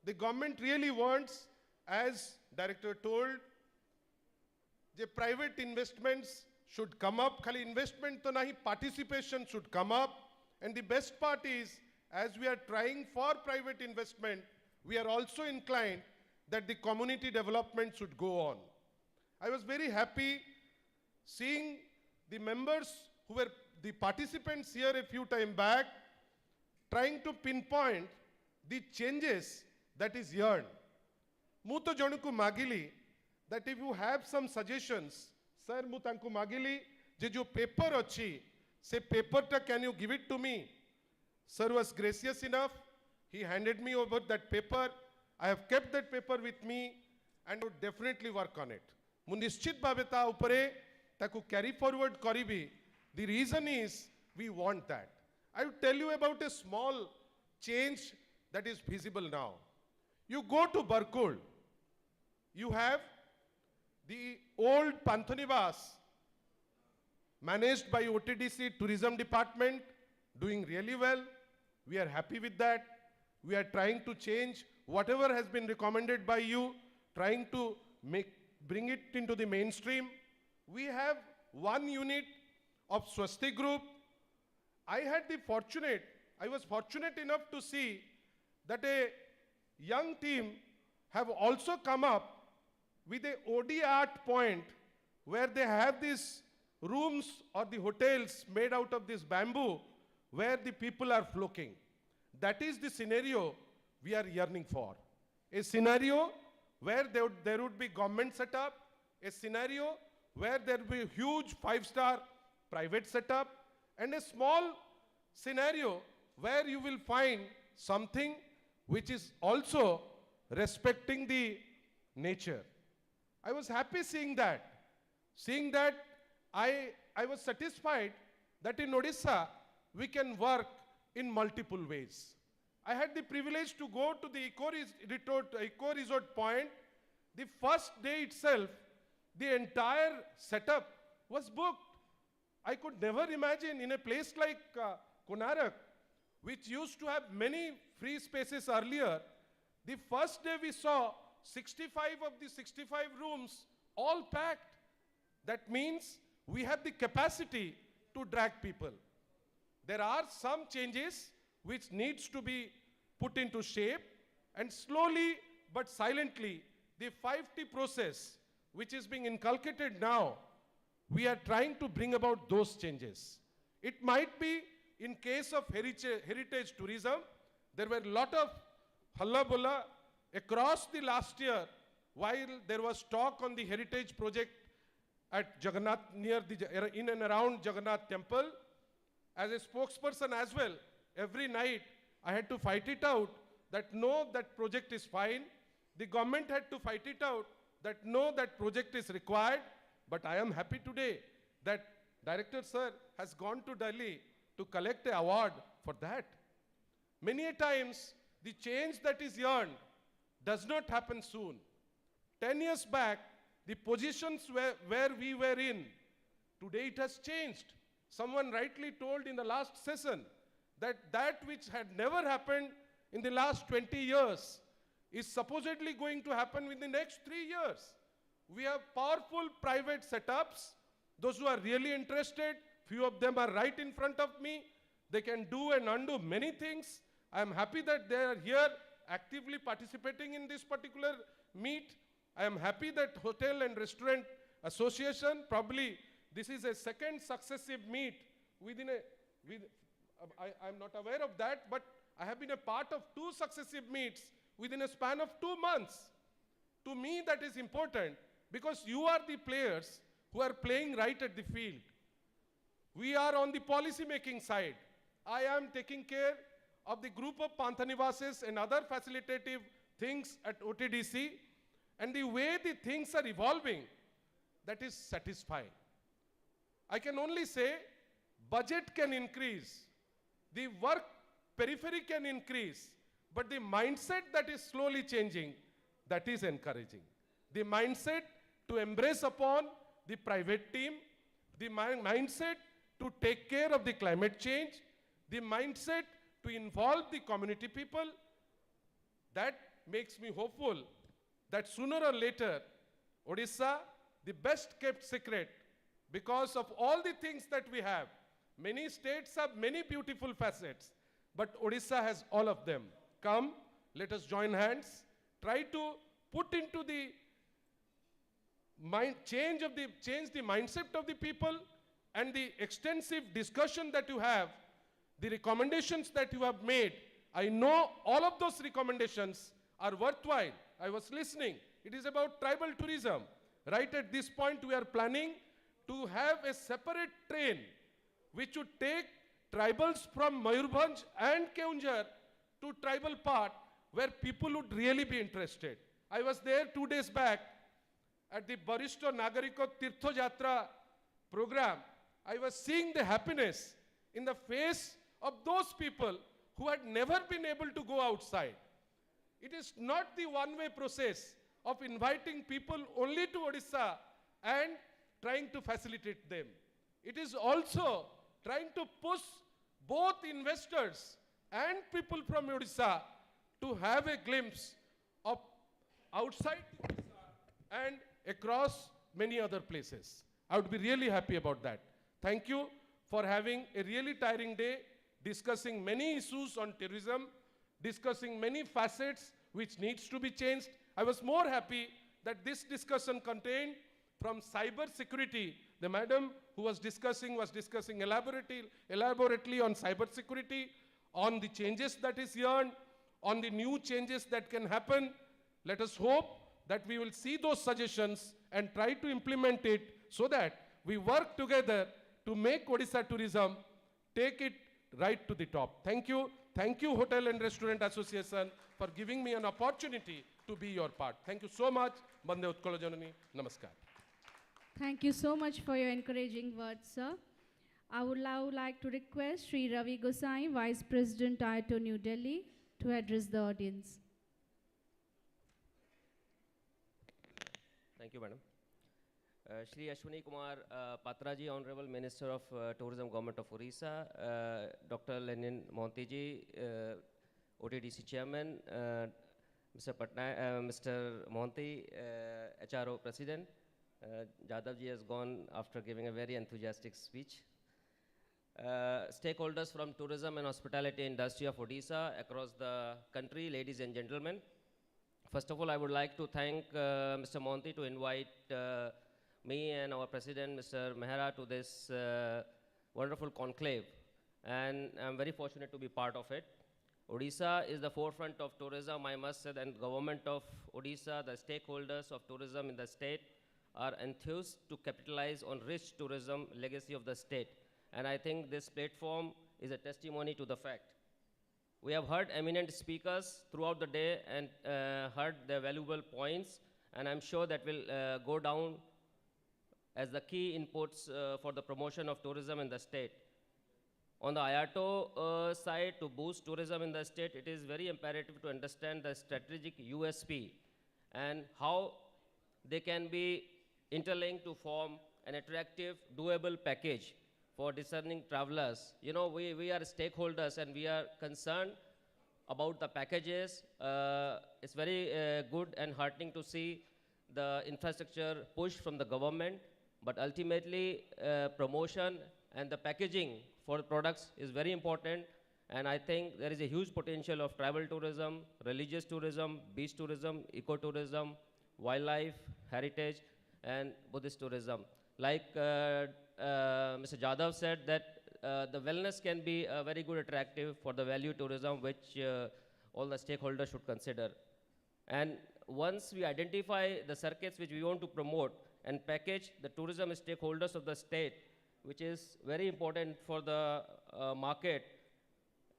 The government really wants, as Director told, the private investments should come up. Khali investment to nahi, participation should come up. And the best part is, as we are trying for private investment, we are also inclined that the community development should go on. I was very happy seeing the members who were the participants here a few time back trying to pinpoint the changes that is yearned. Mu to jonuku magili that if you have some suggestions, sir, mu tanku magili je jo paper achi, se paper ta can you give it to me? Sir was gracious enough. He handed me over that paper. I have kept that paper with me and would definitely work on it. Mu nischit bhabe ta upare taku carry forward karibi. The reason is we want that. I will tell you about a small change that is feasible now. You go to Barkul, you have the old Panthanivas managed by OTDC Tourism Department, doing really well. We are happy with that. We are trying to change whatever has been recommended by you, trying to bring it into the mainstream. We have one unit of Swosti Group. I was fortunate enough to see that a young team have also come up with a OD art point where they have these rooms or the hotels made out of this bamboo where the people are flocking. That is the scenario we are yearning for. A scenario where there would be government setup, a scenario where there will be a huge 5-star private setup, and a small scenario where you will find something which is also respecting the nature. I was happy seeing that. Seeing that, I was satisfied that in Odisha, we can work in multiple ways. I had the privilege to go to the eco resort point. The first day itself, the entire setup was booked. I could never imagine in a place like Konarak, which used to have many free spaces earlier, the first day we saw 65 of the 65 rooms all packed. That means we have the capacity to drag people. There are some changes which needs to be put into shape, and slowly but silently, the 5T process which is being inculcated now, we are trying to bring about those changes. It might be in case of heritage tourism, there were a lot of halla-bulla across the last year while there was talk on the heritage project at Jagannath, in and around Jagannath temple. As a spokesperson as well, every night I had to fight it out that no, that project is fine. The government had to fight it out that no, that project is required. But I am happy today that Director Sir has gone to Delhi to collect an award for that. Many a times, the change that is yearned does not happen soon. 10 years back, the positions where we were in, today it has changed. Someone rightly told in the last session that that which had never happened in the last 20 years is supposedly going to happen within the next 3 years. We have powerful private setups. Those who are really interested, few of them are right in front of me. They can do and undo many things. I am happy that they are here actively participating in this particular meet. I am happy that Hotel and Restaurant Association, probably this is a second successive meet I'm not aware of that, but I have been a part of 2 successive meets within a span of 2 months. To me, that is important because you are the players who are playing right at the field. We are on the policy making side. I am taking care of the group of Panthanivases and other facilitative things at OTDC, and the way the things are evolving, that is satisfying. I can only say budget can increase, the work periphery can increase, But the mindset that is slowly changing, that is encouraging. The mindset to embrace upon the private team, the mindset to take care of the climate change, the mindset to involve the community people, that makes me hopeful that sooner or later, Odisha, the best kept secret, because of all the things that we have, many states have many beautiful facets, but Odisha has all of them. Come, let us join hands, try to put into the change the mindset of the people, and the extensive discussion that you have, the recommendations that you have made. I know all of those recommendations are worthwhile. I was listening. It is about tribal tourism. Right at this point, we are planning to have a separate train which would take tribals from Mayurbhanj and Keonjhar to tribal part where people would really be interested. I was there 2 days back at the Baristo Nagariko Tirtho Jatra program. I was seeing the happiness in the face of those people who had never been able to go outside. It is not the one-way process of inviting people only to Odisha and trying to facilitate them. It is also trying to push both investors and people from Odisha to have a glimpse of outside Odisha and across many other places. I would be really happy about that. Thank you for having a really tiring day, discussing many issues on tourism, discussing many facets which needs to be changed. I was more happy that this discussion contained from cyber security. The madam who was discussing elaborately on cyber security, on the changes that is yearned, on the new changes that can happen. Let us hope that we will see those suggestions and try to implement it so that we work together to make Odisha tourism take it right to the top. Thank you. Thank you, Hotel and Restaurant Association, for giving me an opportunity to be your part. Thank you so much. Bande Utkala Janani. Namaskar. Thank you so much for your encouraging words, sir. I would now like to request Sri Ravi Gosai, Vice President, IATO New Delhi, to address the audience. Thank you, madam. Shri Ashwini Kumar Patraji, Honorable Minister of Tourism, Government of Odisha, Dr. Lenin Montiji, OTDC Chairman, Mr. Monti, HRAO President. Jadavji has gone after giving a very enthusiastic speech. Stakeholders from tourism and hospitality industry of Odisha across the country, ladies and gentlemen. First of all, I would like to thank Mr. Monti to invite me and our President, Mr. Mehra, to this wonderful conclave. And I'm very fortunate to be part of it. Odisha is the forefront of tourism, I must say, and government of Odisha, the stakeholders of tourism in the state, are enthused to capitalize on rich tourism legacy of the state. And I think this platform is a testimony to the fact. We have heard eminent speakers throughout the day and heard their valuable points, and I'm sure that will go down as the key inputs for the promotion of tourism in the state. On the IATO side, to boost tourism in the state, it is very imperative to understand the strategic USP and how they can be interlinked to form an attractive, doable package for discerning travelers. You know, we are stakeholders and we are concerned about the packages. It's very good and heartening to see the infrastructure push from the government, but ultimately promotion and the packaging for products is very important. And I think there is a huge potential of travel tourism, religious tourism, beach tourism, ecotourism, wildlife, heritage, and Buddhist tourism. Like Mr. Jadhav said, that the wellness can be a very good attractive for the value tourism, which all the stakeholders should consider. And once we identify the circuits which we want to promote and package the tourism stakeholders of the state, which is very important for the market,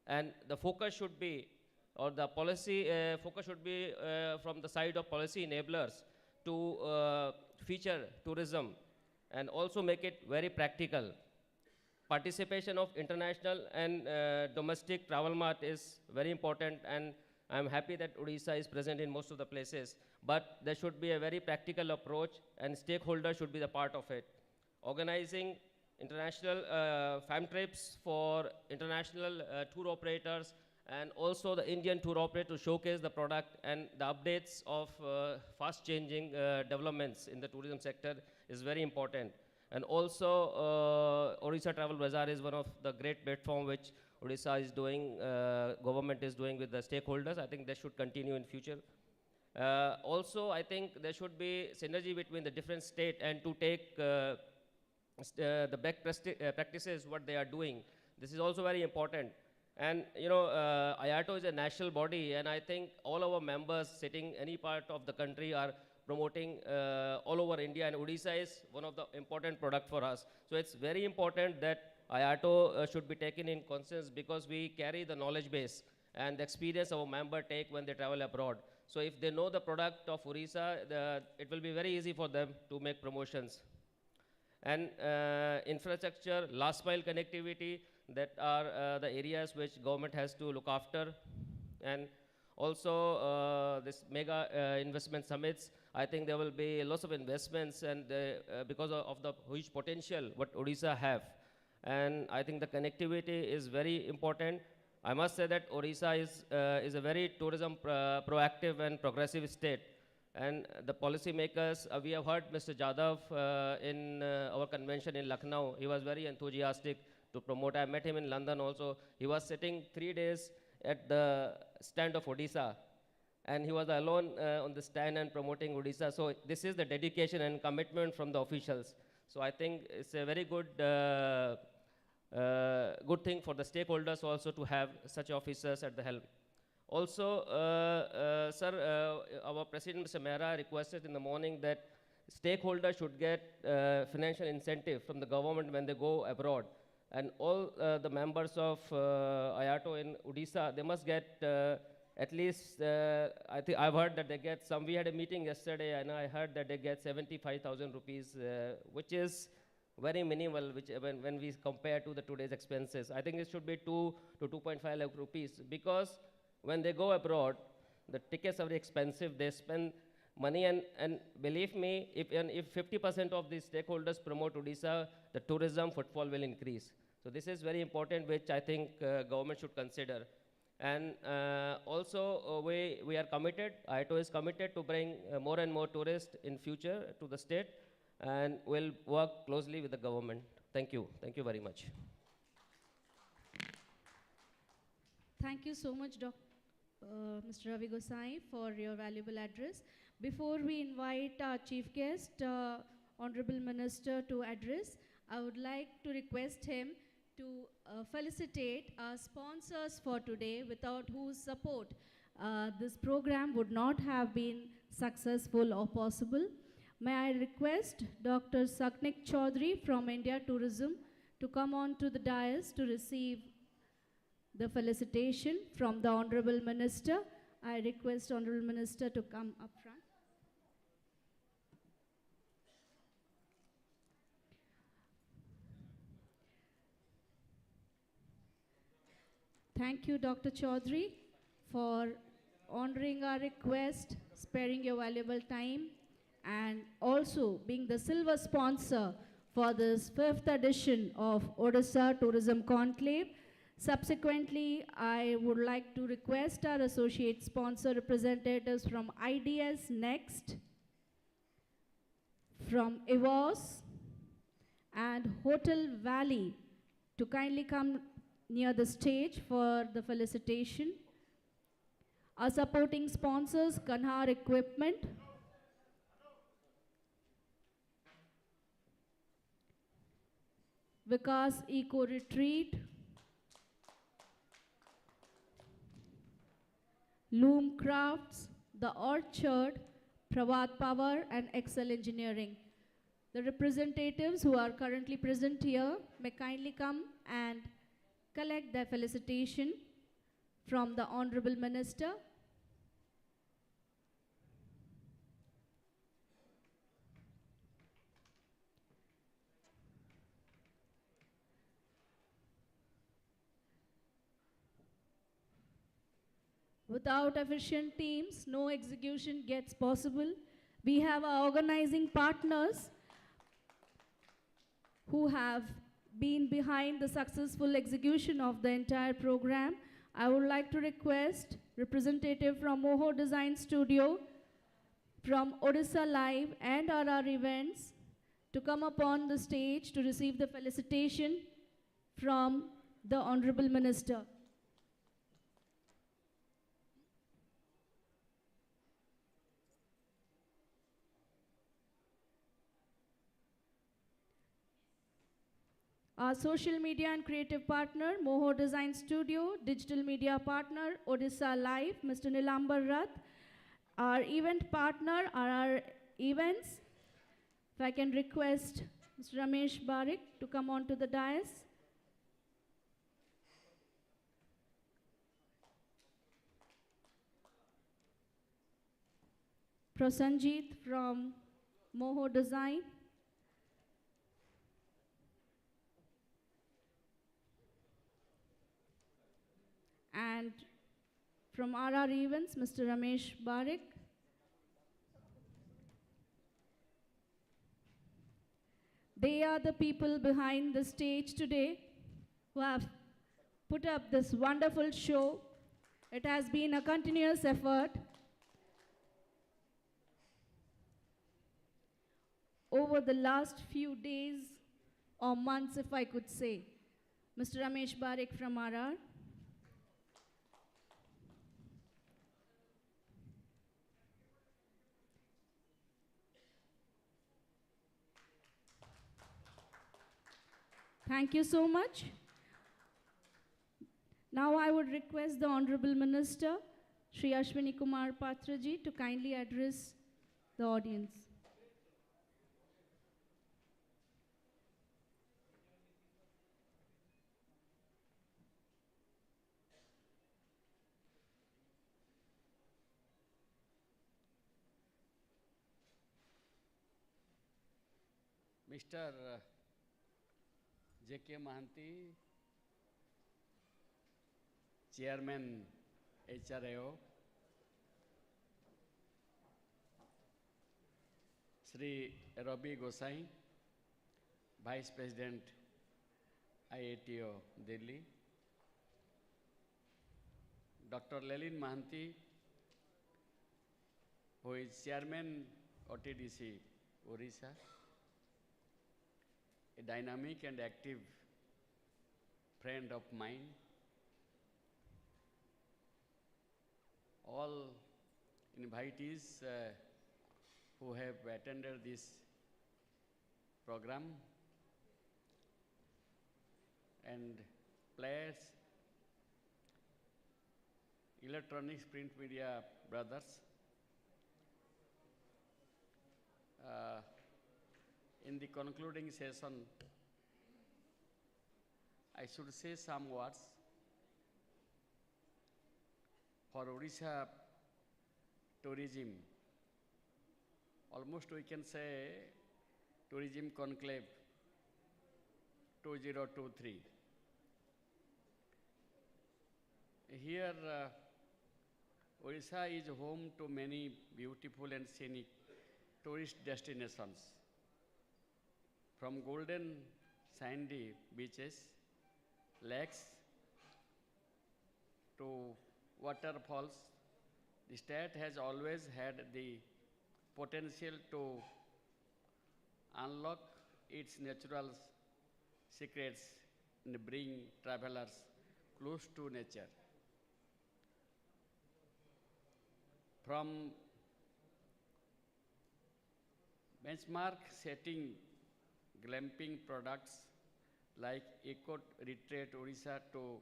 and the focus should be, or the policy focus should be from the side of policy enablers to feature tourism and also make it very practical. Participation of international and domestic travel mart is very important, and I'm happy that Odisha is present in most of the places, but there should be a very practical approach, and stakeholders should be the part of it. Organizing international fam trips for international tour operators, and also the Indian tour operator to showcase the product and the updates of fast changing developments in the tourism sector is very important. And also Odisha Travel Bazaar is one of the great platform which Odisha is doing, government is doing with the stakeholders. I think they should continue in future. Also, I think there should be synergy between the different state and to take the best practices what they are doing. This is also very important. And you know, IATO is a national body, and I think all our members sitting any part of the country are promoting all over India, and Odisha is one of the important product for us. So it's very important that IATO should be taken in conscience, because we carry the knowledge base and the experience our member take when they travel abroad. So if they know the product of Odisha, it will be very easy for them to make promotions. And infrastructure, last mile connectivity, that are the areas which government has to look after. And also this mega investment summits, I think there will be lots of investments, and because of the huge potential what Odisha have. And I think the connectivity is very important. I must say that Odisha is a very tourism proactive and progressive state. And the policymakers, we have heard Mr. Jadhav in our convention in Lucknow. He was very enthusiastic to promote. I met him in London also. He was sitting 3 days at the stand of Odisha, and he was alone on the stand and promoting Odisha. So this is the dedication and commitment from the officials. So I think it's a very good good thing for the stakeholders also to have such officers at the helm. Also, sir, our President, Mr. Mehra, requested in the morning that stakeholders should get financial incentive from the government when they go abroad. And all the members of IATO in Odisha, they must get at least, I think I've heard that they get some, we had a meeting yesterday, and I heard that they get 75,000 rupees, which is very minimal, which when we compare to the today's expenses. I think it should be 2 to 2.5 lakh rupees, because when they go abroad, the tickets are very expensive. They spend money, and believe me, if 50% of these stakeholders promote Odisha, the tourism footfall will increase. So this is very important, which I think government should consider. And also we are committed, IATO is committed to bring more and more tourists in future to the state, and will work closely with the government. Thank you very much. Thank you so much, Mr. Ravi Gosai, for your valuable address. Before we invite our chief guest, Honorable Minister, to address, I would like to request him to felicitate our sponsors for today, without whose support this program would not have been successful or possible. May I request Dr. Saknik Chaudhary from India Tourism to come on to the dais to receive the felicitation from the Honorable Minister. I request Honorable Minister to come up front. Thank you, Dr. Chaudhary, for honoring our request, sparing your valuable time, and also being the silver sponsor for this 5th edition of Odisha Tourism Conclave. Subsequently, I would like to request our associate sponsor representatives from IDS Next, from EVOS, and Hotel Valley to kindly come near the stage for the felicitation. Our supporting sponsors, Kanhar Equipment, Vikas Eco Retreat, Loom Crafts, The Orchard, Pravat Power, and Excel Engineering. The representatives who are currently present here may kindly come and collect their felicitation from the Honorable Minister. Without efficient teams, no execution gets possible. We have our organizing partners who have been behind the successful execution of the entire program. I would like to request representative from Moho Design Studio, from OdishaLIVE and RR Events to come upon the stage to receive the felicitation from the Honorable Minister. Our social media and creative partner, Moho Design Studio, digital media partner, OdishaLIVE, Mr. Nilambar Rath. Our event partner are our events. If I can request Mr. Ramesh Barik to come on to the dais. Prasanjit from Moho Design. And from RR Events, Mr. Ramesh Barik. They are the people behind the stage today who have put up this wonderful show. It has been a continuous effort. Over the last few days or months, if I could say. Mr. Ramesh Barik from RR. Thank you so much. Now I would request the Honorable Minister, Shri Ashwini Kumar Patraji, to kindly address the audience. Mr. J.K. Mahanti, Chairman HRAO, Sri Rabi Gosai, Vice President IATO Delhi, Dr. Lalin Mahanti, who is Chairman OTDC Odisha, a dynamic and active friend of mine. All invitees who have attended this program, and players, electronics, print media brothers. In the concluding session, I should say some words for Odisha tourism. Almost we can say Tourism Conclave 2023. Here, Odisha is home to many beautiful and scenic tourist destinations. From golden sandy beaches, lakes, to waterfalls, the state has always had the potential to unlock its natural secrets and bring travelers close to nature. From benchmark setting glamping products like Eco Retreat Odisha to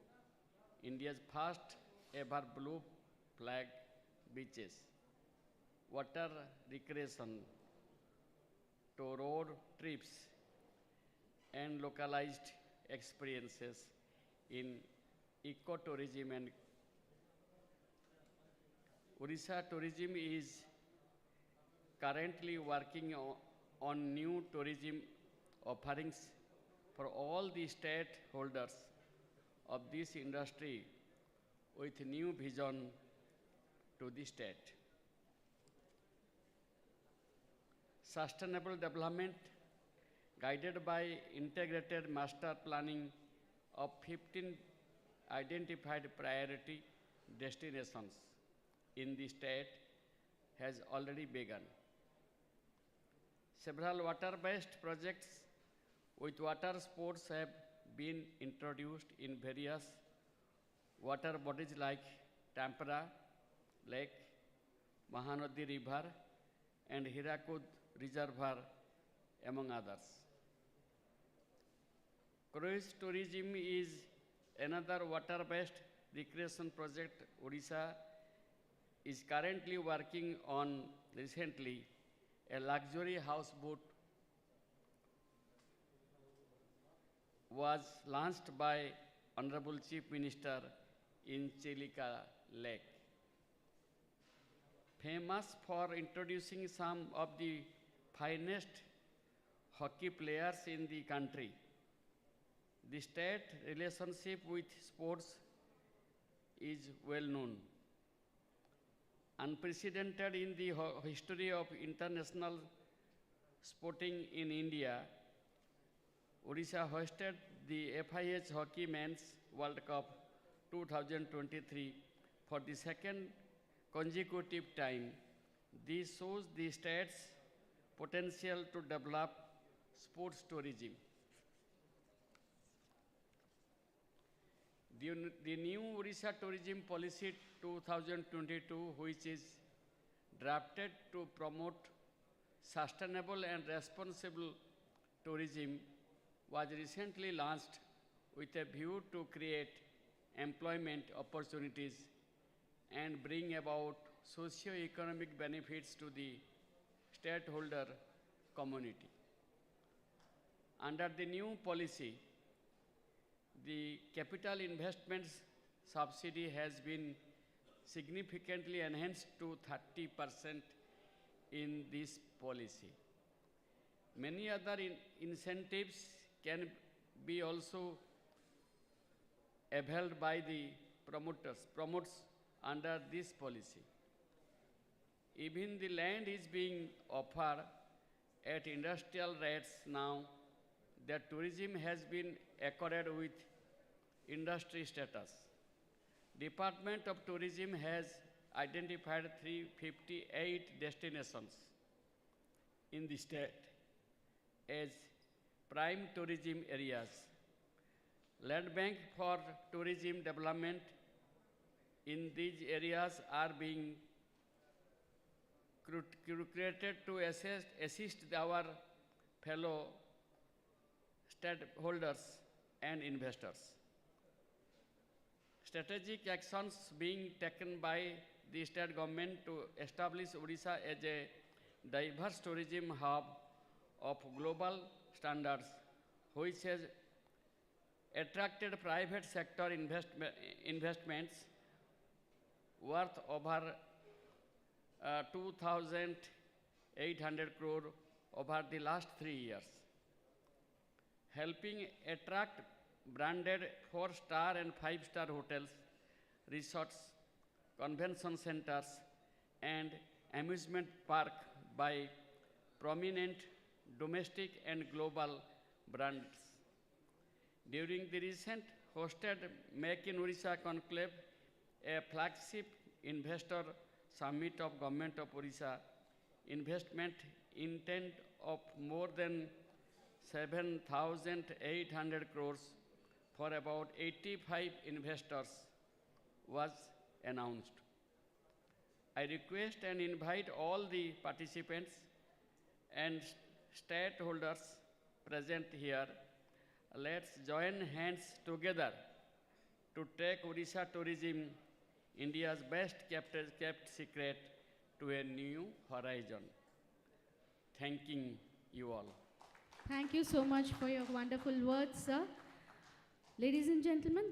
India's first ever blue flag beaches, water recreation to road trips and localized experiences in ecotourism, and Odisha Tourism is currently working on new tourism offerings for all the stakeholders of this industry with new vision to the state. Sustainable development guided by integrated master planning of 15 identified priority destinations in the state has already begun. Several water-based projects with water sports have been introduced in various water bodies like Tampara Lake, Mahanadi River, and Hirakud Reservoir, among others. Cruise tourism is another water-based recreation project Odisha is currently working on. Recently, a luxury houseboat was launched by Honorable Chief Minister in Chilika Lake. Famous for introducing some of the finest hockey players in the country, the state relationship with sports is well known. Unprecedented in the history of international sporting in India, Odisha hosted the FIH Hockey Men's World Cup 2023 for the second consecutive time. This shows the state's potential to develop sports tourism. The new Odisha Tourism Policy 2022, which is drafted to promote sustainable and responsible tourism, was recently launched with a view to create employment opportunities and bring about socio-economic benefits to the stakeholder community. Under the new policy, the capital investments subsidy has been significantly enhanced to 30% in this policy. Many other incentives can be also availed by the promotes under this policy. Even the land is being offered at industrial rates now that tourism has been accorded with industry status. Department of Tourism has identified 358 destinations in the state as prime tourism areas. Land bank for tourism development in these areas are being created to assist our fellow stakeholders and investors. Strategic actions being taken by the state government to establish Odisha as a diverse tourism hub of global standards, which has attracted private sector investments worth over 2,800 crore over the last 3 years, helping attract branded 4-star and 5-star hotels, resorts, convention centers, and amusement park by prominent domestic and global brands. During the recent hosted Make in Odisha Conclave, a flagship investor summit of Government of Odisha, investment intent of more than 7,800 crores for about 85 investors was announced. I request and invite all the participants and stakeholders present here, let's join hands together to take Odisha tourism, India's best kept secret, to a new horizon. Thanking you all. Thank you so much for your wonderful words, sir. Ladies and gentlemen,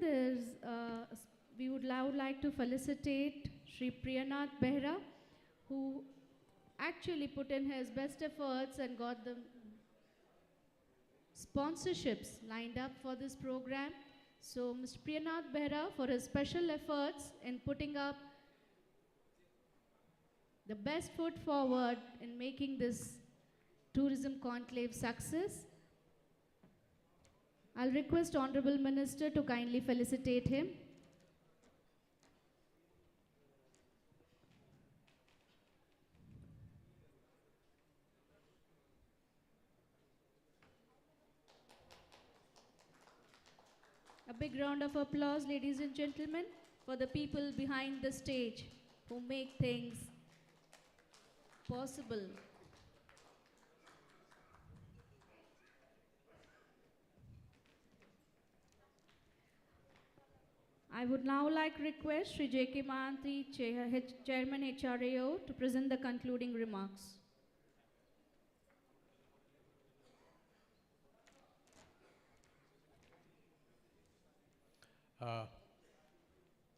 we would now like to felicitate Shri Priyanath Behra, who actually put in his best efforts and got the sponsorships lined up for this program. So Mr. Priyanath Behra, for his special efforts in putting up the best foot forward in making this tourism conclave success. I'll request Honorable Minister to kindly felicitate him. A big round of applause, ladies and gentlemen, for the people behind the stage who make things possible. I would now like to request Sri J.K. Mahanti, Chairman HRAO, to present the concluding remarks.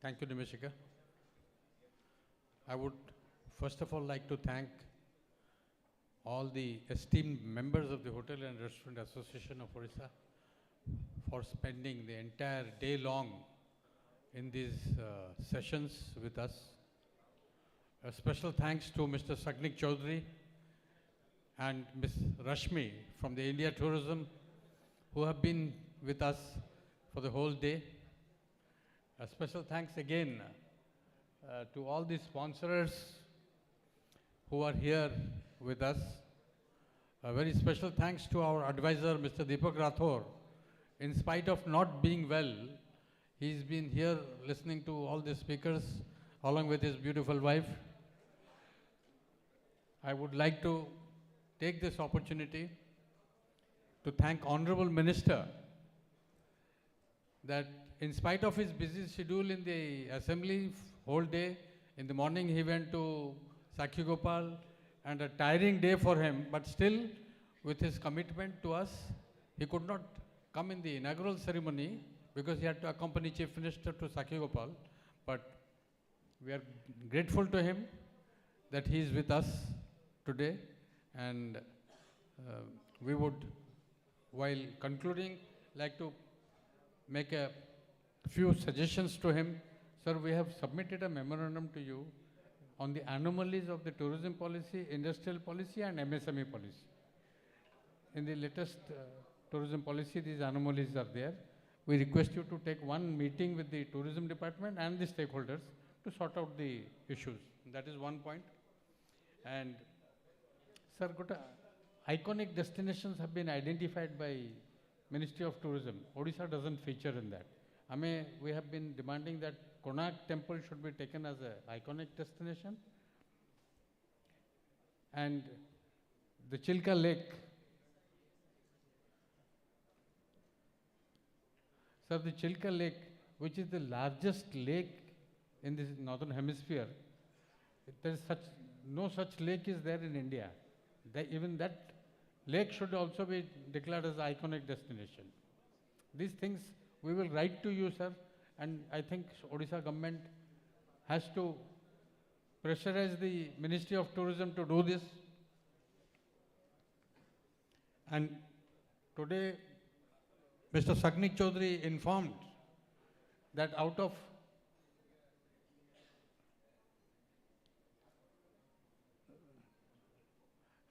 Thank you, Nimeshika. I would first of all like to thank all the esteemed members of the Hotel and Restaurant Association of Odisha for spending the entire day long in these sessions with us. A special thanks to Mr. Sagnik Chaudhary and Ms. Rashmi from the India Tourism who have been with us for the whole day. A special thanks again to all the sponsors who are here with us. A very special thanks to our advisor, Mr. Deepak Rathore. In spite of not being well, he's been here listening to all the speakers along with his beautiful wife. I would like to take this opportunity to thank Honorable Minister that in spite of his busy schedule in the assembly whole day, in the morning he went to Sakhi Gopal and a tiring day for him, but still with his commitment to us, he could not come in the inaugural ceremony because he had to accompany Chief Minister to Sakhi Gopal. But we are grateful to him that he is with us today, and we would, while concluding, like to make a few suggestions to him. Sir, we have submitted a memorandum to you on the anomalies of the tourism policy, industrial policy and MSME policy. In the latest tourism policy, these anomalies are there. We request you to take one meeting with the tourism department and the stakeholders to sort out the issues. That is one point. And sir, iconic destinations have been identified by Ministry of Tourism. Odisha doesn't feature in that. We have been demanding that Konark Temple should be taken as an iconic destination. And the Chilka Lake. Sir, the Chilka Lake, which is the largest lake in the northern hemisphere, there is no such lake is there in India. Even that lake should also be declared as an iconic destination. These things we will write to you, sir, and I think Odisha government has to pressurize the Ministry of Tourism to do this. And today, Mr. Sagnik Chaudhary informed that out of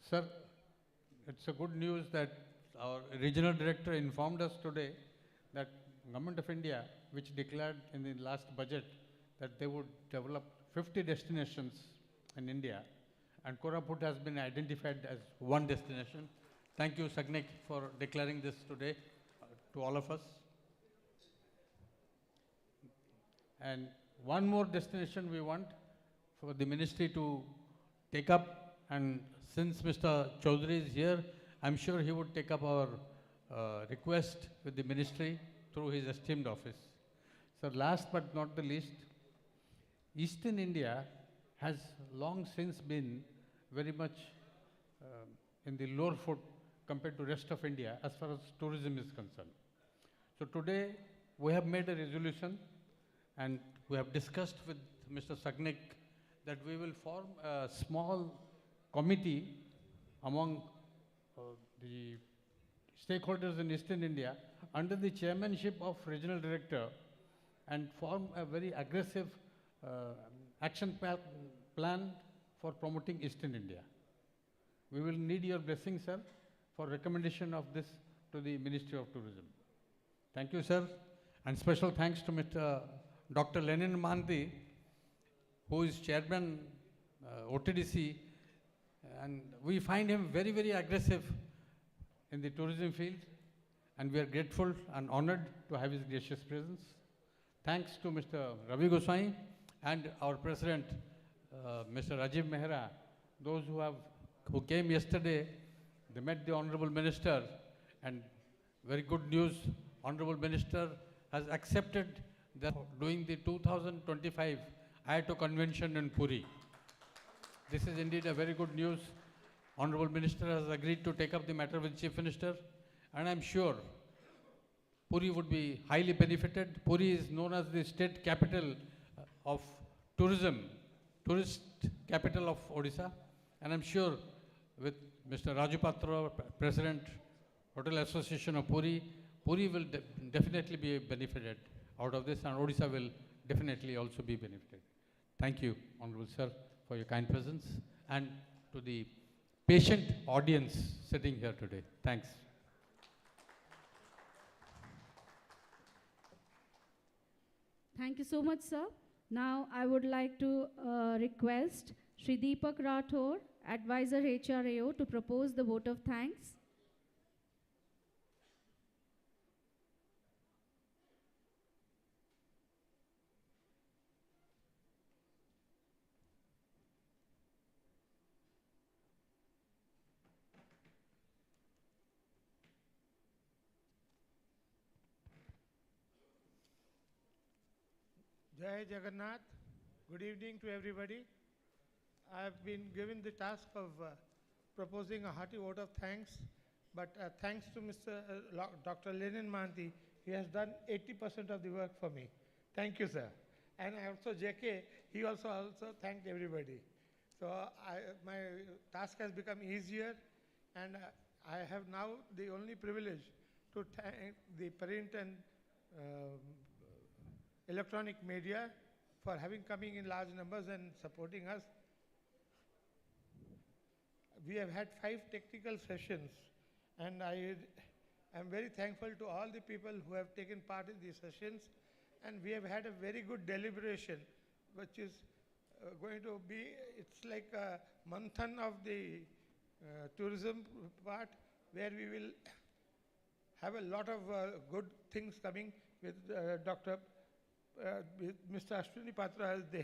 Sir, it's a good news that our regional director informed us today that Government of India, which declared in the last budget that they would develop 50 destinations in India, and Koraput has been identified as one destination. Thank you, Sagnik, for declaring this today to all of us. And one more destination we want for the ministry to take up, and since Mr. Chaudhary is here, I'm sure he would take up our request with the ministry through his esteemed office. So last but not the least, Eastern India has long since been very much in the lower foot compared to rest of India as far as tourism is concerned. So today we have made a resolution and we have discussed with Mr. Sagnik that we will form a small committee among the stakeholders in Eastern India under the chairmanship of regional director and form a very aggressive action plan for promoting Eastern India. We will need your blessing, sir, for recommendation of this to the Ministry of Tourism. Thank you, sir. And special thanks to Mr. Dr. Lenin Manti, who is chairman OTDC, and we find him very, very aggressive in the tourism field, and we are grateful and honored to have his gracious presence. Thanks to Mr. Ravi Goswami and our president, Mr. Rajiv Mehra, those who came yesterday. They met the Honorable Minister, and very good news, Honorable Minister has accepted that doing the 2025 IATO convention in Puri. This is indeed a very good news. Honorable Minister has agreed to take up the matter with Chief Minister, and I'm sure Puri would be highly benefited. Puri is known as the state capital of tourism, tourist capital of Odisha, and I'm sure with Mr. Raju Patra, President, Hotel Association of Puri, Puri will definitely be benefited out of this, and Odisha will definitely also be benefited. Thank you, Honorable Sir, for your kind presence, and to the patient audience sitting here today. Thanks. Thank you so much, sir. Now I would like to request Shri Deepak Rathore, Advisor HRAO, to propose the vote of thanks. Jai Jagannath. Good evening to everybody. I have been given the task of proposing a hearty vote of thanks, but thanks to Mr. Dr. Lenin Manti, he has done 80% of the work for me. Thank you, sir. And also JK, he also thanked everybody. So my task has become easier, and I have now the only privilege to thank the print and electronic media for having coming in large numbers and supporting us. We have had 5 technical sessions, and I am very thankful to all the people who have taken part in these sessions, and we have had a very good deliberation, which is going to be, it's like a manthan of the tourism part, where we will have a lot of good things coming with with Mr. Ashwini Patra as the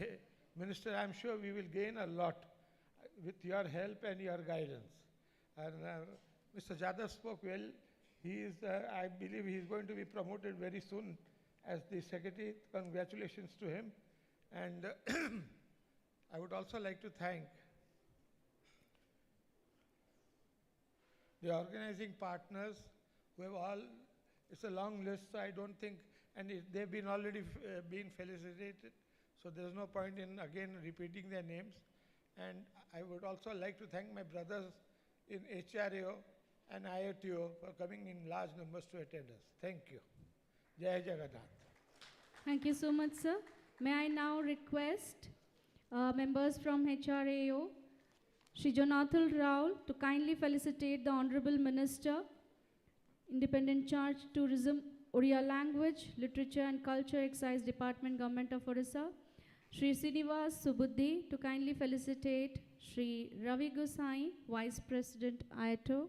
Minister. I'm sure we will gain a lot with your help and your guidance. And Mr. Jadhav spoke well. He is, I believe he is going to be promoted very soon as the Secretary. Congratulations to him. And I would also like to thank the organizing partners who have all, it's a long list, so I don't think, and they've been already been felicitated, so there's no point in again repeating their names. And I would also like to thank my brothers in HRAO and IATO for coming in large numbers to attend us. Thank you. Jai Jagannath. Thank you so much, sir. May I now request members from HRAO, Shri Jonathan Rao, to kindly felicitate the Honorable Minister, Independent Charge Tourism, Oriya Language, Literature and Culture Excise Department, Government of Odisha, Shri Srinivas Subuddhi, to kindly felicitate Shri Ravi Gosai, Vice President IATO.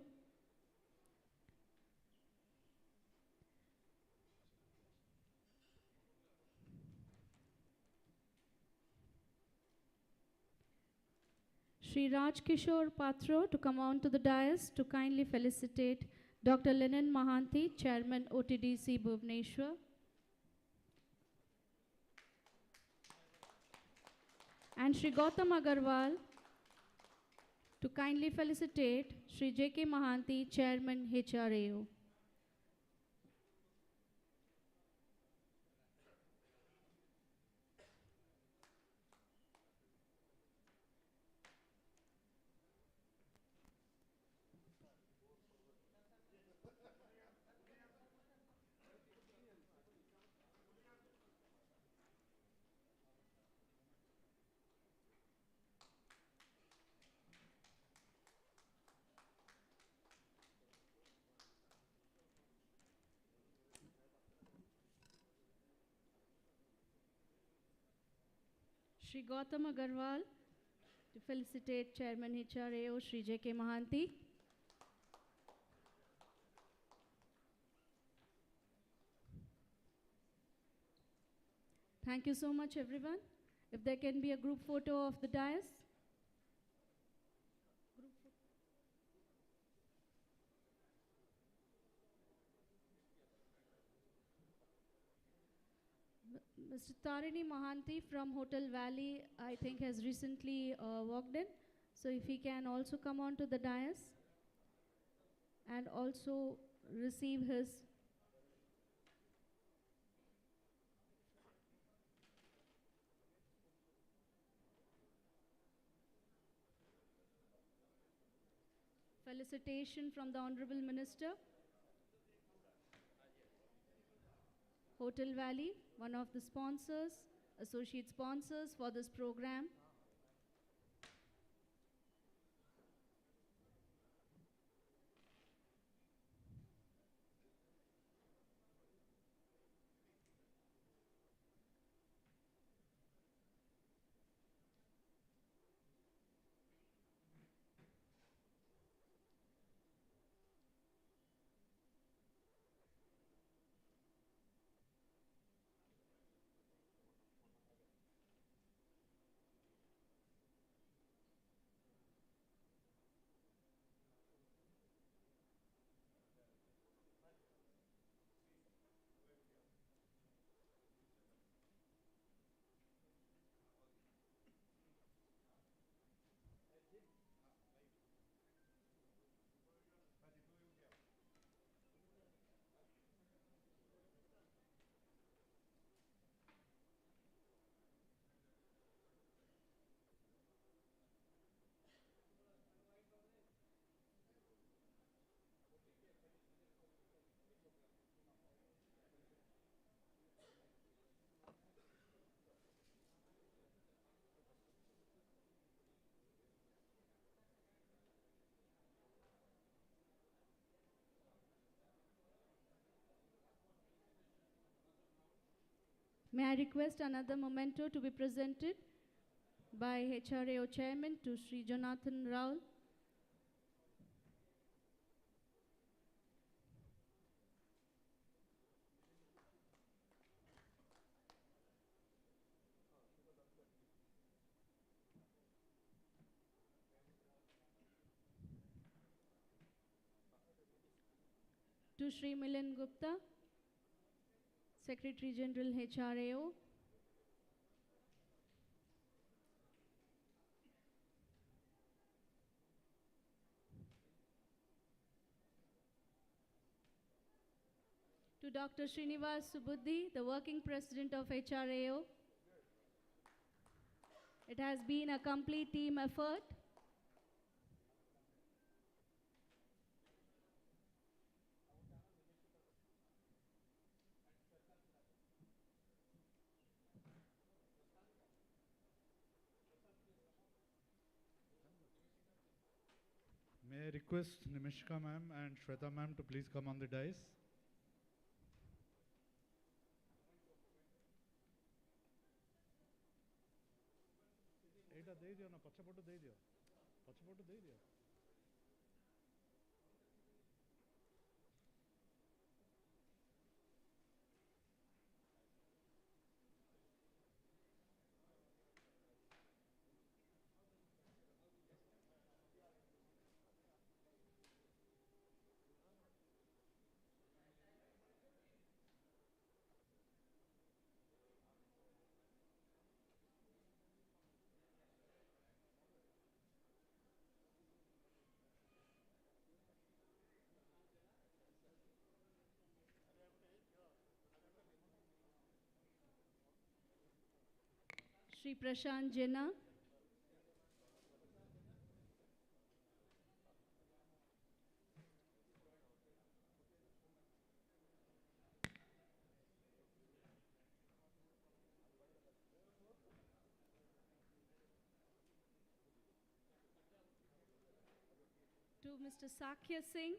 Shri Raj Kishore Patro to come on to the dais to kindly felicitate Dr. Lenin Mahanti, Chairman OTDC Bhubaneswar. And Shri Gautam Agarwal to kindly felicitate Shri J.K. Mahanti, Chairman HRAO. Shri Gautam Agarwal, to felicitate Chairman HRAO Shri J.K. Mahanti. Thank you so much, everyone. If there can be a group photo of the dais. Mr. Tarini Mahanti from Hotel Valley, I think, has recently walked in. So if he can also come on to the dais and also receive his felicitation from the Honorable Minister. Hotel Valley, one of the sponsors, associate sponsors for this program. May I request another memento to be presented by HRAO Chairman to Sri Jonathan Raul. To Sri Milan Gupta, Secretary General HRAO. To Dr. Srinivas Subudhi, the Working President of HRAO. It has been a complete team effort. May I request Nimishka ma'am and Shweta ma'am to please come on the dais. Eta dei diyo na pachapotu dei diyo. Pachapotu dei diyo. Shri Prashant Jena. To Mr. Sakya Singh.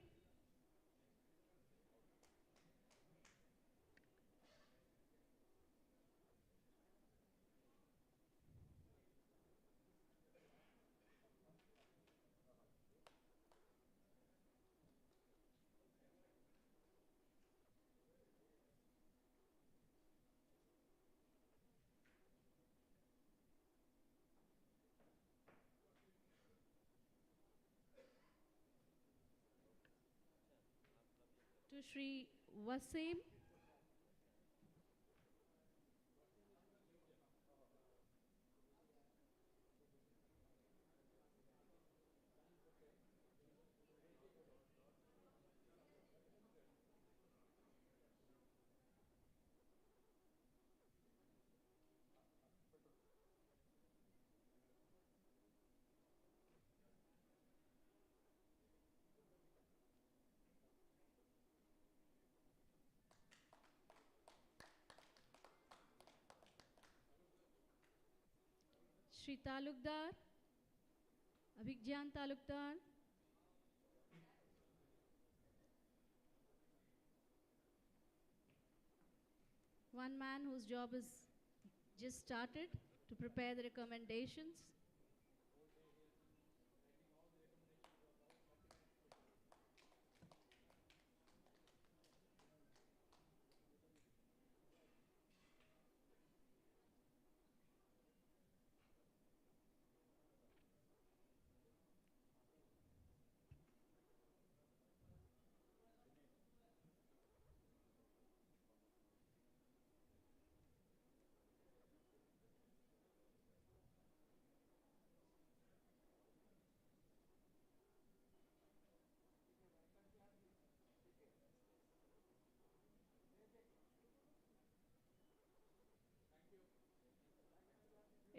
to Shri Wasim. Shri Talukdar, Abhigyan Talukdar. One man whose job is just started to prepare the recommendations.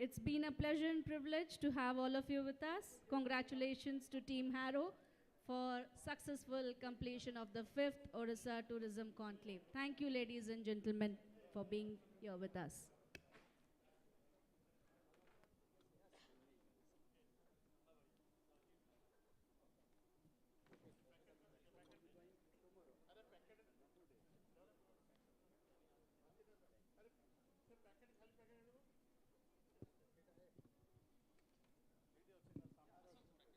It's been a pleasure and privilege to have all of you with us. Congratulations to Team HRAO for successful completion of the 5th Odisha Tourism Conclave. Thank you, ladies and gentlemen, for being here with us.